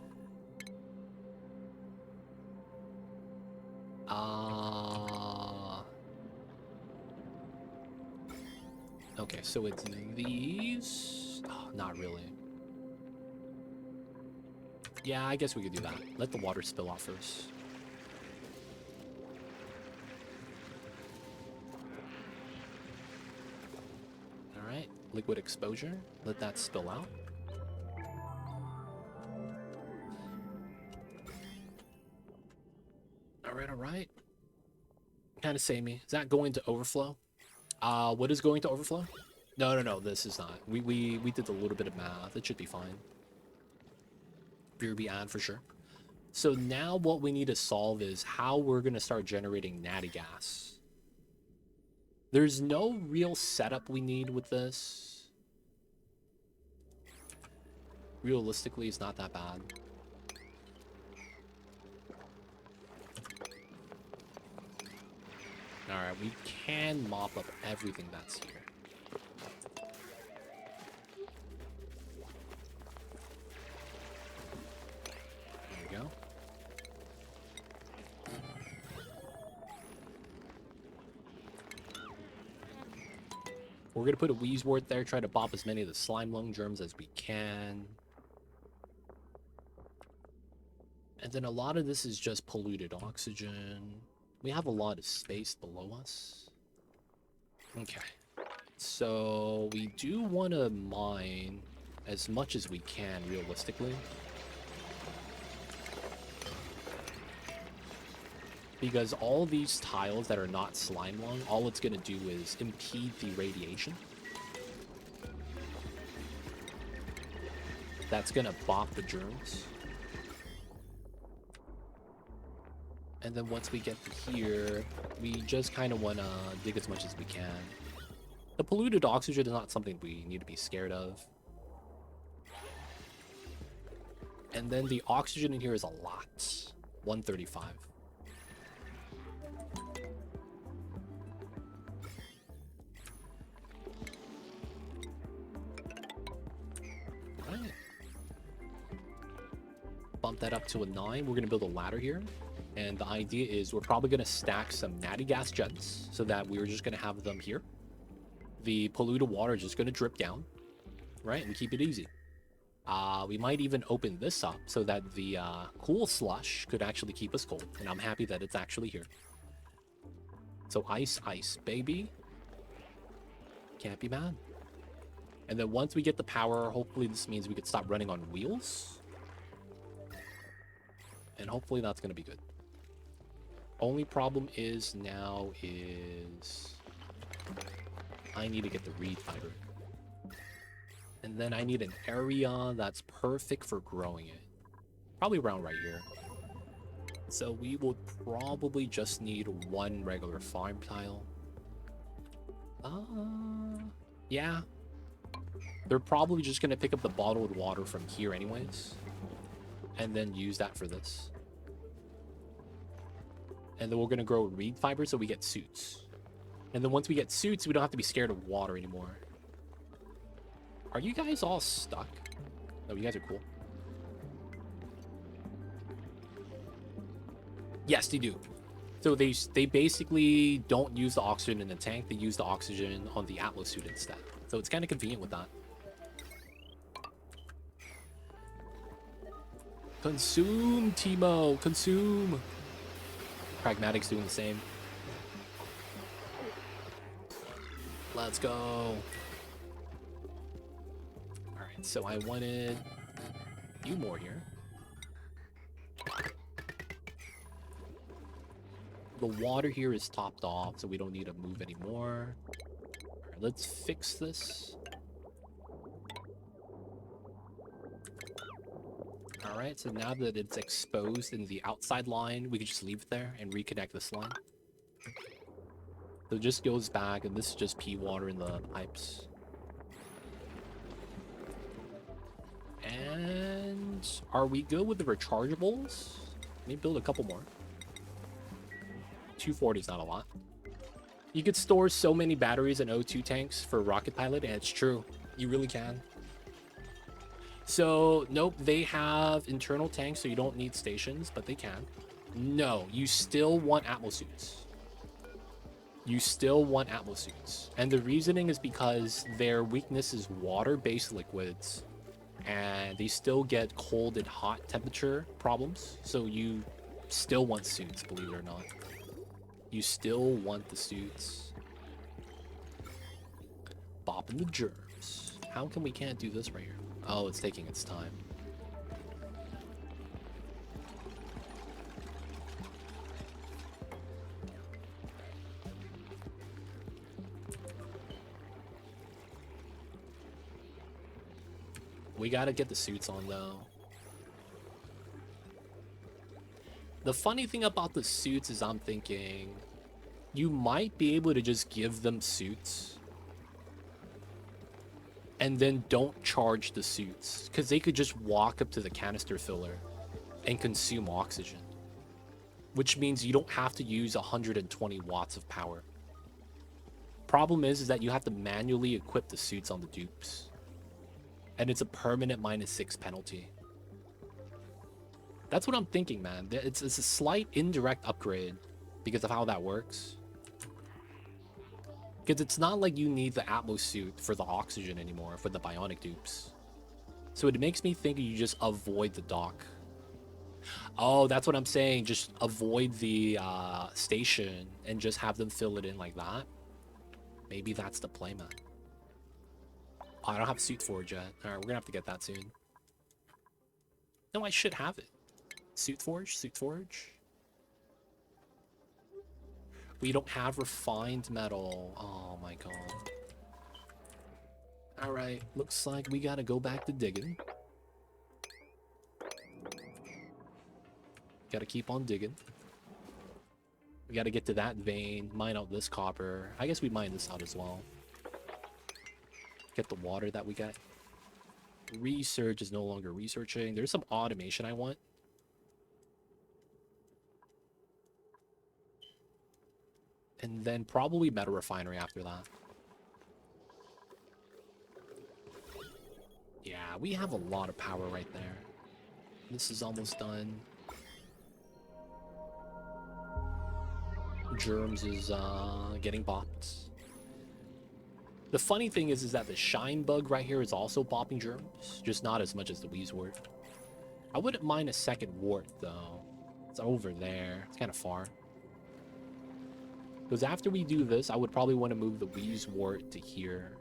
Okay, so it's these. Oh, not really. Yeah, I guess we could do that. Let the water spill off first. Alright, liquid exposure. Let that spill out. Alright. Kind of samey. Is that going to overflow? What is going to overflow? No, this is not. We did a little bit of math. It should be fine. BRB ad for sure. So now what we need to solve is how we're going to start generating natty gas. There's no real setup we need with this. Realistically, it's not that bad. Alright, we can mop up everything that's here. There we go. We're going to put a Wheezewort there, try to bop as many of the slime lung germs as we can. And then a lot of this is just polluted oxygen. We have a lot of space below us. Okay. So we do want to mine as much as we can, realistically. Because all these tiles that are not slime lung, all it's going to do is impede the radiation. That's going to bop the germs. And then once we get to here, we just kind of want to dig as much as we can. The polluted oxygen is not something we need to be scared of. And then the oxygen in here is a lot. 135. Right. Bump that up to a 9. We're going to build a ladder here. And the idea is we're probably going to stack some natty gas jets so that we're just going to have them here. The polluted water is just going to drip down, right? And keep it easy. We might even open this up so that the cool slush could actually keep us cold. And I'm happy that it's actually here. So ice, baby. Can't be mad. And then once we get the power, hopefully this means we could stop running on wheels. And hopefully that's going to be good. Only problem is now is I need to get the reed fiber. And then I need an area that's perfect for growing it. Probably around right here. So we will probably just need one regular farm tile. Yeah. They're probably just going to pick up the bottled water from here anyways. And then use that for this. And then we're going to grow reed fiber so we get suits. And then once we get suits, we don't have to be scared of water anymore. Are you guys all stuck? Oh, you guys are cool. Yes, they do. So they basically don't use the oxygen in the tank. They use the oxygen on the Atlas suit instead. So it's kind of convenient with that. Consume, Timo. Consume. Pragmatic's doing the same. Let's go. Alright, so I wanted you more here. The water here is topped off, so we don't need to move anymore. Alright, let's fix this. Alright, so now that it's exposed in the outside line, we can just leave it there and reconnect this line. So it just goes back, and this is just pea water in the pipes. And are we good with the rechargeables? Let me build a couple more. 240 is not a lot. You could store so many batteries in O2 tanks for rocket pilot, and it's true. You really can. So, nope, they have internal tanks, so you don't need stations, but they can. No, you still want Atmo suits. You still want Atmo suits. And the reasoning is because their weakness is water-based liquids, and they still get cold and hot temperature problems, so you still want suits, believe it or not. You still want the suits. Bopping the germs. How come we can't do this right here? Oh, it's taking its time. We gotta get the suits on, though. The funny thing about the suits is I'm thinking you might be able to just give them suits and then don't charge the suits, because they could just walk up to the canister filler and consume oxygen, which means you don't have to use 120 watts of power. Problem is that you have to manually equip the suits on the dupes, and it's a permanent -6 penalty. That's what I'm thinking, man. It's a slight indirect upgrade because of how that works. Because it's not like you need the Atmos suit for the oxygen anymore for the Bionic dupes. So it makes me think you just avoid the dock. Oh, that's what I'm saying. Just avoid the station and just have them fill it in like that. Maybe that's the play, man. Oh, I don't have Suit Forge yet. Alright, we're gonna have to get that soon. No, I should have it. Suit Forge? Suit Forge? We don't have refined metal. Oh my god. Alright, looks like we gotta go back to digging. Gotta keep on digging. We gotta get to that vein, mine out this copper. I guess we mine this out as well. Get the water that we got. Research is no longer researching. There's some automation I want. And then probably metal refinery after that. Yeah, we have a lot of power right there. This is almost done. Germs is getting bopped. The funny thing is that the shine bug right here is also popping germs, just not as much as the Wheezewort. I wouldn't mind a second wart though. It's over there. It's kind of far. Because after we do this, I would probably want to move the Wheezewort to here.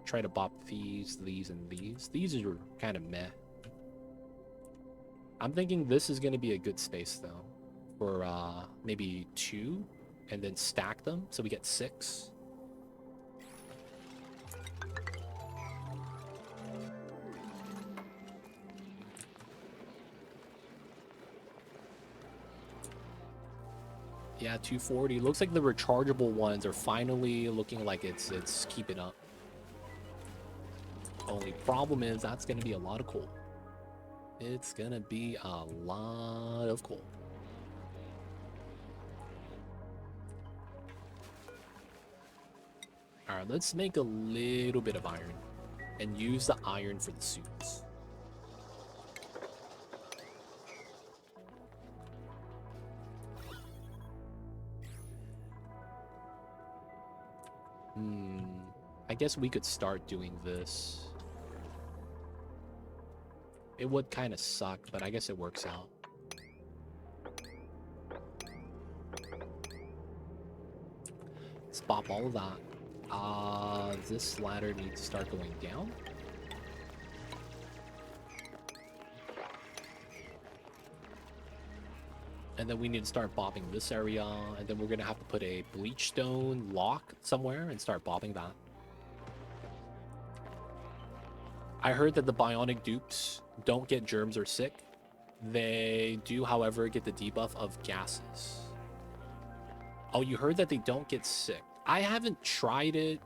Try to bop these, and these. These are kind of meh. I'm thinking this is going to be a good space though. For maybe 2, and then stack them so we get 6. Yeah, 240. Looks like the rechargeable ones are finally looking like it's keeping up. Only problem is that's going to be a lot of coal. It's going to be a lot of coal. Alright, let's make a little bit of iron and use the iron for the suits. I guess we could start doing this. It would kind of suck, but I guess it works out. Let's pop all of that. This ladder needs to start going down. And then we need to start bobbing this area, and then we're gonna have to put a bleachstone lock somewhere and start bobbing that. I heard that the Bionic dupes don't get germs or sick. They do, however, get the debuff of gases. Oh, you heard that they don't get sick. I haven't tried it.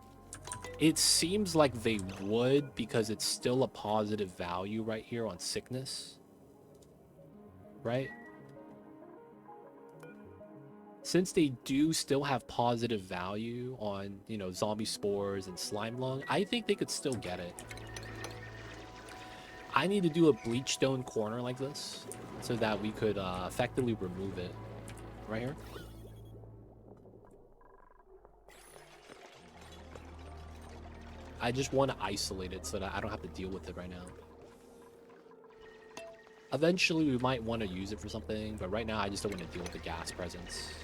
It seems like they would, because it's still a positive value right here on sickness. Right? Since they do still have positive value on, you know, zombie spores and slime lung, I think they could still get it. I need to do a bleach stone corner like this so that we could effectively remove it. Right here. I just want to isolate it so that I don't have to deal with it right now. Eventually, we might want to use it for something, but right now I just don't want to deal with the gas presence.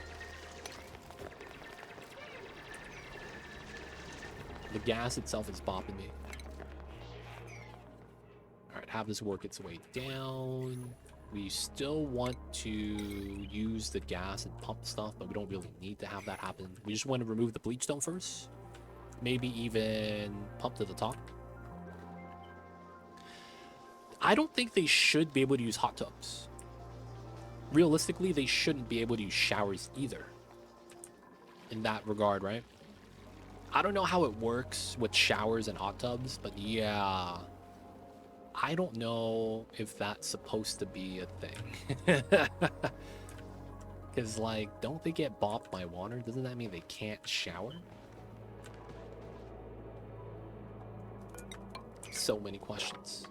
The gas itself is bopping me. Alright, have this work its way down. We still want to use the gas and pump stuff, but we don't really need to have that happen. We just want to remove the bleach stone first. Maybe even pump to the top. I don't think they should be able to use hot tubs. Realistically, they shouldn't be able to use showers either. In that regard, right? I don't know how it works with showers and hot tubs, but yeah. I don't know if that's supposed to be a thing. Because, like, don't they get bopped by water? Doesn't that mean they can't shower? So many questions.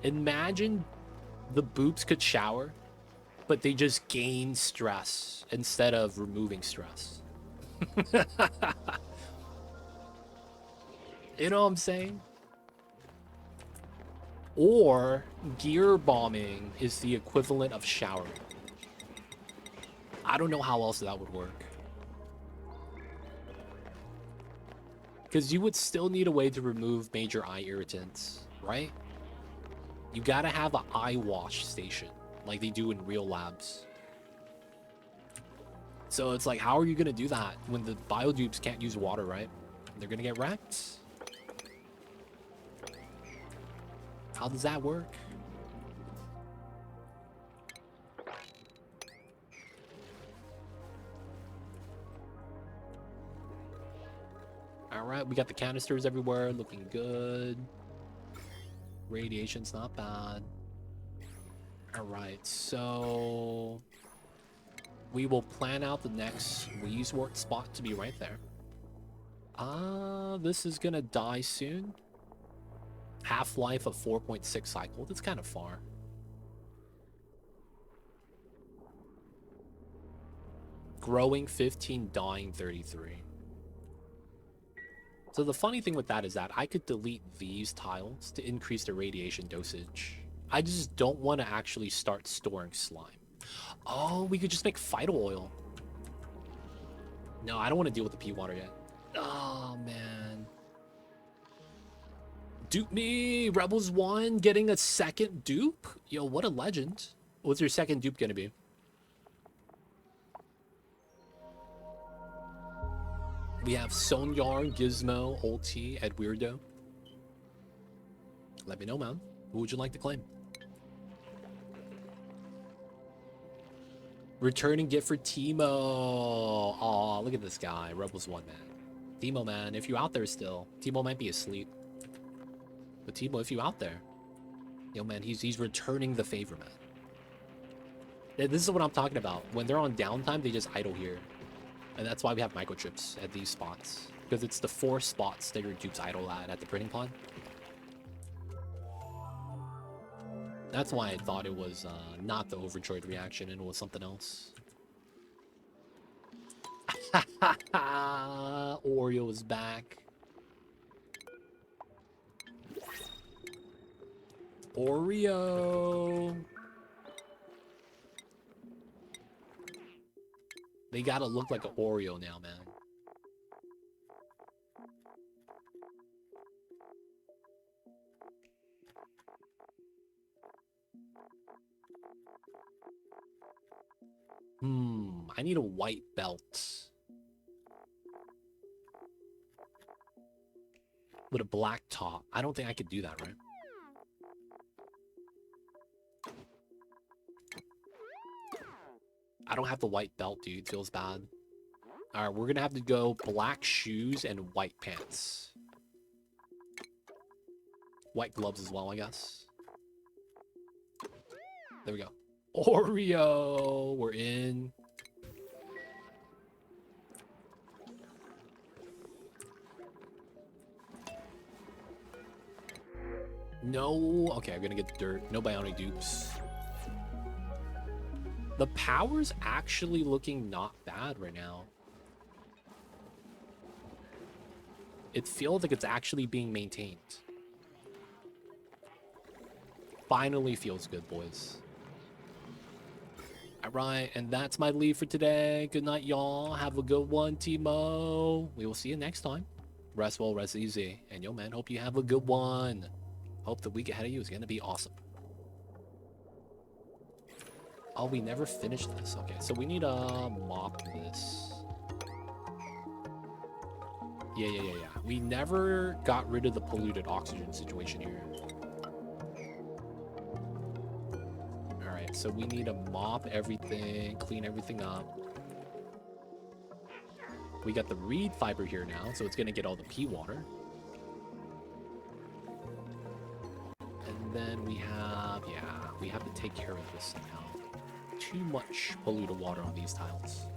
Imagine the boobs could shower, but they just gain stress instead of removing stress. You know what I'm saying? Or gear bombing is the equivalent of showering. I don't know how else that would work. Because you would still need a way to remove major eye irritants, right? You gotta have an eye wash station, like they do in real labs. So it's like, how are you gonna do that when the biodupes can't use water, right? They're gonna get wrecked. How does that work? All right, we got the canisters everywhere, looking good. Radiation's not bad. All right, so we will plan out the next Weezewort spot to be right there. This is gonna die soon. Half-life of 4.6 cycle. That's kind of far. Growing 15, dying 33. So the funny thing with that is that I could delete these tiles to increase the radiation dosage. I just don't want to actually start storing slime. Oh, we could just make Phyto oil. No, I don't want to deal with the pea water yet. Oh, man. Dupe me! Rebels 1 getting a second dupe? Yo, what a legend. What's your second dupe gonna be? We have Sonyar, Gizmo, Ulti, Ed Weirdo. Let me know, man. Who would you like to claim? Returning gift for Timo. Aw, look at this guy. Rebels 1, man. Timo, man, if you're out there still. Timo might be asleep. But Timo, if you're out there. Yo, man, he's returning the favor, man. This is what I'm talking about. When they're on downtime, they just idle here. And that's why we have microchips at these spots. Because it's the 4 spots that your dupes idle at the printing pod. That's why I thought it was not the overjoyed reaction and it was something else. Oreo is back. Oreo. They gotta look like an Oreo now, man. I need a white belt. With a black top. I don't think I could do that, right? I don't have the white belt, dude. Feels bad. Alright, we're gonna have to go black shoes and white pants. White gloves as well, I guess. There we go. Oreo, we're in. No, okay, I'm gonna get dirt. No bionic dupes. The power's actually looking not bad right now. It feels like it's actually being maintained. Finally feels good, boys. Alright, and that's my leave for today. Good night, y'all. Have a good one, Timo. We will see you next time. Rest well, rest easy. And yo, man, hope you have a good one. Hope the week ahead of you is gonna be awesome. Oh, we never finished this. Okay, so we need to mop this. Yeah. We never got rid of the polluted oxygen situation here. Alright, so we need to mop everything, clean everything up. We got the reed fiber here now, so it's gonna get all the pea water. And then we have, yeah, we have to take care of this now. Too much polluted water on these tiles.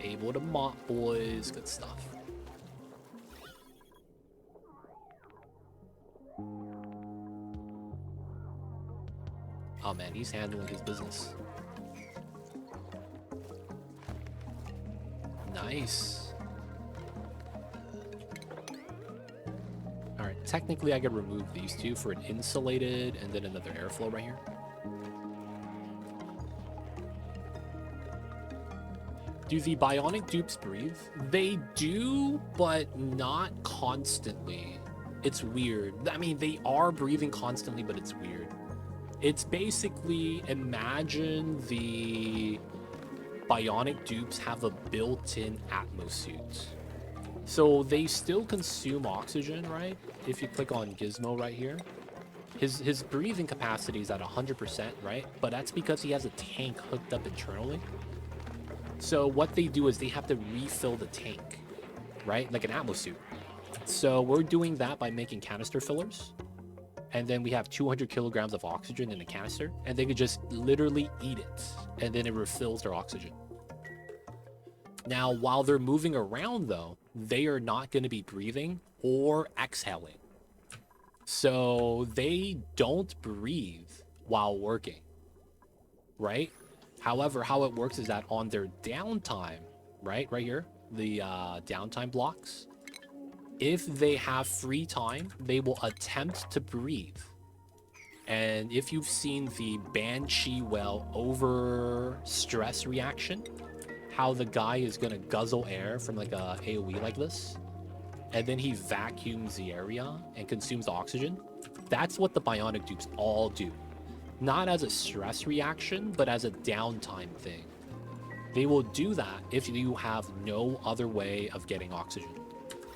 Able to mop, boys. Good stuff. Oh man, he's handling his business. Nice. Alright, technically I could remove these two for an insulated and then another airflow right here. Do the bionic dupes breathe? They do, but not constantly. It's weird. I mean, they are breathing constantly, but it's weird. It's basically, imagine the bionic dupes have a built-in atmosuit. So they still consume oxygen, right? If you click on Gizmo right here, his breathing capacity is at 100%, right? But that's because he has a tank hooked up internally. So what they do is they have to refill the tank, right? Like an atmosuit. So we're doing that by making canister fillers. And then we have 200 kilograms of oxygen in a canister. And they could just literally eat it. And then it refills their oxygen. Now, while they're moving around, though, they are not going to be breathing or exhaling. So they don't breathe while working, right? However, how it works is that on their downtime, right here, the downtime blocks, if they have free time, they will attempt to breathe. And if you've seen the Banshee well over stress reaction, how the guy is going to guzzle air from like a AoE like this, and then he vacuums the area and consumes the oxygen, that's what the bionic dupes all do. Not as a stress reaction, but as a downtime thing. They will do that if you have no other way of getting oxygen.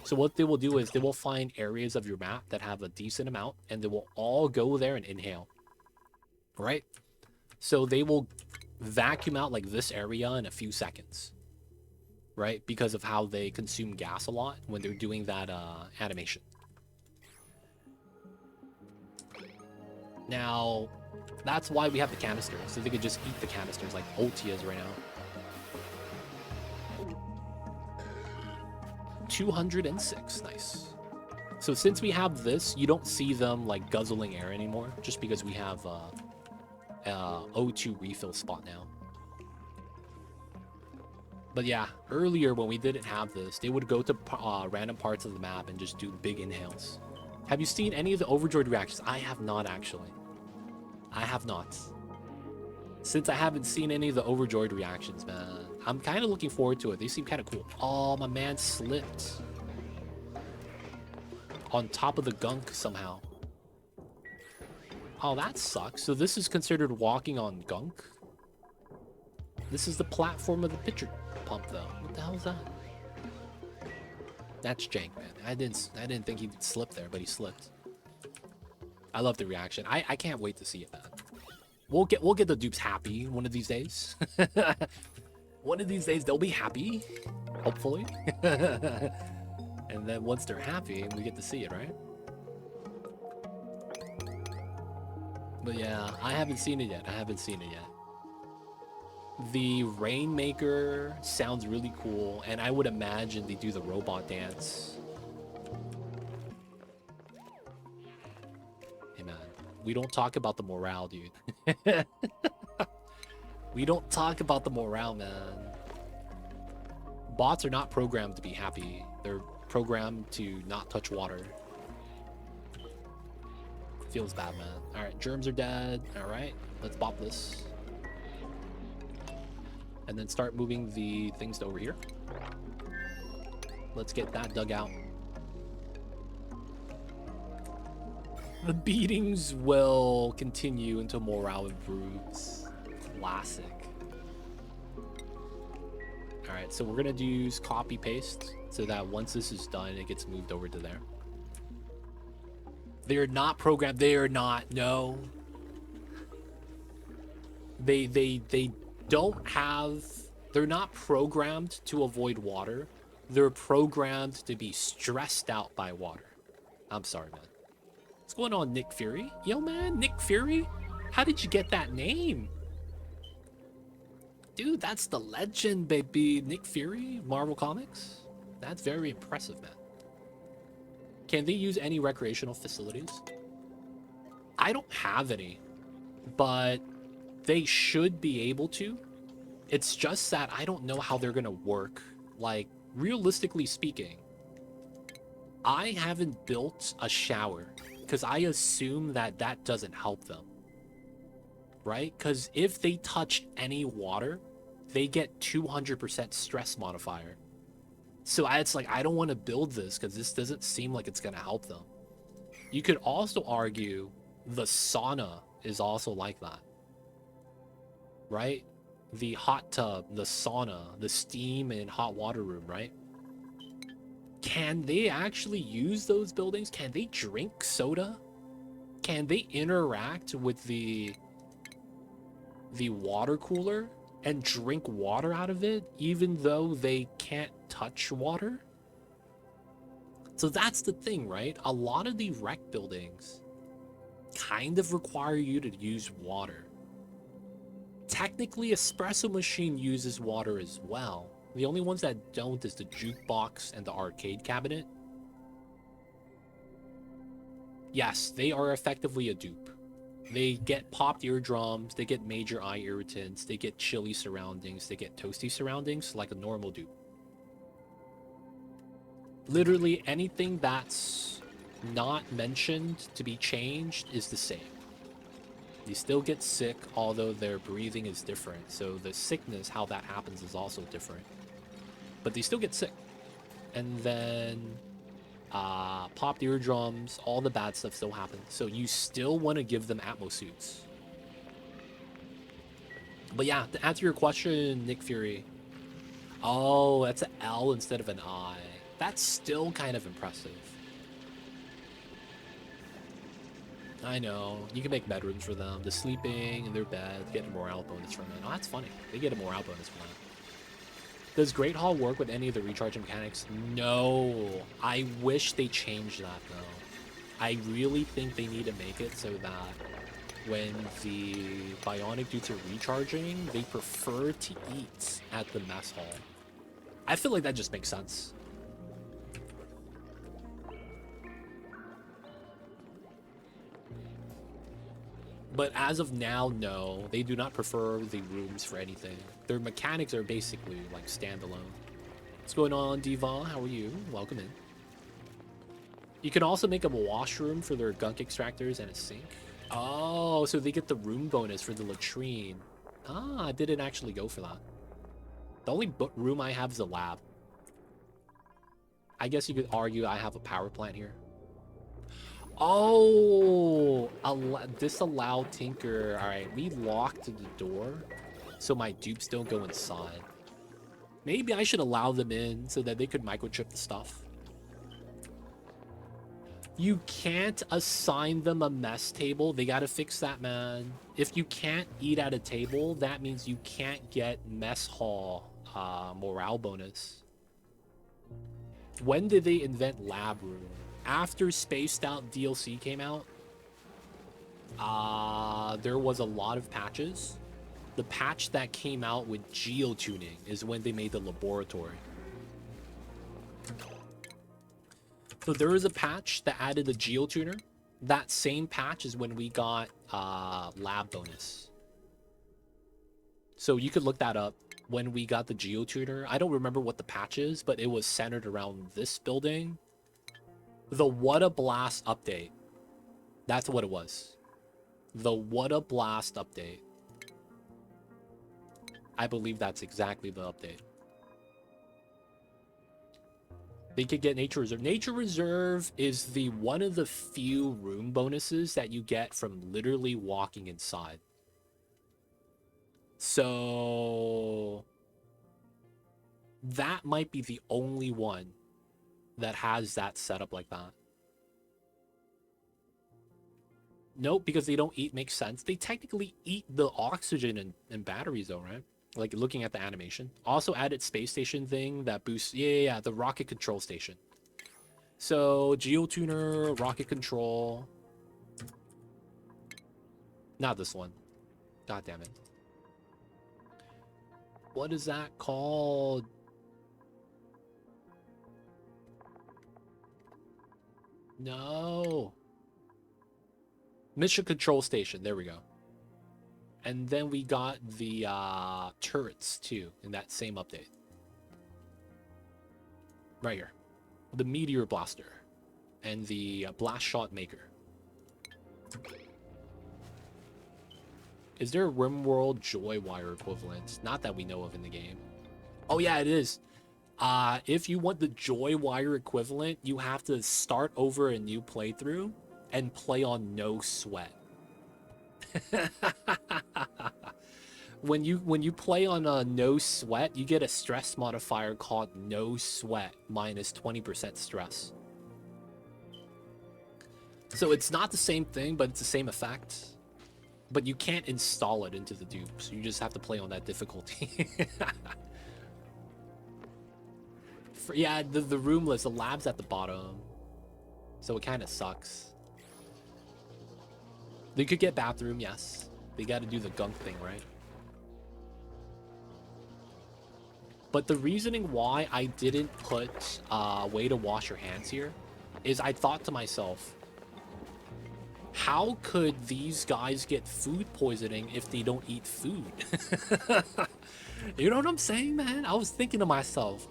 So what they will do is they will find areas of your map that have a decent amount, and they will all go there and inhale. Right? So they will vacuum out like this area in a few seconds. Right? Because of how they consume gas a lot when they're doing that animation. Now, that's why we have the canisters, so they could just eat the canisters like Ultias right now. 206, nice. So since we have this, you don't see them like guzzling air anymore, just because we have O2 refill spot now. But yeah, earlier when we didn't have this, they would go to random parts of the map and just do big inhales. Have you seen any of the overjoyed reactions? I have not, actually. I have not. Since I haven't seen any of the overjoyed reactions, man, I'm kind of looking forward to it. They seem kind of cool. Oh, my man slipped on top of the gunk somehow. Oh, that sucks. So this is considered walking on gunk? This is the platform of the pitcher pump, though. What the hell is that? That's jank, man. I didn't think he'd slip there, but he slipped. I love the reaction. I can't wait to see it, man. We'll get the dupes happy one of these days. One of these days they'll be happy, hopefully. And then once they're happy, we get to see it, right? But yeah, I haven't seen it yet. The Rainmaker sounds really cool, and I would imagine they do the robot dance. Hey man, we don't talk about the morale, dude. We don't talk about the morale, man. Bots are not programmed to be happy. They're programmed to not touch water. Feels bad, man. All right, germs are dead. All right, let's bop this. And then start moving the things over here. Let's get that dug out. The beatings will continue until morale improves. Classic. All right, so we're gonna use copy paste so that once this is done, it gets moved over to there. They're not programmed. They are not. No. They don't have. They're not programmed to avoid water. They're programmed to be stressed out by water. I'm sorry, man. What's going on, Nick Fury? Yo, man, Nick Fury? How did you get that name? Dude, that's the legend, baby. Nick Fury, Marvel Comics. That's very impressive, man. Can they use any recreational facilities? I don't have any, but they should be able to. It's just that I don't know how they're gonna work. Like, realistically speaking, I haven't built a shower because I assume that that doesn't help them, right? Because if they touch any water, they get 200% stress modifier. So it's like, I don't want to build this because this doesn't seem like it's going to help them. You could also argue the sauna is also like that, right? The hot tub, the sauna, the steam and hot water room, right? Can they actually use those buildings? Can they drink soda? Can they interact with the water cooler and drink water out of it, even though they can't touch water? So that's the thing, right? A lot of the rec buildings kind of require you to use water. Technically, espresso machine uses water as well. The only ones that don't is the jukebox and the arcade cabinet. Yes, they are effectively a dupe. They get popped eardrums, they get major eye irritants, they get chilly surroundings, they get toasty surroundings like a normal dupe. Literally anything that's not mentioned to be changed is the same. They still get sick, although their breathing is different. So the sickness, how that happens, is also different. But they still get sick. And then popped eardrums, all the bad stuff still happens. So you still want to give them Atmo suits. But yeah, to answer your question, Nick Fury. Oh, that's an L instead of an I. That's still kind of impressive. I know. You can make bedrooms for them. The sleeping in their bed, get a morale bonus from it. Oh, that's funny. They get a morale bonus from that. Does Great Hall work with any of the recharging mechanics? No. I wish they changed that, though. I really think they need to make it so that when the Bionic Dupes are recharging, they prefer to eat at the mess hall. I feel like that just makes sense. But as of now, no. They do not prefer the rooms for anything. Their mechanics are basically like standalone. What's going on, Diva? How are you? Welcome in. You can also make a washroom for their gunk extractors and a sink. Oh, so they get the room bonus for the latrine. Ah, I didn't actually go for that. The only room I have is a lab. I guess you could argue I have a power plant here. Oh, disallow Tinker. All right, we locked the door so my dupes don't go inside. Maybe I should allow them in so that they could microchip the stuff. You can't assign them a mess table. They gotta fix that, man. If you can't eat at a table, that means you can't get mess hall morale bonus. When did they invent lab room? After Spaced Out DLC came out, there was a lot of patches. The patch that came out with geotuning is when they made the laboratory. So there was a patch that added the geotuner. That same patch is when we got lab bonus. So you could look that up when we got the geotuner. I don't remember what the patch is, but it was centered around this building. The What a Blast update. That's what it was. The What a Blast update. I believe that's exactly the update. They could get Nature Reserve. Nature Reserve is the one of the few room bonuses that you get from literally walking inside. So that might be the only one that has that setup like that. Nope, because they don't eat makes sense. They technically eat the oxygen and batteries though, right? Like looking at the animation. Also added space station thing that boosts, yeah, the rocket control station. So geotuner, rocket control. Not this one. God damn it. What is that called? No. Mission control station. There we go. And then we got the turrets too in that same update. Right here. The meteor blaster and the blast shot maker. Is there a RimWorld Joy Wire equivalent? Not that we know of in the game. Oh yeah, it is. If you want the Joy Wire equivalent, you have to start over a new playthrough and play on no sweat. When you play on a no sweat, you get a stress modifier called no sweat minus 20% stress. So it's not the same thing, but it's the same effect. But you can't install it into the dupes. You just have to play on that difficulty. Yeah, the room list, the lab's at the bottom. So it kind of sucks. They could get bathroom, yes. They got to do the gunk thing, right? But the reasoning why I didn't put a way to wash your hands here is I thought to myself, how could these guys get food poisoning if they don't eat food? You know what I'm saying, man? I was thinking to myself,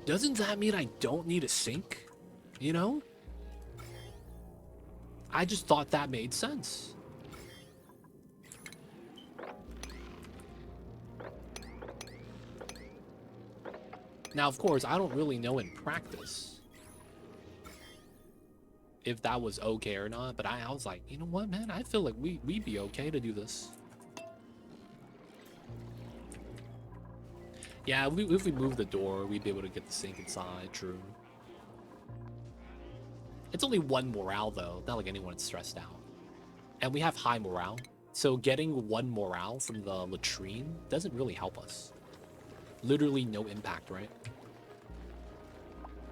doesn't that mean I don't need a sink? You know? I just thought that made sense. Now, of course, I don't really know in practice if that was okay or not, but I was like, you know what, man? I feel like we'd be okay to do this. Yeah, if we move the door, we'd be able to get the sink inside, true. It's only one morale, though. Not like anyone's stressed out. And we have high morale. So getting one morale from the latrine doesn't really help us. Literally no impact, right?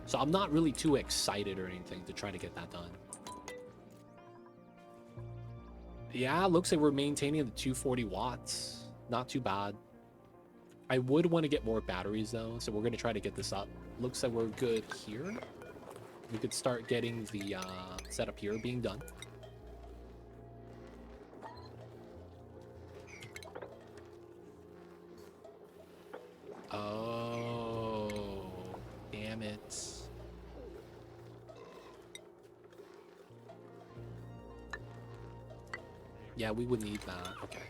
So I'm not really too excited or anything to try to get that done. Yeah, looks like we're maintaining the 240 watts. Not too bad. I would want to get more batteries though, so we're going to try to get this up. Looks like we're good here. We could start getting the setup here being done. Oh, damn it. Yeah, we would need that. Okay.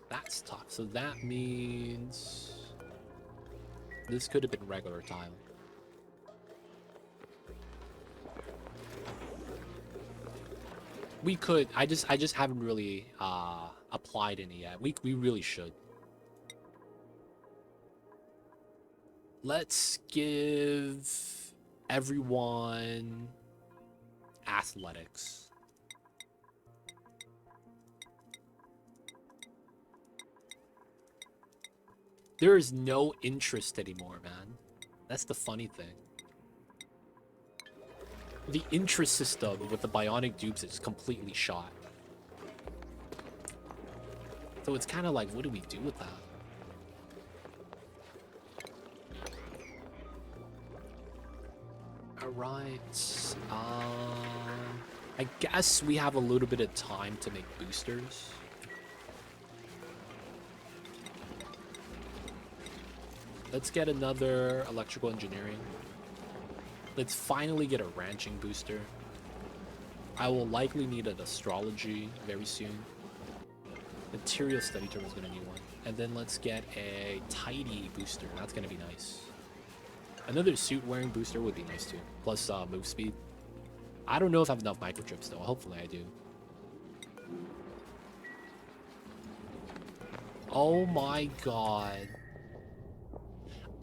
That's tough. So that means this could have been regular tile. We could. I just haven't really applied any yet. We really should. Let's give everyone athletics. There is no interest anymore, man. That's the funny thing. The interest system with the Bionic Dupes is completely shot. So it's kind of like, what do we do with that? Alright. I guess we have a little bit of time to make boosters. Let's get another electrical engineering. Let's finally get a ranching booster. I will likely need an astrology very soon. Material study turtle is going to need one. And then let's get a tidy booster. That's going to be nice. Another suit wearing booster would be nice too. Plus move speed. I don't know if I have enough microchips though. Hopefully I do. Oh my god.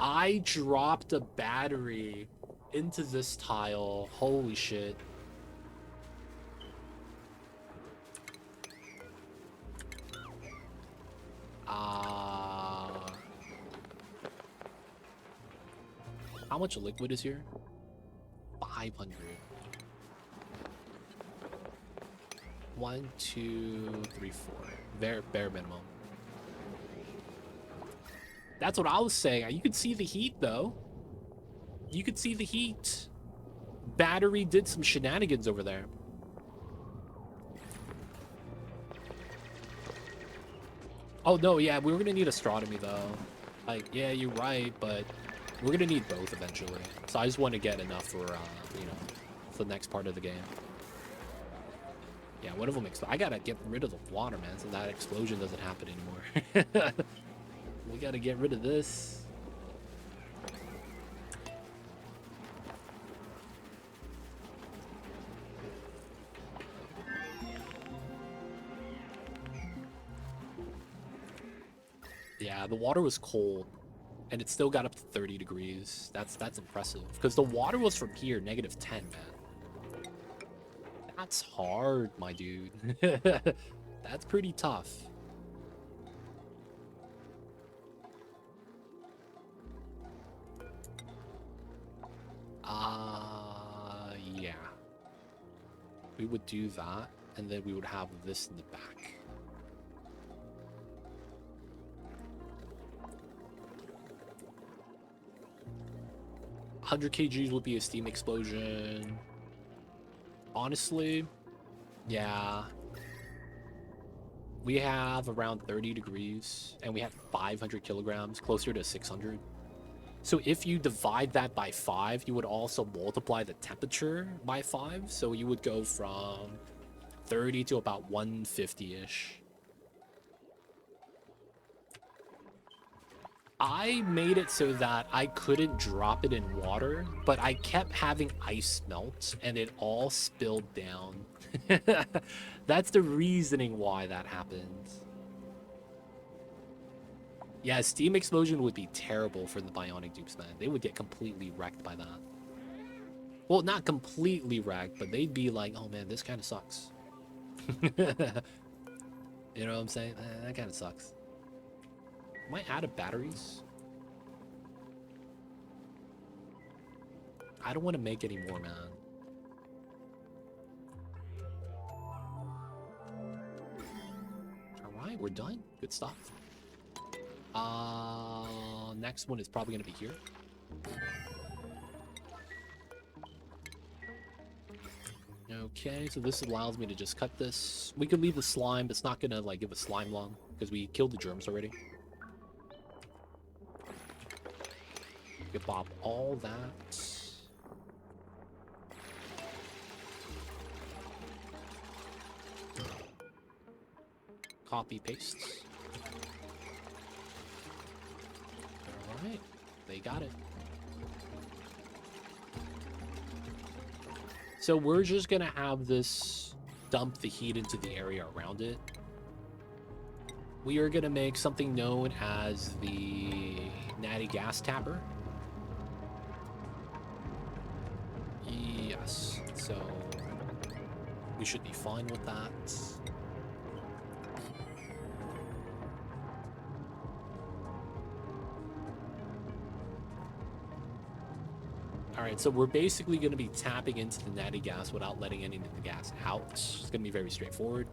I dropped a battery into this tile. Holy shit. How much liquid is here? 500. 1, 2, 3, 4. Bare minimum. That's what I was saying. You could see the heat, though. You could see the heat. Battery did some shenanigans over there. Oh, no, yeah, we were going to need astronomy, though. Like, yeah, you're right, but we're going to need both eventually. So I just want to get enough for, you know, for the next part of the game. Yeah, one of them I got to get rid of the water, man, so that explosion doesn't happen anymore. We got to get rid of this. Yeah, the water was cold, and it still got up to 30 degrees. That's impressive, because the water was from here, -10, man. That's hard, my dude. That's pretty tough. Yeah. We would do that, and then we would have this in the back. $100 kgs would be a steam explosion. Honestly, yeah. We have around 30 degrees, and we have 500 kilograms, closer to 600. So if you divide that by 5, you would also multiply the temperature by 5. So you would go from 30 to about 150-ish. I made it so that I couldn't drop it in water, but I kept having ice melt, and it all spilled down. That's the reasoning why that happens. Yeah, steam explosion would be terrible for the Bionic Dupes, man. They would get completely wrecked by that. Well, not completely wrecked, but they'd be like, oh man, this kind of sucks. You know what I'm saying? That kind of sucks. Am I out of batteries? I don't want to make any more, man. Alright, we're done. Good stuff. Next one is probably going to be here. Okay, so this allows me to just cut this. We could leave the slime, but it's not going to like give us slime long because we killed the germs already. We could pop all that. Copy, paste. Alright, they got it. So we're just gonna have this dump the heat into the area around it. We are gonna make something known as the natty gas tapper. Yes, so We should be fine with that. Alright, so we're basically going to be tapping into the natty gas without letting any of the gas out. It's going to be very straightforward.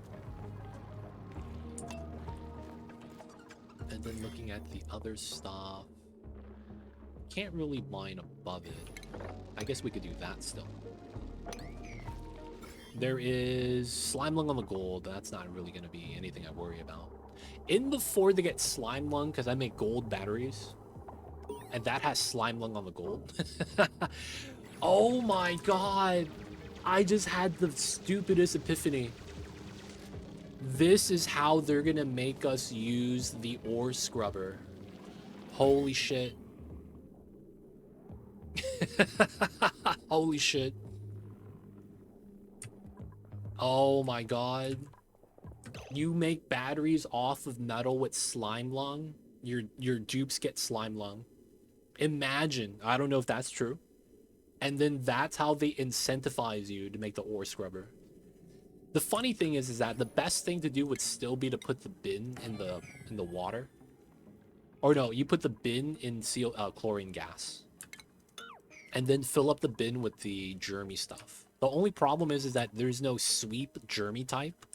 And then looking at the other stuff. Can't really mine above it. I guess we could do that still. There is slime lung on the gold. That's not really going to be anything I worry about. In before they get slime lung, because I make gold batteries. And that has slime lung on the gold. Oh my god. I just had the stupidest epiphany. This is how they're going to make us use the ore scrubber. Holy shit. Holy shit. Oh my god. You make batteries off of metal with slime lung. Your dupes get slime lung. Imagine. I don't know if that's true. And then that's how they incentivize you to make the ore scrubber. The funny thing is that the best thing to do would still be to put the bin in the water. Or no, you put the bin in chlorine gas. And then fill up the bin with the germy stuff. The only problem is that there's no sweep germy type.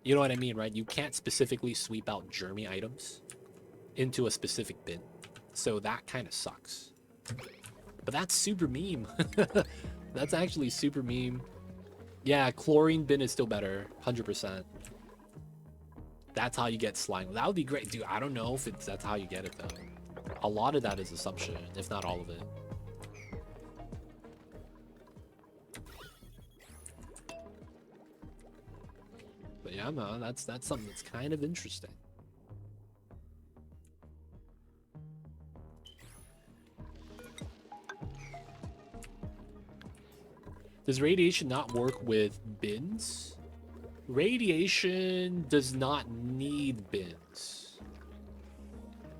You know what I mean, right? You can't specifically sweep out germy items into a specific bin. So that kind of sucks. But that's super meme. That's actually super meme. Yeah, chlorine bin is still better. 100%. That's how you get slime. That would be great. Dude, I don't know if that's how you get it, though. A lot of that is assumption, if not all of it. But yeah, man, that's something that's kind of interesting. Does radiation not work with bins? Radiation does not need bins.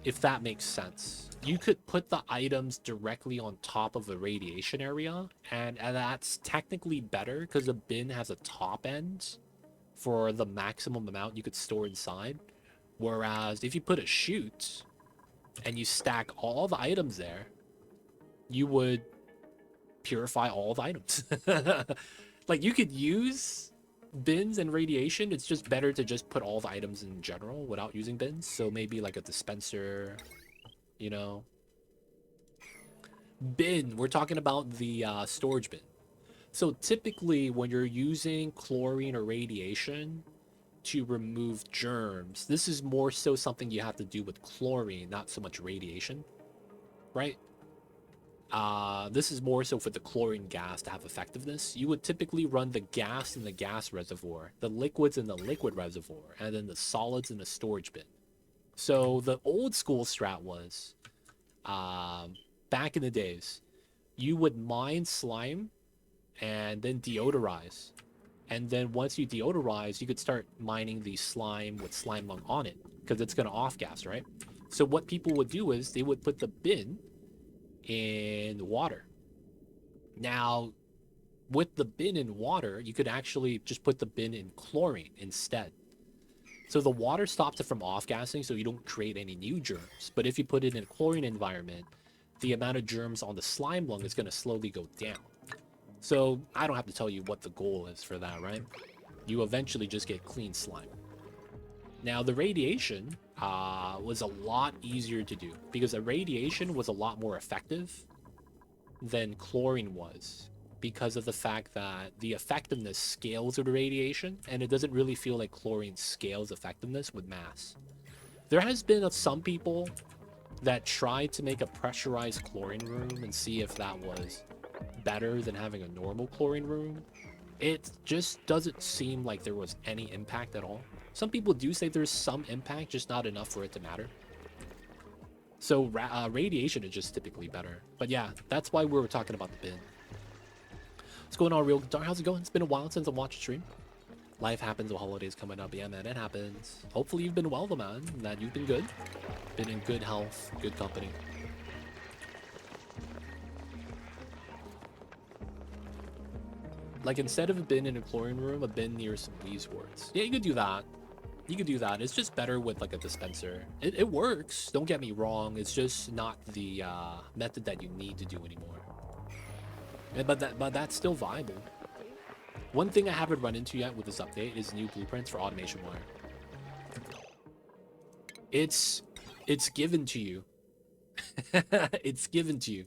If that makes sense. You could put the items directly on top of the radiation area, and that's technically better because the bin has a top end for the maximum amount you could store inside. Whereas if you put a chute and you stack all the items there, you would purify all the items. Like, you could use bins and radiation. It's just better to just put all the items in general without using bins. So maybe like a dispenser, you know. Bin, we're talking about the storage bin. So typically when you're using chlorine or radiation to remove germs, this is more so something you have to do with chlorine, not so much radiation, right? This is more so for the chlorine gas to have effectiveness. You would typically run the gas in the gas reservoir, the liquids in the liquid reservoir, and then the solids in the storage bin. So the old school strat was, back in the days, you would mine slime and then deodorize. And then once you deodorize, you could start mining the slime with slime lung on it, because it's going to off gas, right? So what people would do is they would put the bin in water. Now, with the bin in water, you could actually just put the bin in chlorine instead. So the water stops it from off-gassing, so you don't create any new germs. But if you put it in a chlorine environment, the amount of germs on the slime lung is going to slowly go down. So I don't have to tell you what the goal is for that, right? You eventually just get clean slime. Now, the radiation was a lot easier to do because the radiation was a lot more effective than chlorine was, because of the fact that the effectiveness scales with the radiation, and it doesn't really feel like chlorine scales effectiveness with mass. There has been some people that tried to make a pressurized chlorine room and see if that was better than having a normal chlorine room. It just doesn't seem like there was any impact at all. Some people do say there's some impact, just not enough for it to matter. So radiation is just typically better. But yeah, that's why we were talking about the bin. What's going on, Real Dark? How's it going? It's been a while since I watched a stream. Life happens, the holidays coming up. Yeah, man, it happens. Hopefully you've been well, though, man. That you've been good. Been in good health, good company. Like, instead of a bin in a chlorine room, a bin near some Wii Sports. Yeah, you could do that. You could do that. It's just better with, like, a dispenser. It works. Don't get me wrong. It's just not the method that you need to do anymore. But that's still viable. One thing I haven't run into yet with this update is new blueprints for automation wire. It's given to you. It's given to you.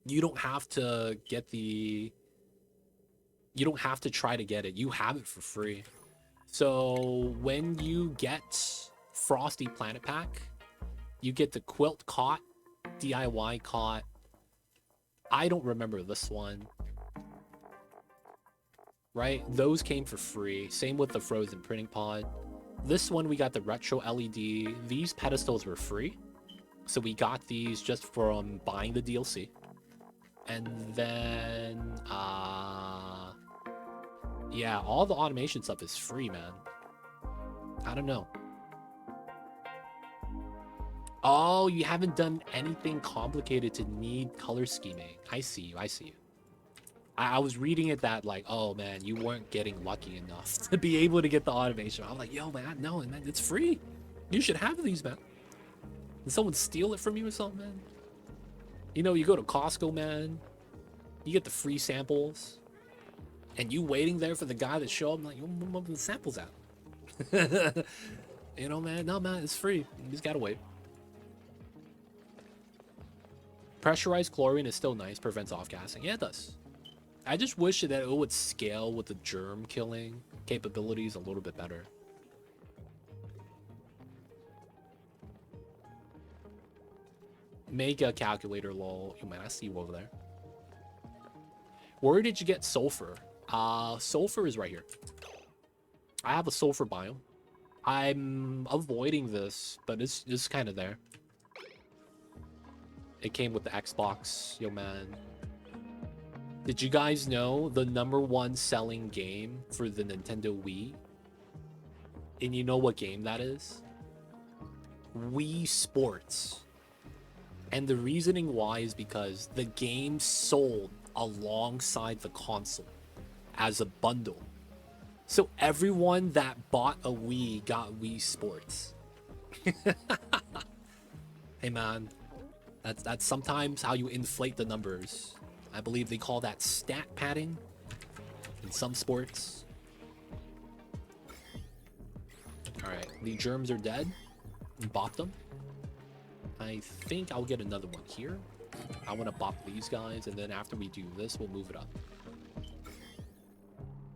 You don't have to get the... You don't have to try to get it. You have it for free. So when you get Frosty Planet Pack, you get the Quilt Cot, DIY Cot. I don't remember this one. Right? Those came for free. Same with the Frozen Printing Pod. This one, we got the Retro LED. These pedestals were free. So we got these just from buying the DLC. And then, yeah, all the automation stuff is free, man. I don't know. Oh, you haven't done anything complicated to need color scheming. I see you. I see you. I was reading it that, like, oh, man, you weren't getting lucky enough to be able to get the automation. I'm like, yo, man, no, man, it's free. You should have these, man. Did someone steal it from you or something, man? You know, you go to Costco, man. You get the free samples. And you waiting there for the guy that show up, like, yo, the samples out. You know, man, no, man, it's free. You just gotta wait. Pressurized chlorine is still nice, prevents off-gassing. Yeah, it does. I just wish that it would scale with the germ killing capabilities a little bit better. Make a calculator, lol. You might not see you over there. Where did you get sulfur? Sulfur is right here. I have a sulfur biome. I'm avoiding this, but it's just kind of there. It came with the Xbox, yo man. Did you guys know the #1 selling game for the Nintendo Wii? And you know what game that is? Wii Sports. And the reasoning why is because the game sold alongside the console as a bundle. So everyone that bought a Wii got Wii Sports. Hey man, that's sometimes how you inflate the numbers. I believe they call that stat padding in some sports. Alright, the germs are dead. Bop them. I think I'll get another one here. I want to bop these guys, and then after we do this, we'll move it up.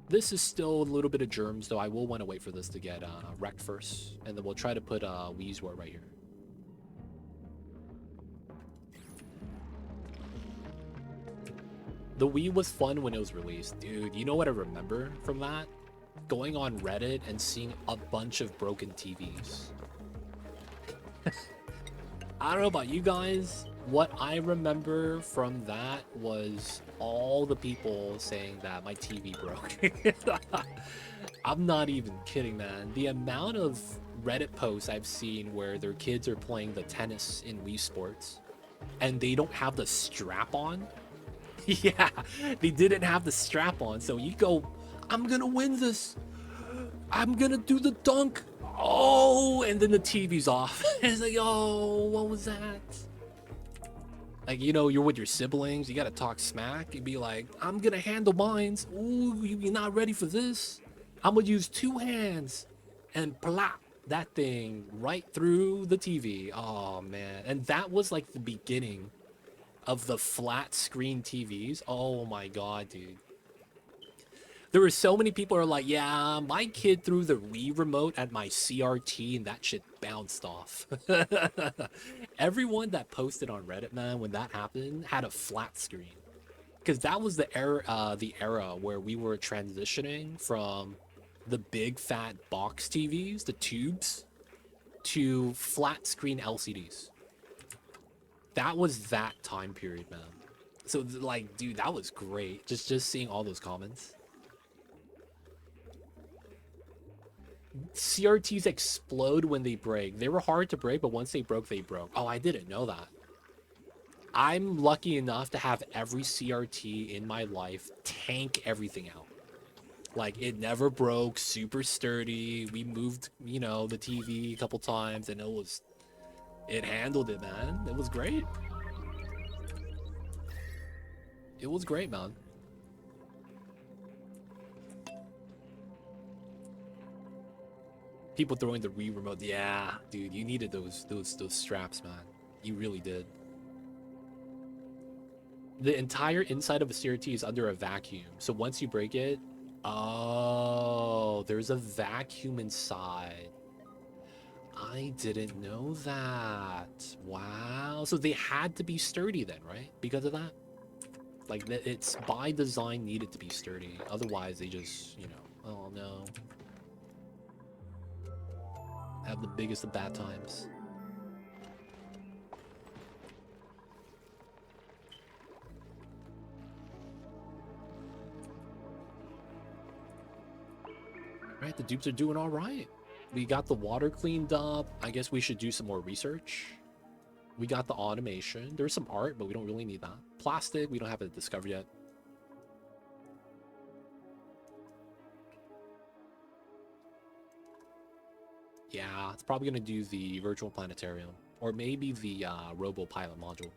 This is still a little bit of germs, though I will want to wait for this to get wrecked first. And then we'll try to put Weezwort right here. The Wii was fun when it was released. Dude, you know what I remember from that? Going on Reddit and seeing a bunch of broken TVs. I don't know about you guys. What I remember from that was all the people saying that my TV broke. I'm not even kidding, man. The amount of Reddit posts I've seen where their kids are playing the tennis in Wii Sports and they don't have the strap on. Yeah, they didn't have the strap on. So you go, I'm gonna win this. I'm gonna do the dunk. Oh, and then the TV's off. It's like, oh, what was that? Like, you know, you're with your siblings. You gotta talk smack. You'd be like, I'm gonna handle mines. Ooh, you're not ready for this. I'm gonna use 2 hands and plop that thing right through the TV. Oh, man. And that was like the beginning of the flat screen TVs. Oh my god, dude. There were so many people who are like, yeah, my kid threw the Wii remote at my CRT and that shit bounced off. Everyone that posted on Reddit, man, when that happened, had a flat screen. Because that was the era where we were transitioning from the big fat box TVs, the tubes, to flat screen LCDs. That was that time period, man. So, like, dude, that was great. Just seeing all those comments. CRTs explode when they break. They were hard to break, but once they broke, they broke. Oh, I didn't know that. I'm lucky enough to have every CRT in my life tank everything out. Like, it never broke, super sturdy. We moved, you know, the TV a couple times, and it handled it, man. It was great. It was great, man. People throwing the Wii remote. Yeah, dude, you needed those straps, man. You really did. The entire inside of a CRT is under a vacuum. So once you break it, oh, there's a vacuum inside. I didn't know that. Wow. So they had to be sturdy then, right? Because of that? Like, it's by design needed to be sturdy. Otherwise, they just, you know, oh no. Have the biggest of bad times. Right, the dupes are doing all right. We got the water cleaned up. I guess we should do some more research. We got the automation. There's some art, but we don't really need that. Plastic, we don't have it discovered yet. Yeah, it's probably going to do the virtual planetarium. Or maybe the robo pilot module.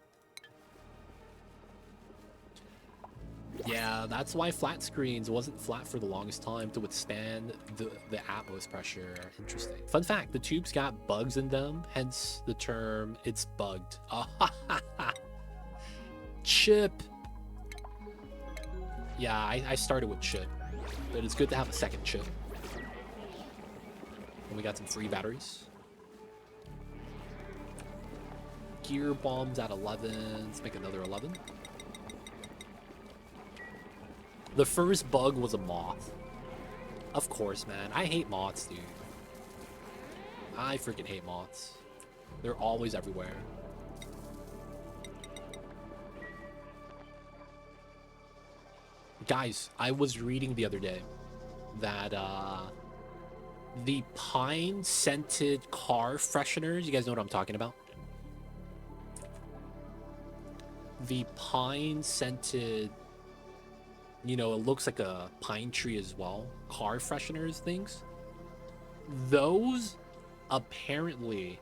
Yeah, that's why flat screens wasn't flat for the longest time, to withstand the Atmos pressure. Interesting. Fun fact, the tubes got bugs in them, hence the term it's bugged. Chip. Yeah, I started with chip, but it's good to have a second chip. And we got some free batteries. Gear bombs at 11. Let's make another 11. The first bug was a moth. Of course, man. I hate moths, dude. I freaking hate moths. They're always everywhere. Guys, I was reading the other day that the pine scented car fresheners, you guys know what I'm talking about? The pine scented, you know, it looks like a pine tree as well. Car fresheners things. Those apparently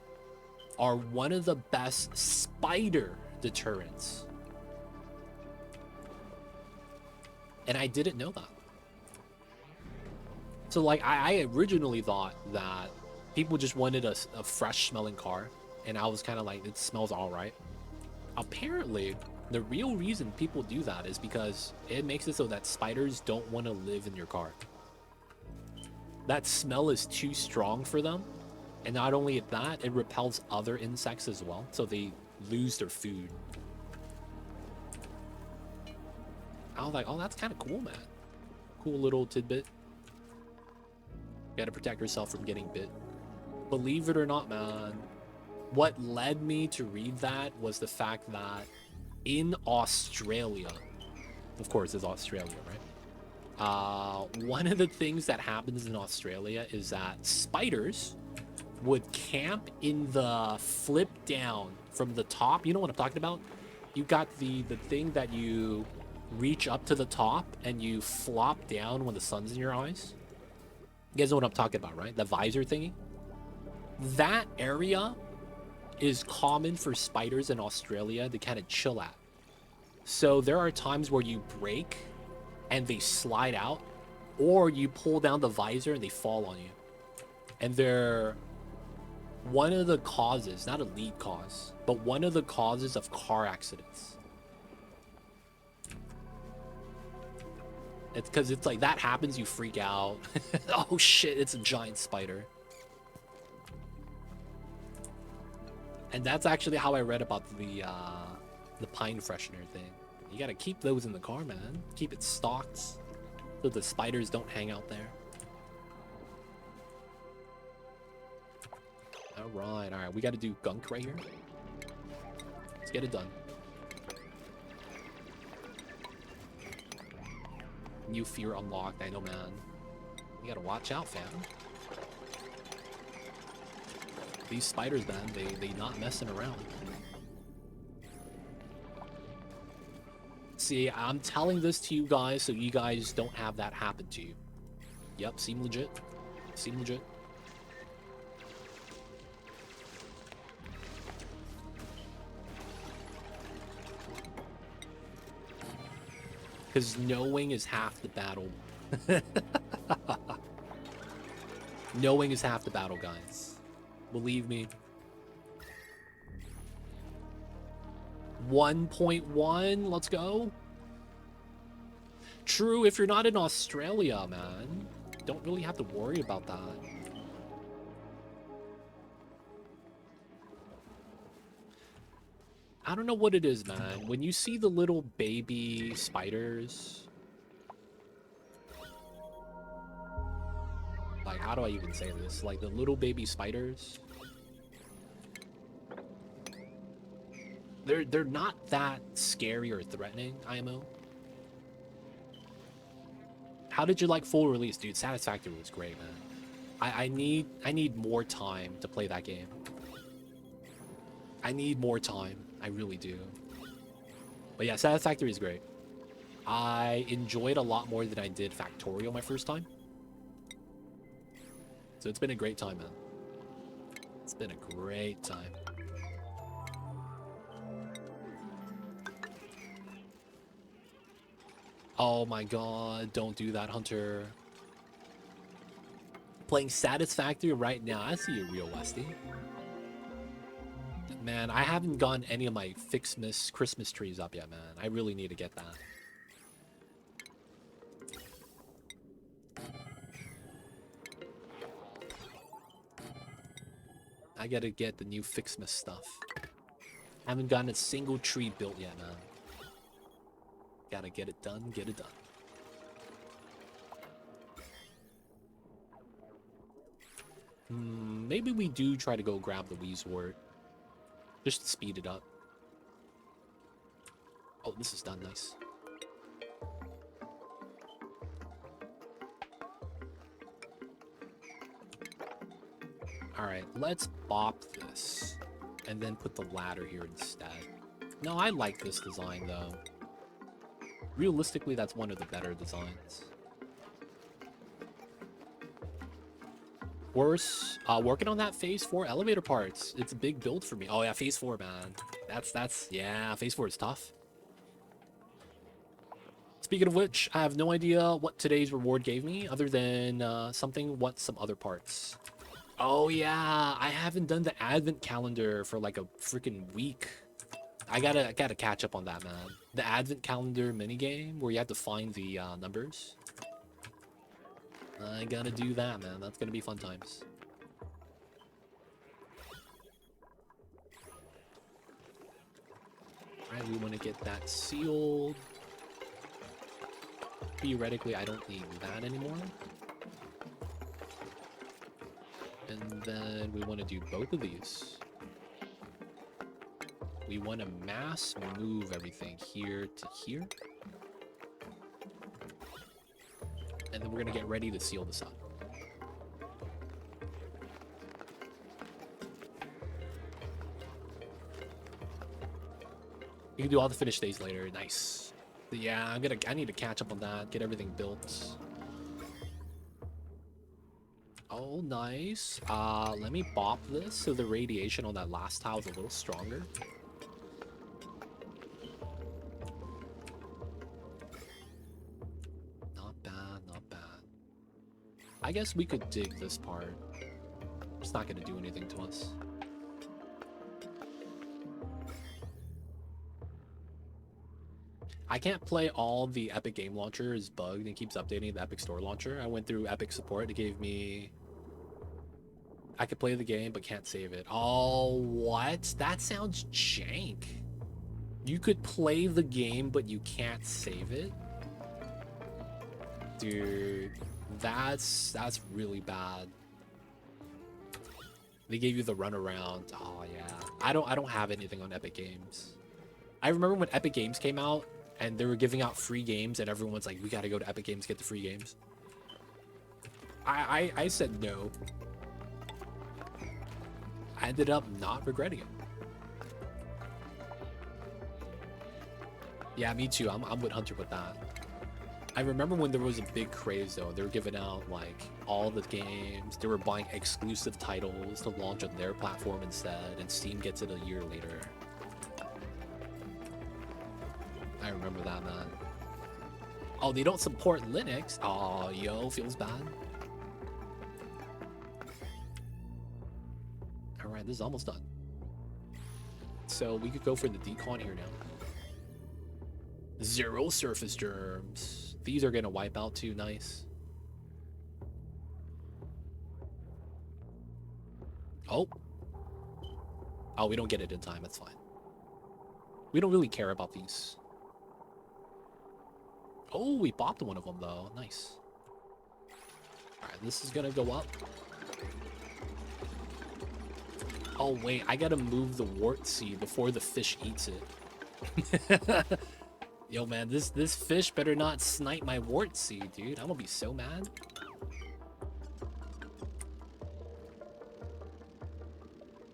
are one of the best spider deterrents. And I didn't know that. So, like, I originally thought that people just wanted a fresh smelling car. And I was kind of like, it smells all right. Apparently, the real reason people do that is because it makes it so that spiders don't want to live in your car. That smell is too strong for them. And not only that, it repels other insects as well. So they lose their food. I was like, oh, that's kind of cool, man. Cool little tidbit. You gotta protect yourself from getting bit. Believe it or not, man, what led me to read that was the fact that in Australia, of course it's Australia, right? One of the things that happens in Australia is that spiders would camp in the flip down from the top. You know what I'm talking about? You got the thing that you reach up to the top and you flop down when the sun's in your eyes. You guys know what I'm talking about, right? The visor thingy. That area is common for spiders in Australia to kind of chill at. So there are times where you break and they slide out, or you pull down the visor and they fall on you. And they're one of the causes, not a lead cause, but one of the causes of car accidents. It's because it's like that happens, you freak out. Oh shit, it's a giant spider. And that's actually how I read about the pine freshener thing. You gotta keep those in the car, man. Keep it stocked so the spiders don't hang out there. All right. We gotta do gunk right here. Let's get it done. New fear unlocked. I know, man. You gotta watch out, fam. These spiders, man, they not messing around. See, I'm telling this to you guys so you guys don't have that happen to you. Yep, seem legit. Seem legit. Because knowing is half the battle. Knowing is half the battle, guys. Believe me. 1.1, let's go. True, if you're not in Australia, man, don't really have to worry about that. I don't know what it is, man. When you see the little baby spiders, like, how do I even say this? Like, the little baby spiders, they're not that scary or threatening, IMO. How did you like full release, dude? Satisfactory was great, man. I need more time to play that game. I need more time. I really do. But yeah, Satisfactory is great. I enjoyed a lot more than I did Factorial my first time. So it's been a great time, man. It's been a great time. Oh my god, don't do that, Hunter. Playing Satisfactory right now. I see you, real Westy. Man, I haven't gotten any of my Fixmas Christmas trees up yet, man. I really need to get that. I gotta get the new Fixmas stuff. Haven't gotten a single tree built yet, man. Gotta get it done, get it done. Maybe we do try to go grab the Weezwort. Just to speed it up. Oh, this is done, nice. Alright, let's bop this. And then put the ladder here instead. No, I like this design, though. Realistically, that's one of the better designs. Worse, working on that Phase 4 elevator parts. It's a big build for me. Oh yeah, Phase 4, man. Yeah, Phase 4 is tough. Speaking of which, I have no idea what today's reward gave me, other than some other parts. Oh yeah, I haven't done the advent calendar for like a freaking week. I gotta catch up on that, man. The advent calendar minigame where you have to find the numbers. I gotta do that, man. That's gonna be fun times. Alright, we want to get that sealed. Theoretically, I don't need that anymore. And then we want to do both of these. We want to mass move everything here to here. And then we're going to get ready to seal this up. You can do all the finish days later. Nice. But yeah, I need to catch up on that, get everything built. Oh, nice. Let me bop this so the radiation on that last tile is a little stronger. Not bad, not bad. I guess we could dig this part. It's not going to do anything to us. I can't play all the Epic Game Launcher is bugged and keeps updating the Epic Store Launcher. I went through Epic support. It gave me... I could play the game, but can't save it. Oh, what? That sounds jank. You could play the game, but you can't save it? Dude, that's really bad. They gave you the runaround. Oh, yeah. I don't have anything on Epic Games. I remember when Epic Games came out, and they were giving out free games, and everyone's like, we gotta go to Epic Games to get the free games. I said no. I ended up not regretting it. Yeah, me too. I'm with Hunter with that. I remember when there was a big craze though. They were giving out like all the games. They were buying exclusive titles to launch on their platform instead, and Steam gets it a year later. I remember that, man. Oh, they don't support Linux. Oh, yo, feels bad. All right, this is almost done. So we could go for the decon here now. 0 surface germs. These are gonna wipe out too. Nice. Oh. Oh, we don't get it in time. That's fine. We don't really care about these. Oh, we bopped one of them though. Nice. All right, this is gonna go up. Oh wait, I gotta move the wart seed before the fish eats it. Yo, man, this fish better not snipe my wart seed, dude. I'm gonna be so mad.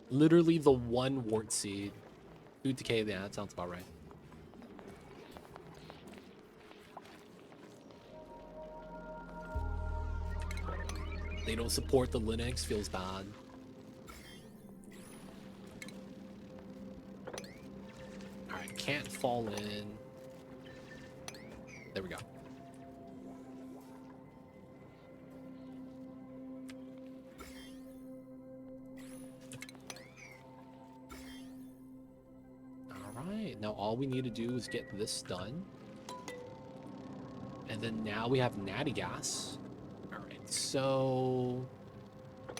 Literally the one wart seed. Food decay, yeah, that sounds about right. They don't support the Linux, feels bad. Alright, can't fall in. There we go. Alright, now all we need to do is get this done. And then now we have natty gas. Alright, so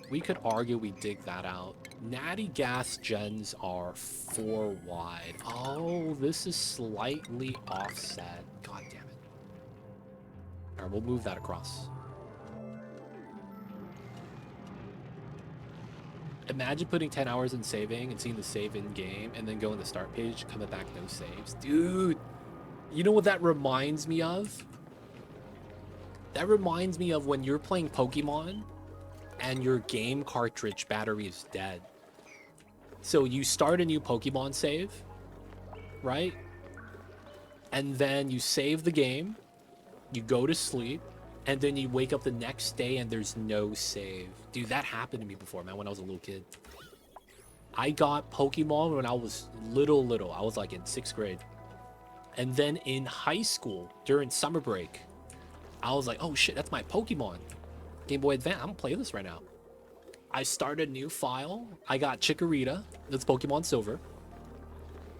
we could argue we dig that out. Natty gas gens are 4 wide. Oh, this is slightly offset. God damn it. Alright, we'll move that across. Imagine putting 10 hours in saving and seeing the save in game and then going to the start page, coming back, no saves. Dude, you know what that reminds me of? That reminds me of when you're playing Pokemon and your game cartridge battery is dead. So you start a new Pokemon save, right? And then you save the game, you go to sleep, and then you wake up the next day and there's no save. Dude, that happened to me before, man, when I was a little kid. I got Pokemon when I was little. I was like in 6th grade. And then in high school, during summer break, I was like, oh shit, that's my Pokemon. Game Boy Advance, I'm gonna play this right now. I started a new file. I got Chikorita, that's Pokemon Silver.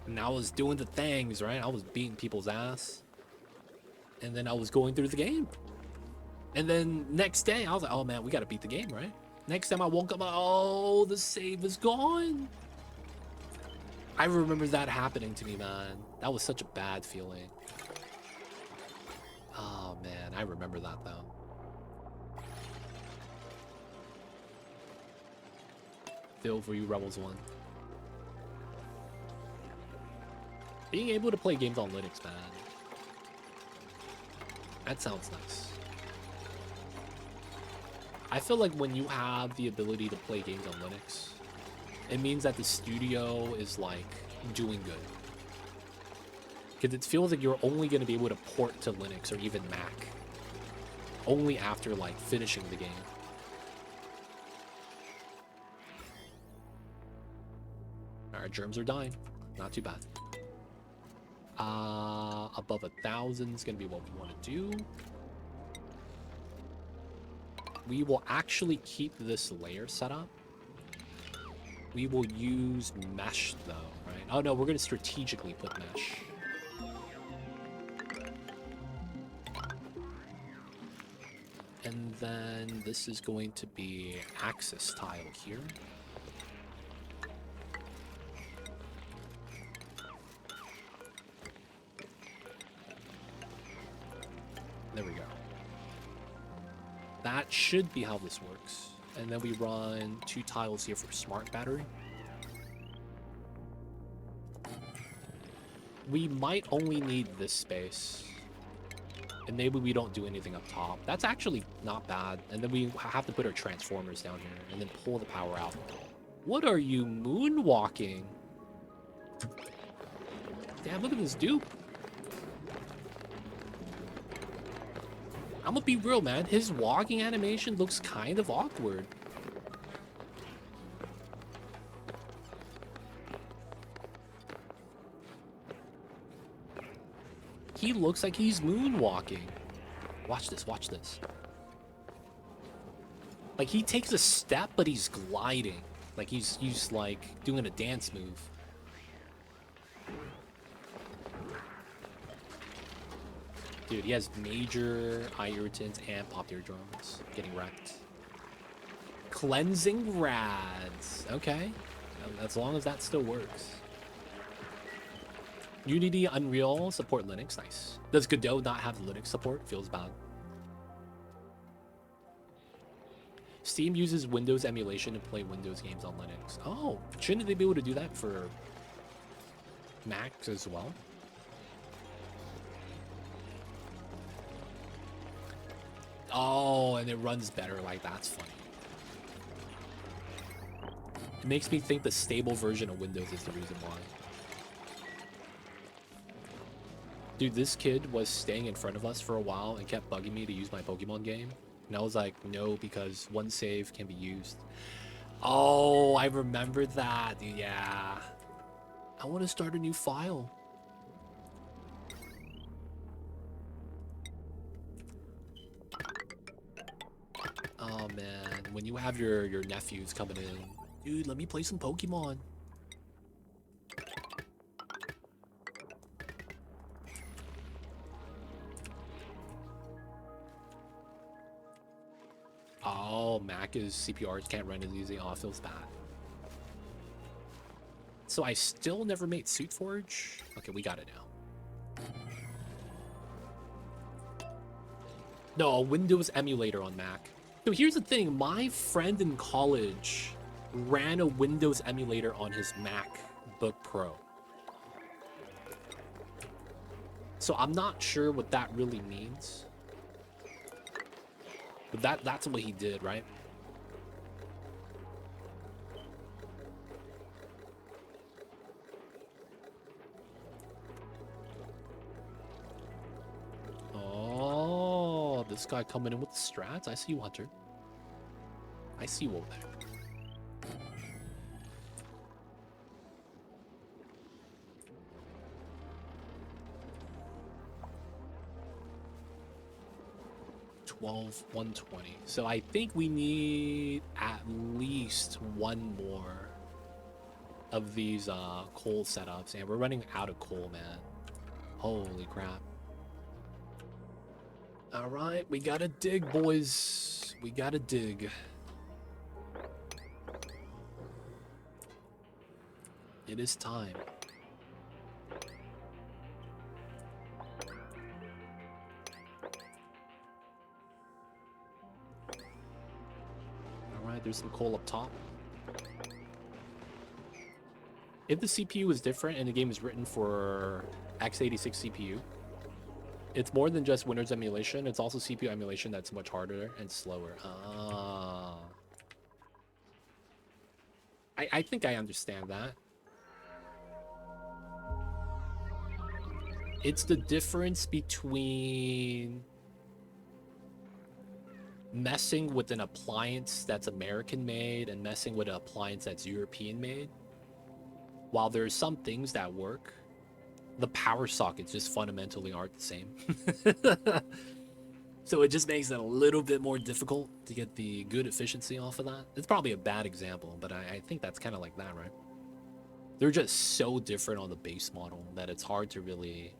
And I was doing the things, right? I was beating people's ass. And then I was going through the game. And then next day, I was like, oh man, we gotta beat the game, right? Next time I woke up, oh, the save is gone. I remember that happening to me, man. That was such a bad feeling. Oh man, I remember that though. Feel for you, Rebels 1. Being able to play games on Linux, man. That sounds nice. I feel like when you have the ability to play games on Linux, it means that the studio is like doing good. Because it feels like you're only going to be able to port to Linux or even Mac only after like finishing the game. Our germs are dying. Not too bad. Above 1,000 is going to be what we want to do. We will actually keep this layer set up. We will use mesh though, right? Oh no, we're going to strategically put mesh. And then this is going to be axis tile here. There we go. That should be how this works. And then we run 2 tiles here for smart battery. We might only need this space. And maybe we don't do anything up top. That's actually not bad. And then we have to put our transformers down here and then pull the power out. What are you moonwalking? Damn, look at this dupe. I'm gonna be real, man. His walking animation looks kind of awkward. He looks like he's moonwalking. Watch this, watch this. Like, he takes a step, but he's gliding. Like, he's like, doing a dance move. Dude, he has major eye irritants and popped eardrums. Getting wrecked. Cleansing rads. Okay. As long as that still works. Unity, Unreal, support Linux. Nice. Does Godot not have Linux support? Feels bad. Steam uses Windows emulation to play Windows games on Linux. Oh, shouldn't they be able to do that for Macs as well? Oh, and it runs better. Like, that's funny. It makes me think the stable version of Windows is the reason why. Dude, this kid was staying in front of us for a while and kept bugging me to use my Pokemon game. And I was like, no, because one save can be used. Oh, I remember that. Yeah. I want to start a new file. Oh, man. When you have your nephews coming in. Dude, let me play some Pokemon. Oh, Mac is CPRs can't run as easy. Oh, it feels bad. So I still never made Suit Forge? Okay, we got it now. No, a Windows emulator on Mac. So here's the thing. My friend in college ran a Windows emulator on his MacBook Pro. So I'm not sure what that really means. But that's what he did, right? Oh, this guy coming in with the strats. I see you, Hunter. I see you over there. $120. So I think we need at least one more of these coal setups, and we're running out of coal, man. Holy crap. All right, we gotta dig, boys. We gotta dig. It is time. All right, there's some coal up top. If the CPU is different and the game is written for x86 CPU, it's more than just Windows emulation. It's also CPU emulation that's much harder and slower. I think I understand that. It's the difference between messing with an appliance that's American made and messing with an appliance that's European made. While there's some things that work, the power sockets just fundamentally aren't the same. So it just makes it a little bit more difficult to get the good efficiency off of that. It's probably a bad example, but I think that's kind of like that, right? They're just so different on the base model that it's hard to really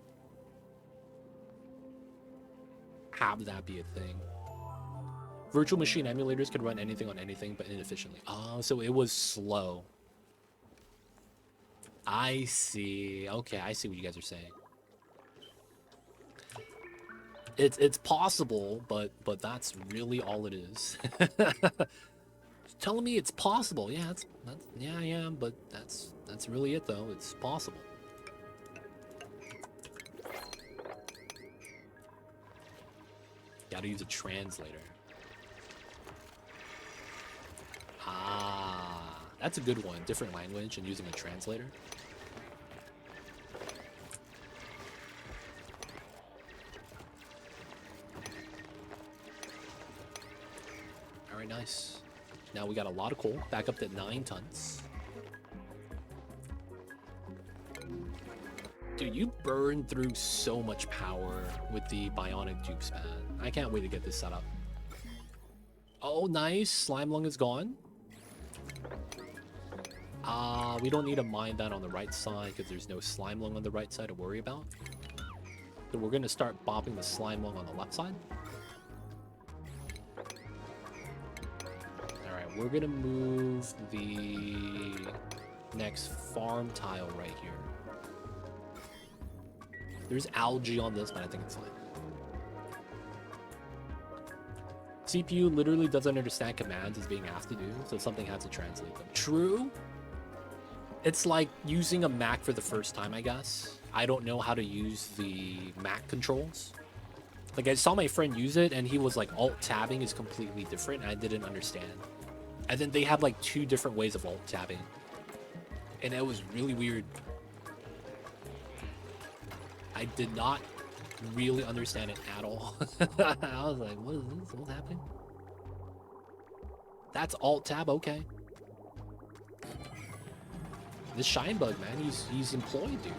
have that be a thing. Virtual machine emulators can run anything on anything, but inefficiently. Oh, so it was slow. I see. Okay, I see what you guys are saying. It's possible, but that's really all it is. Telling me it's possible. Yeah, that's yeah, I am, but that's really it though. It's possible. Gotta use a translator. Ah, that's a good one. Different language and using a translator. Alright, nice. Now we got a lot of coal, back up to 9 tons. Dude, you burn through so much power with the Bionic Dupes, man. I can't wait to get this set up. Oh, nice. Slime lung is gone. We don't need to mine that on the right side because there's no slime lung on the right side to worry about. So we're going to start bopping the slime lung on the left side. Alright, we're going to move the next farm tile right here. There's algae on this, but I think it's fine. CPU literally doesn't understand commands as being asked to do, so something has to translate them. True. It's like using a Mac for the first time, I guess. I don't know how to use the Mac controls. Like, I saw my friend use it, and he was like, alt-tabbing is completely different, and I didn't understand. And then they have like 2 different ways of alt-tabbing. And it was really weird. I did not really understand it at all. I was like, what is this? What's happening? That's alt-tab, okay. This shine bug, man, he's employed, dude.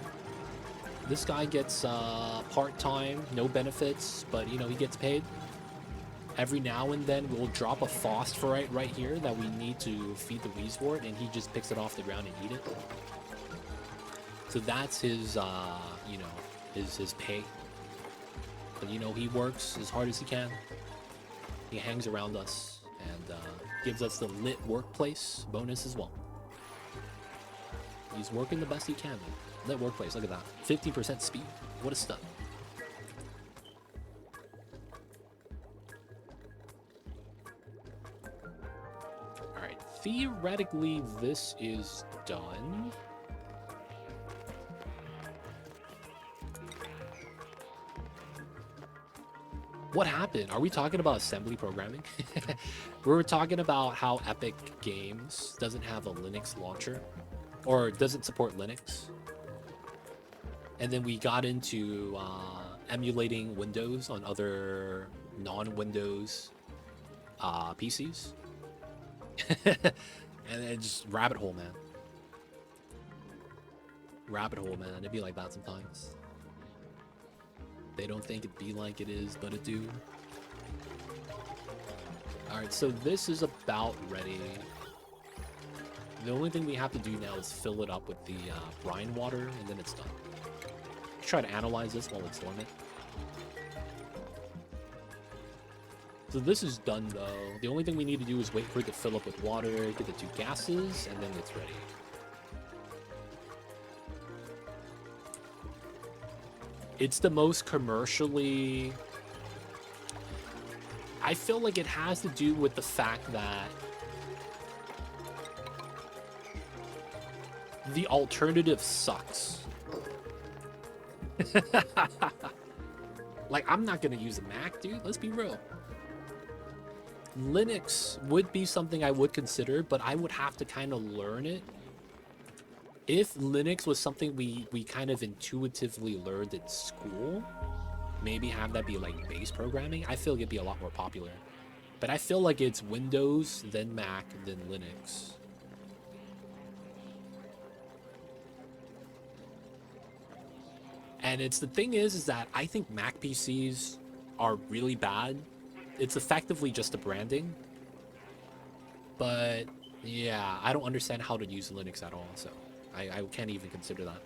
This guy gets part-time, no benefits, but you know, he gets paid. Every now and then we'll drop a phosphorite right here that we need to feed the Weezwort, and he just picks it off the ground and eat it. So that's his you know, his pay. But you know, he works as hard as he can. He hangs around us and gives us the lit workplace bonus as well. He's working the best he can, man. Lit workplace, look at that. 50% speed. What a stud. Alright, theoretically this is done. What happened? Are we talking about assembly programming? We were talking about how Epic Games doesn't have a Linux launcher, or doesn't support Linux. And then we got into emulating Windows on other non-Windows PCs. And then just rabbit hole, man. Rabbit hole, man. It'd be like that sometimes. They don't think it be like it is, but it do. Alright, so this is about ready. The only thing we have to do now is fill it up with the brine water, and then it's done. Let's try to analyze this while it's dormant. So this is done, though. The only thing we need to do is wait for it to fill up with water, get the 2 gases, and then it's ready. It's the most commercially... I feel like it has to do with the fact that the alternative sucks. Like, I'm not gonna use a Mac, dude. Let's be real. Linux would be something I would consider, but I would have to kind of learn it. If Linux was something we kind of intuitively learned in school, maybe have that be like base programming, I feel like it'd be a lot more popular. But I feel like it's Windows, then Mac, then Linux. And it's the thing is that I think Mac PCs are really bad. It's effectively just the branding. But yeah, I don't understand how to use Linux at all, so I can't even consider that.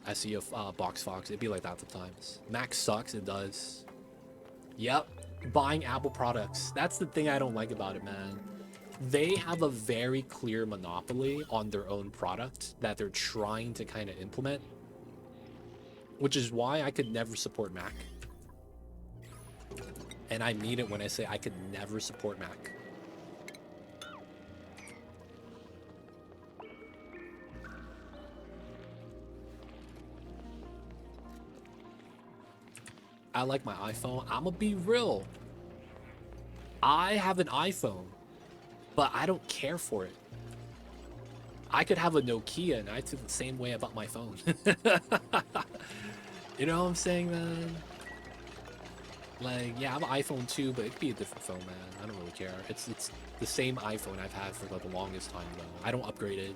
I see a Box Fox, it'd be like that sometimes. Mac sucks, it does. Yep, buying Apple products. That's the thing I don't like about it, man. They have a very clear monopoly on their own product that they're trying to kind of implement. Which is why I could never support Mac. And I mean it when I say I could never support Mac. I like my iPhone. I'ma be real. I have an iPhone, but I don't care for it. I could have a Nokia and I feel the same way about my phone. You know what I'm saying, man? Like, yeah, I have an iPhone too, but it could be a different phone, man. I don't really care. It's the same iPhone I've had for like the longest time though. I don't upgrade it.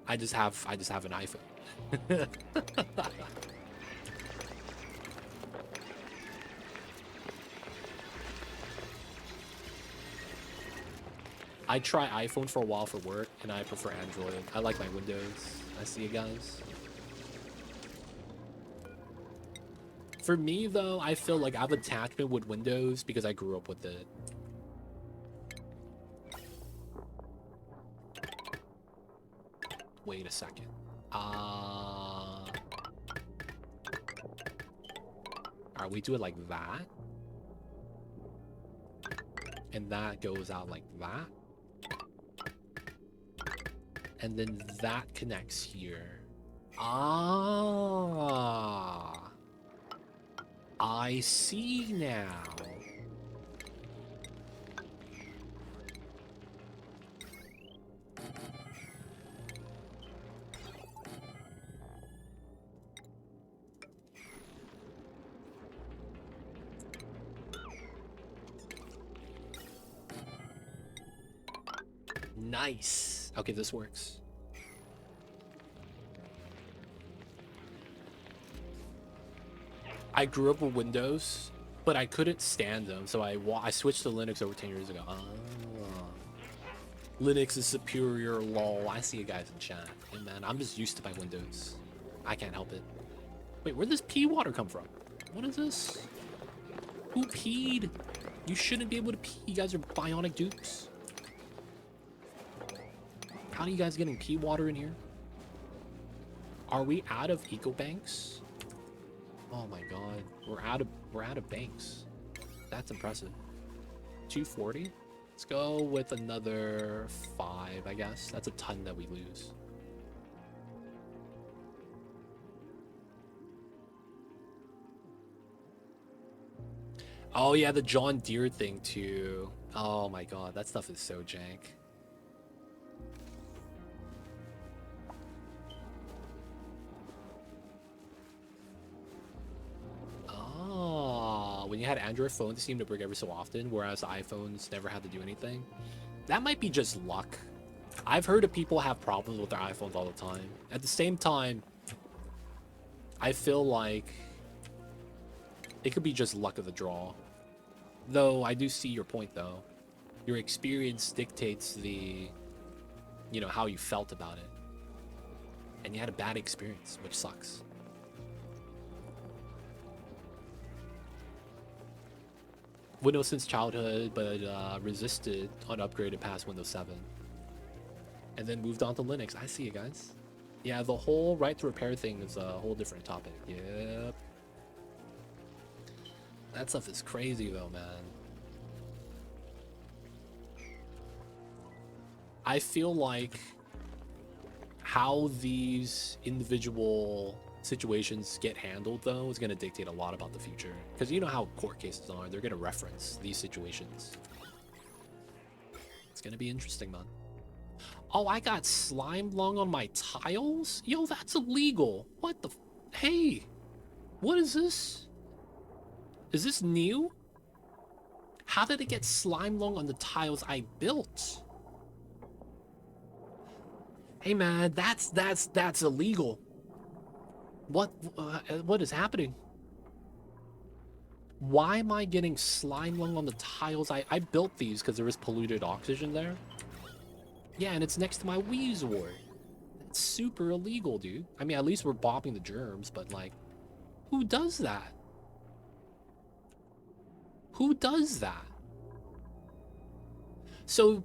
I just have an iPhone. I try iPhone for a while for work, and I prefer Android. I like my Windows. I see you guys. For me, though, I feel like I have attachment with Windows because I grew up with it. Wait a second. Alright, we do it like that. And that goes out like that. And then that connects here. Ah, I see now. Nice. Okay, this works. I grew up with Windows, but I couldn't stand them, so I switched to Linux over 10 years ago. Linux is superior, lol. I see you guys in chat. Hey, man, I'm just used to my Windows. I can't help it. Wait, where'd this pee water come from? What is this? Who peed? You shouldn't be able to pee. You guys are bionic dupes. How are you guys getting pee water in here? Are we out of eco banks? Oh my god, we're out of banks. That's impressive. 240. Let's go with another 5, I guess. That's a ton that we lose. Oh yeah, the John Deere thing too. Oh my god, that stuff is so jank. When you had Android phones, they seemed to break every so often, whereas the iPhones never had to do anything. That might be just luck. I've heard of people have problems with their iPhones all the time. At the same time, I feel like it could be just luck of the draw. Though, I do see your point, though. Your experience dictates the, you know, how you felt about it. And you had a bad experience, which sucks. Windows since childhood, but resisted unupgraded past Windows 7. And then moved on to Linux. I see you guys. Yeah, the whole right to repair thing is a whole different topic. Yep. That stuff is crazy though, man. I feel like how these individual situations get handled though is going to dictate a lot about the future, because you know how court cases are, they're going to reference these situations. It's going to be interesting, man. Oh, I got slime lung on my tiles? Yo, that's illegal. What the hey, what is this? Is this new? How did it get slime lung on the tiles I built? Hey man, that's illegal. What is happening? Why am I getting slime lung on the tiles? I built these because there was polluted oxygen there. Yeah, and it's next to my Weezor. That's super illegal, dude. I mean, at least we're bopping the germs, but like, who does that? Who does that? So,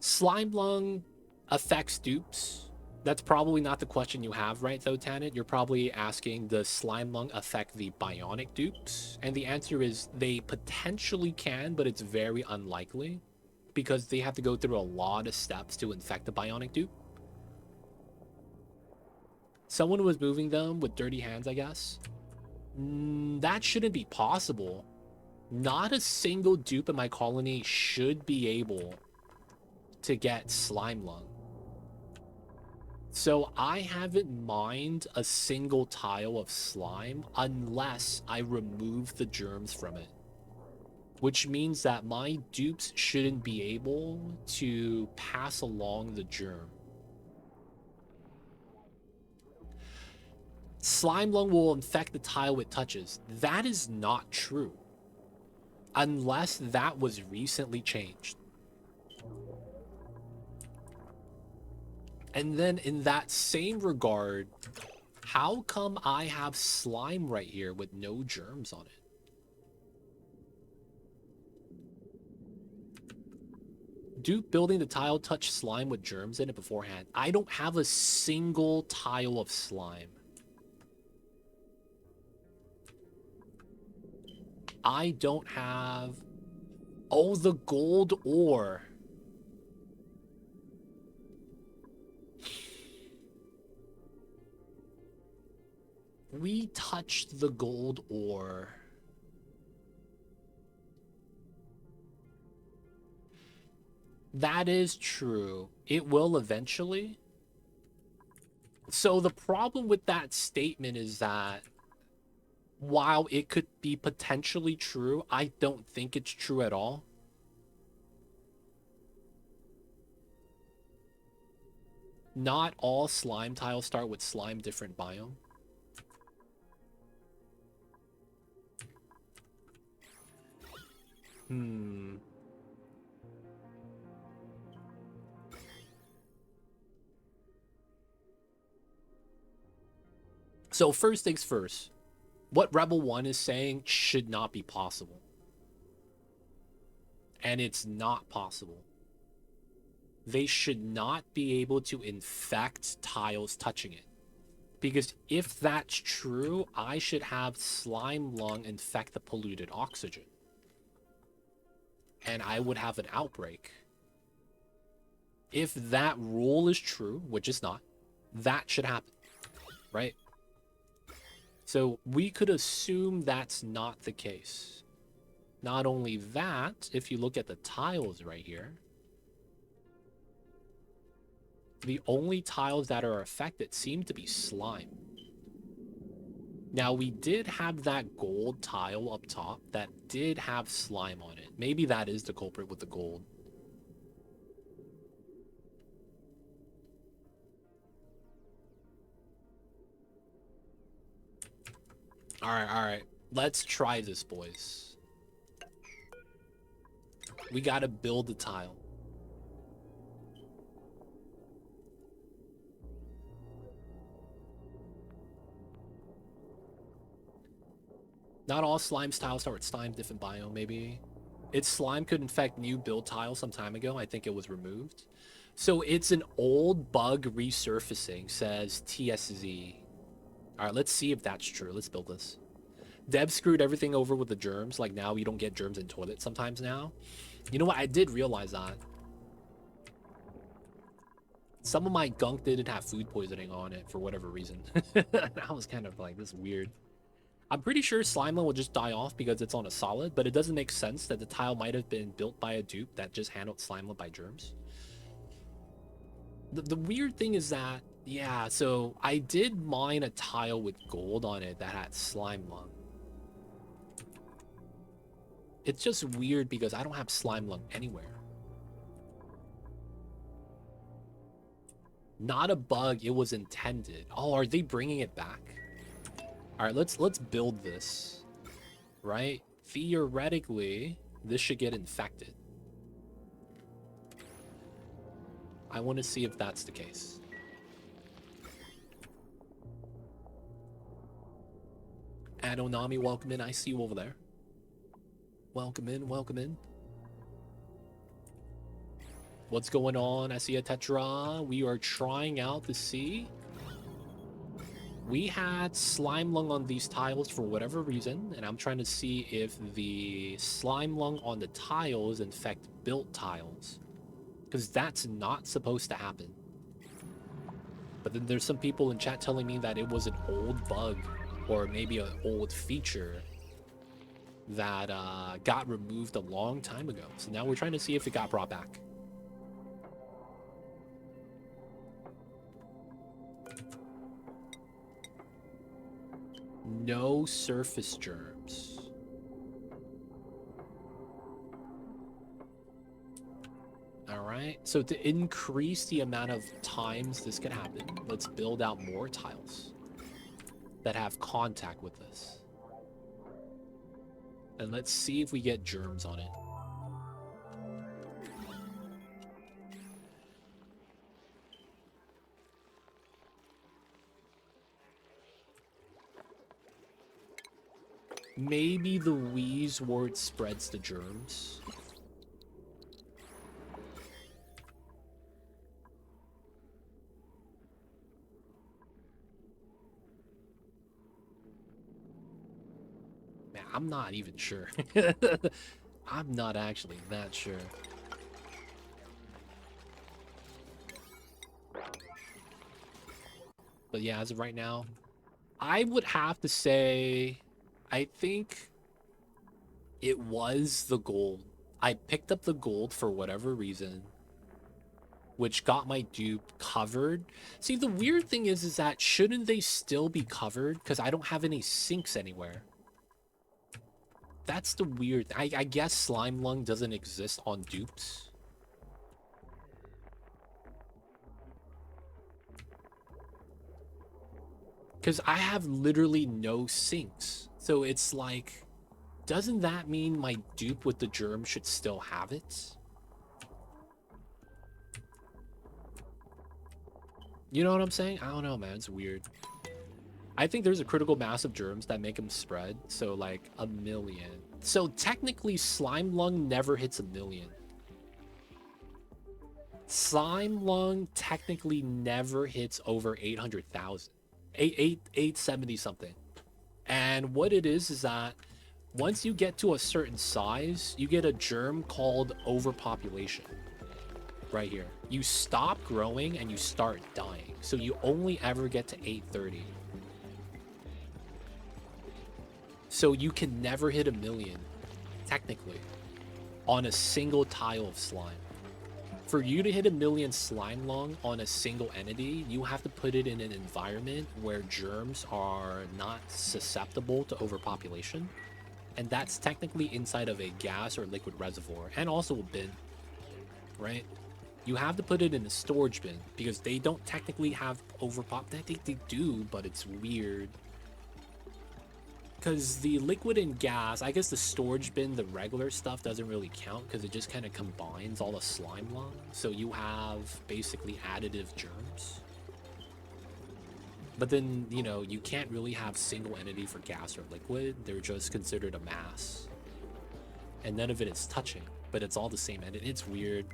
slime lung affects dupes. That's probably not the question you have, right, though, Tanit? You're probably asking, does slime lung affect the bionic dupes? And the answer is they potentially can, but it's very unlikely, because they have to go through a lot of steps to infect a bionic dupe. Someone was moving them with dirty hands, I guess. That shouldn't be possible. Not a single dupe in my colony should be able to get slime lung. So I haven't mined a single tile of slime unless I remove the germs from it. Which means that my dupes shouldn't be able to pass along the germ. Slime lung will infect the tile it touches. That is not true. Unless that was recently changed. And then in that same regard, how come I have slime right here with no germs on it? Dupe building the tile touch slime with germs in it beforehand. I don't have a single tile of slime. I don't have... Oh, the gold ore. We touched the gold ore. That is true. It will eventually. So the problem with that statement is that while it could be potentially true, I don't think it's true at all. Not all slime tiles start with slime different biome. So first things first, what Rebel 1 is saying should not be possible. And it's not possible. They should not be able to infect tiles touching it. Because if that's true, I should have slime lung infect the polluted oxygen. And I would have an outbreak. If that rule is true, which is not, that should happen, right? So we could assume that's not the case. Not only that, if you look at the tiles right here, the only tiles that are affected seem to be slime. Now, we did have that gold tile up top that did have slime on it. Maybe that is the culprit with the gold. All right. Let's try this, boys. We gotta build the tile. Not all slime tiles start with slime, different biome, maybe. Its slime could infect new build tiles some time ago. I think it was removed. So it's an old bug resurfacing, says TSZ. All right, let's see if that's true. Let's build this. Deb screwed everything over with the germs. Like, now you don't get germs in toilets sometimes now. You know what? I did realize that. Some of my gunk didn't have food poisoning on it for whatever reason. That was kind of like, this weird. I'm pretty sure Slimeland will just die off because it's on a solid, but it doesn't make sense that the tile might have been built by a dupe that just handled Slimeland by germs. The weird thing is that, yeah, so I did mine a tile with gold on it that had slime lung. It's just weird because I don't have slime lung anywhere. Not a bug, it was intended. Oh, are they bringing it back? All right, let's build this, right? Theoretically, this should get infected. I want to see if that's the case. Adonami, welcome in. I see you over there. Welcome in, welcome in. What's going on? I see a Tetra. We are trying out to see. We had slime lung on these tiles for whatever reason, and I'm trying to see if the slime lung on the tiles infect built tiles. Because that's not supposed to happen. But then there's some people in chat telling me that it was an old bug, or maybe an old feature that got removed a long time ago. So now we're trying to see if it got brought back. no surface germs. All right, so to increase the amount of times this could happen, let's build out more tiles that have contact with this. And let's see if we get germs on it. Maybe the wheeze word spreads the germs. Man, I'm not even sure. I'm not actually that sure. But yeah, as of right now, I would have to say, I think it was the gold. I picked up the gold for whatever reason, which got my dupe covered. See, the weird thing is that shouldn't they still be covered? Because I don't have any sinks anywhere. That's the weird. I guess slime lung doesn't exist on dupes. Because I have literally no sinks. So it's like, doesn't that mean my dupe with the germ should still have it? You know what I'm saying? I don't know, man. It's weird. I think there's a critical mass of germs that make them spread. So like 1 million. So technically slime lung never hits 1 million. Slime lung technically never hits over 800,000. 870 something. And what it is that once you get to a certain size, you get a germ called overpopulation. Right here. You stop growing and you start dying. So you only ever get to 830. So you can never hit 1 million, technically, on a single tile of slime. For you to hit 1 million slime lung on a single entity, you have to put it in an environment where germs are not susceptible to overpopulation. And that's technically inside of a gas or liquid reservoir, and also a bin, right? You have to put it in a storage bin, because they don't technically have overpop. They do, but it's weird. Because the liquid and gas, I guess the storage bin, the regular stuff doesn't really count because it just kind of combines all the slime lung. So you have basically additive germs. But then, you know, you can't really have single entity for gas or liquid. They're just considered a mass. And none of it is touching, but it's all the same entity. It's weird.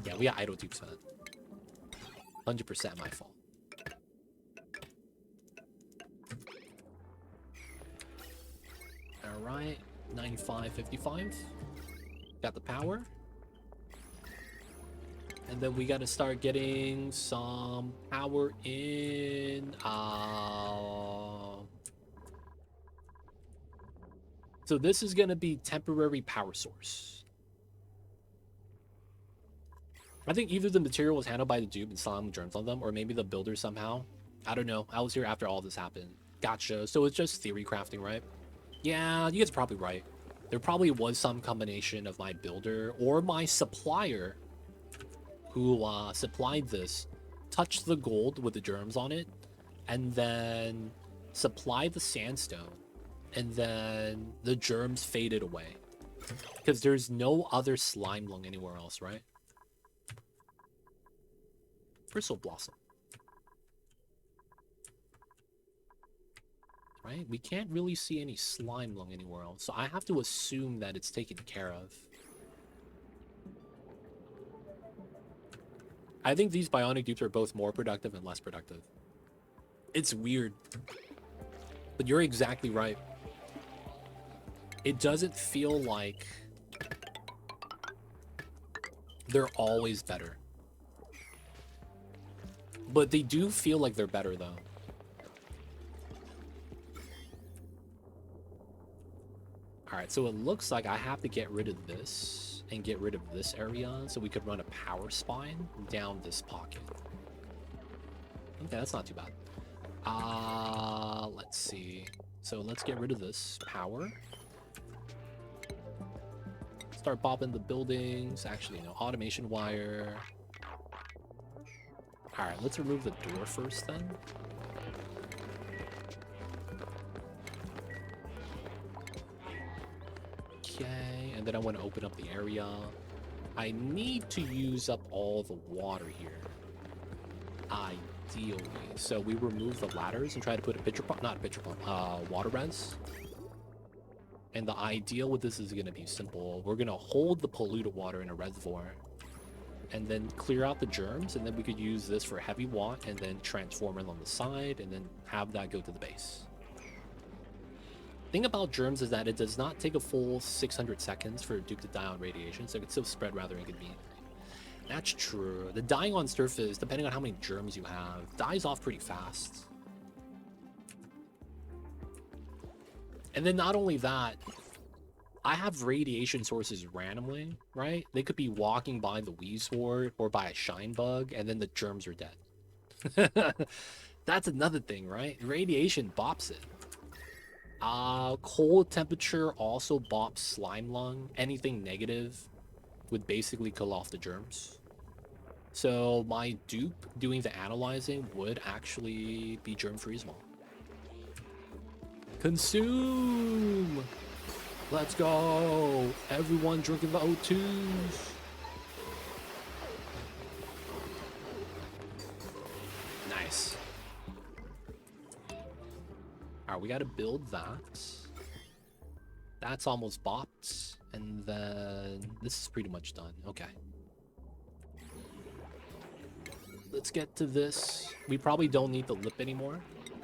Yeah, we got idle dupes, man. 100% my fault. Alright, 95.55. Got the power. And then we gotta start getting some power in. So this is gonna be temporary power source. I think either the material was handled by the dupe and slime germs on them, or maybe the builder somehow. I don't know. I was here after all this happened. Gotcha. So it's just theory crafting, right? Yeah, you guys are probably right. There probably was some combination of my builder or my supplier who supplied this, touched the gold with the germs on it, and then supplied the sandstone, and then the germs faded away. Because there's no other slime lung anywhere else, right? Bristle blossom. Right? We can't really see any slime lung anywhere else, so I have to assume that it's taken care of. I think these bionic dupes are both more productive and less productive. It's weird. But you're exactly right. It doesn't feel like they're always better. But they do feel like they're better, though. Alright, so it looks like I have to get rid of this and get rid of this area so we could run a power spine down this pocket. Okay, that's not too bad. Let's see. So let's get rid of this power. Start bopping the buildings. Actually, no, automation wire. Alright, let's remove the door first then. Okay, and then I want to open up the area. I need to use up all the water here. Ideally. So we remove the ladders and try to put a pitcher pump, not a pitcher pump, water res. And the ideal with this is going to be simple. We're going to hold the polluted water in a reservoir and then clear out the germs, and then we could use this for heavy watt and then transform it on the side and then have that go to the base. Thing about germs is that it does not take a full 600 seconds for Dupe to die on radiation, so it can still spread rather inconveniently. That's true. The dying on surface, depending on how many germs you have, dies off pretty fast. And then not only that, I have radiation sources randomly, right? They could be walking by the Weezwort or by a shine bug, and then the germs are dead. That's another thing, right? Radiation bops it. Cold temperature also bops slime lung. Anything negative would basically kill off the germs. So my dupe doing the analyzing would actually be germ-free as well. Consume! Let's go! Everyone drinking the O2s! Nice. Alright, we gotta build that. That's almost bopped. And then this is pretty much done. Okay. Let's get to this. We probably don't need the lip anymore.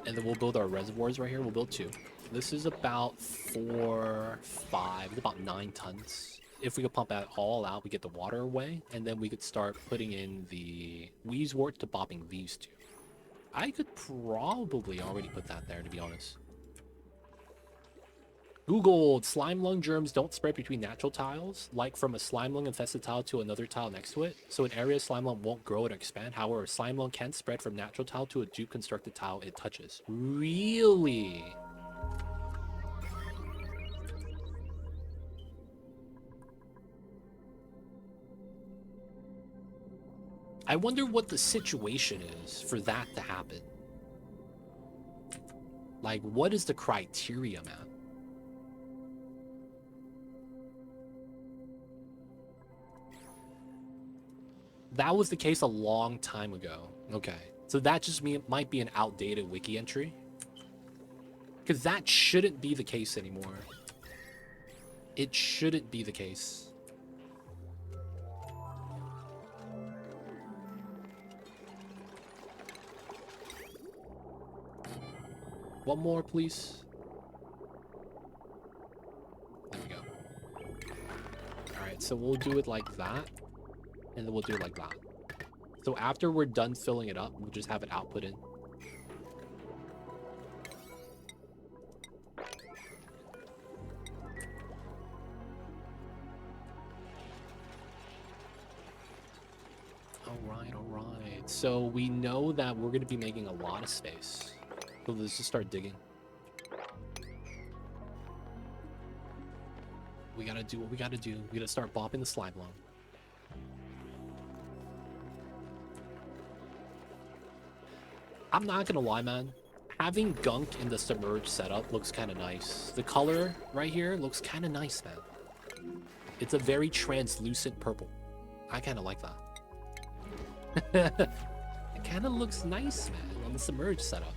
And then we'll build our reservoirs right here. We'll build 2. This is about 4, 5, about 9 tons. If we could pump that all out, we get the water away, and then we could start putting in the Weezwort to bopping these 2. I could probably already put that there, to be honest. Googled, slime lung germs don't spread between natural tiles, like from a slime lung infested tile to another tile next to it. So an area slime lung won't grow and expand. However, slime lung can spread from natural tile to a dupe constructed tile it touches. Really? I wonder what the situation is for that to happen. Like, what is the criteria, man? That was the case a long time ago. Okay. So that just might be an outdated wiki entry. Because that shouldn't be the case anymore. It shouldn't be the case. One more, please. There we go. Alright, so we'll do it like that. And then we'll do it like that. So after we're done filling it up, we'll just have it output in. Alright. So we know that we're going to be making a lot of space. So let's just start digging. We gotta do what we gotta do. We gotta start bopping the slime lung. I'm not gonna lie, man. Having Gunk in the submerged setup looks kind of nice. The color right here looks kind of nice, man. It's a very translucent purple. I kind of like that. It kind of looks nice, man, on the submerged setup.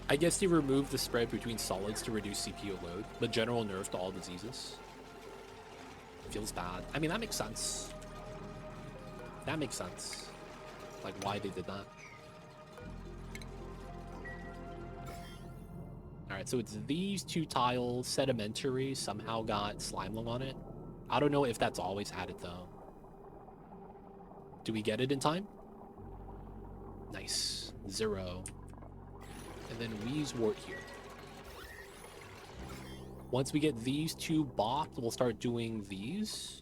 I guess they removed the spread between solids to reduce CPU load, but general nerf to all diseases. Feels bad. I mean, that makes sense. That makes sense. Like, why they did that. Alright, so it's these 2 tiles. Sedimentary somehow got slime lung on it. I don't know if that's always had it, though. Do we get it in time? Nice. 0. And then Weezwort here. Once we get these two bopped, we'll start doing these.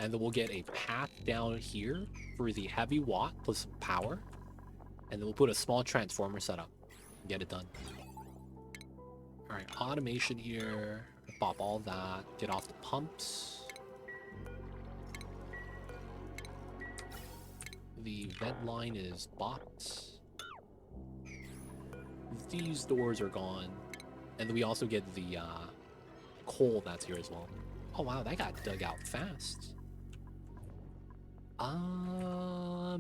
And then we'll get a path down here for the heavy watt plus power. And then we'll put a small transformer setup. Get it done. Alright, automation here. Bop all that. Get off the pumps. The vent line is bopped. These doors are gone. And then we also get the coal that's here as well. Oh wow, that got dug out fast.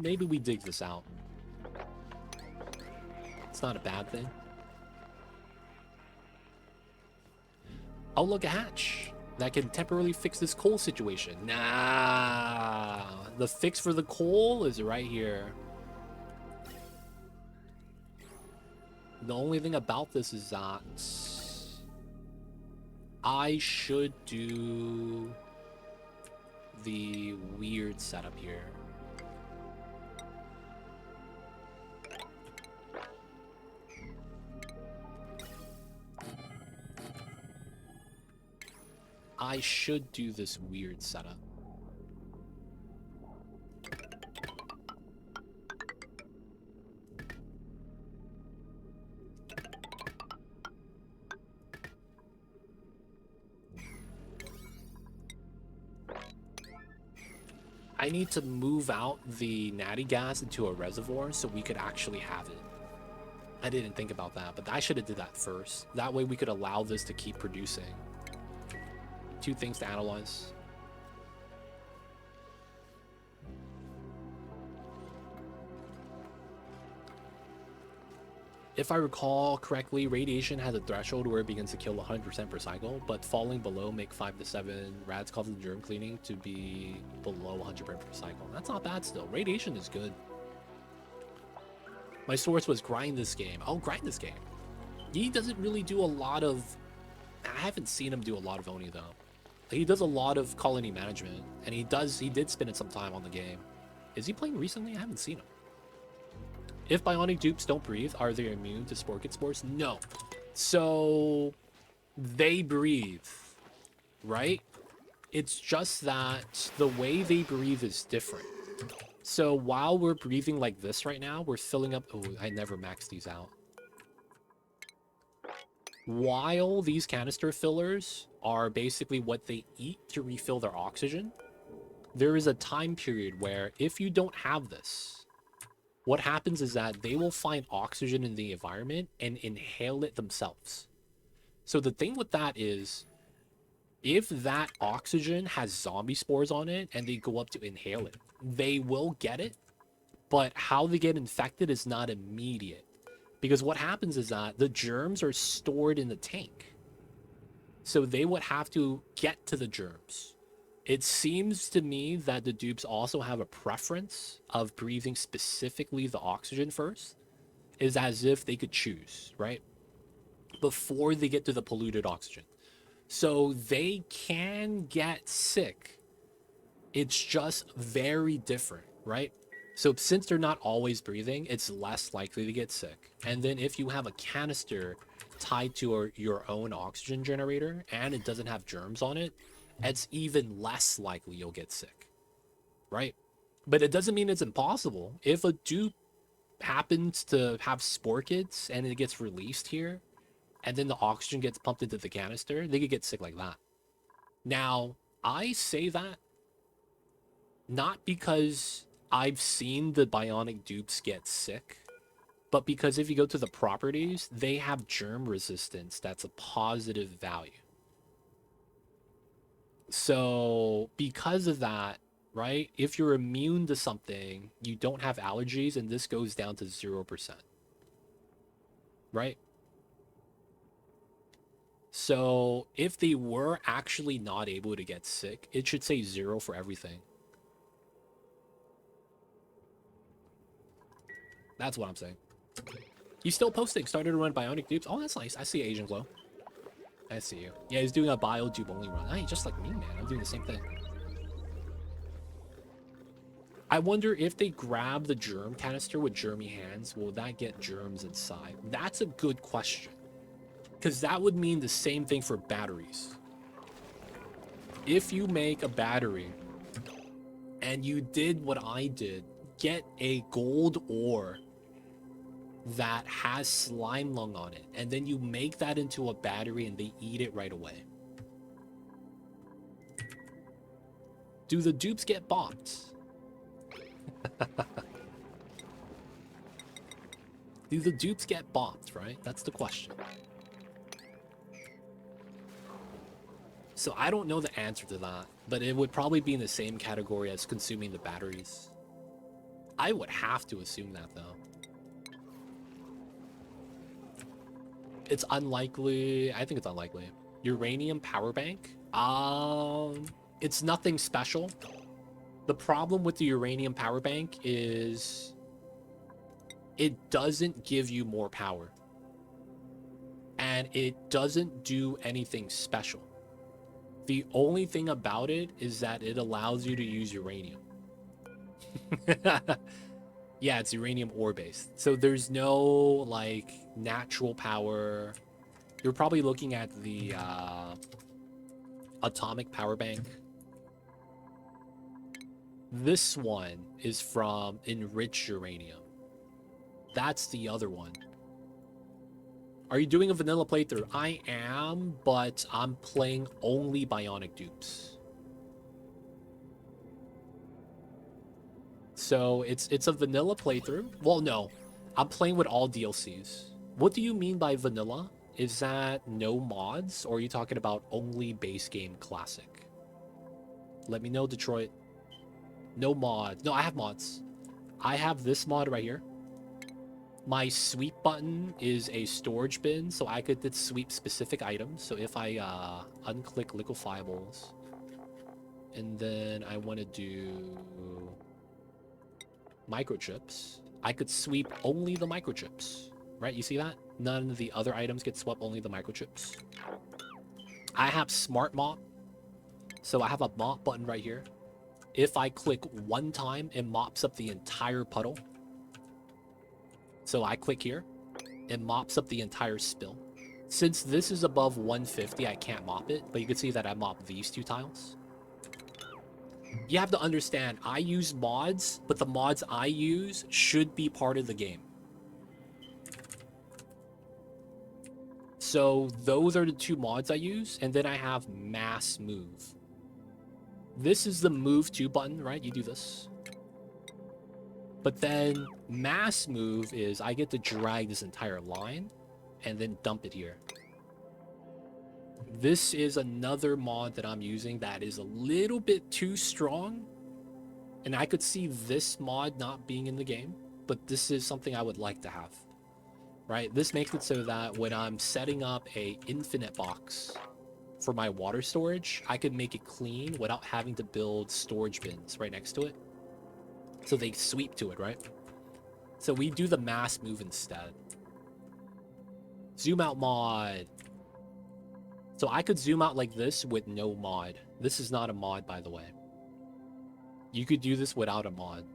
Maybe we dig this out. It's not a bad thing. Oh, look, a hatch that can temporarily fix this coal situation. Nah, the fix for the coal is right here. The only thing about this is that I should do the weird setup here. I should do this weird setup. I need to move out the natty gas into a reservoir so we could actually have it. I didn't think about that, but I should have did that first. That way we could allow this to keep producing. Two things to analyze. If I recall correctly, radiation has a threshold where it begins to kill 100% per cycle, but falling below make 5 to 7 rads causes germ cleaning to be below 100% per cycle. That's not bad still. Radiation is good. My source was grind this game. Oh, grind this game. He doesn't really do a lot of... I haven't seen him do a lot of Oni though. He does a lot of colony management, and he did spend some time on the game. Is he playing recently? I haven't seen him. If bionic dupes don't breathe, are they immune to Sporkit spores? No. So they breathe, right? It's just that the way they breathe is different. So while we're breathing like this right now, we're filling up... Oh, I never maxed these out. While these canister fillers are basically what they eat to refill their oxygen, there is a time period where if you don't have this, what happens is that they will find oxygen in the environment and inhale it themselves. So the thing with that is, if that oxygen has zombie spores on it and they go up to inhale it, they will get it, but how they get infected is not immediate. Because what happens is that the germs are stored in the tank. So they would have to get to the germs. It seems to me that the dupes also have a preference of breathing specifically the oxygen first. Is as if they could choose, right? Before they get to the polluted oxygen. So they can get sick. It's just very different, right? So since they're not always breathing, it's less likely to get sick. And then if you have a canister tied to your own oxygen generator and it doesn't have germs on it, it's even less likely you'll get sick, right? But it doesn't mean it's impossible. If a dupe happens to have spore kits and it gets released here, and then the oxygen gets pumped into the canister, they could get sick like that. Now, I say that not because I've seen the bionic dupes get sick, but because if you go to the properties, they have germ resistance that's a positive value. So because of that, right, if you're immune to something, you don't have allergies, and this goes down to 0%, right? So if they were actually not able to get sick, it should say 0 for everything. That's what I'm saying. He's still posting. Started to run bionic dupes. Oh, that's nice. I see Asian Glow. I see you. Yeah, he's doing a bio dupe only run. Hey, just like me, man. I'm doing the same thing. I wonder if they grab the germ canister with germy hands, will that get germs inside? That's a good question. Because that would mean the same thing for batteries. If you make a battery and you did what I did, get a gold ore that has slime lung on it, and then you make that into a battery and they eat it right away. Do the dupes get bopped? Do the dupes get bopped, right? That's the question. So I don't know the answer to that, but it would probably be in the same category as consuming the batteries. I would have to assume that, though. It's unlikely. I think it's unlikely. Uranium power bank? It's nothing special. The problem with the uranium power bank is it doesn't give you more power. And it doesn't do anything special. The only thing about it is that it allows you to use uranium. Yeah, it's uranium ore based. So there's no like natural power. You're probably looking at the atomic power bank. This one is from enriched uranium. That's the other one. Are you doing a vanilla playthrough? I am, but I'm playing only Bionic Dupes. So it's a vanilla playthrough. Well, no. I'm playing with all DLCs. What do you mean by vanilla? Is that no mods, or are you talking about only base game classic? Let me know, Detroit. No mods. No, I have mods. I have this mod right here. My sweep button is a storage bin, so I could sweep specific items. So if I unclick liquefiables, and then I want to do microchips, I could sweep only the microchips, right? You see that? None of the other items get swept, only the microchips. I have smart mop, so I have a mop button right here. If I click one time, it mops up the entire puddle. So I click here, it mops up the entire spill. Since this is above 150, I can't mop it, but you can see that I mopped these two tiles. You have to understand, I use mods, but the mods I use should be part of the game. So those are the two mods I use, and then I have mass move. This is the move to button, right? You do this. But then mass move is I get to drag this entire line and then dump it here. This is another mod that I'm using that is a little bit too strong. And I could see this mod not being in the game, but this is something I would like to have. Right? This makes it so that when I'm setting up a infinite box for my water storage, I could make it clean without having to build storage bins right next to it. So they sweep to it, right? So we do the mass move instead. Zoom out mod. So I could zoom out like this with no mod. This is not a mod, by the way. You could do this without a mod.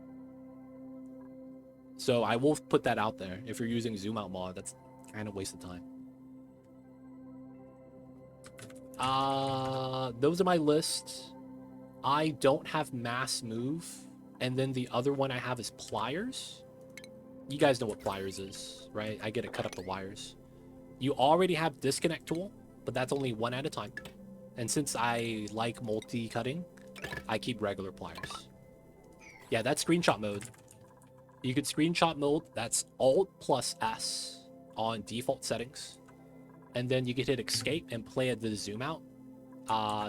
So I will put that out there. If you're using zoom out mod, that's kind of waste of time. Those are my lists. I don't have mass move. And then the other one I have is pliers. You guys know what pliers is, right? I get to cut up the wires. You already have disconnect tool, but that's only one at a time. And since I like multi-cutting, I keep regular pliers. Yeah, that's screenshot mode. You could screenshot mode. That's Alt plus S on default settings. And then you can hit escape and play at the zoom out.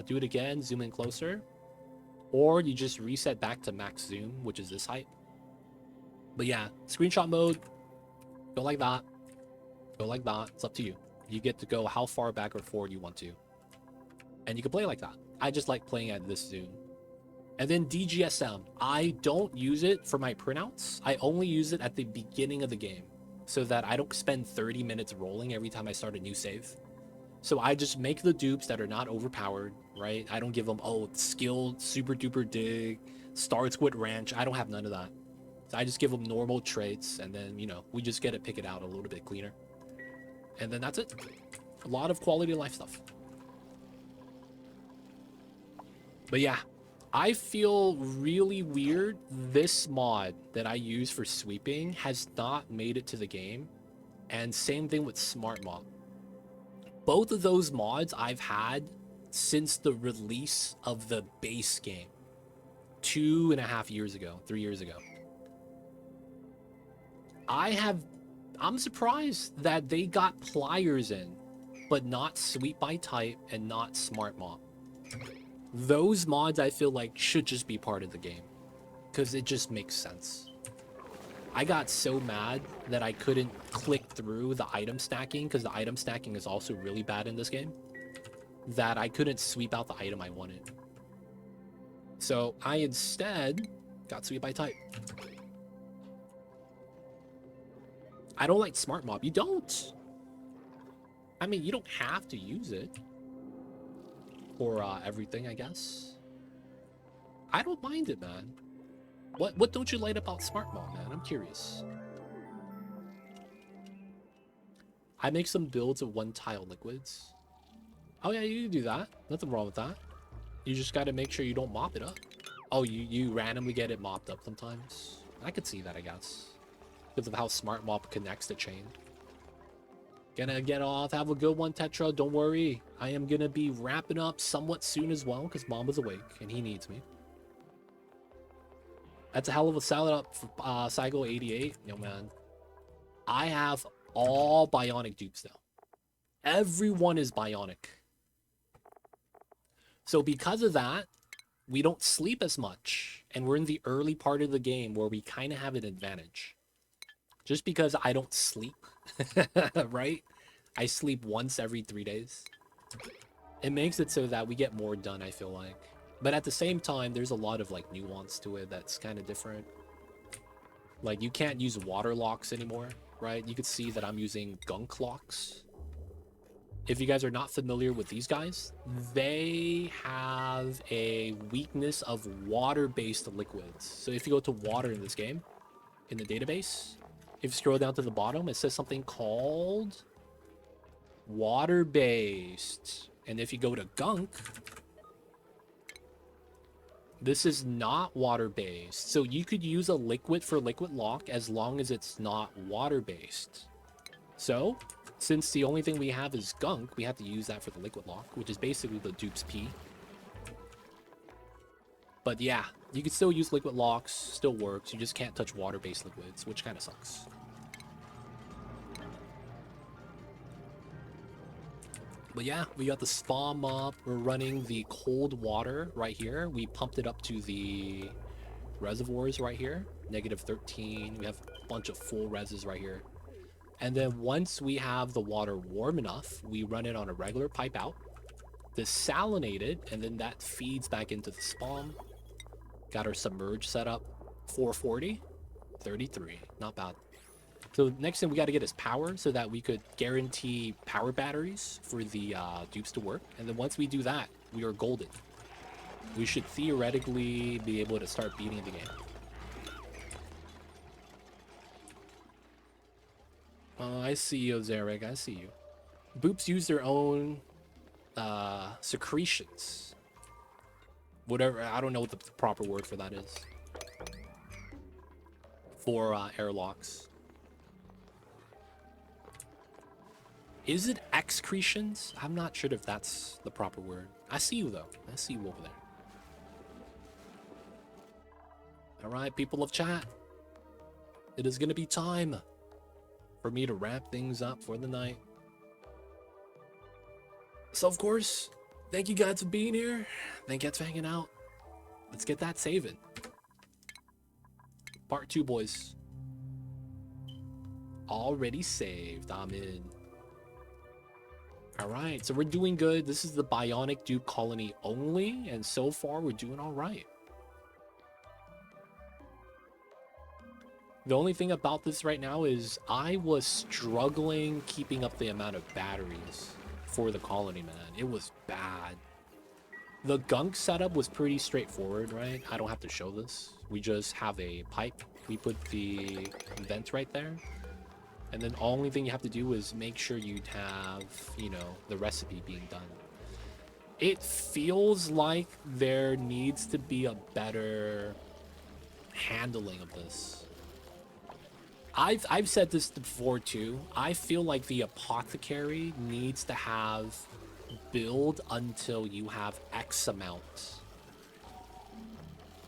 Do it again, zoom in closer. Or you just reset back to max zoom, which is this height. But yeah, screenshot mode, go like that. Go like that. It's up to you. You get to go how far back or forward you want to. And you can play like that. I just like playing at this zoom. And then DGSM. I don't use it for my printouts. I only use it at the beginning of the game so that I don't spend 30 minutes rolling every time I start a new save. So I just make the dupes that are not overpowered, right? I don't give them, oh, skilled, super duper dig, star squid ranch. I don't have none of that. So I just give them normal traits, and then, you know, we just get to pick it out a little bit cleaner. And then that's it. A lot of quality of life stuff. But yeah, I feel really weird. This mod that I use for sweeping has not made it to the game. And same thing with Smart Mop. Both of those mods I've had since the release of the base game 2.5 years ago, 3 years ago. I'm surprised that they got pliers in, but not sweep by type and not Smart Mop. Those mods I feel like should just be part of the game because it just makes sense. I got so mad that I couldn't click through the item stacking because the item stacking is also really bad in this game, that I couldn't sweep out the item I wanted. So I instead got sweep by type. I don't like Smart Mob. You don't. I mean, you don't have to use it for everything, I guess. I don't mind it, man. What don't you like about Smart Mob, man? I'm curious. I make some builds of 1-tile liquids. Oh yeah, you can do that. Nothing wrong with that. You just got to make sure you don't mop it up. Oh, you randomly get it mopped up sometimes. I could see that, I guess, because of how Smart Mop connects the chain. Gonna get off. Have a good one, Tetra. Don't worry. I am gonna be wrapping up somewhat soon as well because Mamba's awake and he needs me. That's a hell of a salad up for Cycle 88. Yo, man. I have all Bionic Dupes now. Everyone is Bionic. So because of that, we don't sleep as much. And we're in the early part of the game where we kind of have an advantage. Just because I don't sleep, right? I sleep once every 3 days. It makes it so that we get more done, I feel like. But at the same time, there's a lot of like nuance to it that's kind of different. Like you can't use water locks anymore, right? You could see that I'm using Gunk locks. If you guys are not familiar with these guys, they have a weakness of water-based liquids. So if you go to water in this game, in the database, if you scroll down to the bottom, it says something called water-based. And if you go to Gunk, this is not water-based. So you could use a liquid for liquid lock as long as it's not water-based. So since the only thing we have is Gunk, we have to use that for the liquid lock, which is basically the Dupe's P. But yeah, you can still use liquid locks, still works. You just can't touch water-based liquids, which kind of sucks. But yeah, we got the spa mop. We're running the cold water right here. We pumped it up to the reservoirs right here, -13. We have a bunch of full reses right here. And then once we have the water warm enough, we run it on a regular pipe out, desalinate it, and then that feeds back into the spawn. Got our submerge set up. 440, 33, not bad. So next thing we got to get is power so that we could guarantee power batteries for the dupes to work. And then once we do that, we are golden. We should theoretically be able to start beating the game. I see you, Zarek. I see you. Boops use their own secretions. Whatever. I don't know what the proper word for that is. For airlocks. Is it excretions? I'm not sure if that's the proper word. I see you, though. I see you over there. All right, people of chat. It is going to be time for me to wrap things up for the night. So, of course, thank you guys for being here. Thank you guys for hanging out. Let's get that saving. Part 2, boys. Already saved. I'm in. All right, so we're doing good. This is the Bionic Dupe colony only, and so far we're doing all right. The only thing about this right now is I was struggling keeping up the amount of batteries for the colony, man. It was bad. The Gunk setup was pretty straightforward, right? I don't have to show this. We just have a pipe. We put the vent right there. And then only thing you have to do is make sure you have, you know, the recipe being done. It feels like there needs to be a better handling of this. I've said this before too. I feel like the apothecary needs to have build until you have X amount.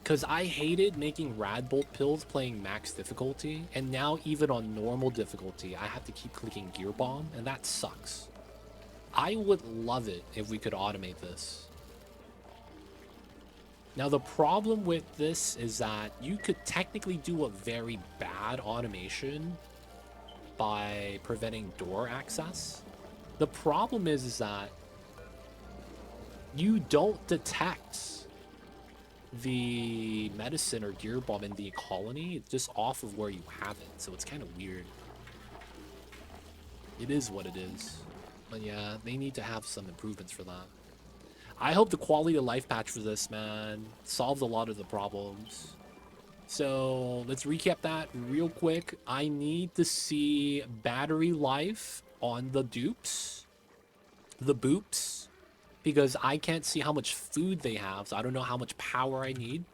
Because I hated making Radbolt pills playing max difficulty, and now even on normal difficulty, I have to keep clicking Gear Bomb, and that sucks. I would love it if we could automate this. Now, the problem with this is that you could technically do a very bad automation by preventing door access. The problem is that you don't detect the medicine or gear bomb in the colony. It's just off of where you have it, so it's kind of weird. It is what it is. But yeah, they need to have some improvements for that. I hope the quality of life patch for this, man, solves a lot of the problems. So let's recap that real quick. I need to see battery life on the dupes, the boops, because I can't see how much food they have, so I don't know how much power I need.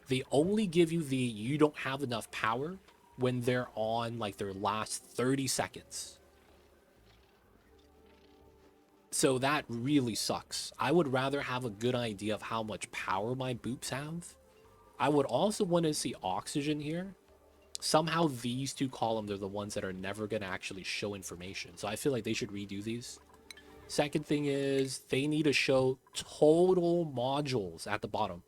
They only give you the you don't have enough power when they're on like their last 30 seconds. So that really sucks. I would rather have a good idea of how much power my boops have. I would also want to see oxygen here. Somehow these two columns are the ones that are never going to actually show information. So I feel like they should redo these. Second thing is they need to show total modules at the bottom.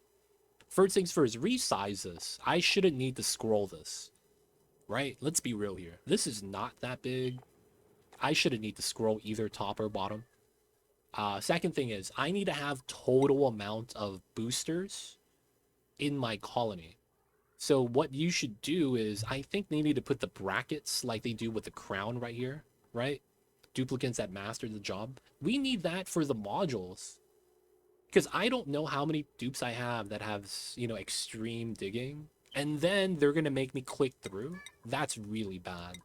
First things first, resize this. I shouldn't need to scroll this, right? Let's be real here. This is not that big. I shouldn't need to scroll either top or bottom. Second thing is I need to have total amount of boosters in my colony. So what you should do is I think they need to put the brackets like they do with the crown right here, right? Duplicates that master the job. We need that for the modules. Because I don't know how many dupes I have that have, you know, extreme digging. And then they're going to make me click through. That's really bad.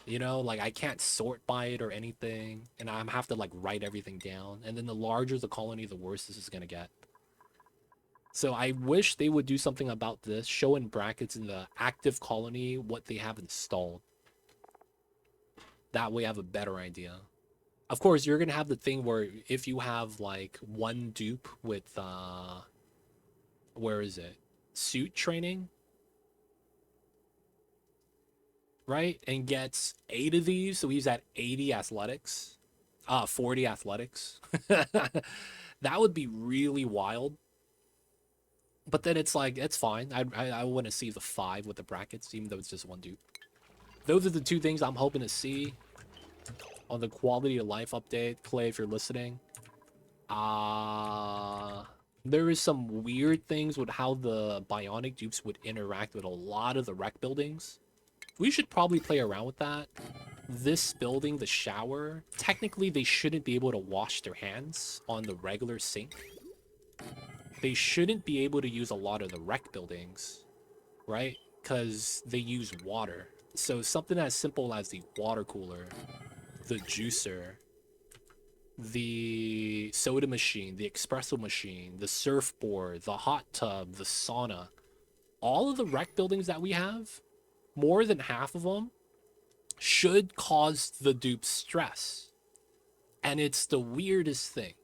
You know, like I can't sort by it or anything. And I have to like write everything down. And then the larger the colony, the worse this is going to get. So I wish they would do something about this. Show in brackets in the active colony what they have installed. That way I have a better idea. Of course, you're going to have the thing where if you have like one dupe with, where is it? Suit training, right? And gets 8 of these. So he's at 80 athletics, 40 athletics. That would be really wild. But then it's like, it's fine. I want to see the 5 with the brackets, even though it's just one dupe. Those are the 2 things I'm hoping to see on the quality of life update. Clay, if you're listening. There is some weird things with how the bionic dupes would interact with a lot of the rec buildings. We should probably play around with that. This building, the shower, technically they shouldn't be able to wash their hands on the regular sink. They shouldn't be able to use a lot of the rec buildings, right? Because they use water. So something as simple as the water cooler, the juicer, the soda machine, the espresso machine, the surfboard, the hot tub, the sauna, all of the rec buildings that we have, more than half of them should cause the dupe stress. And it's the weirdest thing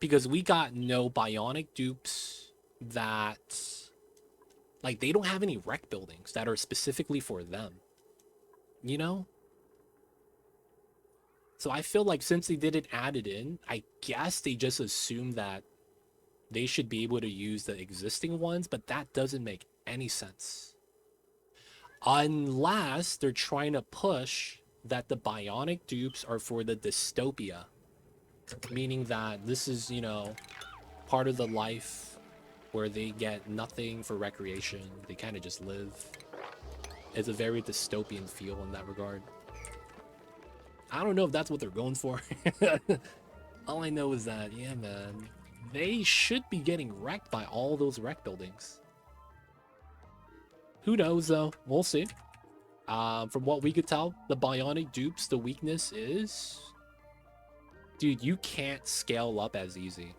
because we got no bionic dupes that, like, they don't have any rec buildings that are specifically for them, you know? So I feel like since they didn't add it in, I guess they just assumed that they should be able to use the existing ones, but that doesn't make any sense. Unless they're trying to push that the bionic dupes are for the dystopia. Meaning that this is, you know, part of the life where they get nothing for recreation. They kind of just live. It's a very dystopian feel in that regard. I don't know if that's what they're going for. All I know is that, yeah, man, they should be getting wrecked by all those rec buildings. Who knows, though? We'll see. From what we could tell, the Bionic Dupes, the weakness is... Dude, you can't scale up as easy.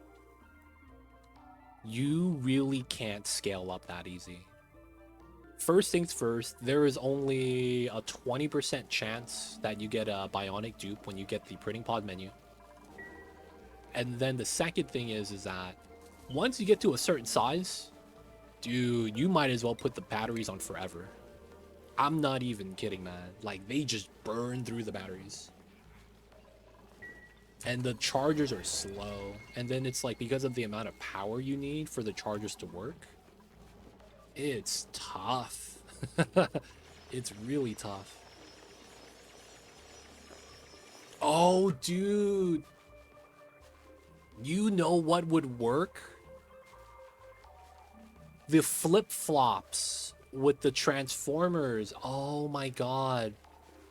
You really can't scale up that easy. First things first, there is only a 20% chance that you get a Bionic Dupe when you get the printing pod menu. And then the second thing is that once you get to a certain size, dude, you might as well put the batteries on forever. I'm not even kidding, man. Like, they just burn through the batteries. And the chargers are slow. And then it's like, because of the amount of power you need for the chargers to work, it's tough. It's really tough. Oh, dude. You know what would work? The flip-flops with the Transformers. Oh my god.